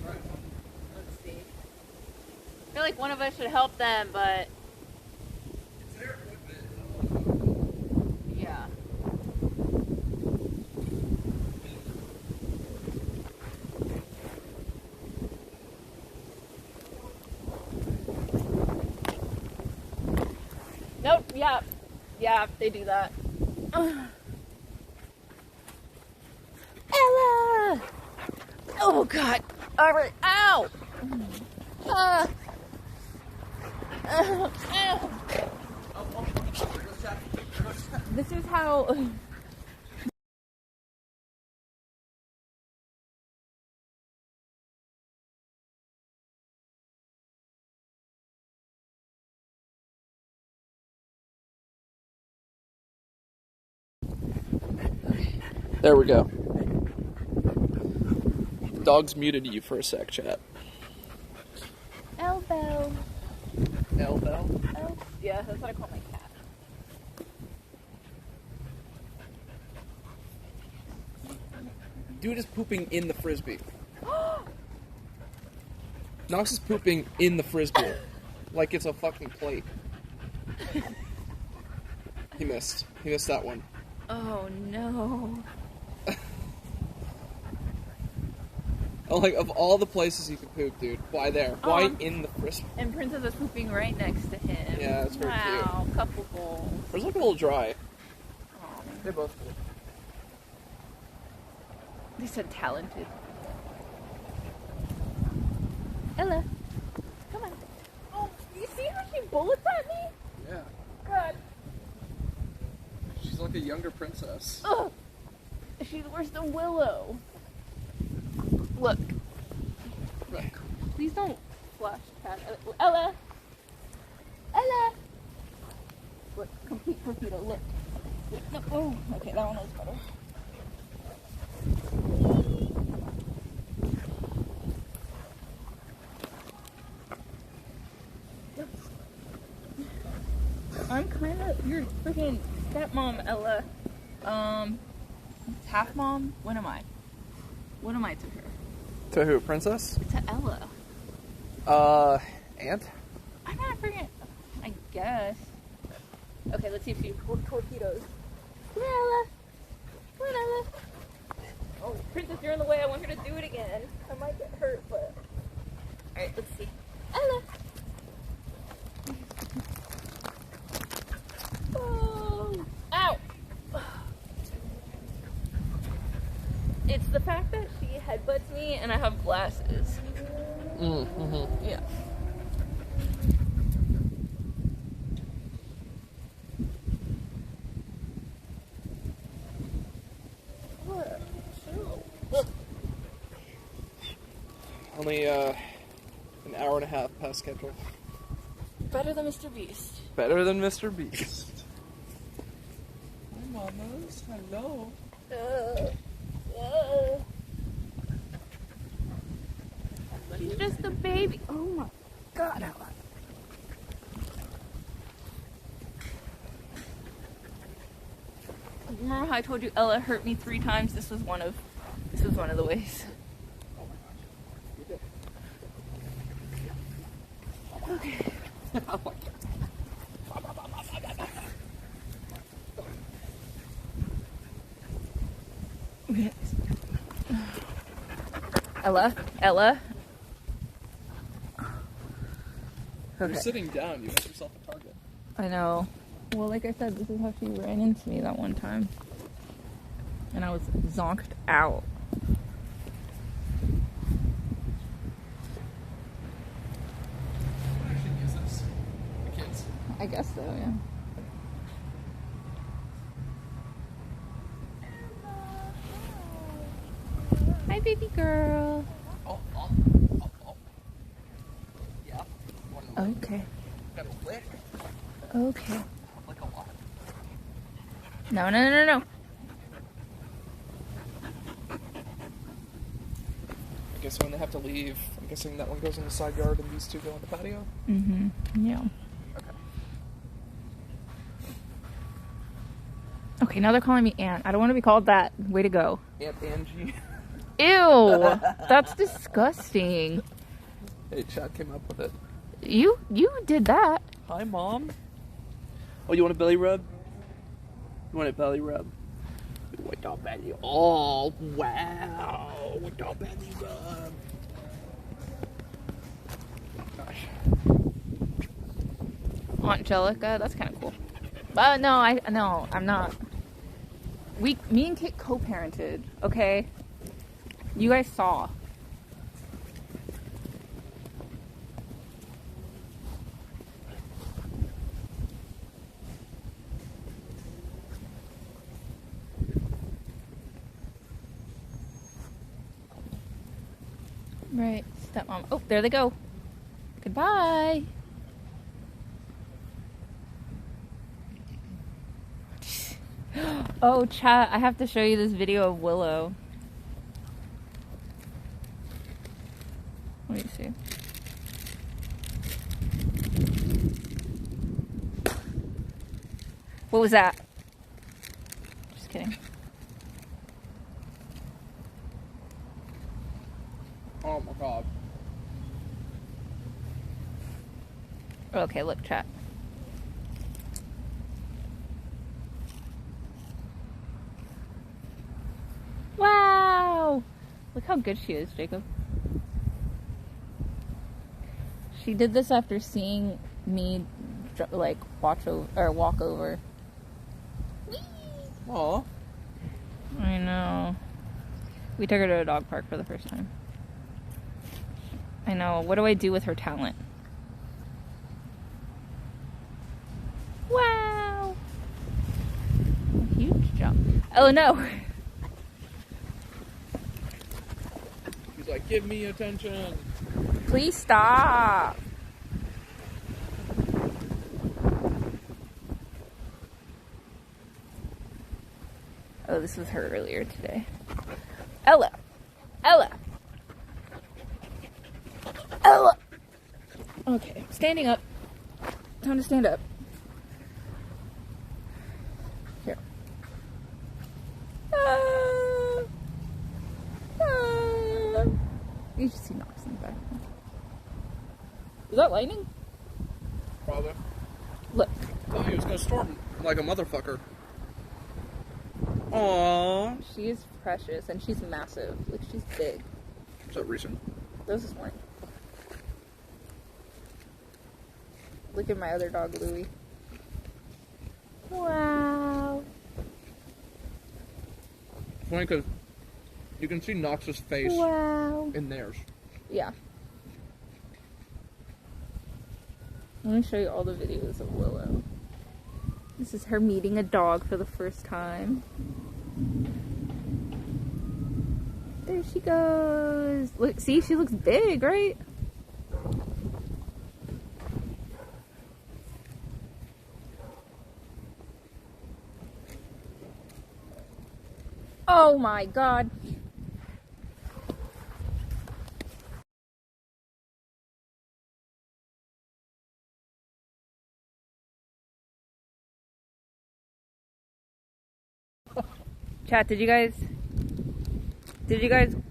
Let's see. I feel like one of us should help them, but yeah. Nope. Yeah, they do that. Ella! Oh God! All right. Ow! Ow. This is how. There we go. Dog's muted you for a sec, chat. Elbow. Elbow? Yeah, that's what I call my cat. Dude is pooping in the frisbee. Knox is pooping in the frisbee. Like it's a fucking plate. He missed. He missed that one. Oh no. Oh, like, of all the places you could poop, dude, why there? Why in the frisbee? And Princess is pooping right next to him. Yeah, that's very cute. Wow, couple goals. There's like a little dry. Oh. They both do. They said talented. Ella, come on. Oh, you see how she bullets at me? Yeah. God. She's like a younger princess. Ugh. She's worse than Willow. Look. Look. Please don't flash past Ella. Ella. Look, complete torpedo. Look. No. Oh, okay, that one was better. I'm kind of your freaking stepmom, Ella. Half mom. What am I? What am I to her? To who? Princess? To Ella. Aunt? I'm not freaking. I guess. Okay, let's see if she torpedoes. Come here, Ella. Come on, Ella. Oh, Princess, you're in the way. I want her to do it again. I might get hurt, but. Alright, let's see. Ella. Oh. Ow. It's the fact that she headbutts me and I have glasses. Mm-hmm. Yeah. Only an hour and a half past schedule. Better than Mr. Beast. Better than Mr. Beast. Hi, mamas. Hello. She's just a baby. Oh my God, Ella. Remember how I told you Ella hurt me 3 times? This was one of the ways. Okay. Ella? Ella? You're sitting down. You got yourself a target. I know. Well, like I said, this is how she ran into me that one time. And I was zonked out. I should use this. The kids. I guess so, yeah. Hi, baby girl. Oh. Yeah. Okay. Got a lick. Okay. Like a lot. No. I guess when they have to leave, I'm guessing that one goes in the side yard and these two go in the patio? Mm-hmm. Yeah. Okay. Okay, now they're calling me Aunt. I don't want to be called that. Way to go. Aunt Angie. Ew! That's disgusting. Hey, Chad came up with it. You did that. Hi, Mom. Oh, you want a belly rub? You want a belly rub? What the belly? Oh, wow. What the belly rub? Gosh. Aunt Angelica, that's kind of cool. No, I'm not. Me and Kit co-parented, okay? You guys saw. Right, stepmom. Oh, there they go. Goodbye. Oh, chat, I have to show you this video of Willow. Let me see. What was that? Just kidding. Oh my god. Okay, look, chat. Wow! Look how good she is, Jacob. She did this after seeing me, like, walk over. Aw. I know. We took her to a dog park for the first time. I know. What do I do with her talent? Wow! Huge jump. Oh no! He's like, give me attention. Please stop! Oh, this was her earlier today. Ella! Ella! Ella! Okay, standing up. Time to stand up. Here. You should see Knox in the back. Is that lightning? Probably. Look. Oh, he was gonna storm like a motherfucker. Aww. She is precious and she's massive. Like, she's big. Is that recent? That was this morning. Look at my other dog, Louie. Wow. It's funny because you can see Knox's face in theirs. Yeah. Let me show you all the videos of Willow. This is her meeting a dog for the first time. There she goes. Look, see, she looks big, right? Oh my god. Chat, did you guys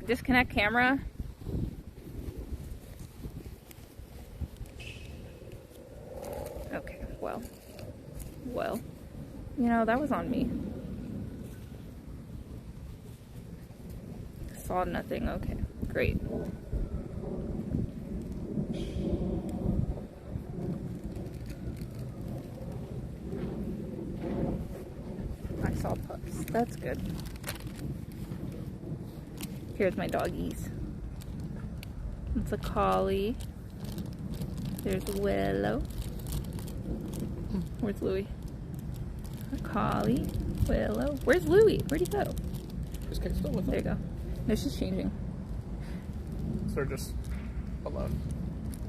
disconnect camera? well. You know, that was on me. Saw nothing. Okay, great. I saw pups. That's good. Here's my doggies. It's a collie. There's Willow. Where's Louie? A collie. Willow. Where's Louie? Where'd he go? There you go. No, she's changing. So they're just alone.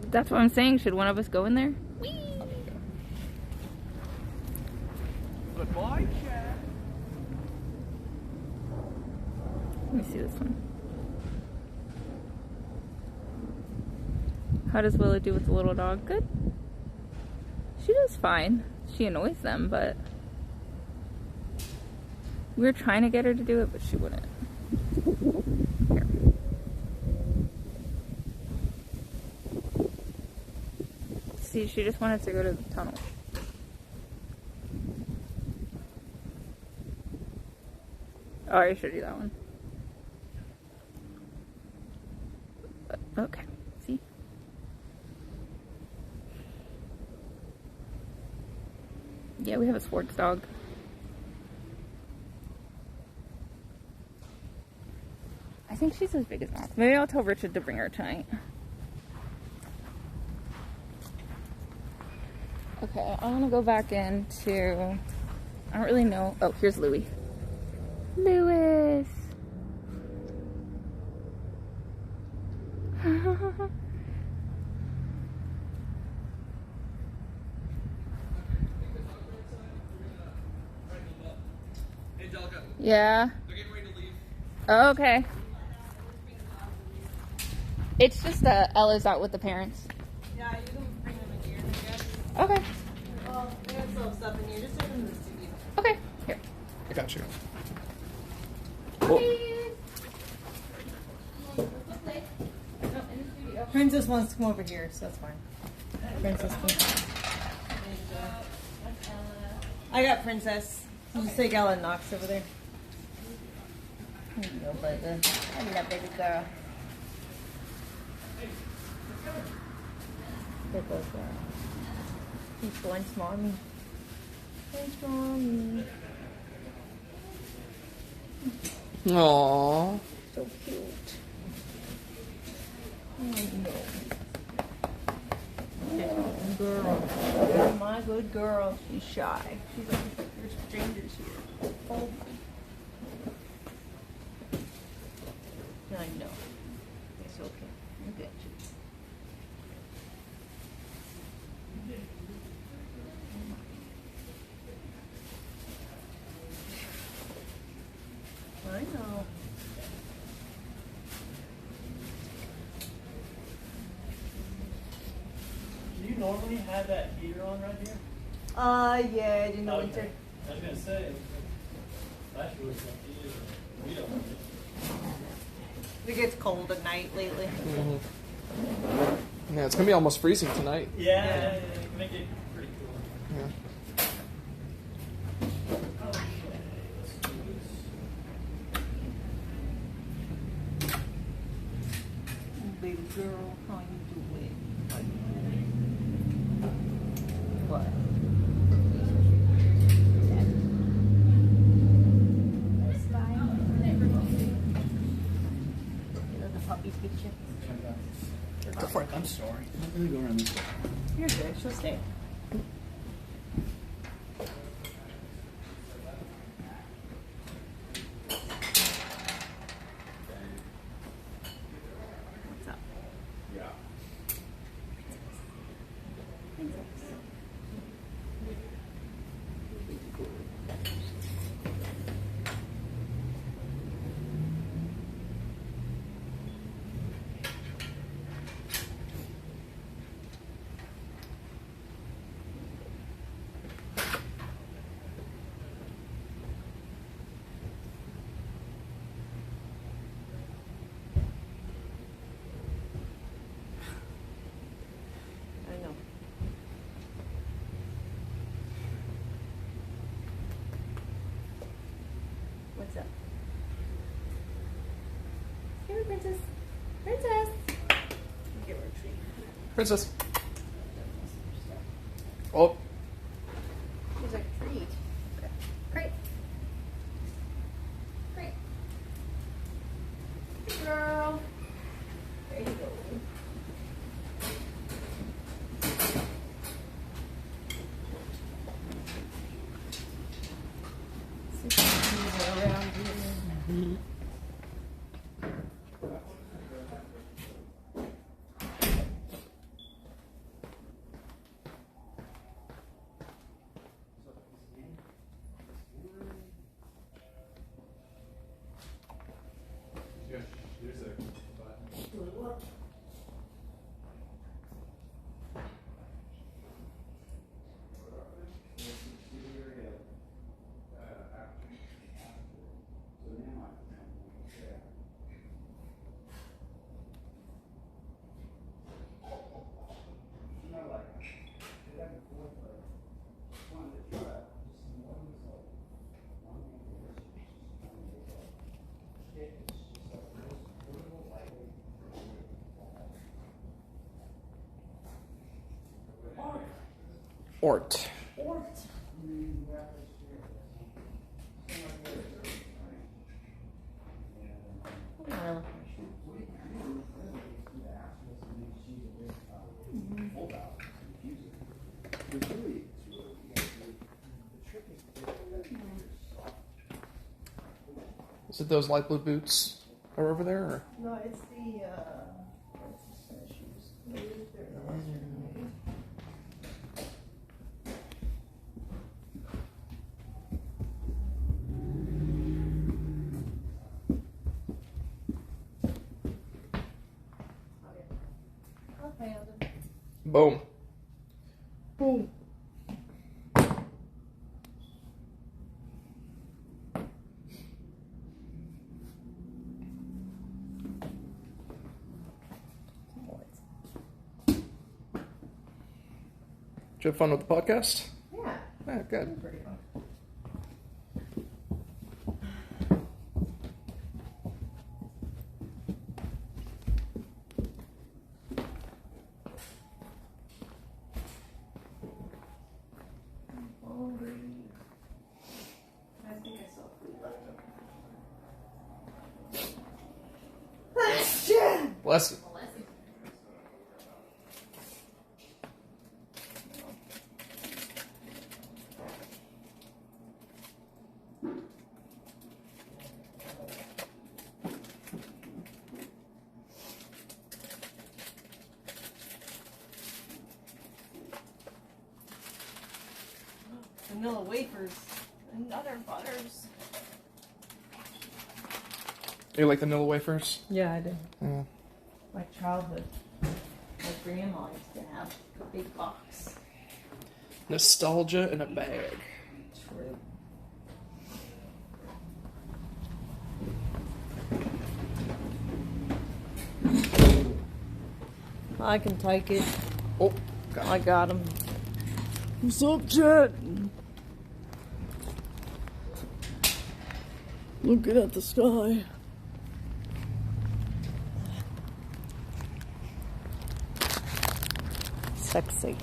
That's what I'm saying. Should one of us go in there? Whee! Good boy, Chad. Let me see this one. How does Willow do with the little dog? Good. She does fine. She annoys them, but we were trying to get her to do it, but she wouldn't. Here. See, she just wanted to go to the tunnel. Oh, I already showed you that one. Okay, see? Yeah, we have a sports dog. I think she's as big as Max. Maybe I'll tell Richard to bring her tonight. Okay, I'm gonna go back into... I don't really know... Oh, here's Louie. Lewis! Yeah. Oh, okay. It's just Ella's out with the parents. Yeah, you can bring them in here, I guess. Okay. Well, they got some stuff in here. Just take them to the studio. Okay. Here. I got you. Princess wants to come over here, so that's fine. Princess, please. I got Princess. Just take Ella and Knox over there. There you go, baby. Hello, baby girl. There goes girl. He's going mommy. Thanks, mommy. Aww. So cute. I know. Good girl. You're my good girl. She's shy. She's like, there's strangers here. Oh my. I know. It's okay. I get you. I know. Do you normally have that heater on right here? Yeah, in the Okay. winter. I was gonna say, last year was we don't have it. It gets cold at night lately. Yeah, it's gonna be almost freezing tonight. Yeah, it can make it pretty cool. Yeah. Baby girl, how you doing? How you doing? What? You know the puppies get you? Go for it. I'm sorry. I'm gonna go around this way. You're good. She'll stay. What's up? Yeah. So. Come here, princess. Princess. Give her a treat. Princess. Oh. Here's a treat. Great. Great. Good girl. There you go. Around here. There's a button. Ort. Is it those light blue boots are over there? Or? No, it's the shoes. They're the ones you're gonna need. Okay, Boom. boom. Did you have fun with the podcast? Yeah. Yeah, good. Pretty fun. I think I saw food left over. Bless you. Vanilla wafers and other butters. You like the vanilla wafers? Yeah, I do. Yeah. My childhood. My grandma used to have a big box. Nostalgia in a bag. True. I can take it. Oh, I got him. What's up, Jet? Looking at the sky. Sexy.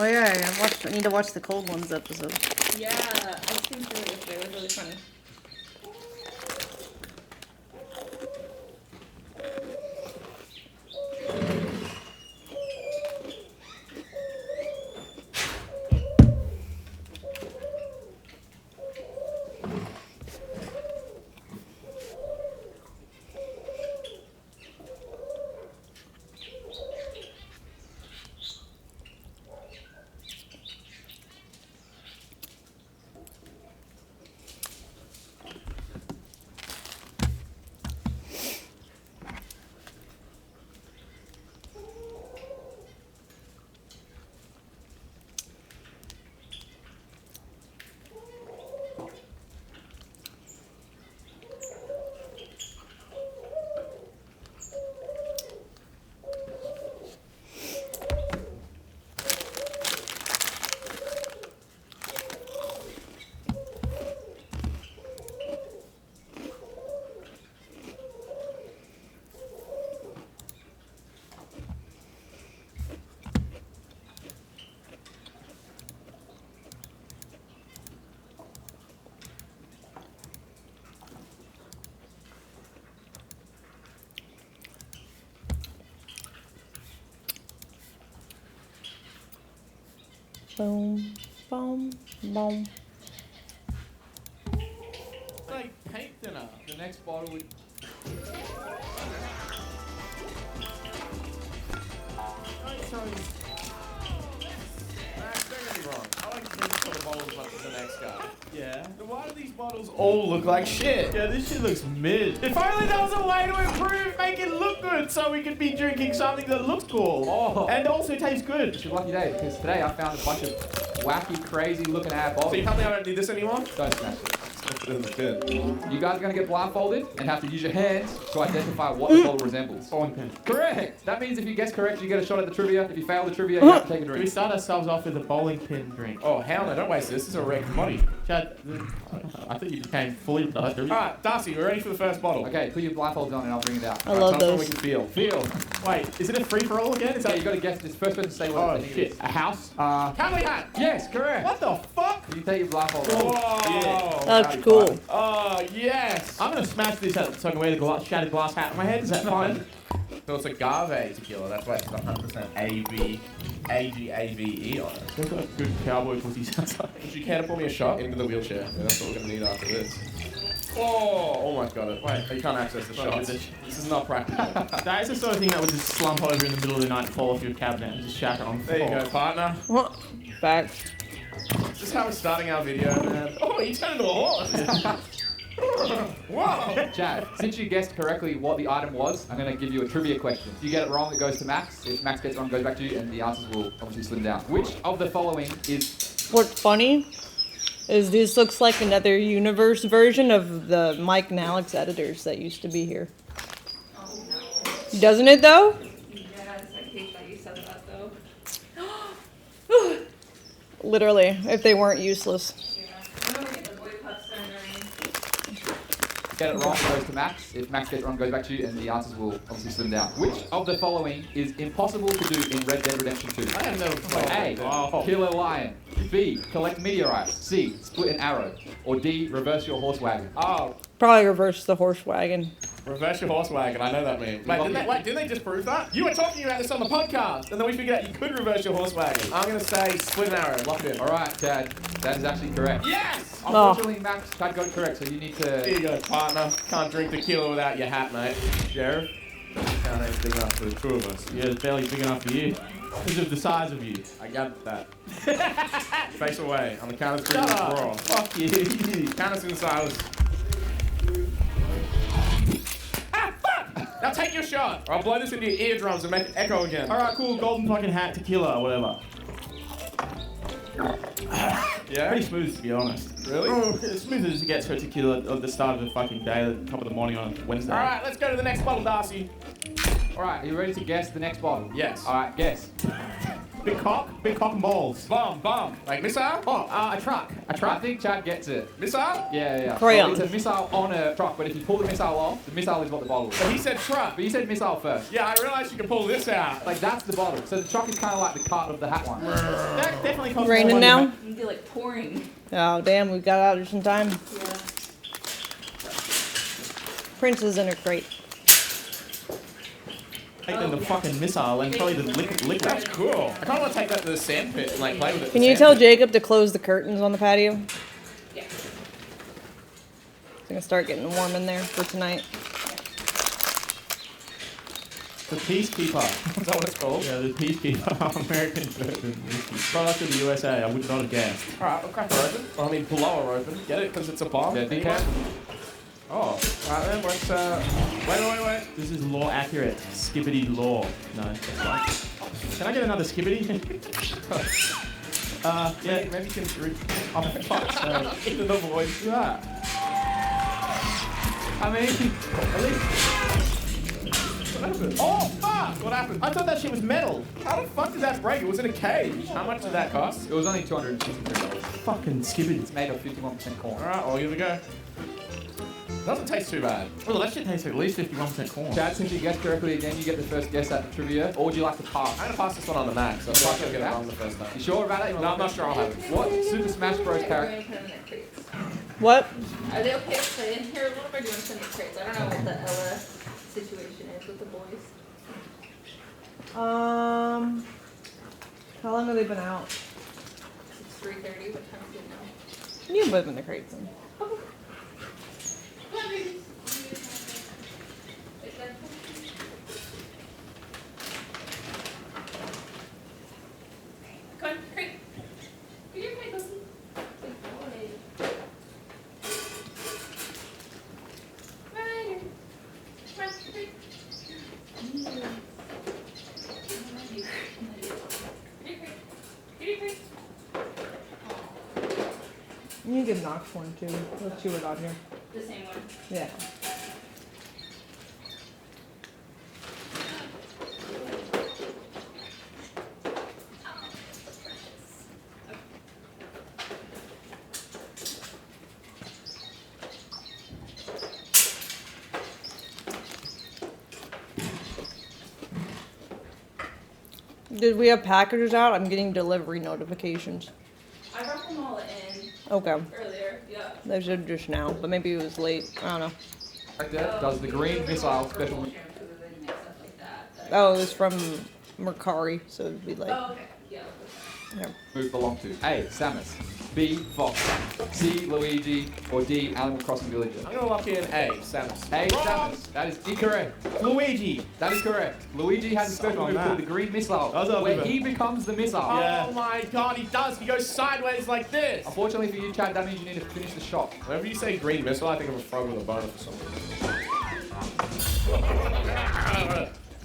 Oh yeah, I need to watch the Cold Ones episode. Yeah, I skimmed through it yesterday. It was really funny. Boom, boom, boom. It's like paint thinner. The next bottle would. Don't get me wrong. I like to drink some of the bottles as much as the next guy. Yeah. Then why do these bottles all look like shit? Yeah, this shit looks mid. If only there was a way to improve, make it look good, so we could be drinking something that looks cool. Oh. And also tastes good. It's your lucky day, because today I found a bunch of wacky, crazy looking ass bottles. So you tell me I don't need this anymore? Don't smash it. Good. You guys are going to get blindfolded and have to use your hands to identify what the bottle resembles. Bowling pin. Correct! That means if you guess correct, you get a shot at the trivia. If you fail the trivia, you have to take a Do we drink. start ourselves off with a bowling pin drink? Oh, hell no, don't waste this. This is a rare commodity. Chad, I think you became fully Alright, Darcy, we're ready for the first bottle. Okay, put your blindfolds on and I'll bring it out. I love Tell us what we those. can feel. Wait, is it a free-for-all again? Is Yeah, that... you got to guess this first person to say what Oh, they think it shit. is. A house? Cowboy hat! Yes, correct. What the fuck? You take your blindfolds off. Whoa! That's cool. Oh, yes! I'm gonna smash this out so I can wear the shattered glass hat on my head. Is that fine? So it's agave tequila. That's why it's 100% AGAVE on it. That's what a good cowboy pussy sounds like. Would you care to pour me a shot into the wheelchair? Yeah, that's what we're gonna need after this. Oh, almost got it. Wait, you can't access the shots. This is not practical. That is the sort of thing that would just slump over in the middle of the night and fall off your cabinet and just shatter on the There floor. you go, partner. Back. This is how we're starting our video, man. Oh, you turned into a horse. Whoa! Chad, since you guessed correctly what the item was, I'm going to give you a trivia question. If you get it wrong, it goes to Max. If Max gets it wrong, it goes back to you, and the answers will obviously slim down. Which of the following is... What's funny is this looks like another universe version of the Mike and Alex editors that used to be here. Doesn't it though? Yes, I hate that you said that though. Literally, if they weren't useless. I'm gonna get the boy pups and Get it wrong, it goes to Max. If Max gets it wrong, it goes back to you, and the answers will obviously slim down. Which of the following is impossible to do in Red Dead Redemption 2? I have no A. Kill a lion. B. Collect meteorites. C. Split an arrow. Or D. Reverse your horse wagon. Oh, Probably reverse the horse wagon. reverse your horse wagon. I know that means. Wait, didn't they just prove that? You were talking about this on the podcast, and then we figured out you could reverse your horse wagon. I'm gonna say split an arrow. Lock it in. All right, Chad. That is actually correct. Yes! Unfortunately, Max, Chad got it correct, so you need Here to... you go, partner. Can't drink tequila without your hat, mate. Sheriff? Can't ain't big enough for the two of us. Yeah, it's barely big enough for you. Because of the size of you. I got that. Face away. On the count of three, Shut up. brawl. Fuck you. Count us in silence. Ah, fuck! Now take your shot, or I'll blow this into your eardrums and make it echo again. Alright, cool. Golden fucking hat, tequila, or whatever. Yeah? Pretty smooth, to be honest. Really? As smooth as it gets for tequila at the start of the fucking day, at the top of the morning on a Wednesday. Alright, let's go to the next bottle, Darcy. All right, are you ready to guess the next bottle? Yes. All right, guess. Big cock and balls. Bomb. Like missile? Oh, a truck. I think Chad gets it. Missile? Yeah. Crayon. Well, it's a missile on a truck, but if you pull the missile off, the missile is what the bottle is. But he said truck. But you said missile first. Yeah, I realized you could pull this out. Like, that's the bottle. So the truck is kind of like the cart of the hat one. That definitely costs Raining more now? money. You can do like pouring. Oh damn, we got out of some time. Yeah. Prince is in her crate. Take them the fucking missile and probably the liquid. That's cool. I kind of want to take that to the sand pit and like play with it. Can you tell Jacob to close the curtains on the patio? Yeah. It's gonna start getting warm in there for tonight. The Peacekeeper. Is that what it's called? Yeah, the Peacekeeper. American bourbon whiskey. Product of the USA, I would not have guessed. Alright, we'll crack her open. Well, I mean, blow her open. Get it? Because it's a bomb. Yeah, Anyway. decaf. Oh, alright then, let's, wait. This is law accurate. Skibbity law. No, that's right. Can I get another skibbity? Yeah. Maybe you can read. Oh, fuck's sake. Into the voice. Yeah. I mean, at least. What happened? Oh, fuck! What happened? I thought that shit was metal. How the fuck did that break? It was in a cage. How much did that cost? It was only $263. Fucking skibbity. It's made of 51% corn. Alright, well, here we go. Doesn't taste too bad. Well, that shit tastes at least 51% corn. Chad, since you guessed correctly again, you get the first guess at the trivia. Or would you like to pass? I'm gonna pass this one on the Max. So I feel like I'll get it wrong the first time. You sure about it? No, I'm not sure I'll have it. What Super Smash Bros. We're character? gonna put them in their crates. What? Are they okay to play in here? What am I doing to the crates? I don't know what the Ella situation is with the boys. How long have they been out? 3:30. What time is it now? You can put them in the crates then. Come on, crate. Get your crate, Lucy. Good boy. Ryder. Come on, crate. You can give Knox one too. Let's see what's on here. The same one. Yeah. Did we have packages out? I'm getting delivery notifications. I brought them all in. Okay. Earlier, yeah. They said just now, but maybe it was late. I don't know. Right there does the green missile special. Oh, it was from Mercari, so it'd be like. Oh, okay. Yeah. Yeah. Move belong to A. Samus, B. Fox, C. Luigi, or D. Animal Crossing Villager. I'm gonna lock in A, Samus. A. Samus. That is incorrect. Luigi. That is correct. Luigi has a special move called the green missile, where he becomes the missile. Oh my god, he does. He goes sideways like this. Unfortunately for you, Chad, that means you need to finish the shot. Whenever you say green missile, I think of a frog with a boner for some reason.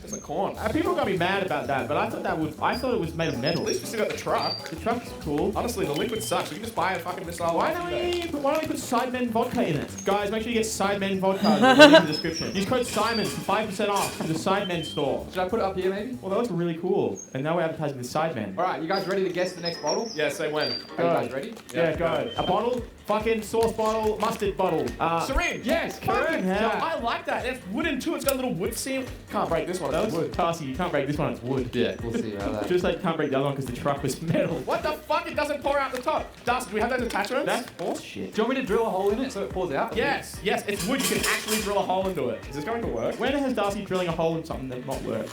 It's a corn. People are gonna be mad about that, but I thought it was made of metal. At least we still got the truck. The truck's cool. Honestly, the liquid sucks. We can just buy a fucking missile. Why don't we put Sidemen vodka in it? Guys, make sure you get Sidemen vodka in the description. Use code Simon for 5% off from the Sidemen store. Should I put it up here maybe? Well, that looks really cool. And now we're advertising the Sidemen. Alright, you guys ready to guess the next bottle? Yeah, say when. Are you guys ready? Yeah, go. A bottle, fucking sauce bottle, mustard bottle. Syringe. Yes, Fucking correct. hell. I like that. It's wooden too. It's got a little wood seal. Can't break this one. That It's was wood. Tarsi, you can't break this one, it's wood. Yeah, we'll see about that. Just like you can't break the other one because the truck was metal. What the fuck? It doesn't pour out the top. Dust, do we have those attachments? That's bullshit. Do you want me to drill a hole in it so it pours out? Yes, yes, it's wood. You can actually drill a hole into it. Is this going to work? When has Darcy drilling a hole in something that not worked?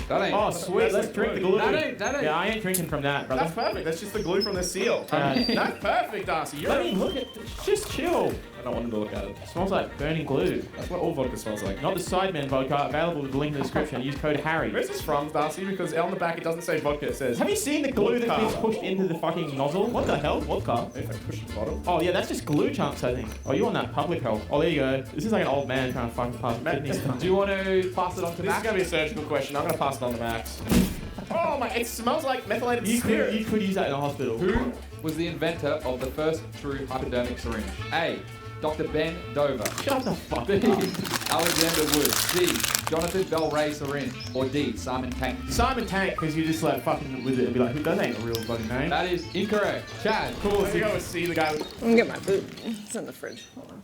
That ain't. Oh, sweet. Let's drink the glue. That ain't. Yeah, I ain't drinking from that, brother. That's perfect. That's just the glue from the seal. That's perfect, Darcy. Let me look at it. Just chill. I don't want him to look at it. It smells like burning glue. That's what all vodka smells like. Not the Sidemen vodka, available with the link in the description. Use code Harry. Where's this from, Darcy? Because on the back it doesn't say vodka, it says... Have you seen the glue that's been pushed into the fucking nozzle? What the hell? Vodka? If I push the bottom. Oh yeah, that's just glue chunks, I think. Oh, you want that public health. Oh, there you go. This is like an old man trying to fucking pass kidney stone. Do you want to pass it on to This is Max? going to be a surgical question. I'm going to pass it on to Max. Oh my, it smells like methylated spirit. You could use that in a hospital. Who was the inventor of the first true hypodermic syringe? A. Dr. Ben Dover. Shut the fuck B. up. Alexander Wood. C. Jonathan Bell Ray syringe. Or D. Simon Tank. Simon Tank, because you just like fucking with it and be like, that ain't a real bloody name. That is incorrect. Chad. Cool. Let's go and see the guy with... I'm gonna get my food. It's in the fridge. Hold on.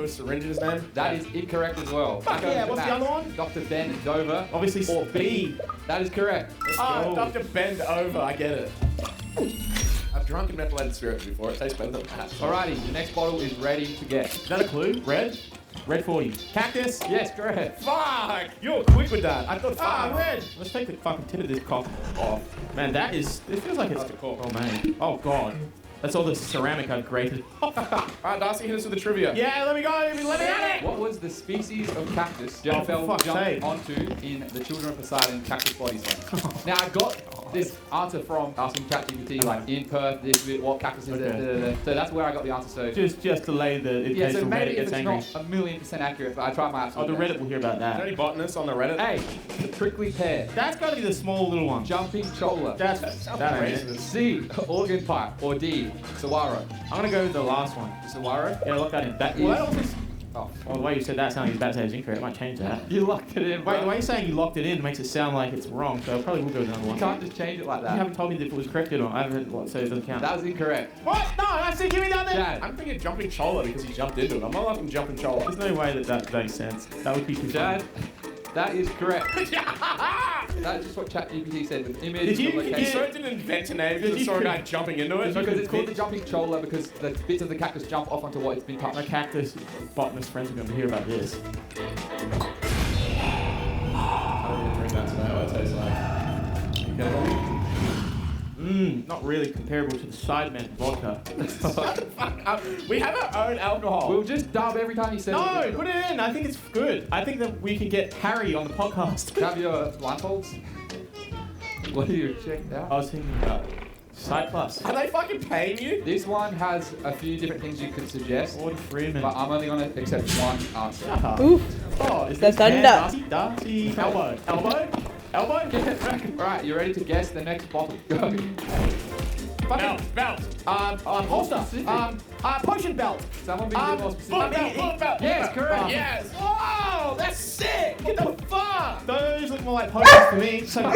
Syringe in his name? That is incorrect as well. Fuck yeah, what's the other one? Dr. Ben Dover. Obviously, or B. That is correct. Oh, Dr. Bend Over, I get it. I've drunk methylated spirits before, it tastes better than that. Alrighty, the next bottle is ready to get. Is that a clue? Red? Red 40. Cactus? Yes, correct. Fuck! You're quick with that. I thought red. Let's take the fucking tip of this cock off. Man, that is. It feels like it's. Oh man. Oh god. That's all the ceramic I've grated. Alright, Darcy, hit us with the trivia. Yeah, let me go. Let me at it. What was the species of cactus Oh, for Jeffel fuck's sake. jumped onto in the Children of Poseidon Cactus Body Slam? Now, I got this answer from asking ChatGPT, like, in Perth, this bit, what cactus is it? So that's where I got the answer. So Just to lay the. yeah, so Reddit maybe if gets it's angry. not 1,000,000% accurate, but I tried my absolute Oh, the best. Reddit will hear about Is there that. any botanists on the Reddit? Hey, the prickly pear. That's got to be the small little one. Jumping cholla. That ain't it. C, organ pipe. Or D, saguaro. I'm gonna go with the last one. Saguaro? Yeah, look at it. That Well, that is. Oh, the way you said that sounded like about to say it's incorrect. I might change that. You locked it in, Wait, the way you're saying you locked it in makes it sound like it's wrong, so I probably will go with another one. You can't just change it like that. You haven't told me if it was correct or not. I haven't heard what, so it doesn't count. That was incorrect. What? No, I said give me that then. Chad. I'm thinking jumping cholla because he jumped into it. I'm not liking jumping cholla. There's no way that makes sense. That would be too Chad, funny. that is correct. That's just what ChatGPT said with image. Did you- the location. You sort of didn't invent a name, you just saw a guy jumping into it. Because it's called the jumping cholla because the bits of the cactus jump off onto what it's been touched. My cactus botanist friends are going to hear about this. I don't even drink that today, what it tastes like. Not really comparable to the Sidemen vodka. We have our own alcohol. We'll just dub every time you say No, it. put it in. I think it's good. I think that we can get Harry on the podcast. Have your blindfolds? What are you checking out? I was thinking about Side Plus. Are they fucking paying you? This one has a few different things you could suggest, Gordon Freeman. but I'm only going to accept one answer. Oof. Oh, is The this thunder. Darcy? Darcy. Elbow. Elbow? Elbow? Alright, you ready to guess the next bottle? Go. Belt. Holster. Potion belt. Someone be more specific. Belt. Yes, correct. Yes. Whoa, that's sick. Get the fuck. Those look more like potions to me. So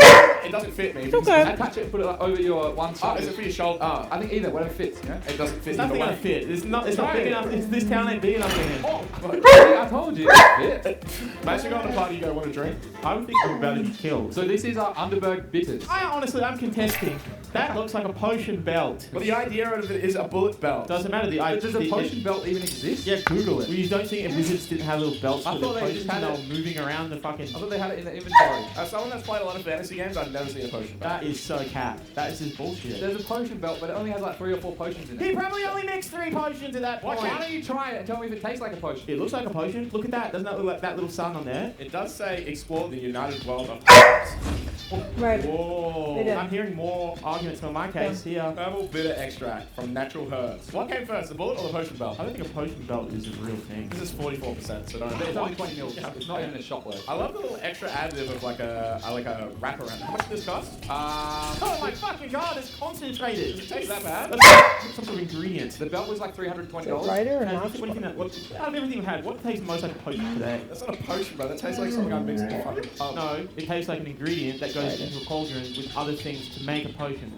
It doesn't fit me. Attach it and put it like over your one Oh, side. is it for your shoulder? I think either, whatever fits, you know? It doesn't fit it's either nothing way. gonna fit. It's not big enough. This town ain't big enough for him. I told you, it fit. Imagine going to a party, you go, want a drink? I would think I'm about to be killed. So this is our Underberg Bitters. I'm contesting. That looks like a potion belt. Well, the idea of it is a bullet belt. Doesn't matter. Does a potion belt even exist? Yeah, Google it. Well, you don't think wizards didn't have little belts I for the thought they potions just had and it. they were moving around the fucking... I thought they had it in the inventory. As someone that's played a lot of fantasy games, I've never seen a potion belt. That is so cap. That is just bullshit. There's a potion belt, but it only has like 3 or 4 potions in He it. probably only mixed 3 potions at that point. Why don't you try it and tell me if it tastes like a potion? It looks like a potion. Look at that. Doesn't that look like that little sun on there? It does say explore the United World of Right. Whoa. They do. I'm hearing more arguments from my case here. herbal bitter extract from natural herbs. What came first, the bullet or the potion belt? I don't think a potion belt is a real thing. This is 44%, so don't. It's only 20 mils. It's not even a shot load. I love the little extra additive of like a wraparound. How much does this cost? Oh my fucking god, it's concentrated. Does it taste that bad? That's some sort of ingredients. The belt was like $320. Writer or What not? do you think that? Out of everything we've had, what tastes most like a potion today? That's not a potion, bro. That tastes like something I mixed in a fucking pub. No, it tastes like an ingredient that goes into a cauldron with other things to make a potion.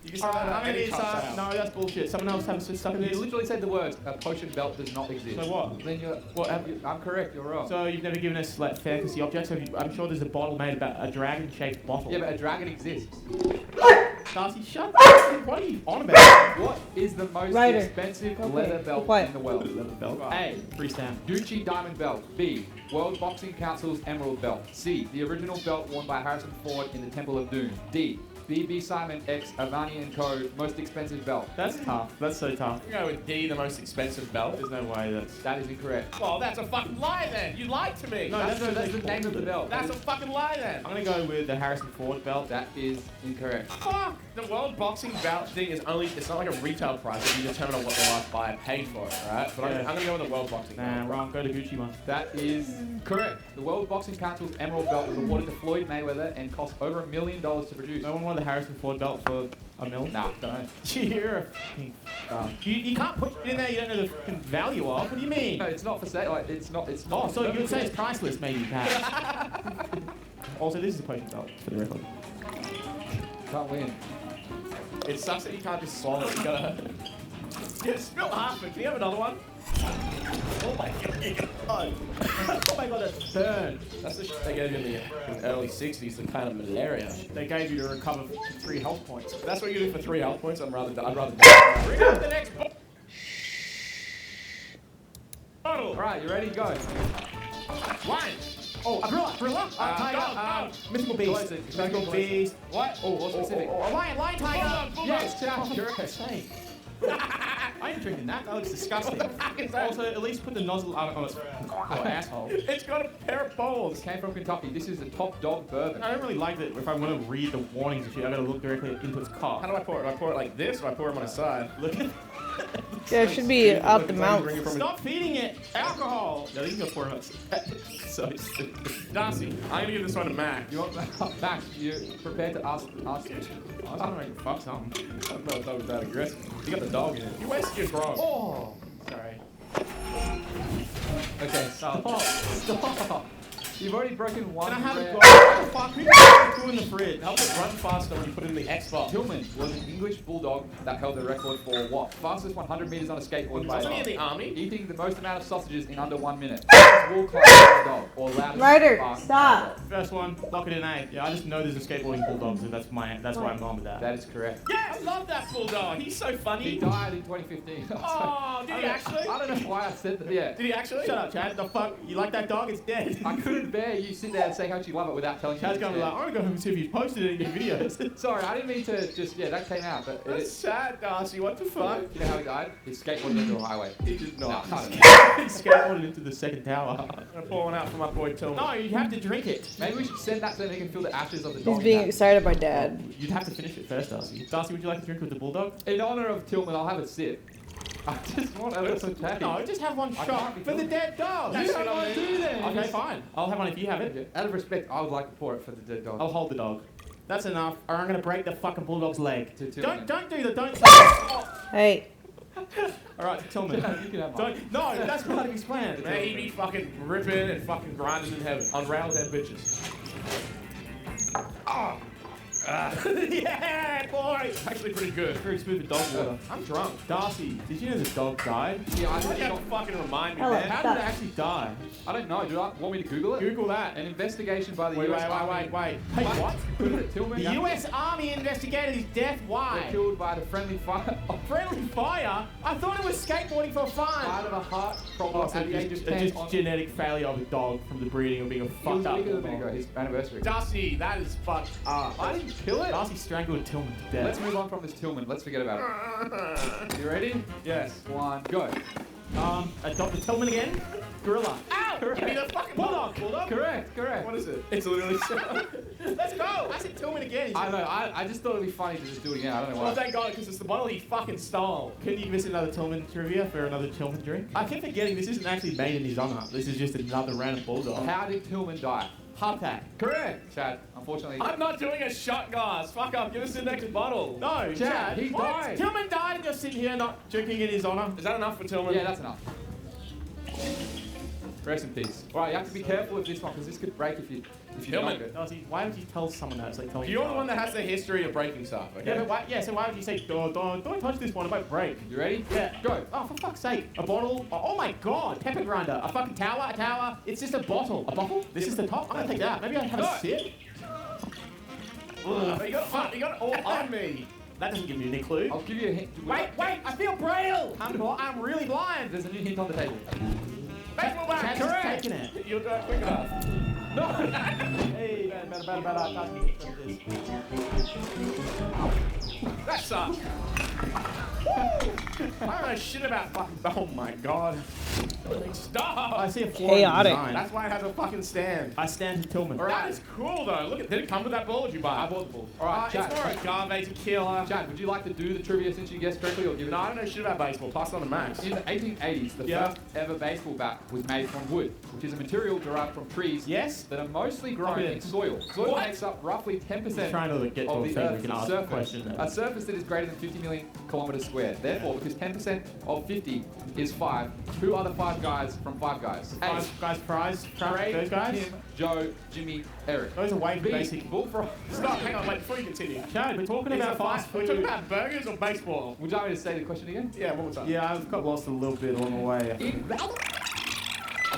You can say that on any cups out. No, that's bullshit. Someone else has stuff in You this. literally said the words, a potion belt does not exist. So what? Then you're, I'm correct, you're wrong. So you've never given us like fantasy objects? I'm sure there's a bottle made about a dragon-shaped bottle. Yeah, but a dragon exists. Darcy, shut up! What are you on about? What is the most Writer. expensive Okay, leather be belt quiet. in the world? Leather belt. A. Freestyle. Gucci Diamond Belt. B. World Boxing Council's Emerald Belt. C. The original belt worn by Harrison Ford in the Temple of Doom. D. B.B. Simon X Avani & Co. Most expensive belt. That's tough. That's so tough. You go with D, the most expensive belt. There's no way That is incorrect. Well, that's a fucking lie then. You lied to me. No, That's the name of the belt. That's a fucking lie then. I'm gonna go with the Harrison Ford belt. That is incorrect. Fuck! The World Boxing Bout thing is it's not like a retail price that you determine on what the last buyer paid for it, right? But I'm gonna go with the World Boxing Nah, Bout. wrong. Go to Gucci one. That is correct. The World Boxing Council's Emerald Belt was awarded to Floyd Mayweather and cost over $1 million to produce. No one wanted the Harrison Ford belt for $1 million. Nah, don't. You're a fucking you can't put it in there. You don't know the fucking value of. What do you mean? No, it's not for sale. Like, it's not. Oh, so you would say it's priceless, maybe, perhaps. Also, this is a potion belt, for the record. Can't win. It sucks that you can't just swallow it. You gotta. Spill half it. Can you have another one? Oh my god. Oh my god, that's burned. That's the shit they gave you in the early 60s, the kind of malaria. They gave you to recover 3 health points. If that's what you do for 3 health points, I'd rather die. Bring up the next bottle. Alright, you ready? Go. Wine. Oh, Tiger. Mythical Beast. Mythical Beast. What? Oh, more specific. Lion Tiger. Yes, Chad, correct. I ain't drinking that. That looks disgusting. What the fuck is that? Also, at least put the nozzle on its asshole. It's got a pair of balls. It came from Kentucky. This is a top dog bourbon. I don't really like that. If I want to read the warnings and shit, I gotta look directly into its cock. How do I pour it? Do I pour it like this, or I pour it on the side? Look at. Yeah, it should be out the mouth. Stop feeding it alcohol. No, you can go pour it outside. So stupid. Darcy, I'm gonna give this one to Mac. You want Mac? You prepared to ask? I was gonna make a fuck something. I don't know if that was that aggressive. You got the dog in it. You wasted your grog. Oh, sorry. Okay, stop. You've already broken one. Can I have a rare- grog? What the fuck? Who put two in the fridge? Help it run faster when you put it in the Xbox. Tillman was an English bulldog that held the record for what? Fastest 100 meters on a skateboard by Wasn't he in the army? eating the most amount of sausages in under 1 minute. Fastest wall climber by a dog, or loudest Ryder, bark stop. by a dog. First one, lock it in A. Yeah, I just know there's a skateboarding bulldog, so that's why I'm going with that. That is correct. Yeah, I love that bulldog. He's so funny. He died in 2015. Oh, did he actually? I don't know why I said that. Yeah. Did he actually? Shut up, Chad. The fuck? You like that dog? It's dead. I couldn't bear you sit there and say how much you love it without telling Chad's you. gonna be like, I wanna go home and see if you posted it in your videos. Sorry, I didn't mean to just, that came out. But That's sad, Darcy. What the fuck? You know how he died? He skateboarded into a highway. He did not. No, He skateboarded into the second tower. I'm gonna pour one out for my boy Tillman. No, you have to drink it. Maybe we should send that so they can feel the ashes of the dog. He's being excited by Dad. You'd have to finish it first, Darcy. Darcy, would you like to drink with the bulldog? In honor of Tillman, I'll have a sip. I just want a little chatty. No, just have one I shot can't be for the killed. dead dog. You have one too then. Okay, fine. I'll have one if you have it. Out of respect, I would like to pour it for the dead dog. I'll hold the dog. That's enough, or I'm gonna break the fucking bulldog's leg. Don't don't. Hey. Alright, Tillman. You can have mine. No, that's part of his plan. Man, he'd be fucking ripping and fucking grinding in heaven on rail dead bitches. Oh. Yeah, boy! Actually pretty good. Very smooth with dog water. I'm drunk. Darcy, did you know this dog died? Yeah, I Why think do you have to fucking remind me, Hello. man? How did it actually die? I don't know. Do you want me to Google it? Google that. An investigation by the Wait. US Army. Hey, what? Tillman. The US Army investigated his death. Why? Were killed by the friendly fire. Friendly fire? I thought it was skateboarding for fun. Died of a heart problem So at the age of 10. just genetic failure of a dog from the breeding of being a He was fucked up. legal a bit ago, his anniversary. Darcy, that is fucked up. I didn't kill it. Darcy strangled Tillman to death. Let's move on from this Tillman. Let's forget about it. You ready? Yes. One, go. Adopt the Tillman again. Gorilla. Ow! Give me the fucking Bulldog. Correct. What is it? It's literally Let's go. I said Tillman again. I know. I just thought it'd be funny to just do it again. I don't know Well, why. thank God, because it's the bottle he fucking stole. Can you miss another Tillman trivia for another Tillman drink? I keep forgetting this isn't actually made in his honor. This is just another random bulldog. How did Tillman die? Heart attack. Correct. Chad, unfortunately. I'm not doing a shot, guys. Fuck up. Give us the next bottle. No, Chad, he What? died. Tillman died and you're sitting here not drinking in his honor. Is that enough for Tillman? Yeah, that's enough. Rest in peace. Alright, you have to be careful with this one because this could break if you Tillman. knock it. Darcy, why would you tell someone that? It's like telling You're the one that has the history of breaking stuff, okay? Yeah, but why, so why would you say, don't touch this one, it might break? You ready? Yeah. Go. Oh, for fuck's sake. A bottle. Oh my god. Pepper grinder. A fucking tower. A tower. It's just a bottle. A bottle? This is the top? I'm gonna take that. Maybe I'll have a sip. You got it all on me. That doesn't give me any clue. I'll give you a hint. Wait, I feel braille. I'm really blind. There's a new hint on the table. Baseball bat. Chad's just taking it. You'll do it quick enough. No. Hey, That sucks. I don't know shit about fucking. Oh my god. Stop! I see a flaw in Chaotic. design. That's why it has a fucking stand. I stand to Tillman. That is cool though. Look, did it come with that ball or did you buy it? I bought the ball. Alright, Chad. It's more agave tequila. Chad, would you like to do the trivia since you guessed correctly or give it? No, I don't know shit about baseball. Pass it on to Max. In the 1880s, the first ever baseball bat was made from wood, which is a material derived from trees that are mostly grown in soil. Soil makes up roughly 10% trying to get to of a the thing we Earth's can ask a surface. question. A surface that is greater than 50 million kilometers squared. Therefore, because 10% of 50 is 5, who are the 5 guys from 5 Guys? A. Five Guys Prize, Trey, those guys? Tim, Joe, Jimmy, Eric. Those are way B. basic. Bullfrog. Stop, hang on, wait, before you continue. Chad, we're talking about fast food. We're talking about burgers or baseball? Would you like me to say the question again? Yeah, one more time. Yeah, I've got lost a little bit along the way.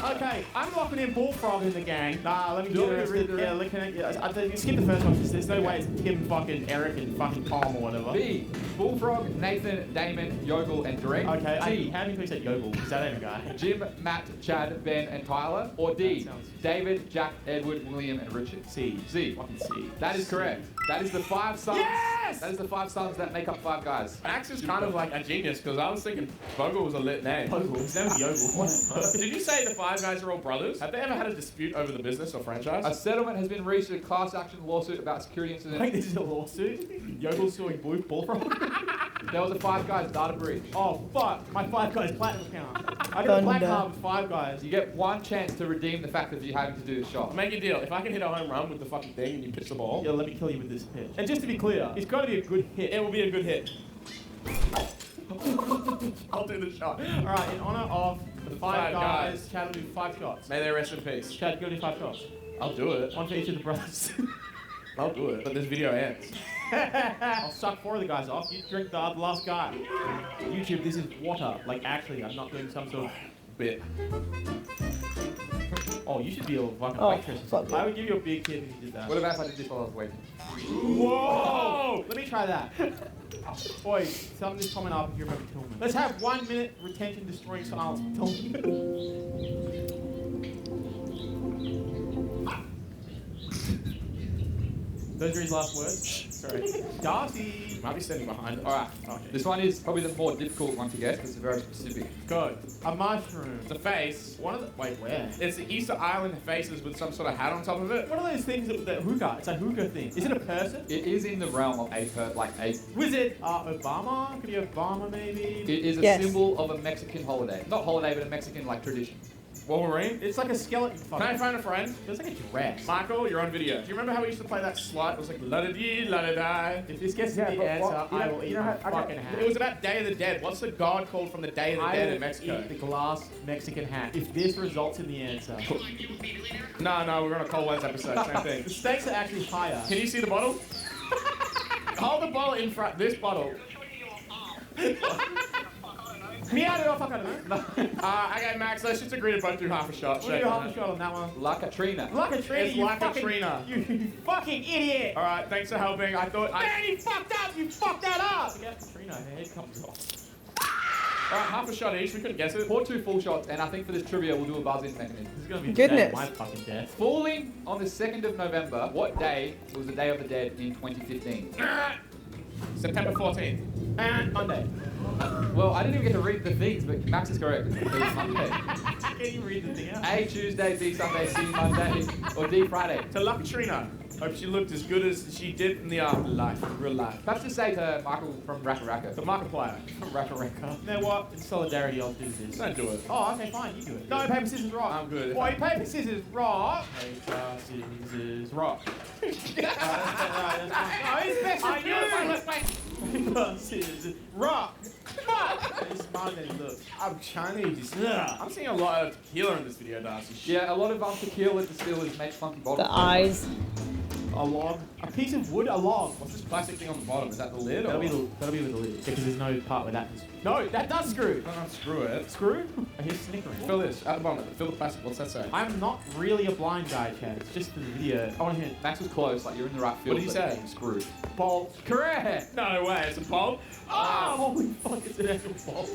Okay, I'm locking in Bullfrog in the gang. Nah, let me get it. Yeah, look at it. Yeah, skip the first one because there's no way it's Tim, fucking Eric, and fucking Tom or whatever. B. Bullfrog, Nathan, Damon, Yogle, and Drake. Okay, C. how many people said Yogle? Is that even a guy? Jim, Matt, Chad, Ben, and Tyler. Or D. David, Jack, Edward, William, and Richard. C. C. Fucking C. That is correct. That is the 5 sons. Yes! That is the 5 sons that make up 5 Guys. Max is kind of like a genius because I was thinking Bogle was a lit name. Bogle? His name was Yogle. Did you say the 5 Guys are all brothers? Have they ever had a dispute over the business or franchise? A settlement has been reached in a class action lawsuit about security incidents. Wait, this is a lawsuit? Yogle's suing Bullfrog? There was a 5 Guys data breach. Oh, fuck. My 5 Guys platinum account. I got a black card with 5 Guys. You get 1 chance to redeem the fact of you having to do the shot. Make a deal. If I can hit a home run with the fucking thing and you pitch the ball, yeah, let me kill you with this pitch. And just to be clear, it's got to be a good hit. It will be a good hit. I'll do the shot. All right, in honor of the 5 guys, Chad will do 5 shots. May they rest in peace. Chad, go do 5 shots. I'll do it. One for each of the brothers. I'll do it. But this video ends. I'll suck 4 of the guys off. You drink the last guy. YouTube, this is water. Like, actually, I'm not doing some sort of bit. Oh, you should be a fucking waitress. I would give you a big tip if you did that. What about if I did this while I was waiting? Whoa! Let me try that. Boy, sum this comment up if you remember Tillman. Let's have 1 minute retention destroying silence for Tillman. Those are his last words? Sorry. Darcy! Might be standing behind us. Alright. Okay. This one is probably the more difficult one to guess because it's very specific. Good. A mushroom. It's a face. One of the... Wait, where? It's the Easter Island faces with some sort of hat on top of it. What are those things that hookah? It's a hookah thing. Is it a person? It is in the realm of a Was it Obama? Could be Obama, maybe? It is a symbol of a Mexican holiday. Not holiday, but a Mexican tradition. Wolverine? It's like a skeleton. Can I find a friend? It's like a dress. Michael, you're on video. Do you remember how we used to play that slut? It was like la-da-dee, la-da-die. If this gets to the answer, I will eat my fucking hat. It was about Day of the Dead. What's the god called from the Day of the Dead in Mexico? I will eat the glass Mexican hat. If this results in the answer. No, we're on a Cold Ones episode. Same thing. The stakes are actually higher. Can you see the bottle? Hold the bottle in front. This bottle. Me out of fuck, I don't know. Okay, Max, let's just agree to both do half a shot. We'll do half a shot on that one. La Katrina. La Katrina, it's La Katrina. You fucking idiot. All right, thanks for helping. I thought Man, you fucked up. You fucked that up. Forget Katrina, her head comes off. All right, half a shot each. We couldn't guess it. Pour 2 full shots, and I think for this trivia, we'll do a buzz-in mechanism. This is going to be the day of my fucking death. Falling on the 2nd of November, what day was the Day of the Dead in 2015? September 14th. And Monday. Well, I didn't even get to read the things, but Max is correct. It was Monday. Can you read the thing out? A, Tuesday, B, Sunday, C, Monday, or D, Friday. To La Katrina. Hope she looked as good as she did in the afterlife, in real life. Perhaps just say to Michael from Raka Raka. The Markiplier. From Raka Raka. You know what? In solidarity, I'll do this. Don't do it. Oh, okay, fine. You do it. No, paper, scissors, rock. I'm good. Boy, paper, scissors, rock. Paper, scissors, rock. That's fine. No, it's best I knew it. Paper, scissors, rock. Fuck! He's smarter than he looks. I'm Chinese. I'm seeing a lot of tequila in this video, Darcy. Yeah, a lot of tequila distillers make funky bottles. The eyes. A log. A piece of wood, a log. What's this plastic thing on the bottom? Is that the lid? That'll be with the lid. Because there's no part where that is. No, that does screw. No, screw it. Screw? I hear snickering. Fill this. At the bottom. Fill the plastic. What's that say? I'm not really a blind guy, Chad. It's just for the video. I want to hear. Max was close. Like, you're in the right field. What did he say? Screw. Bolt. Correct. No way. It's a bolt? Oh, holy fuck. It's an actual bolt.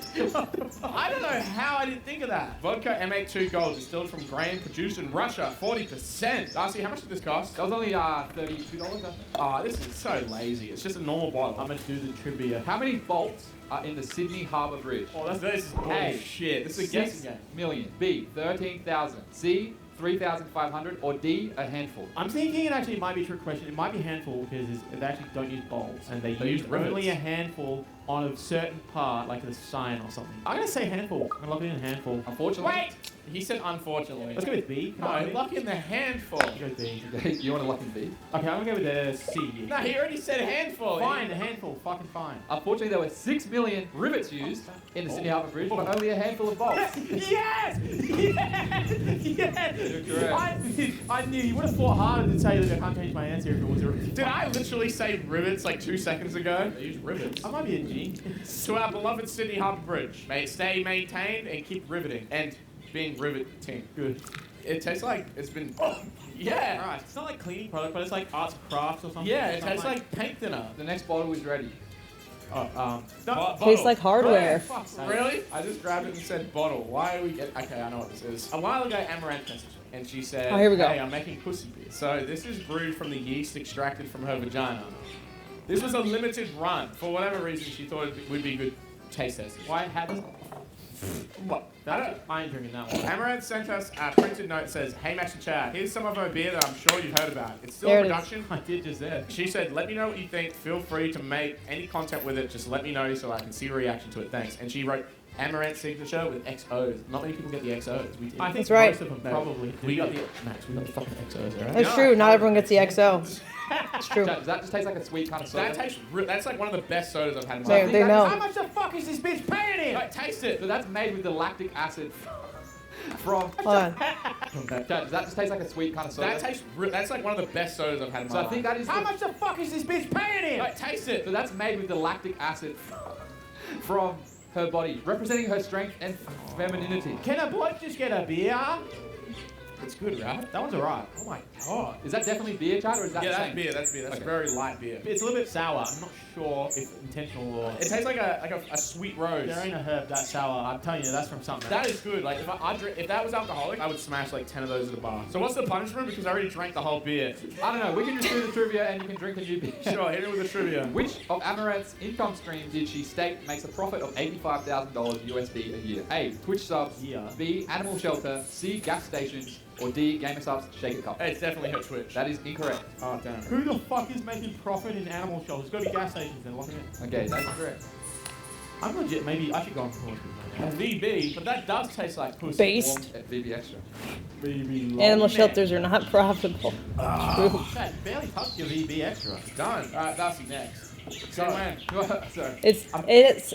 I don't know how I didn't think of that. Vodka M82 Gold distilled from grain produced in Russia. 40%. Darcy, how much did this cost? That was only $32. Oh, this is so lazy. It's just a normal bottle. I'm going to do the trivia. How many bolts are in the Sydney Harbour Bridge? Oh, this is bullshit. This is a guessing game. 6 million. B, 13,000. C, 3,500. Or D, a handful. I'm thinking it actually might be a trick question. It might be a handful because they actually don't use bolts. And they use only a handful on a certain part, like a sign or something. I'm gonna say handful. I'm gonna lock it in handful. Unfortunately. Wait! He said unfortunately. Let's go with B. No, lock in the handful. Let's go with B. You want to lock in B? Okay, I'm gonna go with the C. No, he already said handful. Fine, a handful. Fucking fine. Unfortunately, there were 6 million rivets used in the Sydney Harbour Bridge, but only a handful of bolts. Yes! Yes! Yes! You're correct. I knew you would have fought harder to tell you that I can't change my answer if it was a... Did I literally say rivets like 2 seconds ago? I used rivets. I might be a genius. To our beloved Sydney Harbour Bridge. May it stay maintained and keep riveting. And being riveting. Good. It tastes like it's been... Yeah! Right. It's not like cleaning product, but it's like arts and crafts or something. Yeah, it tastes like paint thinner. The next bottle is ready. Tastes like hardware. Really? I just grabbed it and said bottle. Why are we get... Okay, I know what this is. A while ago, Amouranth messaged me, and she said, oh, here we go. Hey, I'm making pussy beer. So this is brewed from the yeast extracted from her vagina. This was a limited run. For whatever reason, she thought it would be good taste test. Why had this? What? I ain't drinking that one. Amouranth sent us a printed note that says, Hey Max and Chad, here's some of her beer that I'm sure you've heard about. It's still in production. I did just there. She said, let me know what you think. Feel free to make any content with it. Just let me know so I can see a reaction to it. Thanks. And she wrote Amouranth signature with XOs. Not many people get the XOs. We did. I think most of them probably. We got the Max. We got the fucking XOs, right? That's true. Not everyone gets the XO. It's true. Does that just taste like a sweet kind of soda? That tastes that's like one of the best sodas I've had in my life. They know. How much the fuck is this bitch paying in? Like, taste it. So that's made with the lactic acid from... Hold on. Does that just taste like a sweet kind of soda? That tastes that's like one of the best sodas I've had in my life. So I think that is... How much the fuck is this bitch paying in? Like, taste it. So that's made with the lactic acid from her body, representing her strength and femininity. Can a bloke just get a beer? It's good, right? That one's alright. Oh my god. Is that definitely beer, Chad, or is that the that's same? beer. That's beer. That's very light beer. It's a little bit sour. I'm not sure if intentional or... It tastes like a sweet rose. There ain't a herb that sour. I'm telling you, that's from something. That is good. Like, if that was alcoholic, I would smash like 10 of those at a bar. So what's the punishment? Because I already drank the whole beer. I don't know. We can just do the trivia and you can drink a new beer. Sure, hit it with the trivia. Which of Amouranth's income streams did she state makes a profit of $85,000 USD a year? A. Twitch subs. Yeah. B. Animal shelter. C. Gas stations. Or D. Gamer subs. Shake it cup. Hey, it's definitely her Twitch. That is incorrect. Oh, damn. Who the fuck is making profit in animal shelters? It's got to be gas stations then. Lock it in. Okay, that's correct. I'm legit. Maybe I should go on pause. VB, but that does taste like pussy. Based. At VB Extra. VB Animal shelters are not profitable. Chad, barely touched your VB Extra. Done. Alright, Darcy next. So when? Sorry. It's.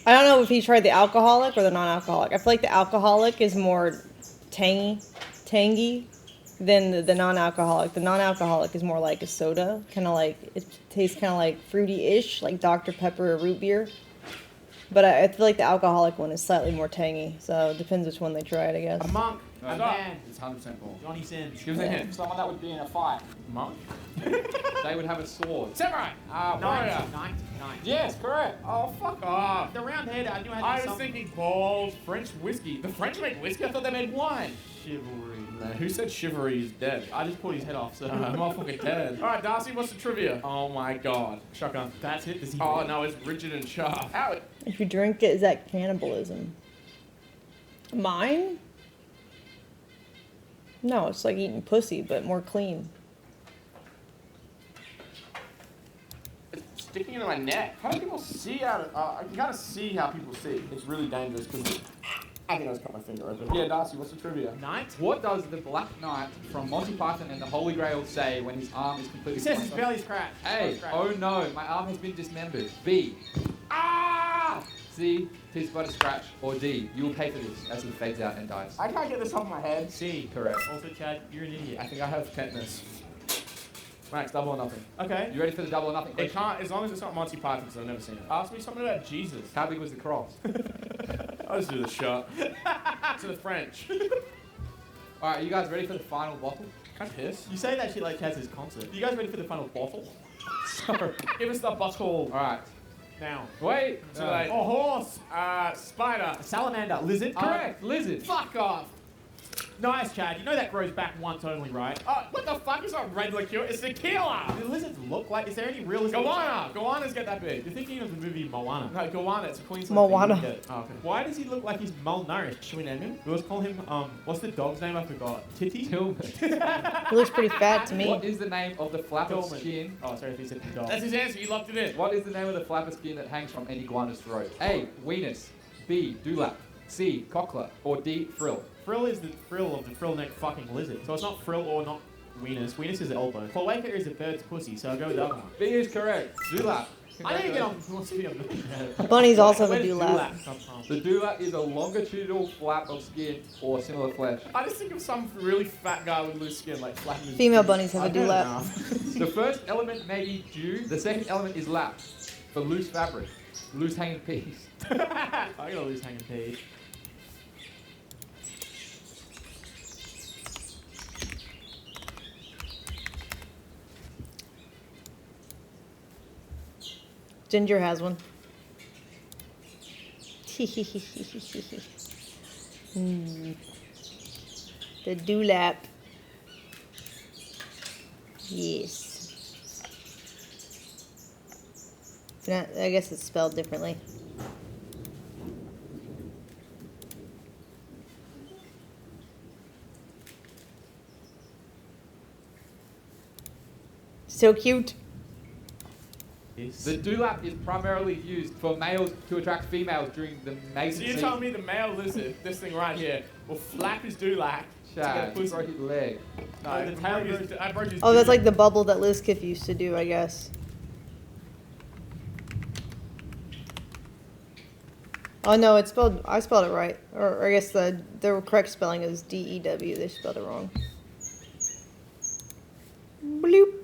I don't know if he tried the alcoholic or the non-alcoholic. I feel like the alcoholic is more tangy than the non-alcoholic. The non-alcoholic is more like a soda, kind of like it tastes kind of like fruity-ish, like Dr. Pepper or root beer. But I feel like the alcoholic one is slightly more tangy, so it depends which one they tried, I guess. A monk. A man. It's 100% bull. Johnny Sins. Give us a hint. Someone that would be in a fight. Monk? They would have a sword. Samurai. Warrior. 90. Yes, correct. Oh, fuck off. The round head, I knew I was thinking balls, French whiskey. The French make whiskey? I thought they made wine. Chivalry. No, who said chivalry is dead? I just pulled his head off, so... I'm all fucking dead. Alright, Darcy, what's the trivia? Oh my god. Shotgun. That's it. Oh no, it's rigid and sharp. Ow. If you drink it, is that cannibalism? Mine? No, it's like eating pussy, but more clean. It's sticking into my neck. How do people see out of... I can kind of see how people see. It's really dangerous because... I think I just cut my finger open. Yeah, Darcy, what's the trivia? Knight? What does the Black Knight from Monty Python and the Holy Grail say when his arm is completely... He says his belly's cracked. A. Oh no, my arm has been dismembered. B. Ah! C. Tis but a scratch. Or D. You will pay for this as he fades out and dies. I can't get this off my head. C. Correct. Also, Chad, you're an idiot. I think I have tetanus. Max, double or nothing. Okay. You ready for the double or nothing question? It can't, as long as it's not Monty Python, because I've never seen it. Ask me something about Jesus. How big was the cross? I'll just do the shot. To the French. Alright, are you guys ready for the final bottle? Can I piss? You say that shit like Chaz's concert. You guys ready for the final bottle? Sorry. Give us the bottle. Alright. Now. Wait. Too late. A horse. Spider. Salamander. Lizard. Correct. Lizard. Fuck off. Nice, Chad. You know that grows back once only, right? Oh, what the fuck? It's not red liqueur. It's tequila. Do lizards look like? Is there any realistic? Goanna. Goannas get that big. You're thinking of the movie Moana. No, Goanna. It's a Queensland Moana. thing. Oh, okay. Why does he look like he's malnourished? Should we name him? Let's call him, what's the dog's name? I forgot. Titty? Tillman. He looks pretty fat to me. What is the name of the flap of Tillman. skin? Oh, sorry if he said dog. That's his answer. You locked it in. What is the name of the flap of skin that hangs from any iguana's throat? A. Weenus. B. Dewlap. C. Cochlear. Or D. Frill. Frill is the frill of the frill neck fucking lizard. So it's not frill or not weenus. Weenus is the elbow. Cloaca is a bird's pussy, so I'll go with the other one. B is correct. Dewlap. I need to get on. Bunnies also have a Where does dewlap. come from? The dewlap is a longitudinal flap of skin or similar flesh. I just think of some really fat guy with loose skin, like flapping his Female cheeks. bunnies have a I've had dewlap. enough. The first element may be dew. The second element is lap. For loose fabric. Loose hanging peas. I got a loose hanging pea. Ginger has one. The dewlap. Yes. I guess it's spelled differently. So cute. The dewlap is primarily used for males to attract females during the mating So you're season. telling me the male lizard, this thing right here, will flap his dewlap to get a Chad, you pussy? broke his leg. No, the tail goes to, I broke his Oh, that's dewlap. like the bubble that Liz Kiff used to do, I guess. Oh no, it's spelled. I spelled it right, or I guess the correct spelling is D-E-W. They spelled it wrong. Bloop,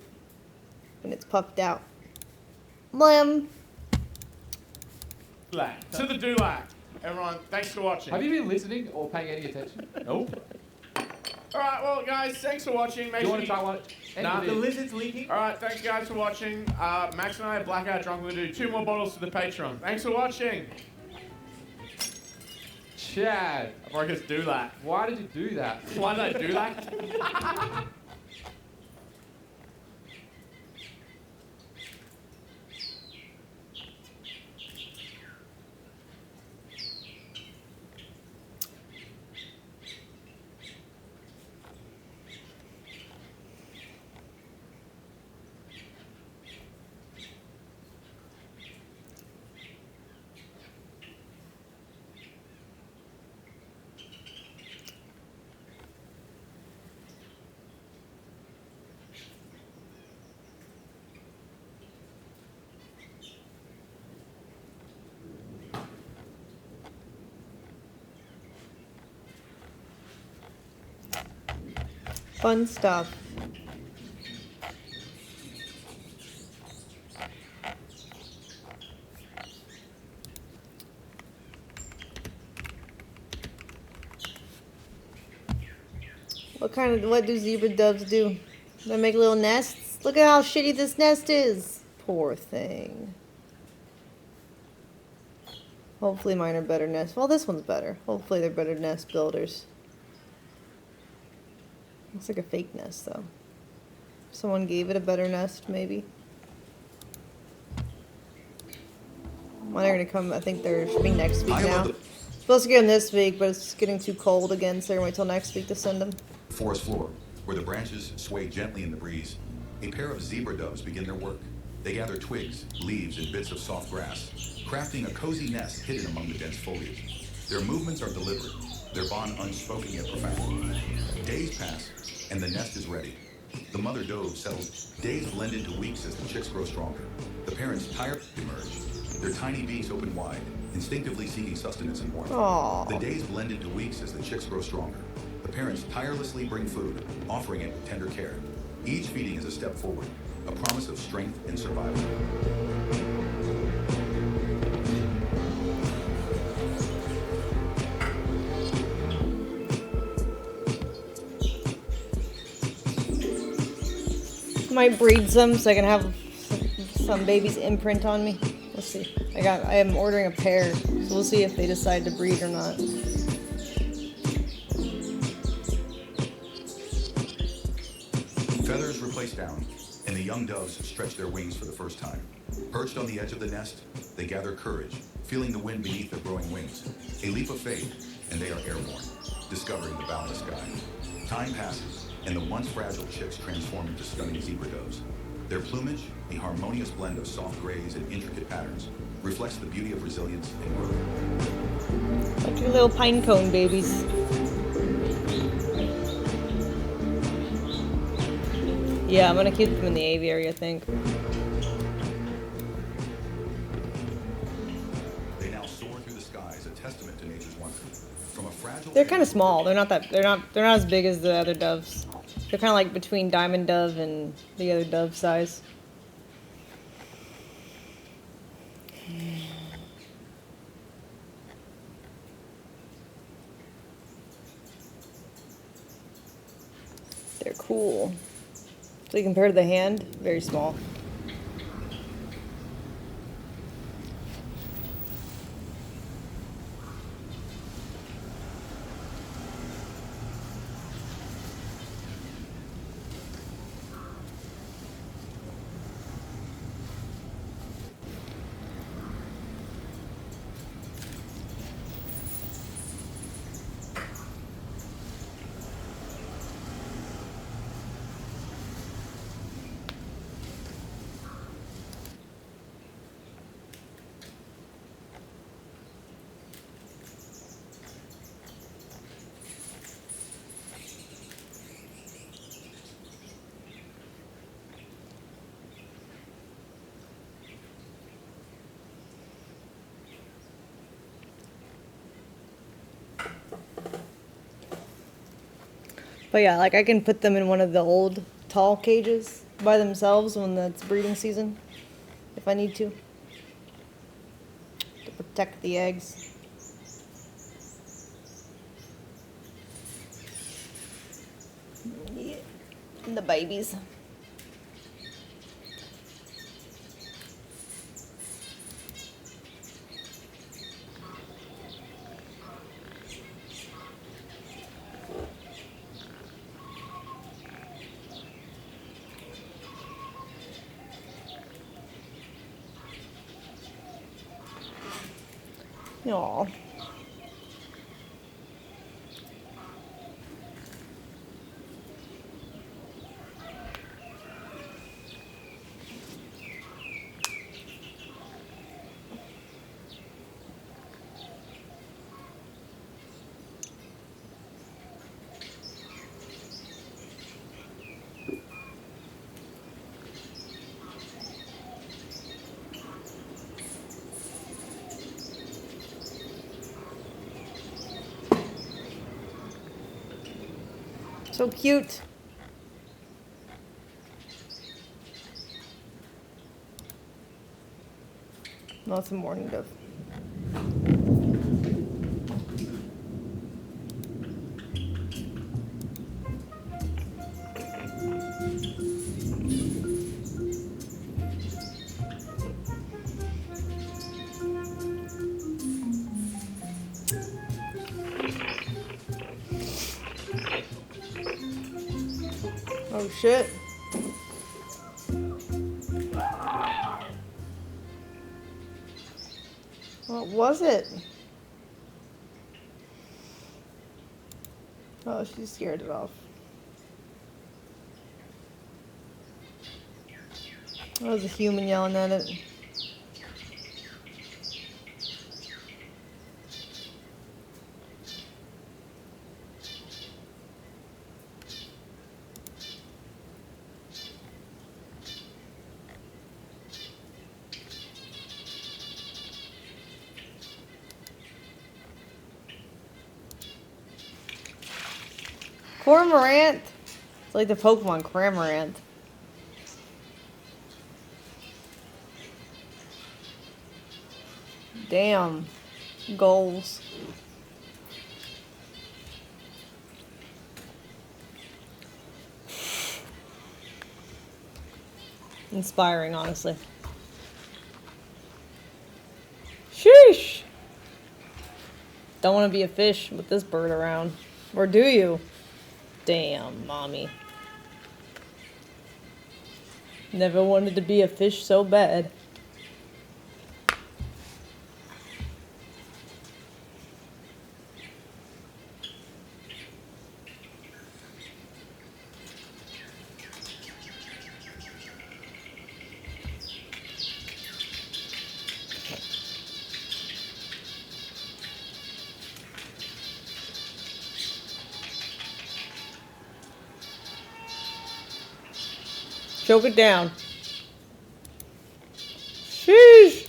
and it's puffed out. Blam. To the dewlap. Everyone, thanks for watching. Have you been listening or paying any attention? Nope. Alright, well guys, thanks for watching. Do you want to try one? Nah, the lizard's leaking. Alright, thanks guys for watching. Max and I are blackout drunk. We're going to do 2 more bottles for the Patreon. Thanks for watching. Chad. I broke his dewlap. Why did you do that? Why did I do that? Fun stuff. What do zebra doves do? They make little nests? Look at how shitty this nest is. Poor thing. Hopefully mine are better nests. Well, this one's better. Hopefully they're better nest builders. Looks like a fake nest, though. Someone gave it a better nest, maybe. Well, they're gonna come. I think they're shipping next week now. Supposed to get them this week, but it's getting too cold again, so they're gonna wait till next week to send them. Forest floor, where the branches sway gently in the breeze, a pair of zebra doves begin their work. They gather twigs, leaves, and bits of soft grass, crafting a cozy nest hidden among the dense foliage. Their movements are deliberate, their bond unspoken yet profound. Days pass, and the nest is ready. The mother dove settles. Days blend into weeks as the chicks grow stronger. The parents tirelessly emerge. Their tiny beaks open wide, instinctively seeking sustenance and warmth. Aww. The days blend into weeks as the chicks grow stronger. The parents tirelessly bring food, offering it with tender care. Each feeding is a step forward, a promise of strength and survival. Might breed some so I can have some baby's imprint on me. We'll see. I am ordering a pair, so we'll see if they decide to breed or not. Feathers replace down, and the young doves stretch their wings for the first time. Perched on the edge of the nest, they gather courage, feeling the wind beneath their growing wings. A leap of faith, and they are airborne, discovering the boundless sky. Time passes, and the once fragile chicks transform into stunning zebra doves. Their plumage, a harmonious blend of soft grays and intricate patterns, reflects the beauty of resilience and growth. Like your little pine cone babies. Yeah, I'm gonna keep them in the aviary, I think. They now soar through the skies, a testament to nature's wonder. From a fragile They're kind of small. They're not as big as the other doves. They're kind of like between diamond dove and the other dove size. They're cool. So compared to the hand, very small. But yeah, like I can put them in one of the old tall cages by themselves when it's breeding season, if I need to protect the eggs. Yeah, and the babies. Aw. So cute. Lots of morning dove. Oh shit. What was it? Oh, she scared it off. That was a human yelling at it. Cormorant. It's like the Pokemon Cramorant. Damn. Goals. Inspiring, honestly. Sheesh. Don't want to be a fish with this bird around. Or do you? Damn, mommy. Never wanted to be a fish so bad. Choke it down. Sheesh.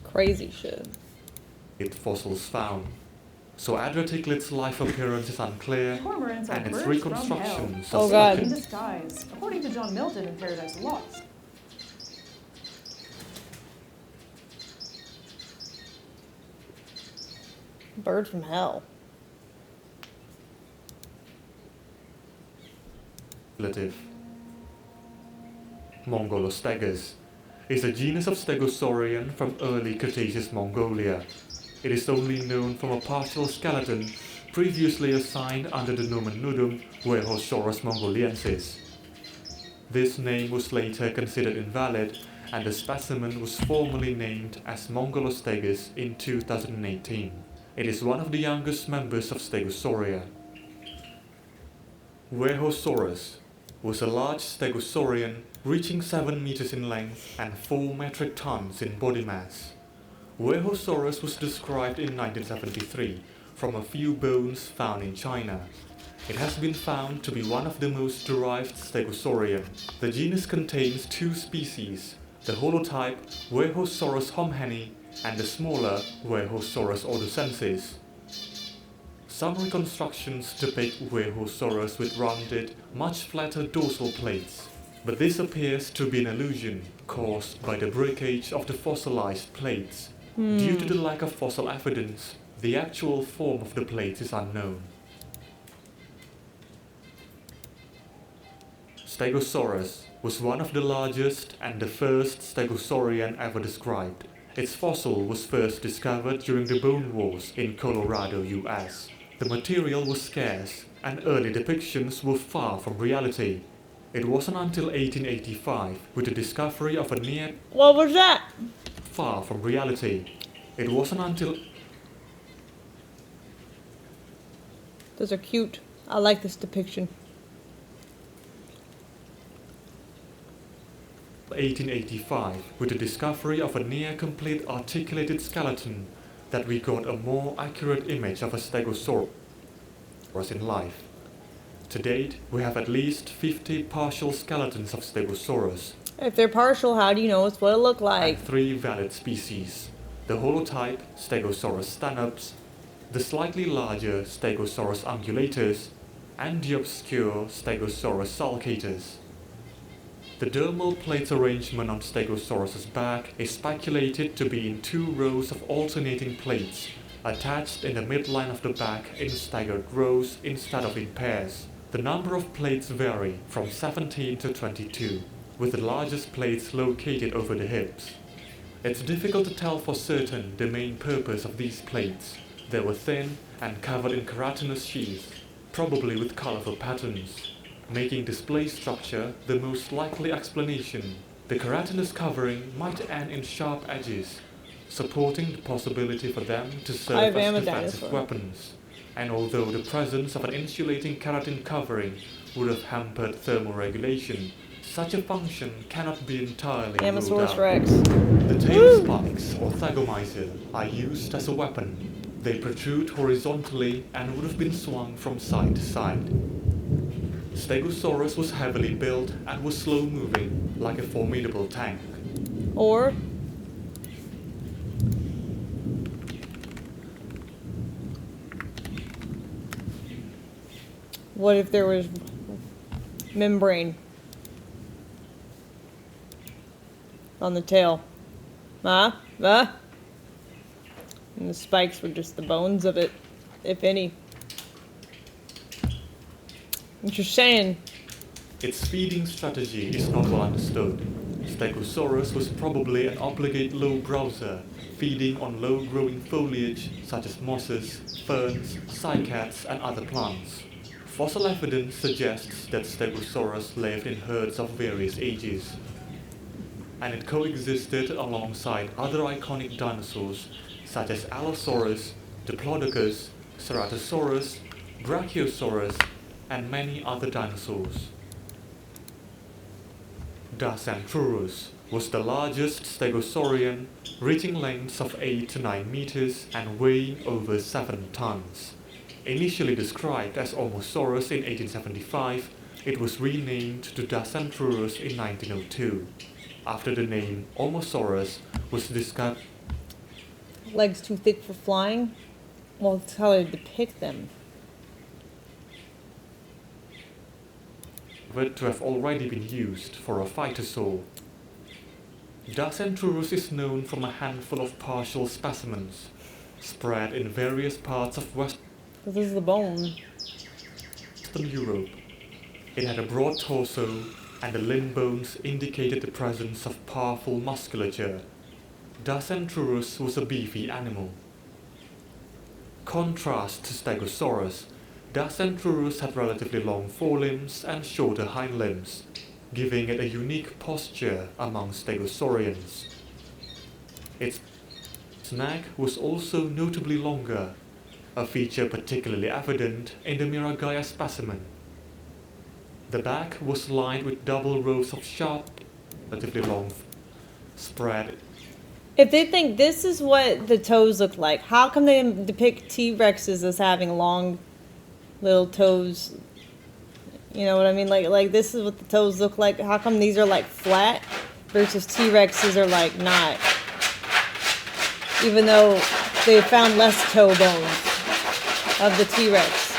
Crazy shit. Fossils found. So Adriaticlid's life appearance is unclear, Cormorants are and its birds reconstruction from hell. God. In disguise, according to John Milton in Paradise Lost. Bird from hell. Mongolostegus is a genus of stegosaurian from early Cretaceous Mongolia. It is only known from a partial skeleton previously assigned under the nomen nudum Wehosaurus mongoliensis. This name was later considered invalid, and the specimen was formally named as Mongolostegus in 2018. It is one of the youngest members of Stegosauria. Wehosaurus was a large stegosaurian reaching 7 meters in length and 4 metric tons in body mass. Wehosaurus was described in 1973 from a few bones found in China. It has been found to be one of the most derived stegosaurian. The genus contains 2 species, the holotype Wehosaurus homheni and the smaller Wehosaurus ordosensis. Some reconstructions depict Wehosaurus with rounded, much flatter dorsal plates, but this appears to be an illusion caused by the breakage of the fossilized plates. Due to the lack of fossil evidence, the actual form of the plates is unknown. Stegosaurus was one of the largest and the first stegosaurian ever described. Its fossil was first discovered during the Bone Wars in Colorado, US. The material was scarce, and early depictions were far from reality. It wasn't until 1885, with the discovery of a near... What was that? Far from reality. It wasn't until... Those are cute. I like this depiction. 1885, with the discovery of a near-complete articulated skeleton, that we got a more accurate image of a stegosaurus in life. To date, we have at least 50 partial skeletons of Stegosaurus. If they're partial, how do you know it's what it looked like? And 3 valid species. The holotype Stegosaurus stanops, the slightly larger Stegosaurus ungulatus, and the obscure Stegosaurus sulcatus. The dermal plate arrangement on Stegosaurus's back is speculated to be in 2 rows of alternating plates, attached in the midline of the back in staggered rows instead of in pairs. The number of plates vary from 17 to 22, with the largest plates located over the hips. It's difficult to tell for certain the main purpose of these plates. They were thin and covered in keratinous sheaths, probably with colorful patterns, making display structure the most likely explanation. The keratinous covering might end in sharp edges, supporting the possibility for them to serve as defensive weapons. And although the presence of an insulating keratin covering would have hampered thermoregulation, such a function cannot be entirely ruled out. Rex. The tail spikes, or thagomysil, are used as a weapon. They protrude horizontally and would have been swung from side to side. Stegosaurus was heavily built and was slow-moving, like a formidable tank. Or What if there was membrane on the tail? Huh? Huh? And the spikes were just the bones of it, if any. What you're saying? Its feeding strategy is not well understood. Stegosaurus was probably an obligate low browser, feeding on low-growing foliage such as mosses, ferns, cycads, and other plants. Fossil evidence suggests that Stegosaurus lived in herds of various ages, and it coexisted alongside other iconic dinosaurs such as Allosaurus, Diplodocus, Ceratosaurus, Brachiosaurus, and many other dinosaurs. Dacentrurus was the largest stegosaurian, reaching lengths of 8 to 9 meters and weighing over 7 tons. Initially described as Omosaurus in 1875, it was renamed to Dacentrurus in 1902, after the name Omosaurus was discovered. Legs too thick for flying? Well, it's how they depict them. To have already been used for a phytosaur. Dacentrurus is known from a handful of partial specimens, spread in various parts of Western This is the bone. Europe. It had a broad torso, and the limb bones indicated the presence of powerful musculature. Dacentrurus was a beefy animal. Contrast to Stegosaurus, Dacentrurus had relatively long forelimbs and shorter hind limbs, giving it a unique posture among stegosaurians. Its neck was also notably longer, a feature particularly evident in the Miragaya specimen. The back was lined with double rows of sharp, relatively long, spread. If they think this is what the toes look like, how come they depict T-Rexes as having long little toes? You know what I mean? Like this is what the toes look like. How come these are like flat versus T-Rexes are like not? Even though they found less toe bones of the T-Rex.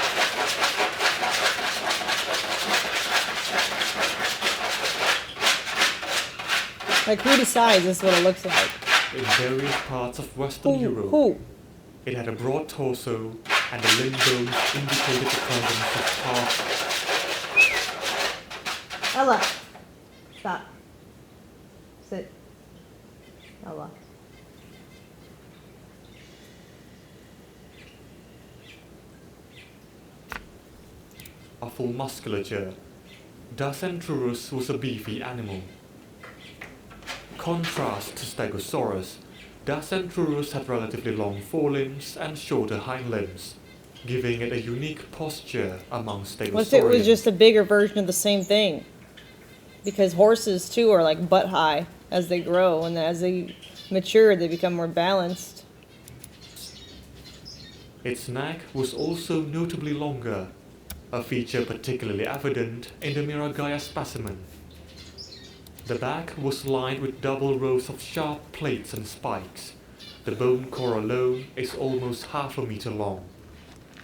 Like who decides this is what it looks like? In various parts of Western Europe, it had a broad torso, and the limb bones indicated the presence of Ella, stop. Sit. Ella. powerful musculature. Dacentrurus was a beefy animal. Contrast to Stegosaurus, Dacentrurus had relatively long forelimbs and shorter hind limbs, giving it a unique posture among Stegosaurians. What if it was just a bigger version of the same thing? Because horses too are like butt high as they grow, and as they mature they become more balanced. Its neck was also notably longer, a feature particularly evident in the Miragaya specimen. The back was lined with double rows of sharp plates and spikes. The bone core alone is almost half a meter long.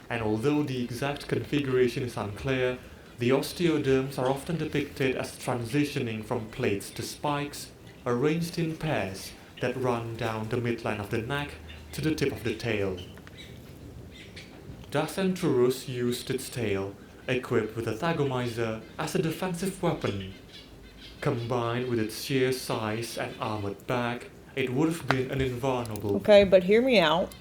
And although the exact configuration is unclear, the osteoderms are often depicted as transitioning from plates to spikes, arranged in pairs that run down the midline of the neck to the tip of the tail. Dacentrurus used its tail, equipped with a thagomizer, as a defensive weapon. Combined with its sheer size and armored back, it would have been an invulnerable. Okay, but hear me out.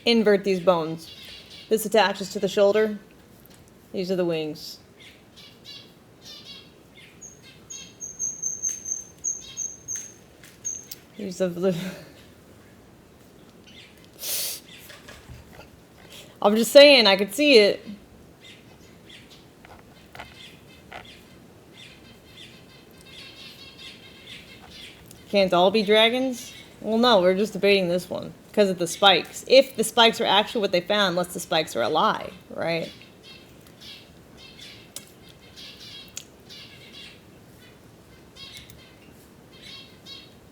Invert these bones. This attaches to the shoulder. These are the wings. These are the... I'm just saying, I could see it. Can't all be dragons? Well, no, we're just debating this one. Because of the spikes. If the spikes are actually what they found, unless the spikes are a lie, right?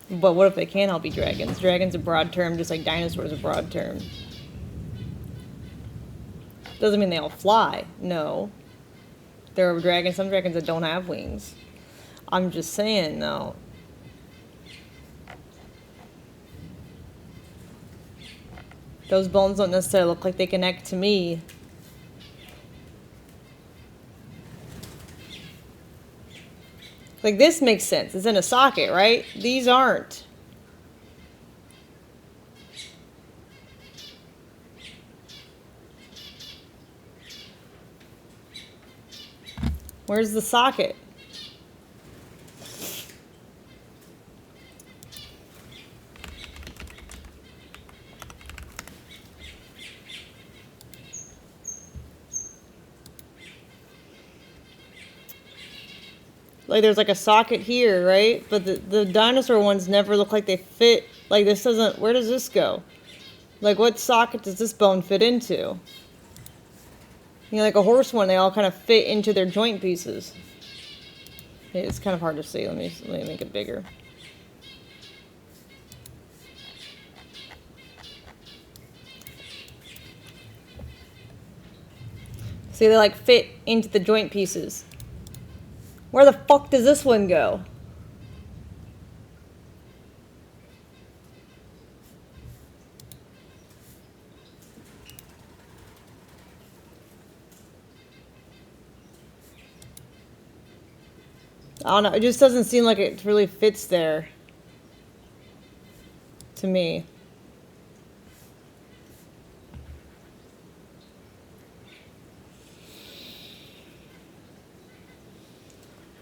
But what if they can't all be dragons? Dragon's a broad term, just like dinosaurs a broad term. Doesn't mean they all fly. No. There are dragons, some dragons that don't have wings. I'm just saying, though. Those bones don't necessarily look like they connect to me. Like, this makes sense. It's in a socket, right? These aren't. Where's the socket? Like, there's like a socket here, right? But the dinosaur ones never look like they fit. Like, this doesn't... Where does this go? Like, what socket does this bone fit into? You know, like a horse one, they all kind of fit into their joint pieces. It's kind of hard to see. Let me make it bigger. See, they like fit into the joint pieces. Where the fuck does this one go? I don't know. It just doesn't seem like it really fits there. To me.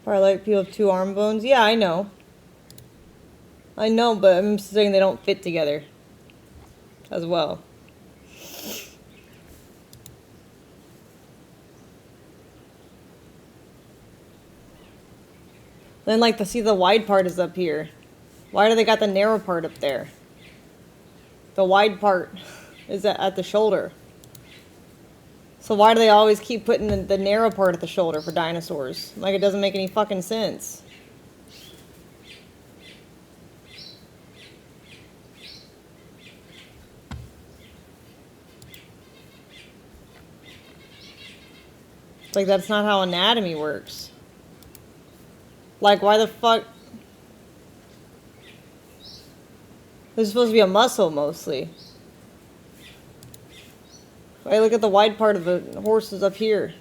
Probably like people have two arm bones. Yeah, I know. I know, but I'm saying they don't fit together. As well. Then, like, see the wide part is up here. Why do they got the narrow part up there? The wide part is at the shoulder. So why do they always keep putting the narrow part at the shoulder for dinosaurs? Like, it doesn't make any fucking sense. It's like, that's not how anatomy works. Like, why the fuck? There's supposed to be a muscle, mostly. Right, look at the wide part of the horses up here.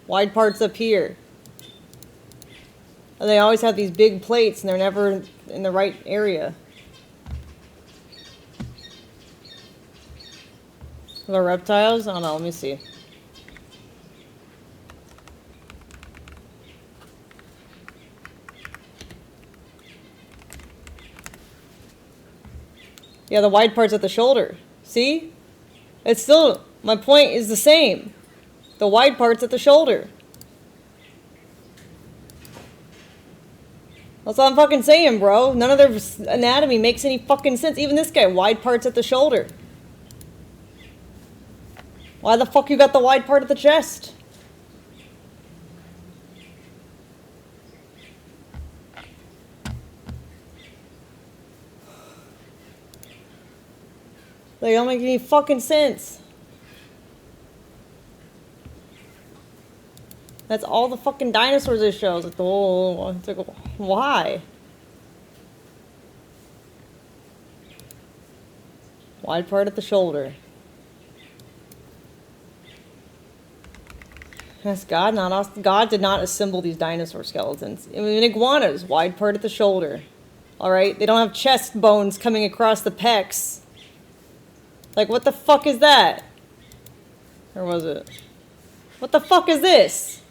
Wide part's up here. And they always have these big plates, and they're never in the right area. The reptiles? I don't know, let me see. Yeah, the wide part's at the shoulder. See? It's still, my point is the same. The wide part's at the shoulder. That's what I'm fucking saying, bro. None of their anatomy makes any fucking sense. Even this guy, wide part's at the shoulder. Why the fuck you got the wide part at the chest? They don't make any fucking sense. That's all the fucking dinosaurs it shows. Like, oh, it's like, why? Wide part at the shoulder. That's God, not us. God did not assemble these dinosaur skeletons. I mean, iguanas, wide part at the shoulder. Alright? They don't have chest bones coming across the pecs. Like, what the fuck is that? Or was it? What the fuck is this?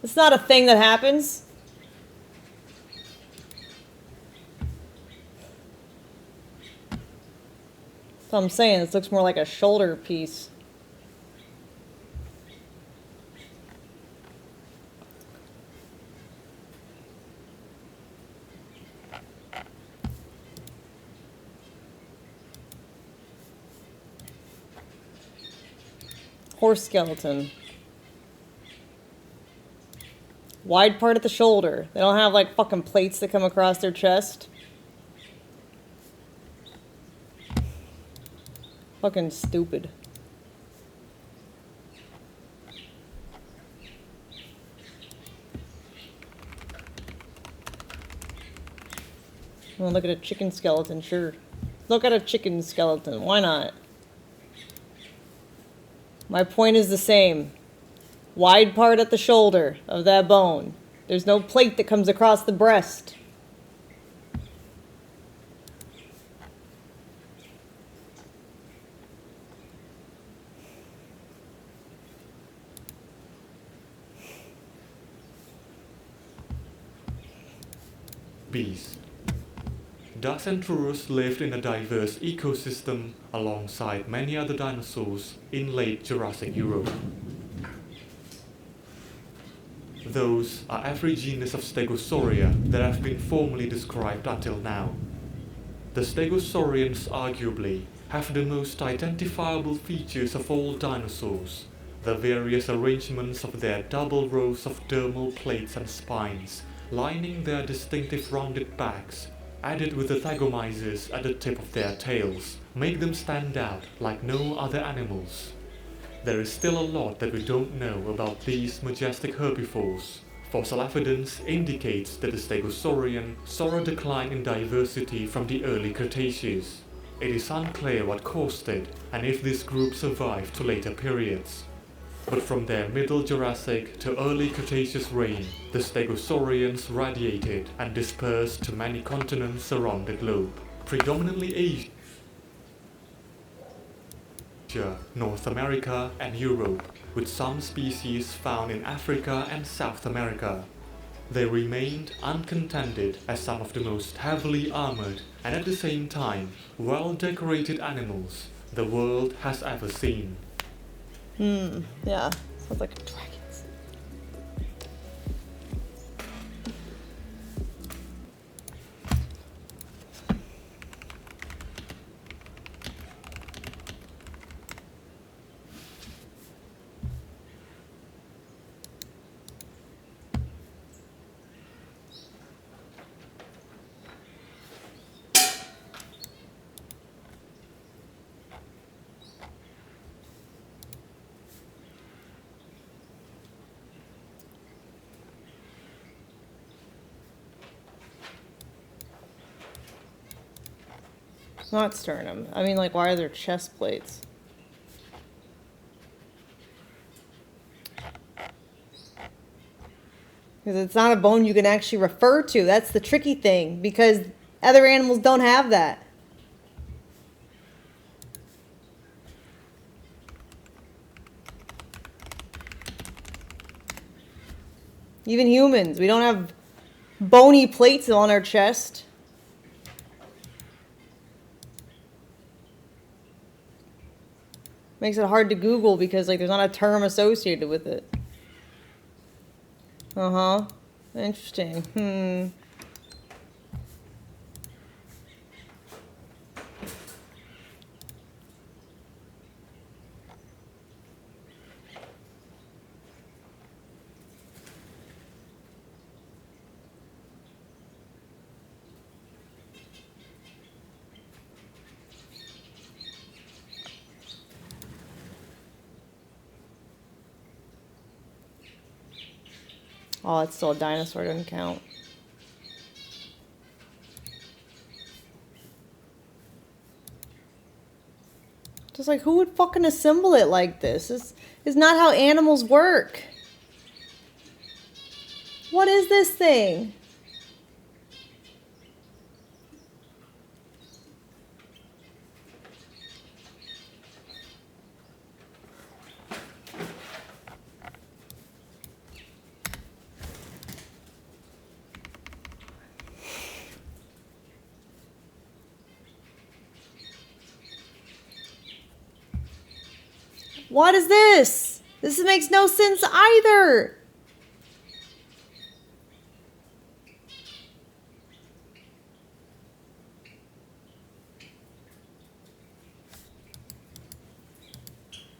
It's not a thing that happens. That's what I'm saying. This looks more like a shoulder piece. Horse skeleton. Wide part at the shoulder. They don't have like fucking plates that come across their chest. Fucking stupid. Well, look at a chicken skeleton, sure. Look at a chicken skeleton, why not? My point is the same. Wide part at the shoulder of that bone. There's no plate that comes across the breast. Bees. Dacenturus lived in a diverse ecosystem alongside many other dinosaurs in late Jurassic Europe. Those are every genus of Stegosauria that have been formally described until now. The Stegosaurians arguably have the most identifiable features of all dinosaurs, the various arrangements of their double rows of dermal plates and spines lining their distinctive rounded backs, added with the thagomizers at the tip of their tails, make them stand out like no other animals. There is still a lot that we don't know about these majestic herbivores. Fossil evidence indicates that the Stegosaurian saw a decline in diversity from the early Cretaceous. It is unclear what caused it and if this group survived to later periods. But from their Middle Jurassic to early Cretaceous reign, the Stegosaurians radiated and dispersed to many continents around the globe, predominantly Asia, North America and Europe, with some species found in Africa and South America. They remained uncontended as some of the most heavily armored and at the same time well-decorated animals the world has ever seen. Yeah, sounds like a dragon. Not sternum. I mean, like, why are there chest plates? Because it's not a bone you can actually refer to. That's the tricky thing, because other animals don't have that. Even humans, we don't have bony plates on our chest. Makes it hard to Google because, like, there's not a term associated with it. Uh-huh. Interesting. Oh, it's still a dinosaur, doesn't count. Just like, who would fucking assemble it like this? This is not how animals work. What is this thing? What is this? This makes no sense either.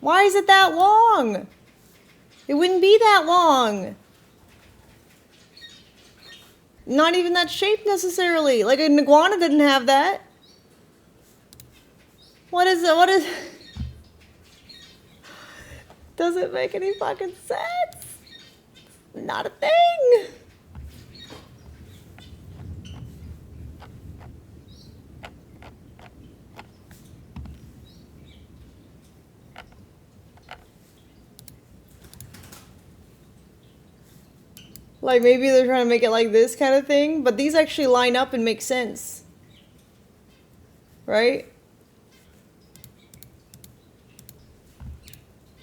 Why is it that long? It wouldn't be that long. Not even that shape necessarily. Like an iguana didn't have that. What is it? What is... Doesn't make any fucking sense. Not a thing. Like maybe they're trying to make it like this kind of thing, but these actually line up and make sense. Right?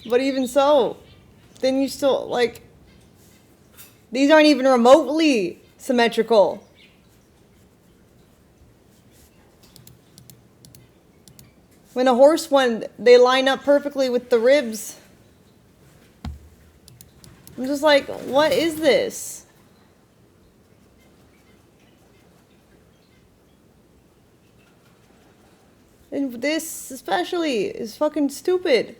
But even so, then you still, like, these aren't even remotely symmetrical. When a horse one, they line up perfectly with the ribs. I'm just like, what is this? And this especially is fucking stupid.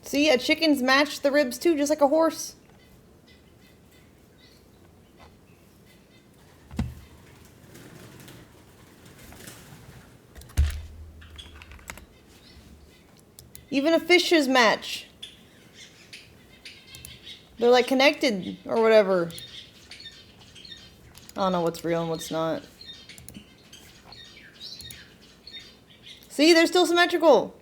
See, a chicken's match the ribs too, just like a horse. Even a fish's match. They're like connected or whatever. I don't know what's real and what's not. See, they're still symmetrical.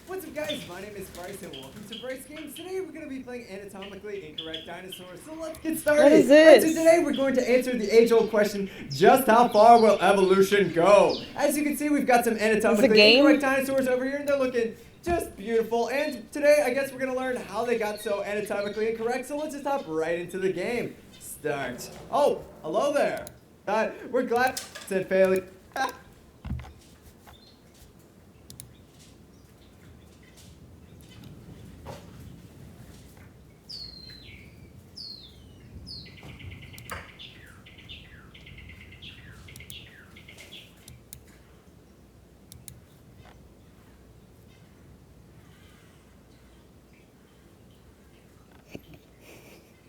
What's up guys, my name is Bryce and welcome to Bryce Games. Today we're going to be playing Anatomically Incorrect Dinosaurs, so let's get started. What is this? So today we're going to answer the age-old question, just how far will evolution go? As you can see, we've got some anatomically incorrect dinosaurs over here and they're looking just beautiful. And today I guess we're going to learn how they got so anatomically incorrect, so let's just hop right into the game. Start. Oh, hello there. We're glad said Fairly.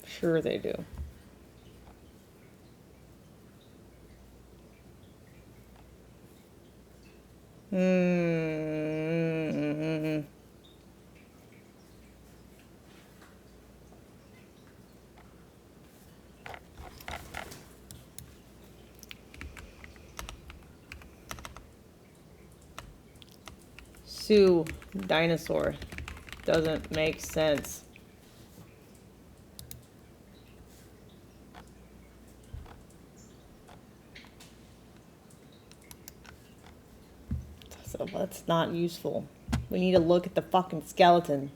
Sure they do. Sue, dinosaur. Doesn't make sense. So that's not useful. We need to look at the fucking skeleton.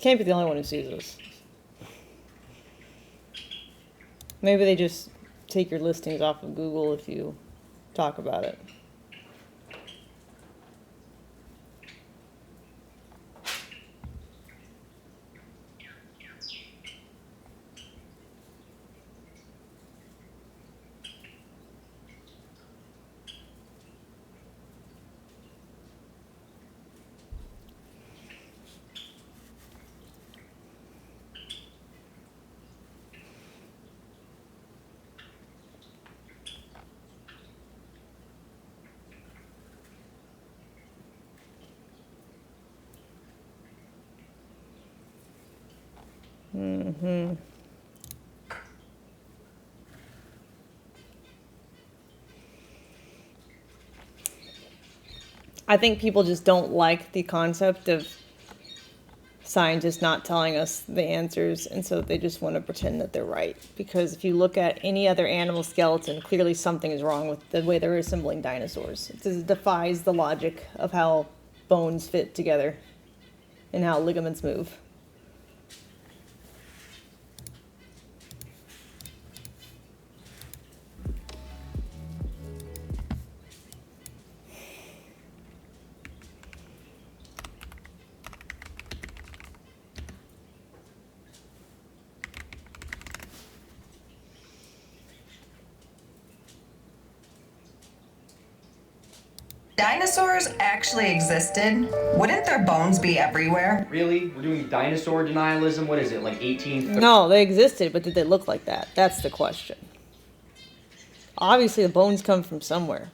can't be the only one who sees this. Maybe they just take your listings off of Google if you talk about it. Mm-hmm. I think people just don't like the concept of scientists not telling us the answers, and so they just want to pretend that they're right. Because if you look at any other animal skeleton, clearly something is wrong with the way they're assembling dinosaurs. It just defies the logic of how bones fit together and how ligaments move. Dinosaurs actually existed, wouldn't their bones be everywhere? Really? We're doing dinosaur denialism? What is it, like 1830? No, they existed, but did they look like that? That's the question. Obviously, the bones come from somewhere.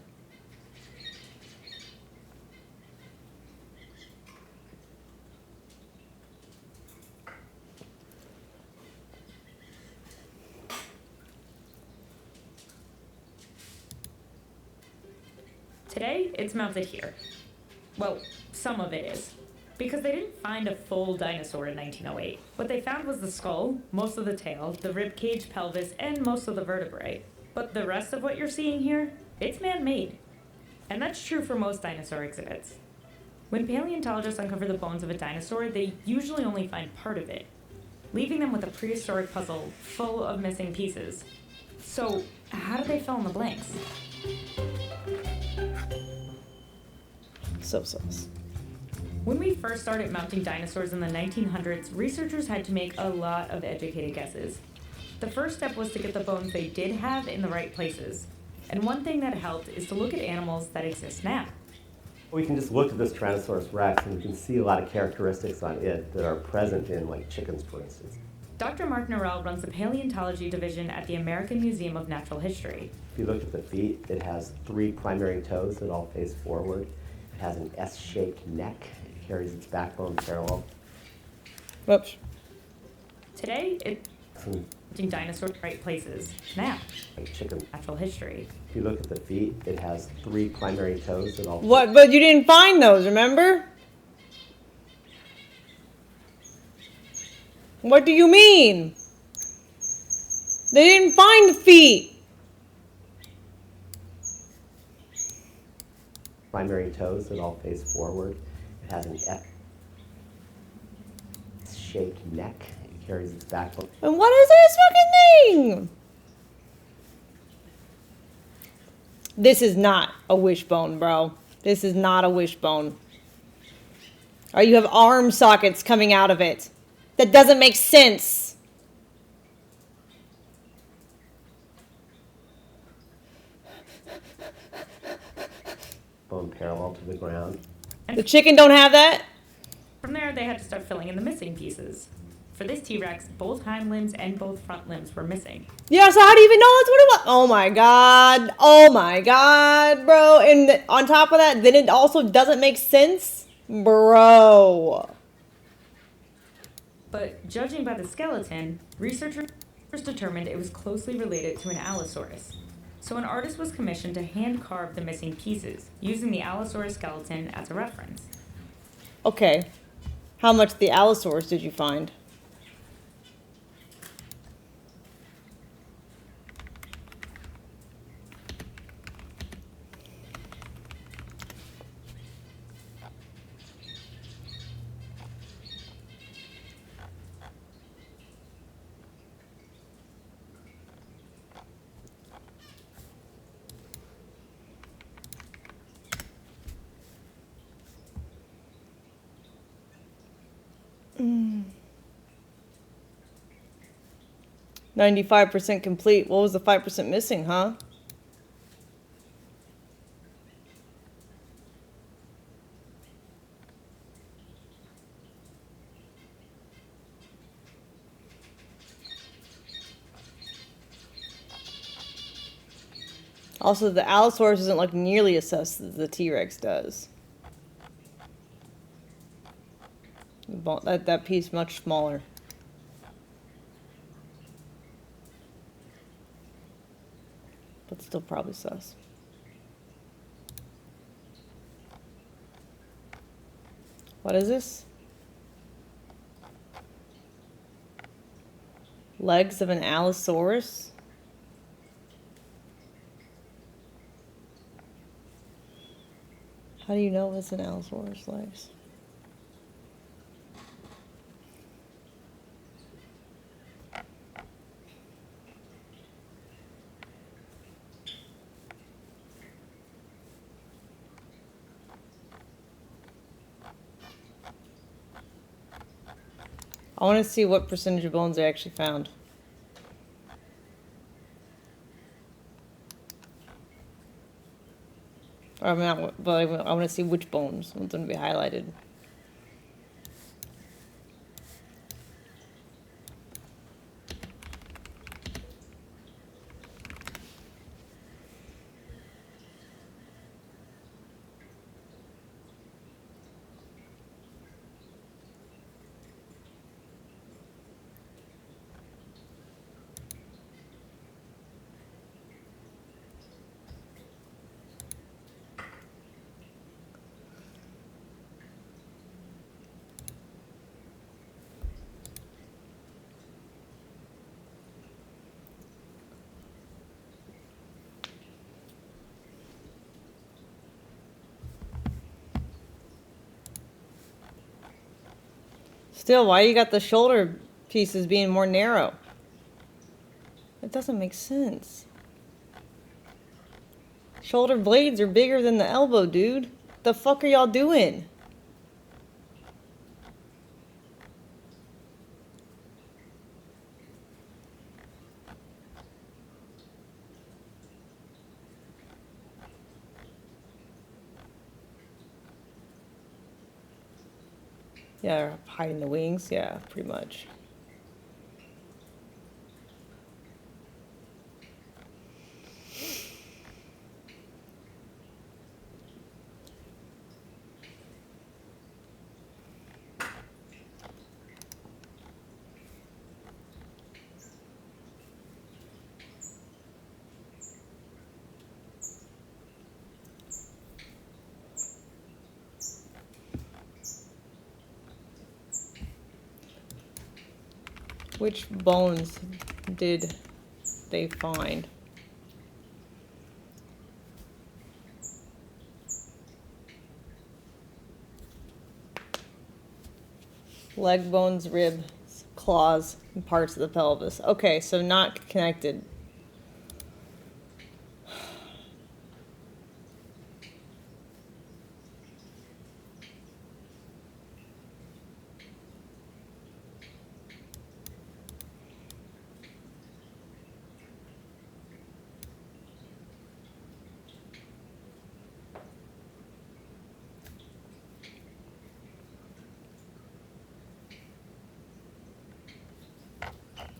Today, it's mounted here. Well, some of it is. Because they didn't find a full dinosaur in 1908. What they found was the skull, most of the tail, the ribcage, pelvis, and most of the vertebrae. But the rest of what you're seeing here, it's man-made. And that's true for most dinosaur exhibits. When paleontologists uncover the bones of a dinosaur, they usually only find part of it, leaving them with a prehistoric puzzle full of missing pieces. So, how did they fill in the blanks? So sus. When we first started mounting dinosaurs in the 1900s, researchers had to make a lot of educated guesses. The first step was to get the bones they did have in the right places. And one thing that helped is to look at animals that exist now. We can just look at this Tyrannosaurus rex and we can see a lot of characteristics on it that are present in, like, chickens, for instance. Dr. Mark Norrell runs the paleontology division at the American Museum of Natural History. If you look at the feet, it has 3 primary toes that all face forward. It has an S-shaped neck. It carries its backbone parallel. Whoops. Today, it's in dinosaur right places. Now, Like chicken. natural history. If you look at the feet, it has 3 primary toes that all. What? But you didn't find those, remember? What do you mean? They didn't find the feet. Primary toes that all face forward. It has an S-shaped neck. It carries its backbone. And what is this fucking thing? This is not a wishbone, bro. This is not a wishbone. Or you have arm sockets coming out of it. That doesn't make sense. Bone parallel to the ground. The chicken don't have that? From there, they had to start filling in the missing pieces. For this T-Rex, both hind limbs and both front limbs were missing. Yeah, so how do you even know that's what it was? Oh my god. Oh my god, bro. And on top of that, then it also doesn't make sense? Bro. But judging by the skeleton, researchers determined it was closely related to an Allosaurus. So an artist was commissioned to hand carve the missing pieces, using the Allosaurus skeleton as a reference. Okay. How much the Allosaurus did you find? 95% complete. What was the 5% missing, huh? Also, the Allosaurus doesn't look nearly as sus as the T-Rex does. That piece much smaller. But still probably sus. What is this? Legs of an Allosaurus? How do you know it's an Allosaurus legs? I want to see what percentage of bones they actually found. I want to see which bones. I want them to be highlighted. Still, why you got the shoulder pieces being more narrow? It doesn't make sense. Shoulder blades are bigger than the elbow, dude. The fuck are y'all doing? Yeah, hiding the wings. Yeah, pretty much. Which bones did they find? Leg bones, ribs, claws, and parts of the pelvis. Okay, so not connected.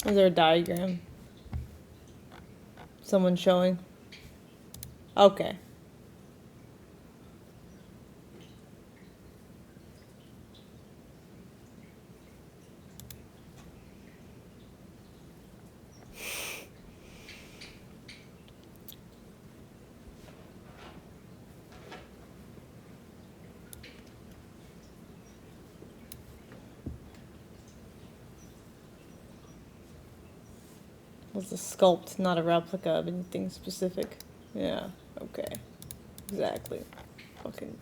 Is there a diagram? Someone showing? Okay. Was a sculpt, not a replica of anything specific. Yeah, okay. Exactly. Fucking.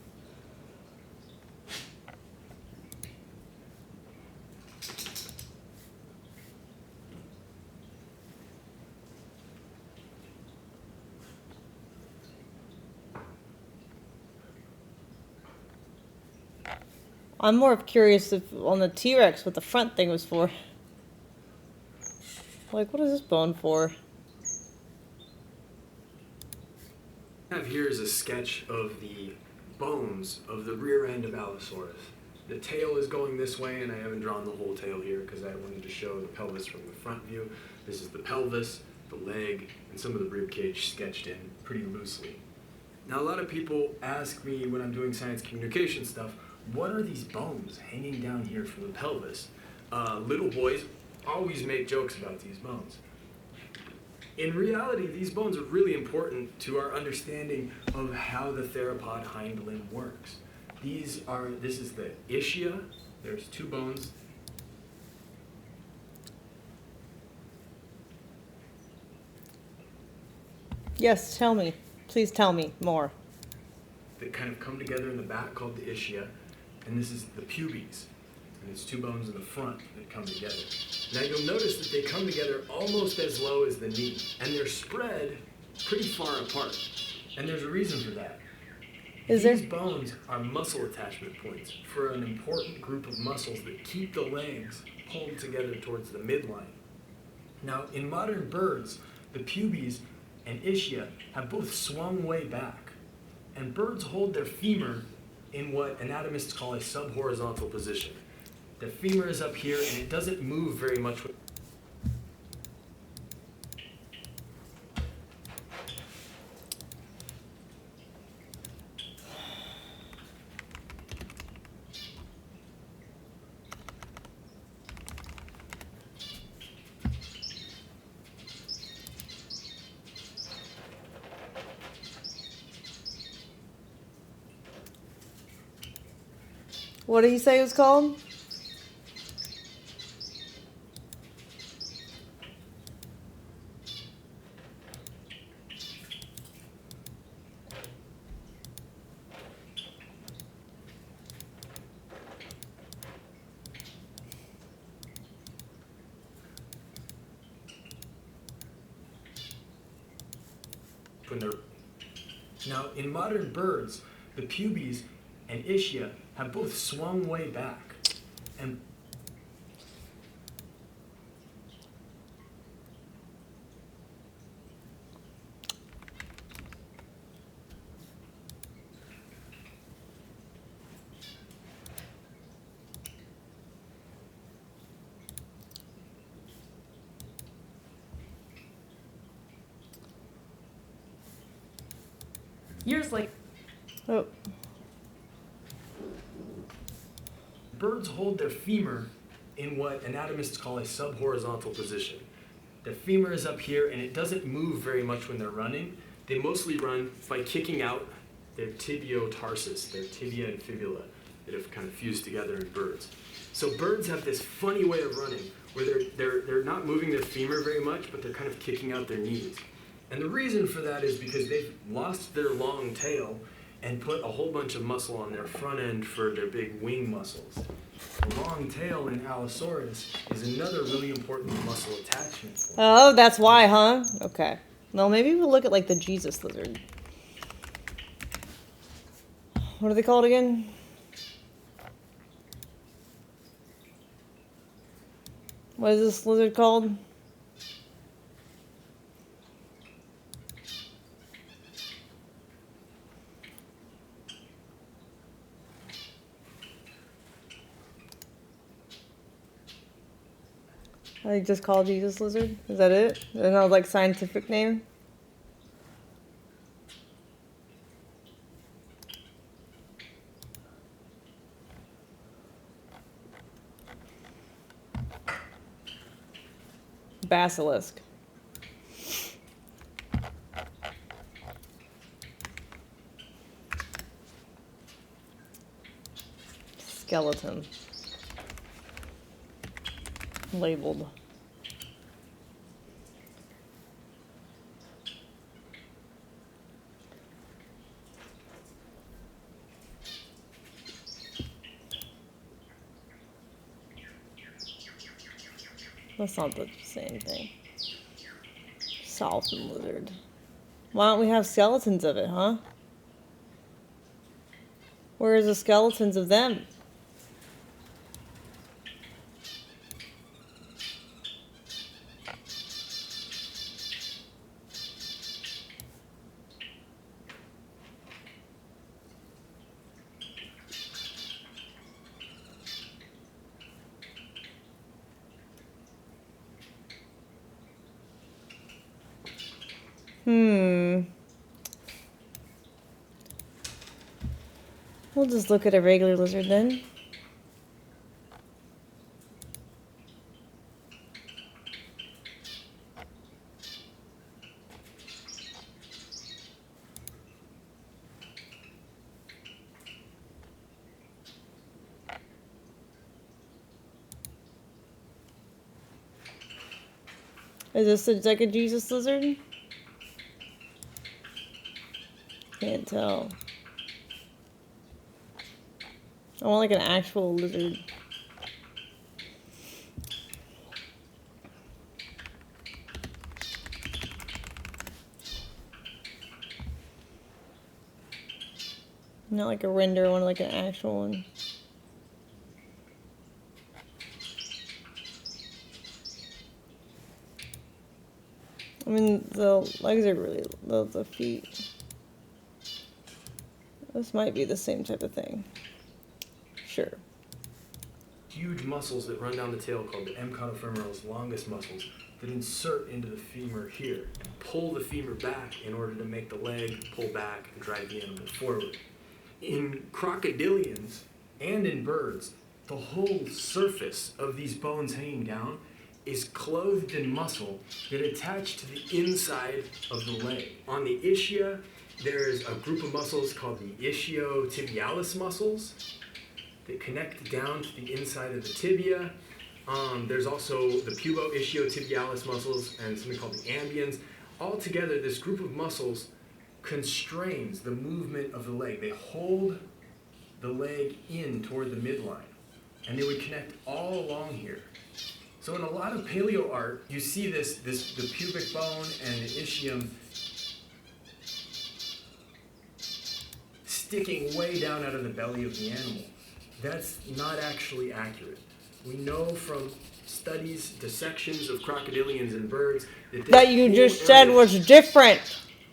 I'm more curious if on the T-Rex what the front thing was for. Like, what is this bone for? I have here is a sketch of the bones of the rear end of Allosaurus. The tail is going this way, and I haven't drawn the whole tail here because I wanted to show the pelvis from the front view. This is the pelvis, the leg, and some of the rib cage sketched in pretty loosely. Now, a lot of people ask me when I'm doing science communication stuff, what are these bones hanging down here from the pelvis? Little boys always make jokes about these bones. In reality, these bones are really important to our understanding of how the theropod hind limb works. This is the ischia. There's two bones. Yes, tell me. Please tell me more. That kind of come together in the back called the ischia, and this is the pubes. And it's two bones in the front that come together. Now you'll notice that they come together almost as low as the knee, and they're spread pretty far apart. And there's a reason for that. These bones are muscle attachment points for an important group of muscles that keep the legs pulled together towards the midline. Now, in modern birds, the pubes and ischia have both swung way back, and birds hold their femur in what anatomists call a subhorizontal position. The femur is up here, and it doesn't move very much. What did he say it was called? Now, in modern birds, the pubes and ischia have both swung way back, and Yours like. Oh. Birds hold their femur in what anatomists call a subhorizontal position. The femur is up here, and it doesn't move very much when they're running. They mostly run by kicking out their tibiotarsus, their tibia and fibula, that have kind of fused together in birds. So birds have this funny way of running where they're not moving their femur very much, but they're kind of kicking out their knees. And the reason for that is because they've lost their long tail and put a whole bunch of muscle on their front end for their big wing muscles. The long tail in Allosaurus is another really important muscle attachment point. Oh, that's why, huh? Okay. Well, maybe we'll look at like the Jesus lizard. What are they called again? What is this lizard called? I just call Jesus lizard? Is that it? There's no like scientific name? Basilisk. Skeleton. Labeled. That's not the same thing. Salton lizard. Why don't we have skeletons of it, huh? Where's the skeletons of them? We'll just look at a regular lizard then. Is this a Deca Jesus lizard? Can't tell. I want like an actual lizard. Not like a render, I want like an actual one. I mean, the legs are really, the feet. This might be the same type of thing. Sure. Huge muscles that run down the tail called the emcotofemoralis longus muscles that insert into the femur here and pull the femur back in order to make the leg pull back and drive the animal forward. In crocodilians and in birds, the whole surface of these bones hanging down is clothed in muscle that attach to the inside of the leg. On the ischia, there's a group of muscles called the ischiotibialis muscles that connect down to the inside of the tibia. There's also the pubo-ischiotibialis muscles and something called the ambiens. Altogether, this group of muscles constrains the movement of the leg. They hold the leg in toward the midline, and they would connect all along here. So in a lot of paleo art, you see the pubic bone and the ischium sticking way down out of the belly of the animal. That's not actually accurate. We know from studies, dissections of crocodilians and birds that you just said was different.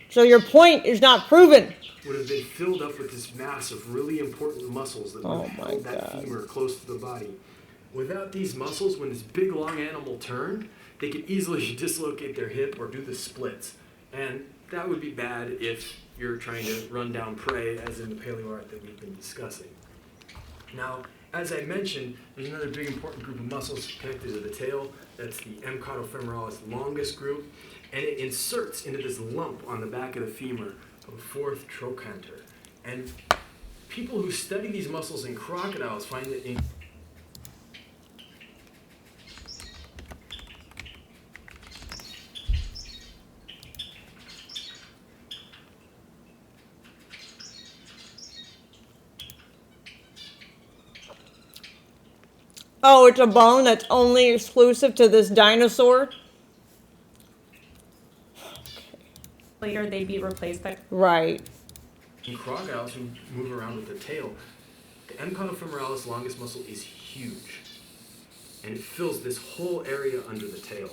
So your point is not proven. Would have been filled up with this mass of really important muscles that would have held that femur close to the body. Without these muscles, when this big long animal turned, they could easily dislocate their hip or do the splits. And that would be bad if you're trying to run down prey, as in the paleo art that we've been discussing. Now, as I mentioned, there's another big important group of muscles connected to the tail. That's the emcotofemoralis longus group. And it inserts into this lump on the back of the femur called the fourth trochanter. And people who study these muscles in crocodiles find that in Oh, it's a bone that's only exclusive to this dinosaur? Later, they'd be replaced by... Right. in crocodiles who move around with their tail, the emcotofemoralis longus muscle is huge. And it fills this whole area under the tail.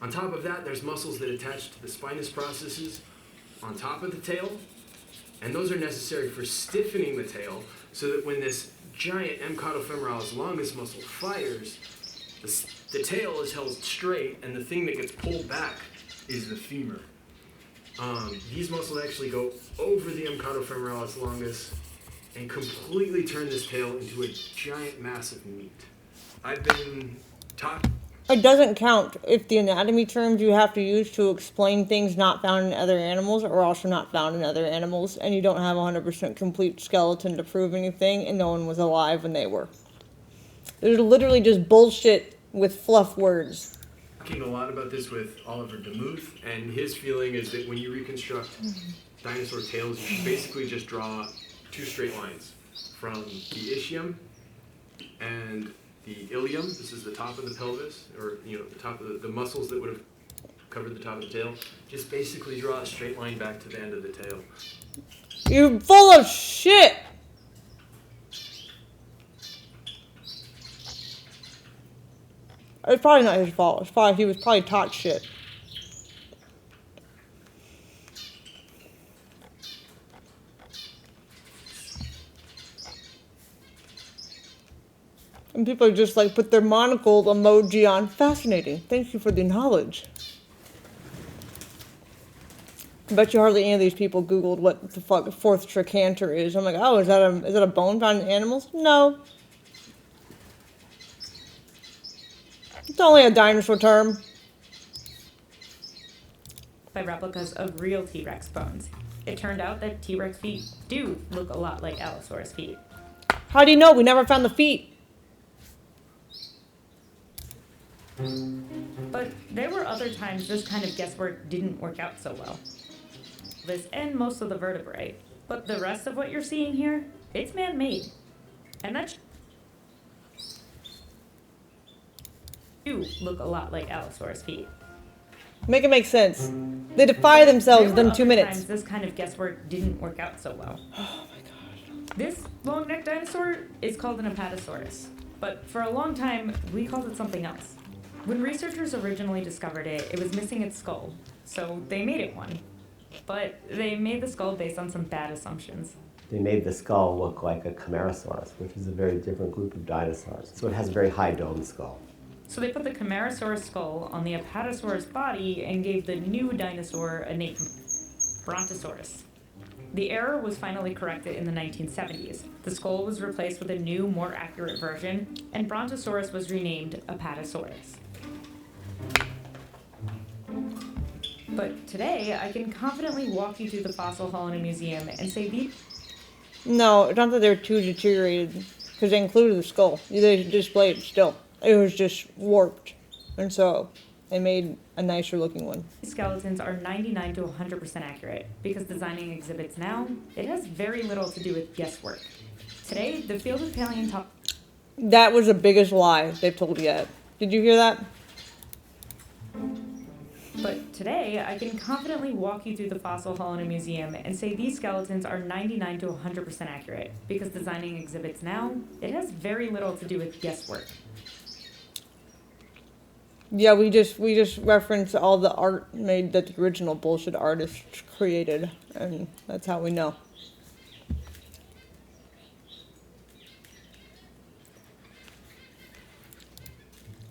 On top of that, there's muscles that attach to the spinous processes on top of the tail. And those are necessary for stiffening the tail so that when this giant emcotofemoralis longus muscle fires, the tail is held straight, and the thing that gets pulled back is the femur. These muscles actually go over the emcotofemoralis longus and completely turn this tail into a giant mass of meat. I've been taught... It doesn't count if the anatomy terms you have to use to explain things not found in other animals are also not found in other animals, and you don't have a 100% complete skeleton to prove anything, and no one was alive when they were. There's literally just bullshit with fluff words. Talking a lot about this with Oliver Demuth, and his feeling is that when you reconstruct dinosaur tails, you should basically just draw two straight lines from the ischium and the ilium. This is the top of the pelvis, or the top of the muscles that would have covered the top of the tail. Just basically draw a straight line back to the end of the tail. You're full of shit! It's probably not his fault. He was probably taught shit. And people just like put their monocle emoji on. Fascinating. Thank you for the knowledge. I bet you hardly any of these people Googled what the fuck fourth trochanter is. I'm like, oh, is that a bone found in animals? No. It's only a dinosaur term. By replicas of real T-Rex bones. It turned out that T-Rex feet do look a lot like Allosaurus feet. How do you know? We never found the feet. But there were other times this kind of guesswork didn't work out so well. This and most of the vertebrae. But the rest of what you're seeing here, it's man-made. And that do look a lot like Allosaurus feet. Make it make sense. They defy themselves within 2 minutes. Times this kind of guesswork didn't work out so well. Oh my gosh. This long-necked dinosaur is called an Apatosaurus. But for a long time, we called it something else. When researchers originally discovered it, it was missing its skull, so they made it one. But they made the skull based on some bad assumptions. They made the skull look like a Camarasaurus, which is a very different group of dinosaurs. So it has a very high dome skull. So they put the Camarasaurus skull on the Apatosaurus body and gave the new dinosaur a name, Brontosaurus. The error was finally corrected in the 1970s. The skull was replaced with a new, more accurate version, and Brontosaurus was renamed Apatosaurus. But today, I can confidently walk you through the fossil hall in a museum and say these... No, it's not that they're too deteriorated, because they included the skull. They displayed it still. It was just warped. And so they made a nicer looking one. Skeletons are 99 to 100% accurate, because designing exhibits now, it has very little to do with guesswork. Today, the field of paleontology... That was the biggest lie they've told yet. Did you hear that? But today, I can confidently walk you through the fossil hall in a museum and say these skeletons are 99 to 100% accurate, because designing exhibits now, it has very little to do with guesswork. Yeah, we just reference all the art made that the original bullshit artists created, and that's how we know.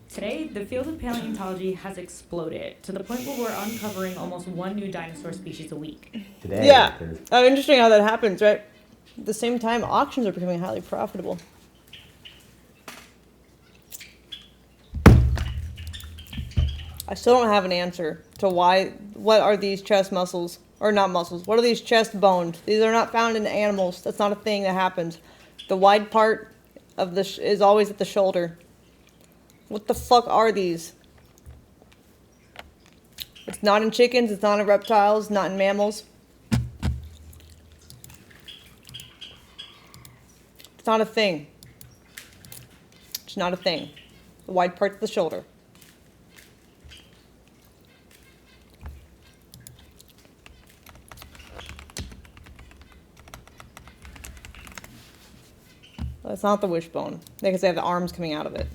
Today, the field of paleontology has exploded to the point where we're uncovering almost one new dinosaur species a week. Today, yeah, interesting how that happens, right? At the same time, auctions are becoming highly profitable. I still don't have an answer to what are these chest muscles, or not muscles, what are these chest bones? These are not found in animals. That's not a thing that happens. The wide part of is always at the shoulder. What the fuck are these? It's not in chickens, it's not in reptiles, not in mammals. It's not a thing. It's not a thing. The wide part of the shoulder. That's not the wishbone, because they have the arms coming out of it.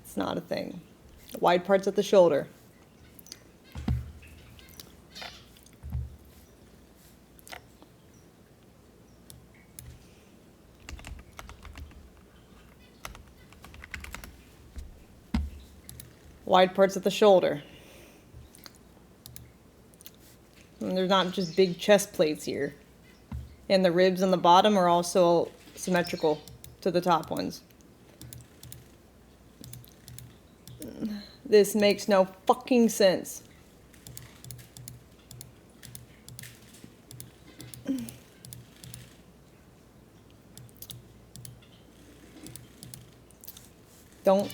It's not a thing. The wide parts at the shoulder. Wide parts at the shoulder. And there's not just big chest plates here. And the ribs on the bottom are also symmetrical to the top ones. This makes no fucking sense. Don't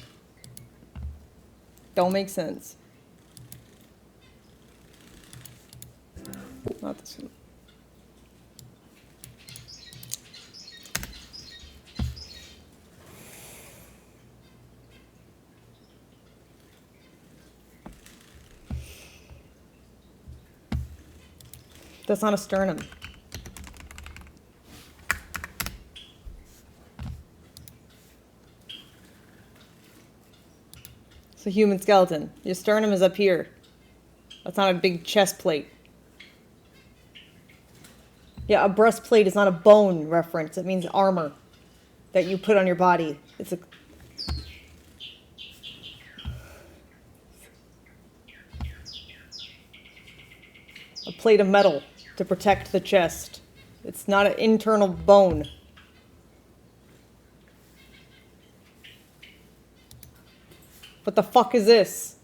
make sense. Not this one. That's not a sternum. It's a human skeleton. Your sternum is up here. That's not a big chest plate. Yeah, a breastplate is not a bone reference. It means armor that you put on your body. It's a plate of metal to protect the chest. It's not an internal bone. What the fuck is this?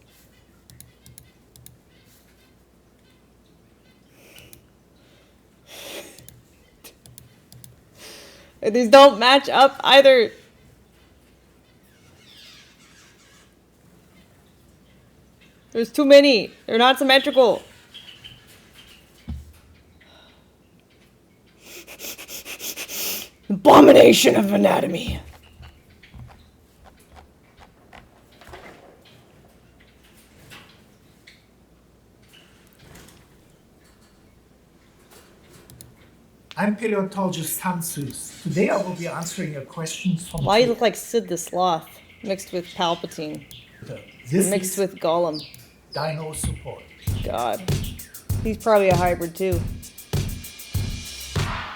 These don't match up either. There's too many. They're not symmetrical. Abomination of anatomy. I'm paleontologist Hans Süß. Today I will be answering your questions from Why you look like Sid the Sloth mixed with Palpatine? This Mixed with Gollum. Dino Support. God. He's probably a hybrid too.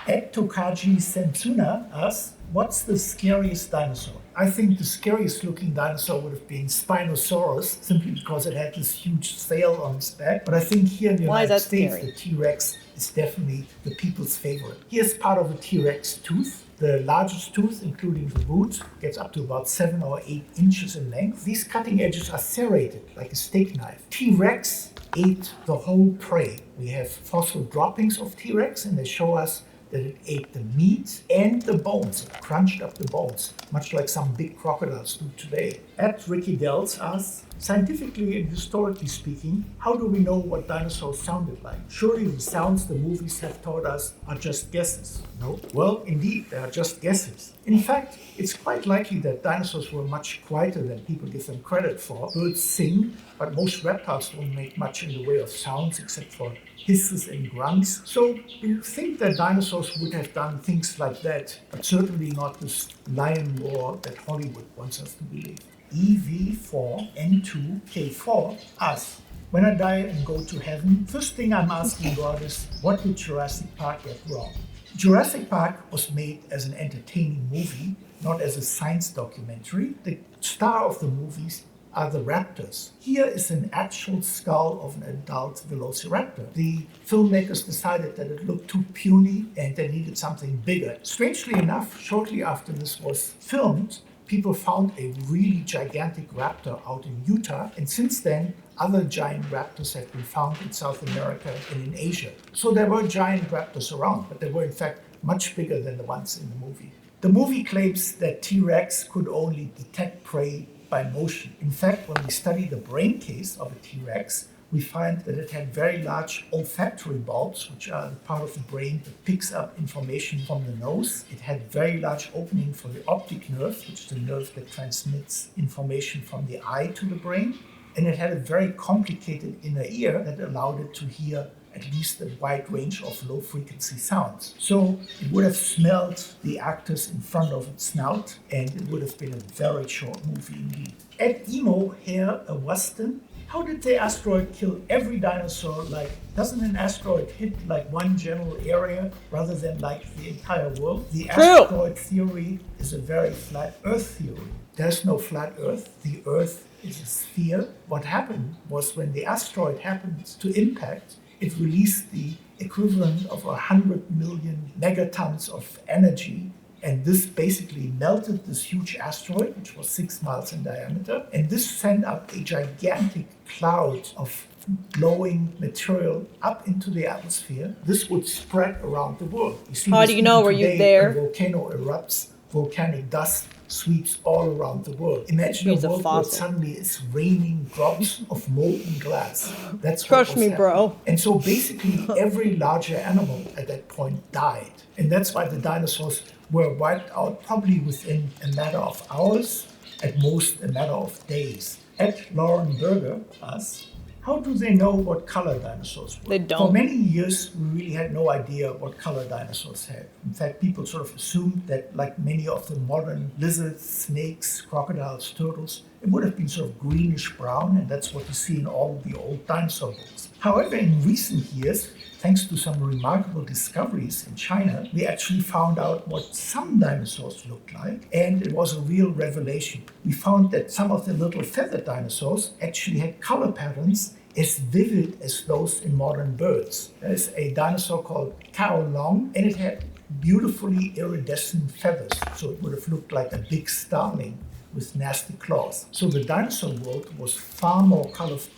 Ed Tokaji Sensuna asks, what's the scariest dinosaur? I think the scariest looking dinosaur would have been Spinosaurus, simply because it had this huge sail on its back. But I think here in the United States, the T-Rex is definitely the people's favorite. Here's part of a T-Rex tooth. The largest tooth, including the root, gets up to about 7 or 8 inches in length. These cutting edges are serrated like a steak knife. T-Rex ate the whole prey. We have fossil droppings of T-Rex, and they show us that it ate the meat and the bones. It crunched up the bones, much like some big crocodiles do today. At Ricky Dells asks, scientifically and historically speaking, how do we know what dinosaurs sounded like? Surely the sounds the movies have taught us are just guesses. No? Well, indeed, they are just guesses. In fact, it's quite likely that dinosaurs were much quieter than people give them credit for. Birds sing, but most reptiles don't make much in the way of sounds except for hisses and grunts. So we think that dinosaurs would have done things like that, but certainly not this lion roar that Hollywood wants us to believe. EV4N2K4 asks, when I die and go to heaven, first thing I'm asking God is, what did Jurassic Park get wrong? Jurassic Park was made as an entertaining movie, not as a science documentary. The star of the movies are the raptors. Here is an actual skull of an adult velociraptor. The filmmakers decided that it looked too puny and they needed something bigger. Strangely enough, shortly after this was filmed, people found a really gigantic raptor out in Utah, and since then, other giant raptors have been found in South America and in Asia. So there were giant raptors around, but they were in fact much bigger than the ones in the movie. The movie claims that T-Rex could only detect prey by motion. In fact, when we study the brain case of a T-Rex, we find that it had very large olfactory bulbs, which are the part of the brain that picks up information from the nose. It had very large opening for the optic nerve, which is the nerve that transmits information from the eye to the brain. And it had a very complicated inner ear that allowed it to hear at least a wide range of low-frequency sounds. So it would have smelled the actors in front of its snout, and it would have been a very short movie indeed. At Emo Hair Weston, how did the asteroid kill every dinosaur? Like, doesn't an asteroid hit like one general area rather than like the entire world? The asteroid theory is a very flat Earth theory. There's no flat Earth. The Earth is a sphere. What happened was when the asteroid happened to impact, it released the equivalent of 100 million megatons of energy, and this basically melted this huge asteroid, which was 6 miles in diameter, and this sent up a gigantic cloud of glowing material up into the atmosphere. This would spread around the world. How do you know? Were you there? When a volcano erupts, volcanic dust sweeps all around the world. Imagine a world where suddenly it's raining drops of molten glass. That's Crush me, bro. And so basically every larger animal at that point died. And that's why the dinosaurs were wiped out probably within a matter of hours, at most a matter of days. At Lauren Berger asks, How do they know what color dinosaurs were? They don't. For many years, we really had no idea what color dinosaurs had. In fact, people sort of assumed that, like many of the modern lizards, snakes, crocodiles, turtles, it would have been sort of greenish brown, and that's what you see in all of the old dinosaur books. However, in recent years, thanks to some remarkable discoveries in China, we actually found out what some dinosaurs looked like, and it was a real revelation. We found that some of the little feathered dinosaurs actually had color patterns as vivid as those in modern birds. There's a dinosaur called Cao Long, and it had beautifully iridescent feathers, so it would have looked like a big starling with nasty claws. So the dinosaur world was far more colorful.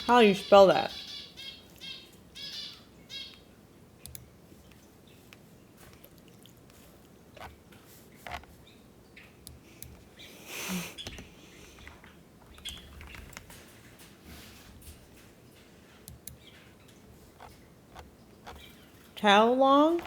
How do you spell that? How long?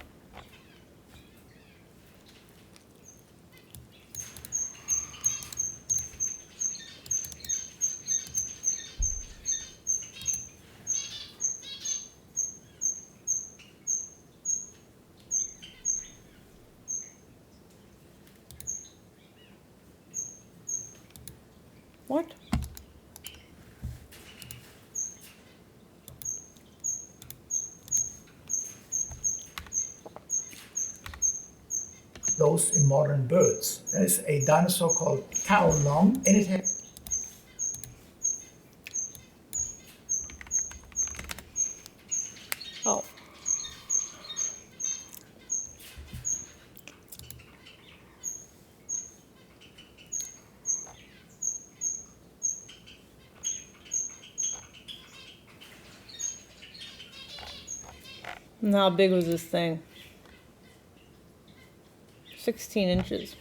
What? Those in modern birds. There's a dinosaur called Cao Long, and it had Oh. And how big was this thing? 16 inches.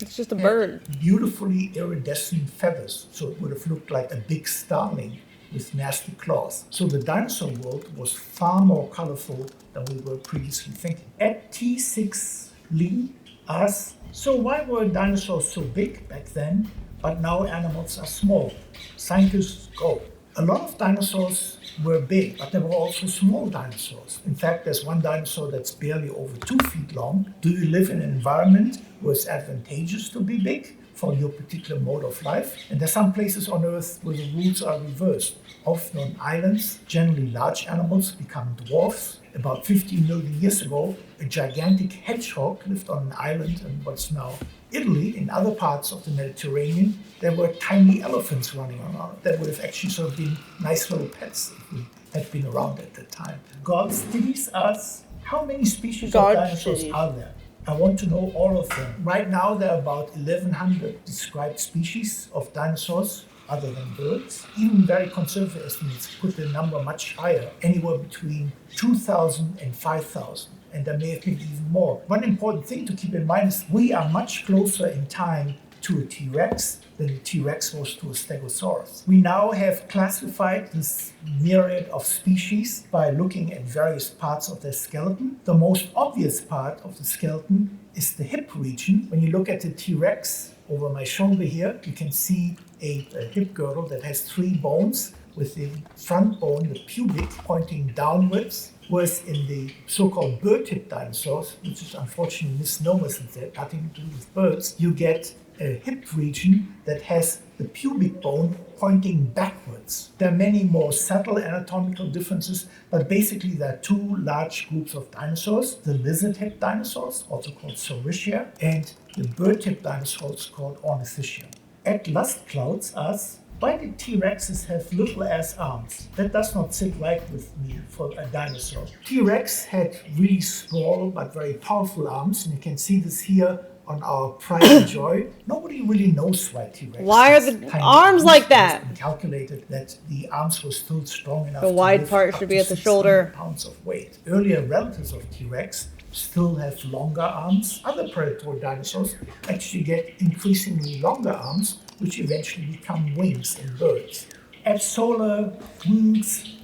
It's just a bird. Beautifully iridescent feathers, so it would have looked like a big starling with nasty claws. So the dinosaur world was far more colorful than we were previously thinking. At T6 Lee asks, so why were dinosaurs so big back then, but now animals are small? Scientists go. A lot of dinosaurs were big, but there were also small dinosaurs. In fact, there's one dinosaur that's barely over 2 feet long. Do you live in an environment where it's advantageous to be big for your particular mode of life? And there's some places on Earth where the rules are reversed. Often on islands, generally large animals become dwarfs. About 15 million years ago, a gigantic hedgehog lived on an island in what's now Italy. In other parts of the Mediterranean, there were tiny elephants running around that would have actually sort of been nice little pets if we had been around at that time. God's studies asks, how many species of dinosaurs are there? I want to know all of them. Right now, there are about 1,100 described species of dinosaurs, other than birds. Even very conservative estimates put the number much higher, anywhere between 2,000 and 5,000. And there may have been even more. One important thing to keep in mind is we are much closer in time to a T-Rex than the T-Rex was to a Stegosaurus. We now have classified this myriad of species by looking at various parts of their skeleton. The most obvious part of the skeleton is the hip region. When you look at the T-Rex over my shoulder here, you can see a hip girdle that has 3 bones, with the front bone, the pubic, pointing downwards. Whereas in the so-called bird-hip dinosaurs, which is unfortunately misnomer since they had nothing to do with birds, you get a hip region that has the pubic bone pointing backwards. There are many more subtle anatomical differences, but basically there are 2 large groups of dinosaurs, the lizard-hip dinosaurs, also called Saurischia, and the bird-hip dinosaurs called Ornithischia. At Lust Clouds asks, why did T-Rexes have little-ass arms? That does not sit right with me for a dinosaur. T-Rex had really small but very powerful arms, and you can see this here on our Pride and Joy. Nobody really knows why T-Rex. Why are the arms like that? It's been calculated that the arms were still strong enough. The wide part should be at the shoulder. Pounds of weight. Earlier relatives of T-Rex still have longer arms. Other predatory dinosaurs actually get increasingly longer arms, which eventually become wings in birds. At Solar Wings,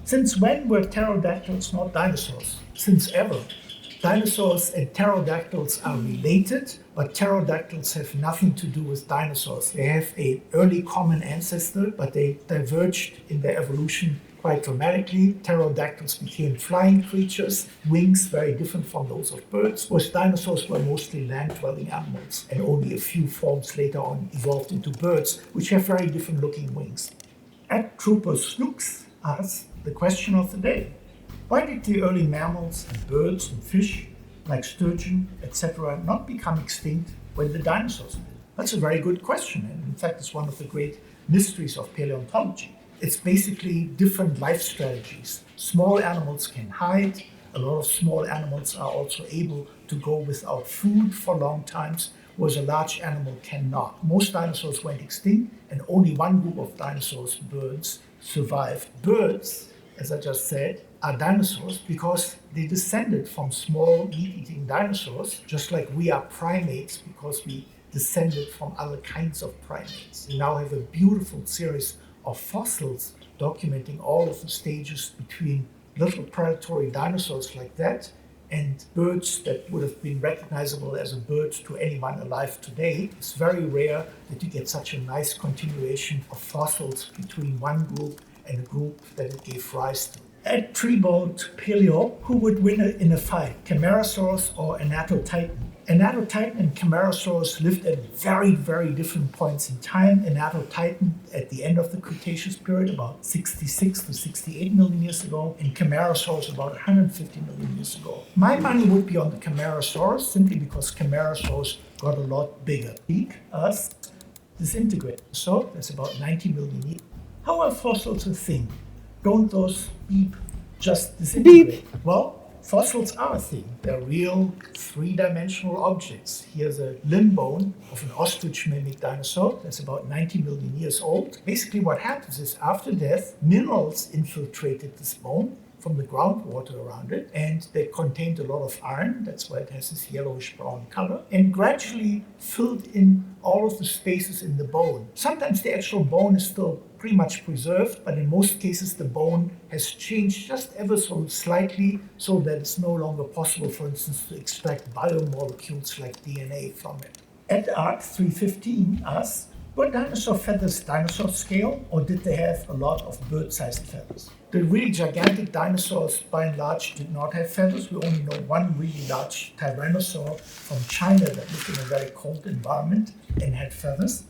Since when were pterodactyls not dinosaurs? Since ever. Dinosaurs and pterodactyls are related, but pterodactyls have nothing to do with dinosaurs. They have an early common ancestor, but they diverged in their evolution quite dramatically. Pterodactyls became flying creatures, wings very different from those of birds, whereas dinosaurs were mostly land-dwelling animals, and only a few forms later on evolved into birds, which have very different looking wings. At Trooper Snooks asks the question of the day. Why did the early mammals and birds and fish, like sturgeon, etc., not become extinct when the dinosaurs did? That's a very good question, and in fact it's one of the great mysteries of paleontology. It's basically different life strategies. Small animals can hide. A lot of small animals are also able to go without food for long times, whereas a large animal cannot. Most dinosaurs went extinct, and only one group of dinosaurs, birds, survived. Birds, as I just said, are dinosaurs because they descended from small meat-eating dinosaurs, just like we are primates because we descended from other kinds of primates. We now have a beautiful series of fossils documenting all of the stages between little predatory dinosaurs like that and birds that would have been recognizable as a bird to anyone alive today. It's very rare that you get such a nice continuation of fossils between one group and a group that it gave rise to. At Treebolt Paleo, who would win in a fight, Camarasaurus or Anatotitan? Anatotitan and Camarasaurus lived at very, very different points in time. Anatotitan at the end of the Cretaceous period, about 66 to 68 million years ago, and Camarasaurus about 150 million years ago. My money would be on the Camarasaurus, simply because Camarasaurus got a lot bigger. Beak, us, disintegrate. So that's about 90 million years. How are fossils a thing? Don't those beep just disintegrate? Beep. Well, fossils are a thing. They're real three-dimensional objects. Here's a limb bone of an ostrich-mimic dinosaur that's about 90 million years old. Basically what happens is after death, minerals infiltrated this bone from the groundwater around it, and they contained a lot of iron, that's why it has this yellowish-brown color, and gradually filled in all of the spaces in the bone. Sometimes the actual bone is still pretty much preserved, but in most cases the bone has changed just ever so slightly so that it's no longer possible, for instance, to extract biomolecules like DNA from it. At ARC 315 asks, were dinosaur feathers dinosaur scale, or did they have a lot of bird-sized feathers? The really gigantic dinosaurs, by and large, did not have feathers. We only know one really large tyrannosaur from China that lived in a very cold environment and had feathers.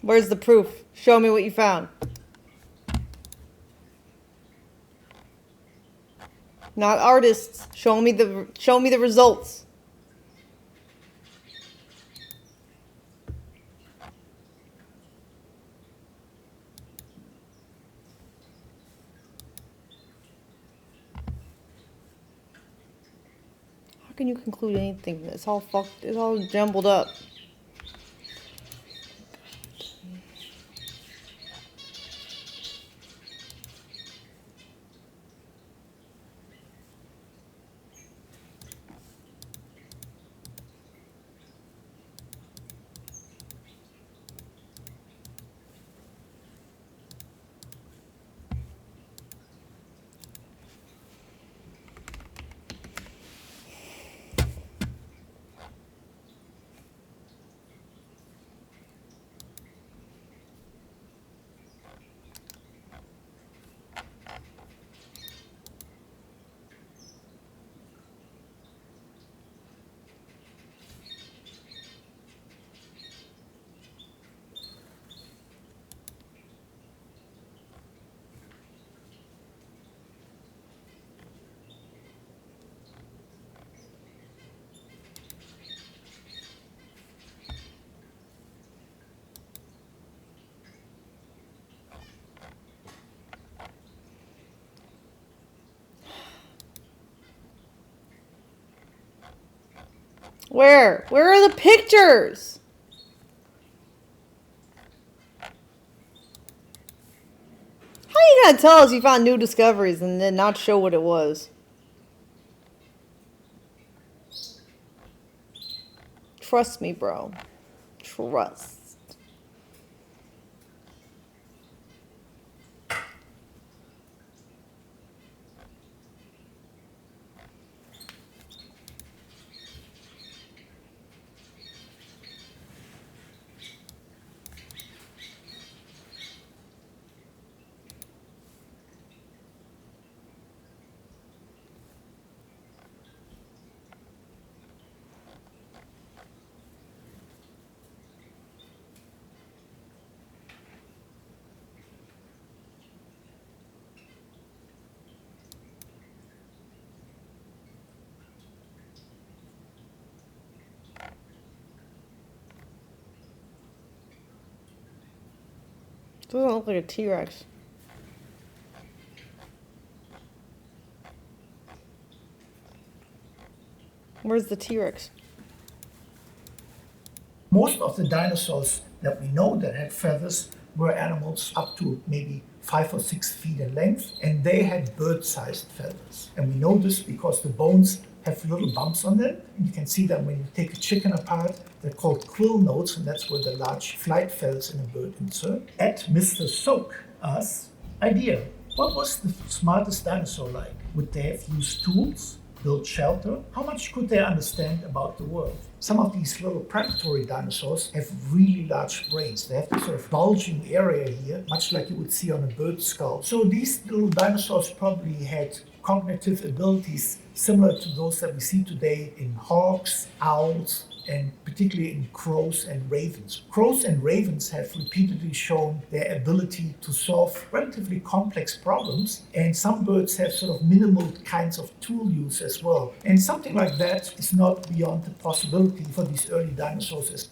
Where's the proof? Show me what you found. Not artists. Show me the results. How can you conclude anything? It's all fucked. It's all jumbled up. Where? Where are the pictures? How are you you gotta tell us you found new discoveries and then not show what it was? Trust me, bro. Trust. Doesn't look like a T-Rex. Where's the T-Rex? Most of the dinosaurs that we know that had feathers were animals up to maybe 5 or 6 feet in length, and they had bird-sized feathers. And we know this because the bones have little bumps on them, and you can see them when you take a chicken apart. They're called quill nodes, and that's where the large flight feathers in a bird insert. At Mr. Soak asks, idea, what was the smartest dinosaur like? Would they have used tools? Build shelter? How much could they understand about the world? Some of these little predatory dinosaurs have really large brains. They have this sort of bulging area here, much like you would see on a bird skull. So these little dinosaurs probably had cognitive abilities similar to those that we see today in hawks, owls, and particularly in crows and ravens. Crows and ravens have repeatedly shown their ability to solve relatively complex problems, and some birds have sort of minimal kinds of tool use as well. And something like that is not beyond the possibility for these early dinosaurs.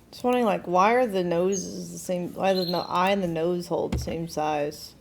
Just wondering, like, why are the noses the same? Why are the eye and the nose hole the same size?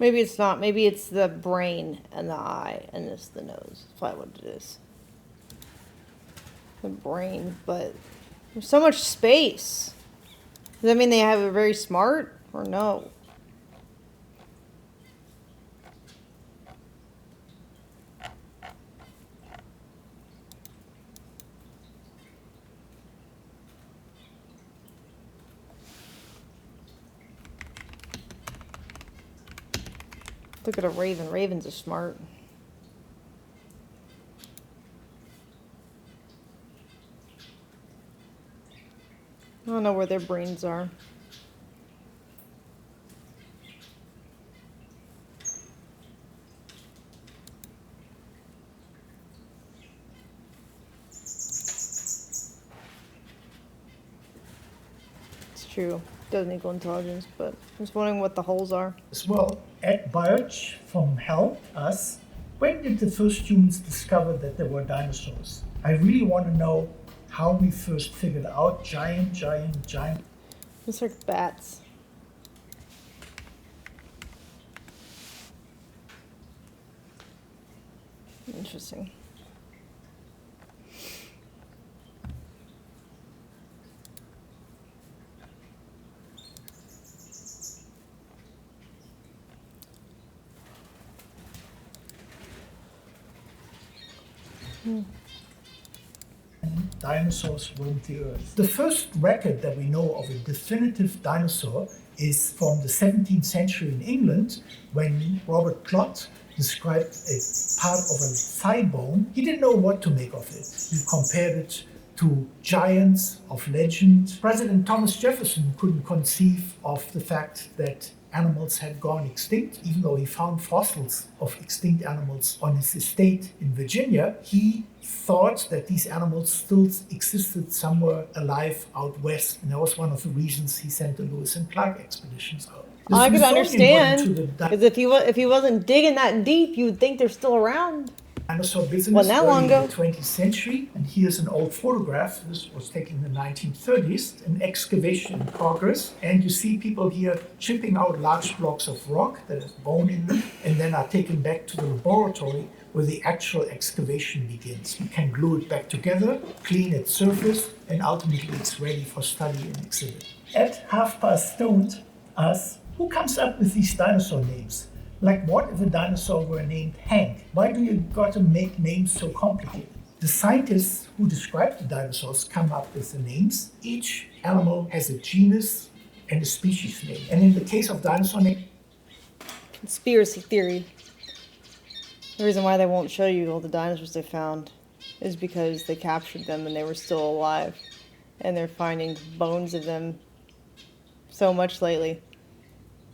Maybe it's not. Maybe it's the brain and the eye and it's the nose. That's probably what it is. The brain, but there's so much space. Does that mean they have a very smart or no? Look at a raven. Ravens are smart. I don't know where their brains are. true. Doesn't equal intelligence, but I'm just wondering what the holes are. As well, Ed Birch from Help Us. When did the first humans discover that there were dinosaurs? I really want to know how we first figured out giant. Looks like bats. Interesting. Dinosaurs roamed the earth. The first record that we know of a definitive dinosaur is from the 17th century in England, when Robert Plot described a part of a thigh bone. He didn't know what to make of it. He compared it to giants of legend. President Thomas Jefferson couldn't conceive of the fact that animals had gone extinct, even though he found fossils of extinct animals on his estate in Virginia. He thought that these animals still existed somewhere alive out west, and that was one of the reasons he sent the Lewis and Clark expeditions out. I could understand, because if he wasn't digging that deep, you would think they're still around. Dinosaur business Wasn't that long early in ago. the 20th century, and here's an old photograph. This was taken in the 1930s, an excavation in progress, and you see people here chipping out large blocks of rock that have bone in them, and then are taken back to the laboratory where the actual excavation begins. You can glue it back together, clean its surface, and ultimately it's ready for study and exhibit. At 1:30 us, who comes up with these dinosaur names? Like, what if a dinosaur were named Hank? Why do you got to make names so complicated? The scientists who describe the dinosaurs come up with the names. Each animal has a genus and a species name. And in the case of dinosaur name, Conspiracy theory. The reason why they won't show you all the dinosaurs they found is because they captured them and they were still alive. And they're finding bones of them so much lately.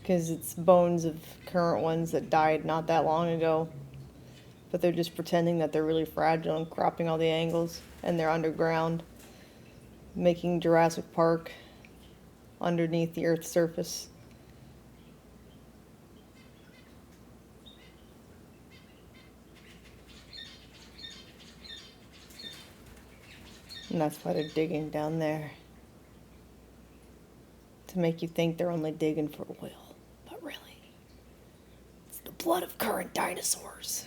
Because it's bones of current ones that died not that long ago. But they're just pretending that they're really fragile and cropping all the angles. And they're underground, making Jurassic Park underneath the Earth's surface. And that's why they're digging down there. To make you think they're only digging for oil. But really, it's the blood of current dinosaurs.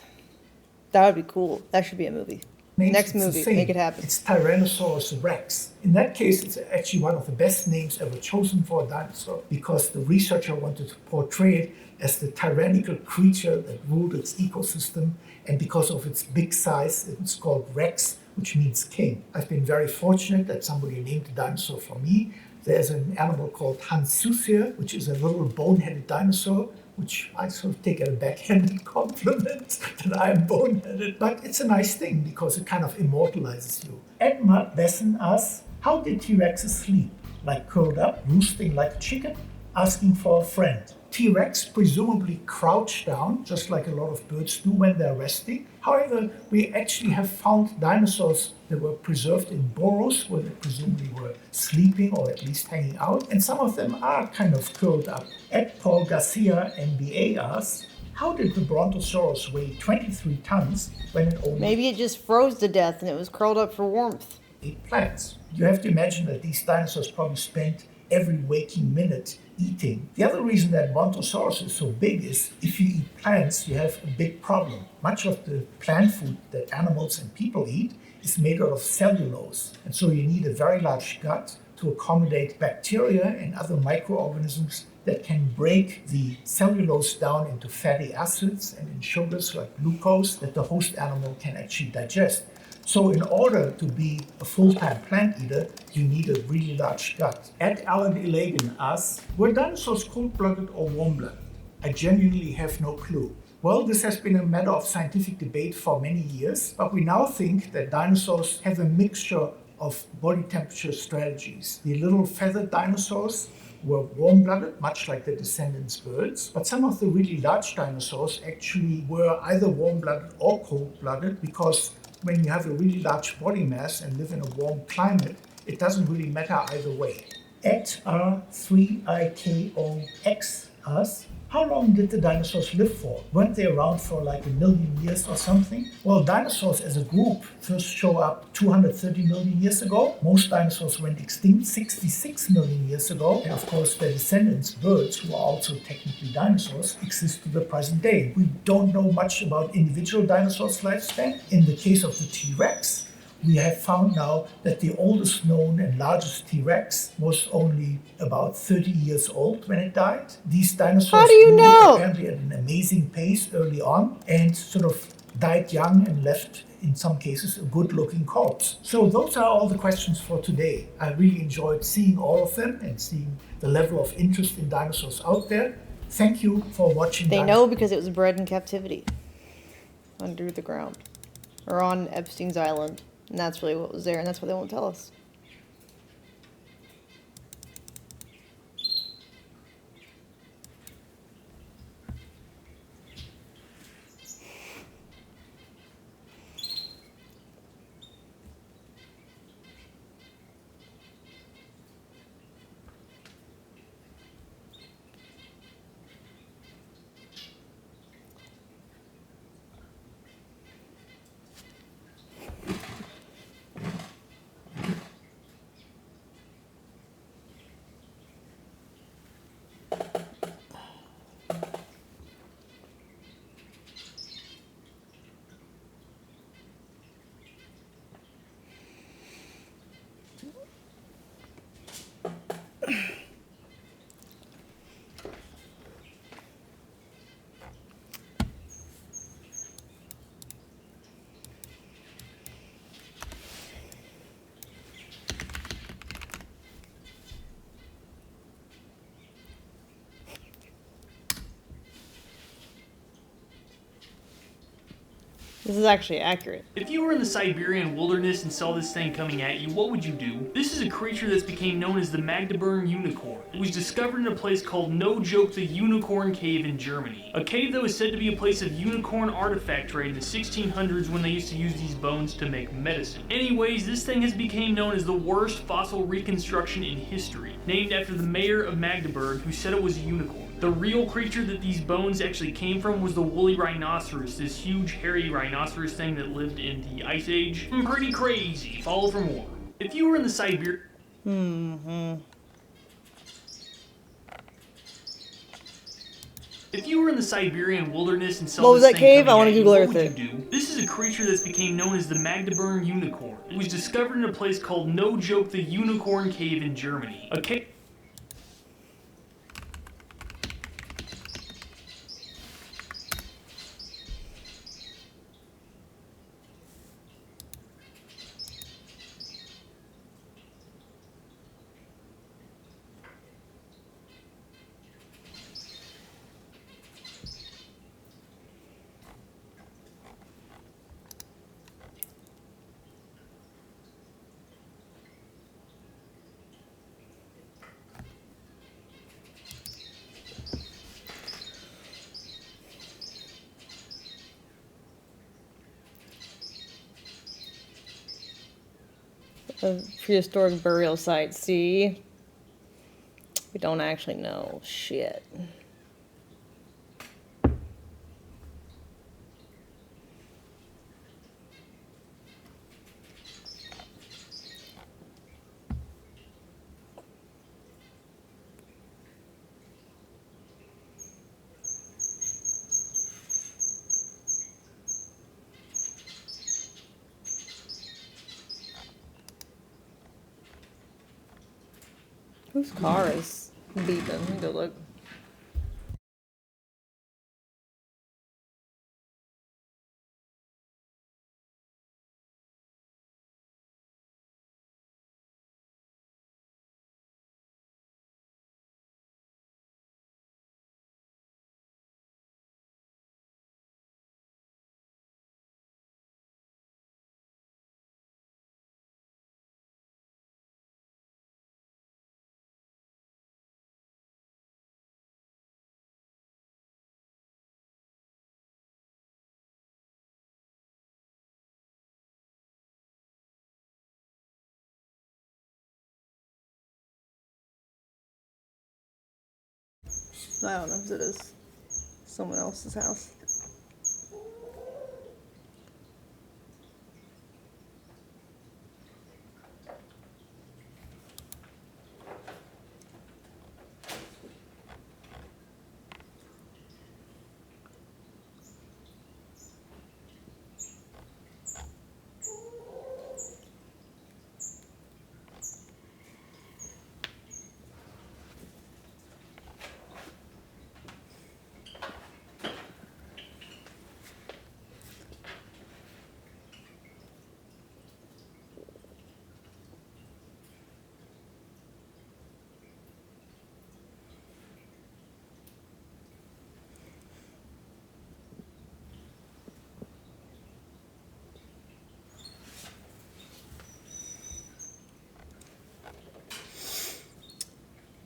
That would be cool. That should be a movie. Next movie, make it happen. It's Tyrannosaurus rex. In that case, it's actually one of the best names ever chosen for a dinosaur, because the researcher wanted to portray it as the tyrannical creature that ruled its ecosystem, and because of its big size, it's called Rex, which means king. I've been very fortunate that somebody named the dinosaur for me. There's an animal called Hansusia, which is a little bone-headed dinosaur, which I sort of take as a backhanded compliment that I'm bone-headed. But it's a nice thing because it kind of immortalizes you. Edmund Besson asks, how did T-Rexes sleep? Like curled up, roosting like a chicken, asking for a friend. T-Rex presumably crouch down, just like a lot of birds do when they're resting. However, we actually have found dinosaurs that were preserved in burrows, where they presumably were sleeping or at least hanging out, and some of them are kind of curled up. Ed Paul Garcia, MBA, asks, how did the Brontosaurus weigh 23 tons when it only Maybe it just froze to death and it was curled up for warmth. ate plants? You have to imagine that these dinosaurs probably spent every waking minute eating. The other reason that Brontosaurus is so big is if you eat plants, you have a big problem. Much of the plant food that animals and people eat is made out of cellulose. And so you need a very large gut to accommodate bacteria and other microorganisms that can break the cellulose down into fatty acids and in sugars like glucose that the host animal can actually digest. So in order to be a full-time plant eater, you need a really large gut. Ed Alan Ilagan asks, were dinosaurs cold-blooded or warm-blooded? I genuinely have no clue. Well, this has been a matter of scientific debate for many years, but we now think that dinosaurs have a mixture of body temperature strategies. The little feathered dinosaurs were warm-blooded, much like the descendants birds, but some of the really large dinosaurs actually were either warm-blooded or cold-blooded, because when you have a really large body mass and live in a warm climate, it doesn't really matter either way. at R3IKOX asks, how long did the dinosaurs live for? Weren't they around for like 1 million years or something? Well, dinosaurs as a group first show up 230 million years ago. Most dinosaurs went extinct 66 million years ago. And of course, their descendants, birds, who are also technically dinosaurs, exist to the present day. We don't know much about individual dinosaurs' lifespan. In the case of the T-Rex, we have found now that the oldest known and largest T-Rex was only about 30 years old when it died. These dinosaurs How do you grew know? apparently at an amazing pace early on and sort of died young and left, in some cases, a good-looking corpse. So those are all the questions for today. I really enjoyed seeing all of them and seeing the level of interest in dinosaurs out there. Thank you for watching. They know because it was bred in captivity under the ground or on Epstein's Island. And that's really what was there, and that's what they won't tell us. This is actually accurate. If you were in the Siberian wilderness and saw this thing coming at you, what would you do? This is a creature that's became known as the Magdeburg unicorn. It was discovered in a place called, no joke, the Unicorn Cave in Germany. A cave that was said to be a place of unicorn artifact trade in the 1600s when they used to use these bones to make medicine. Anyways, this thing has become known as the worst fossil reconstruction in history, named after the mayor of Magdeburg who said it was a unicorn. The real creature that these bones actually came from was the woolly rhinoceros, this huge hairy rhinoceros thing that lived in the Ice Age. Pretty crazy. Follow for more. If you were in the Siberian... If you were in the Siberian wilderness and saw What was this that thing cave? coming I want at to you, Google what Earth would it. you do? This is a creature that's became known as the Magdeburg unicorn. It was discovered in a place called, no joke, the Unicorn Cave in Germany. A cave... A prehistoric burial site. See? We don't actually know shit. Whose car is beeping? Let me go look. I don't know if it is someone else's house.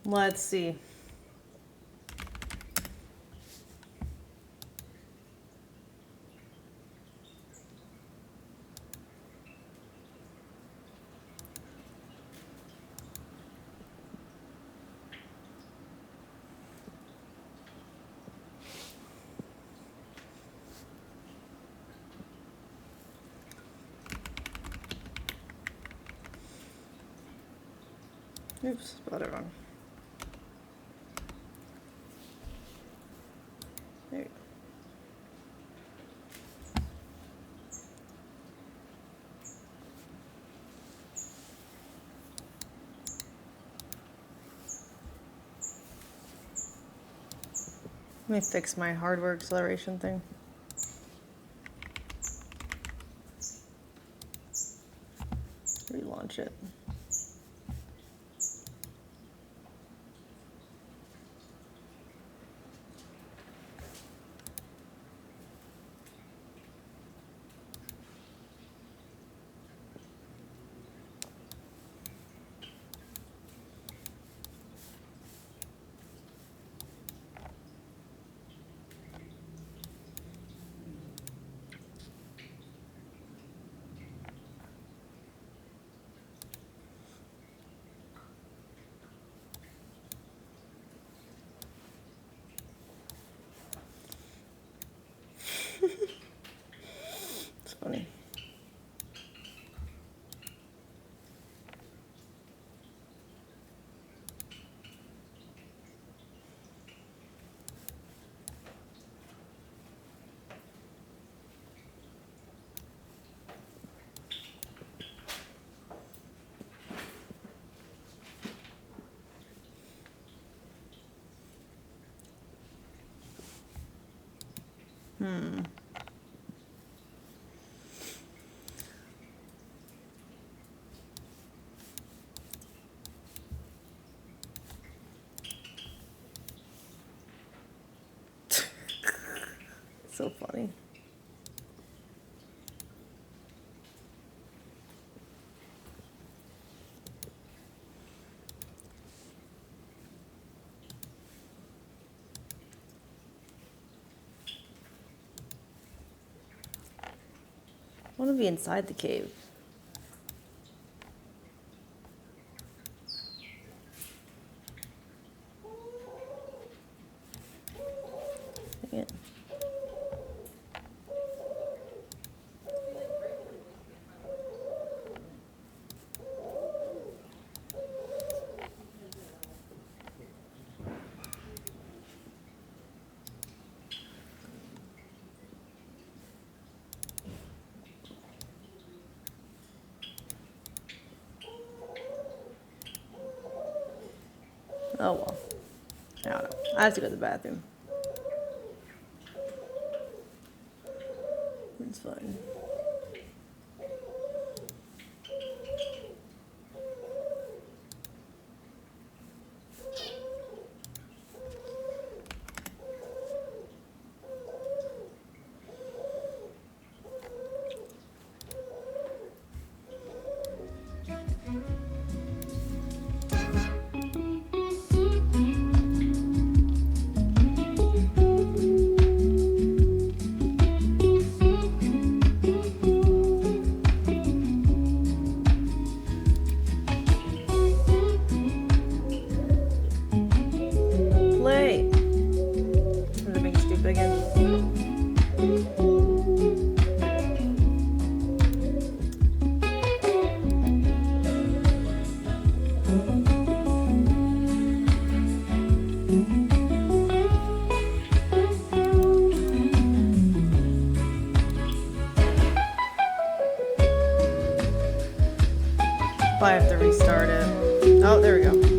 Let's see. Oops, spelled it wrong. There you go. Let me fix my hardware acceleration thing. Relaunch it. It's funny. So funny. I want to be inside the cave. Dang it. Oh well. I don't know. I have to go to the bathroom. It's fine. probably have to restart it. Oh, there we go.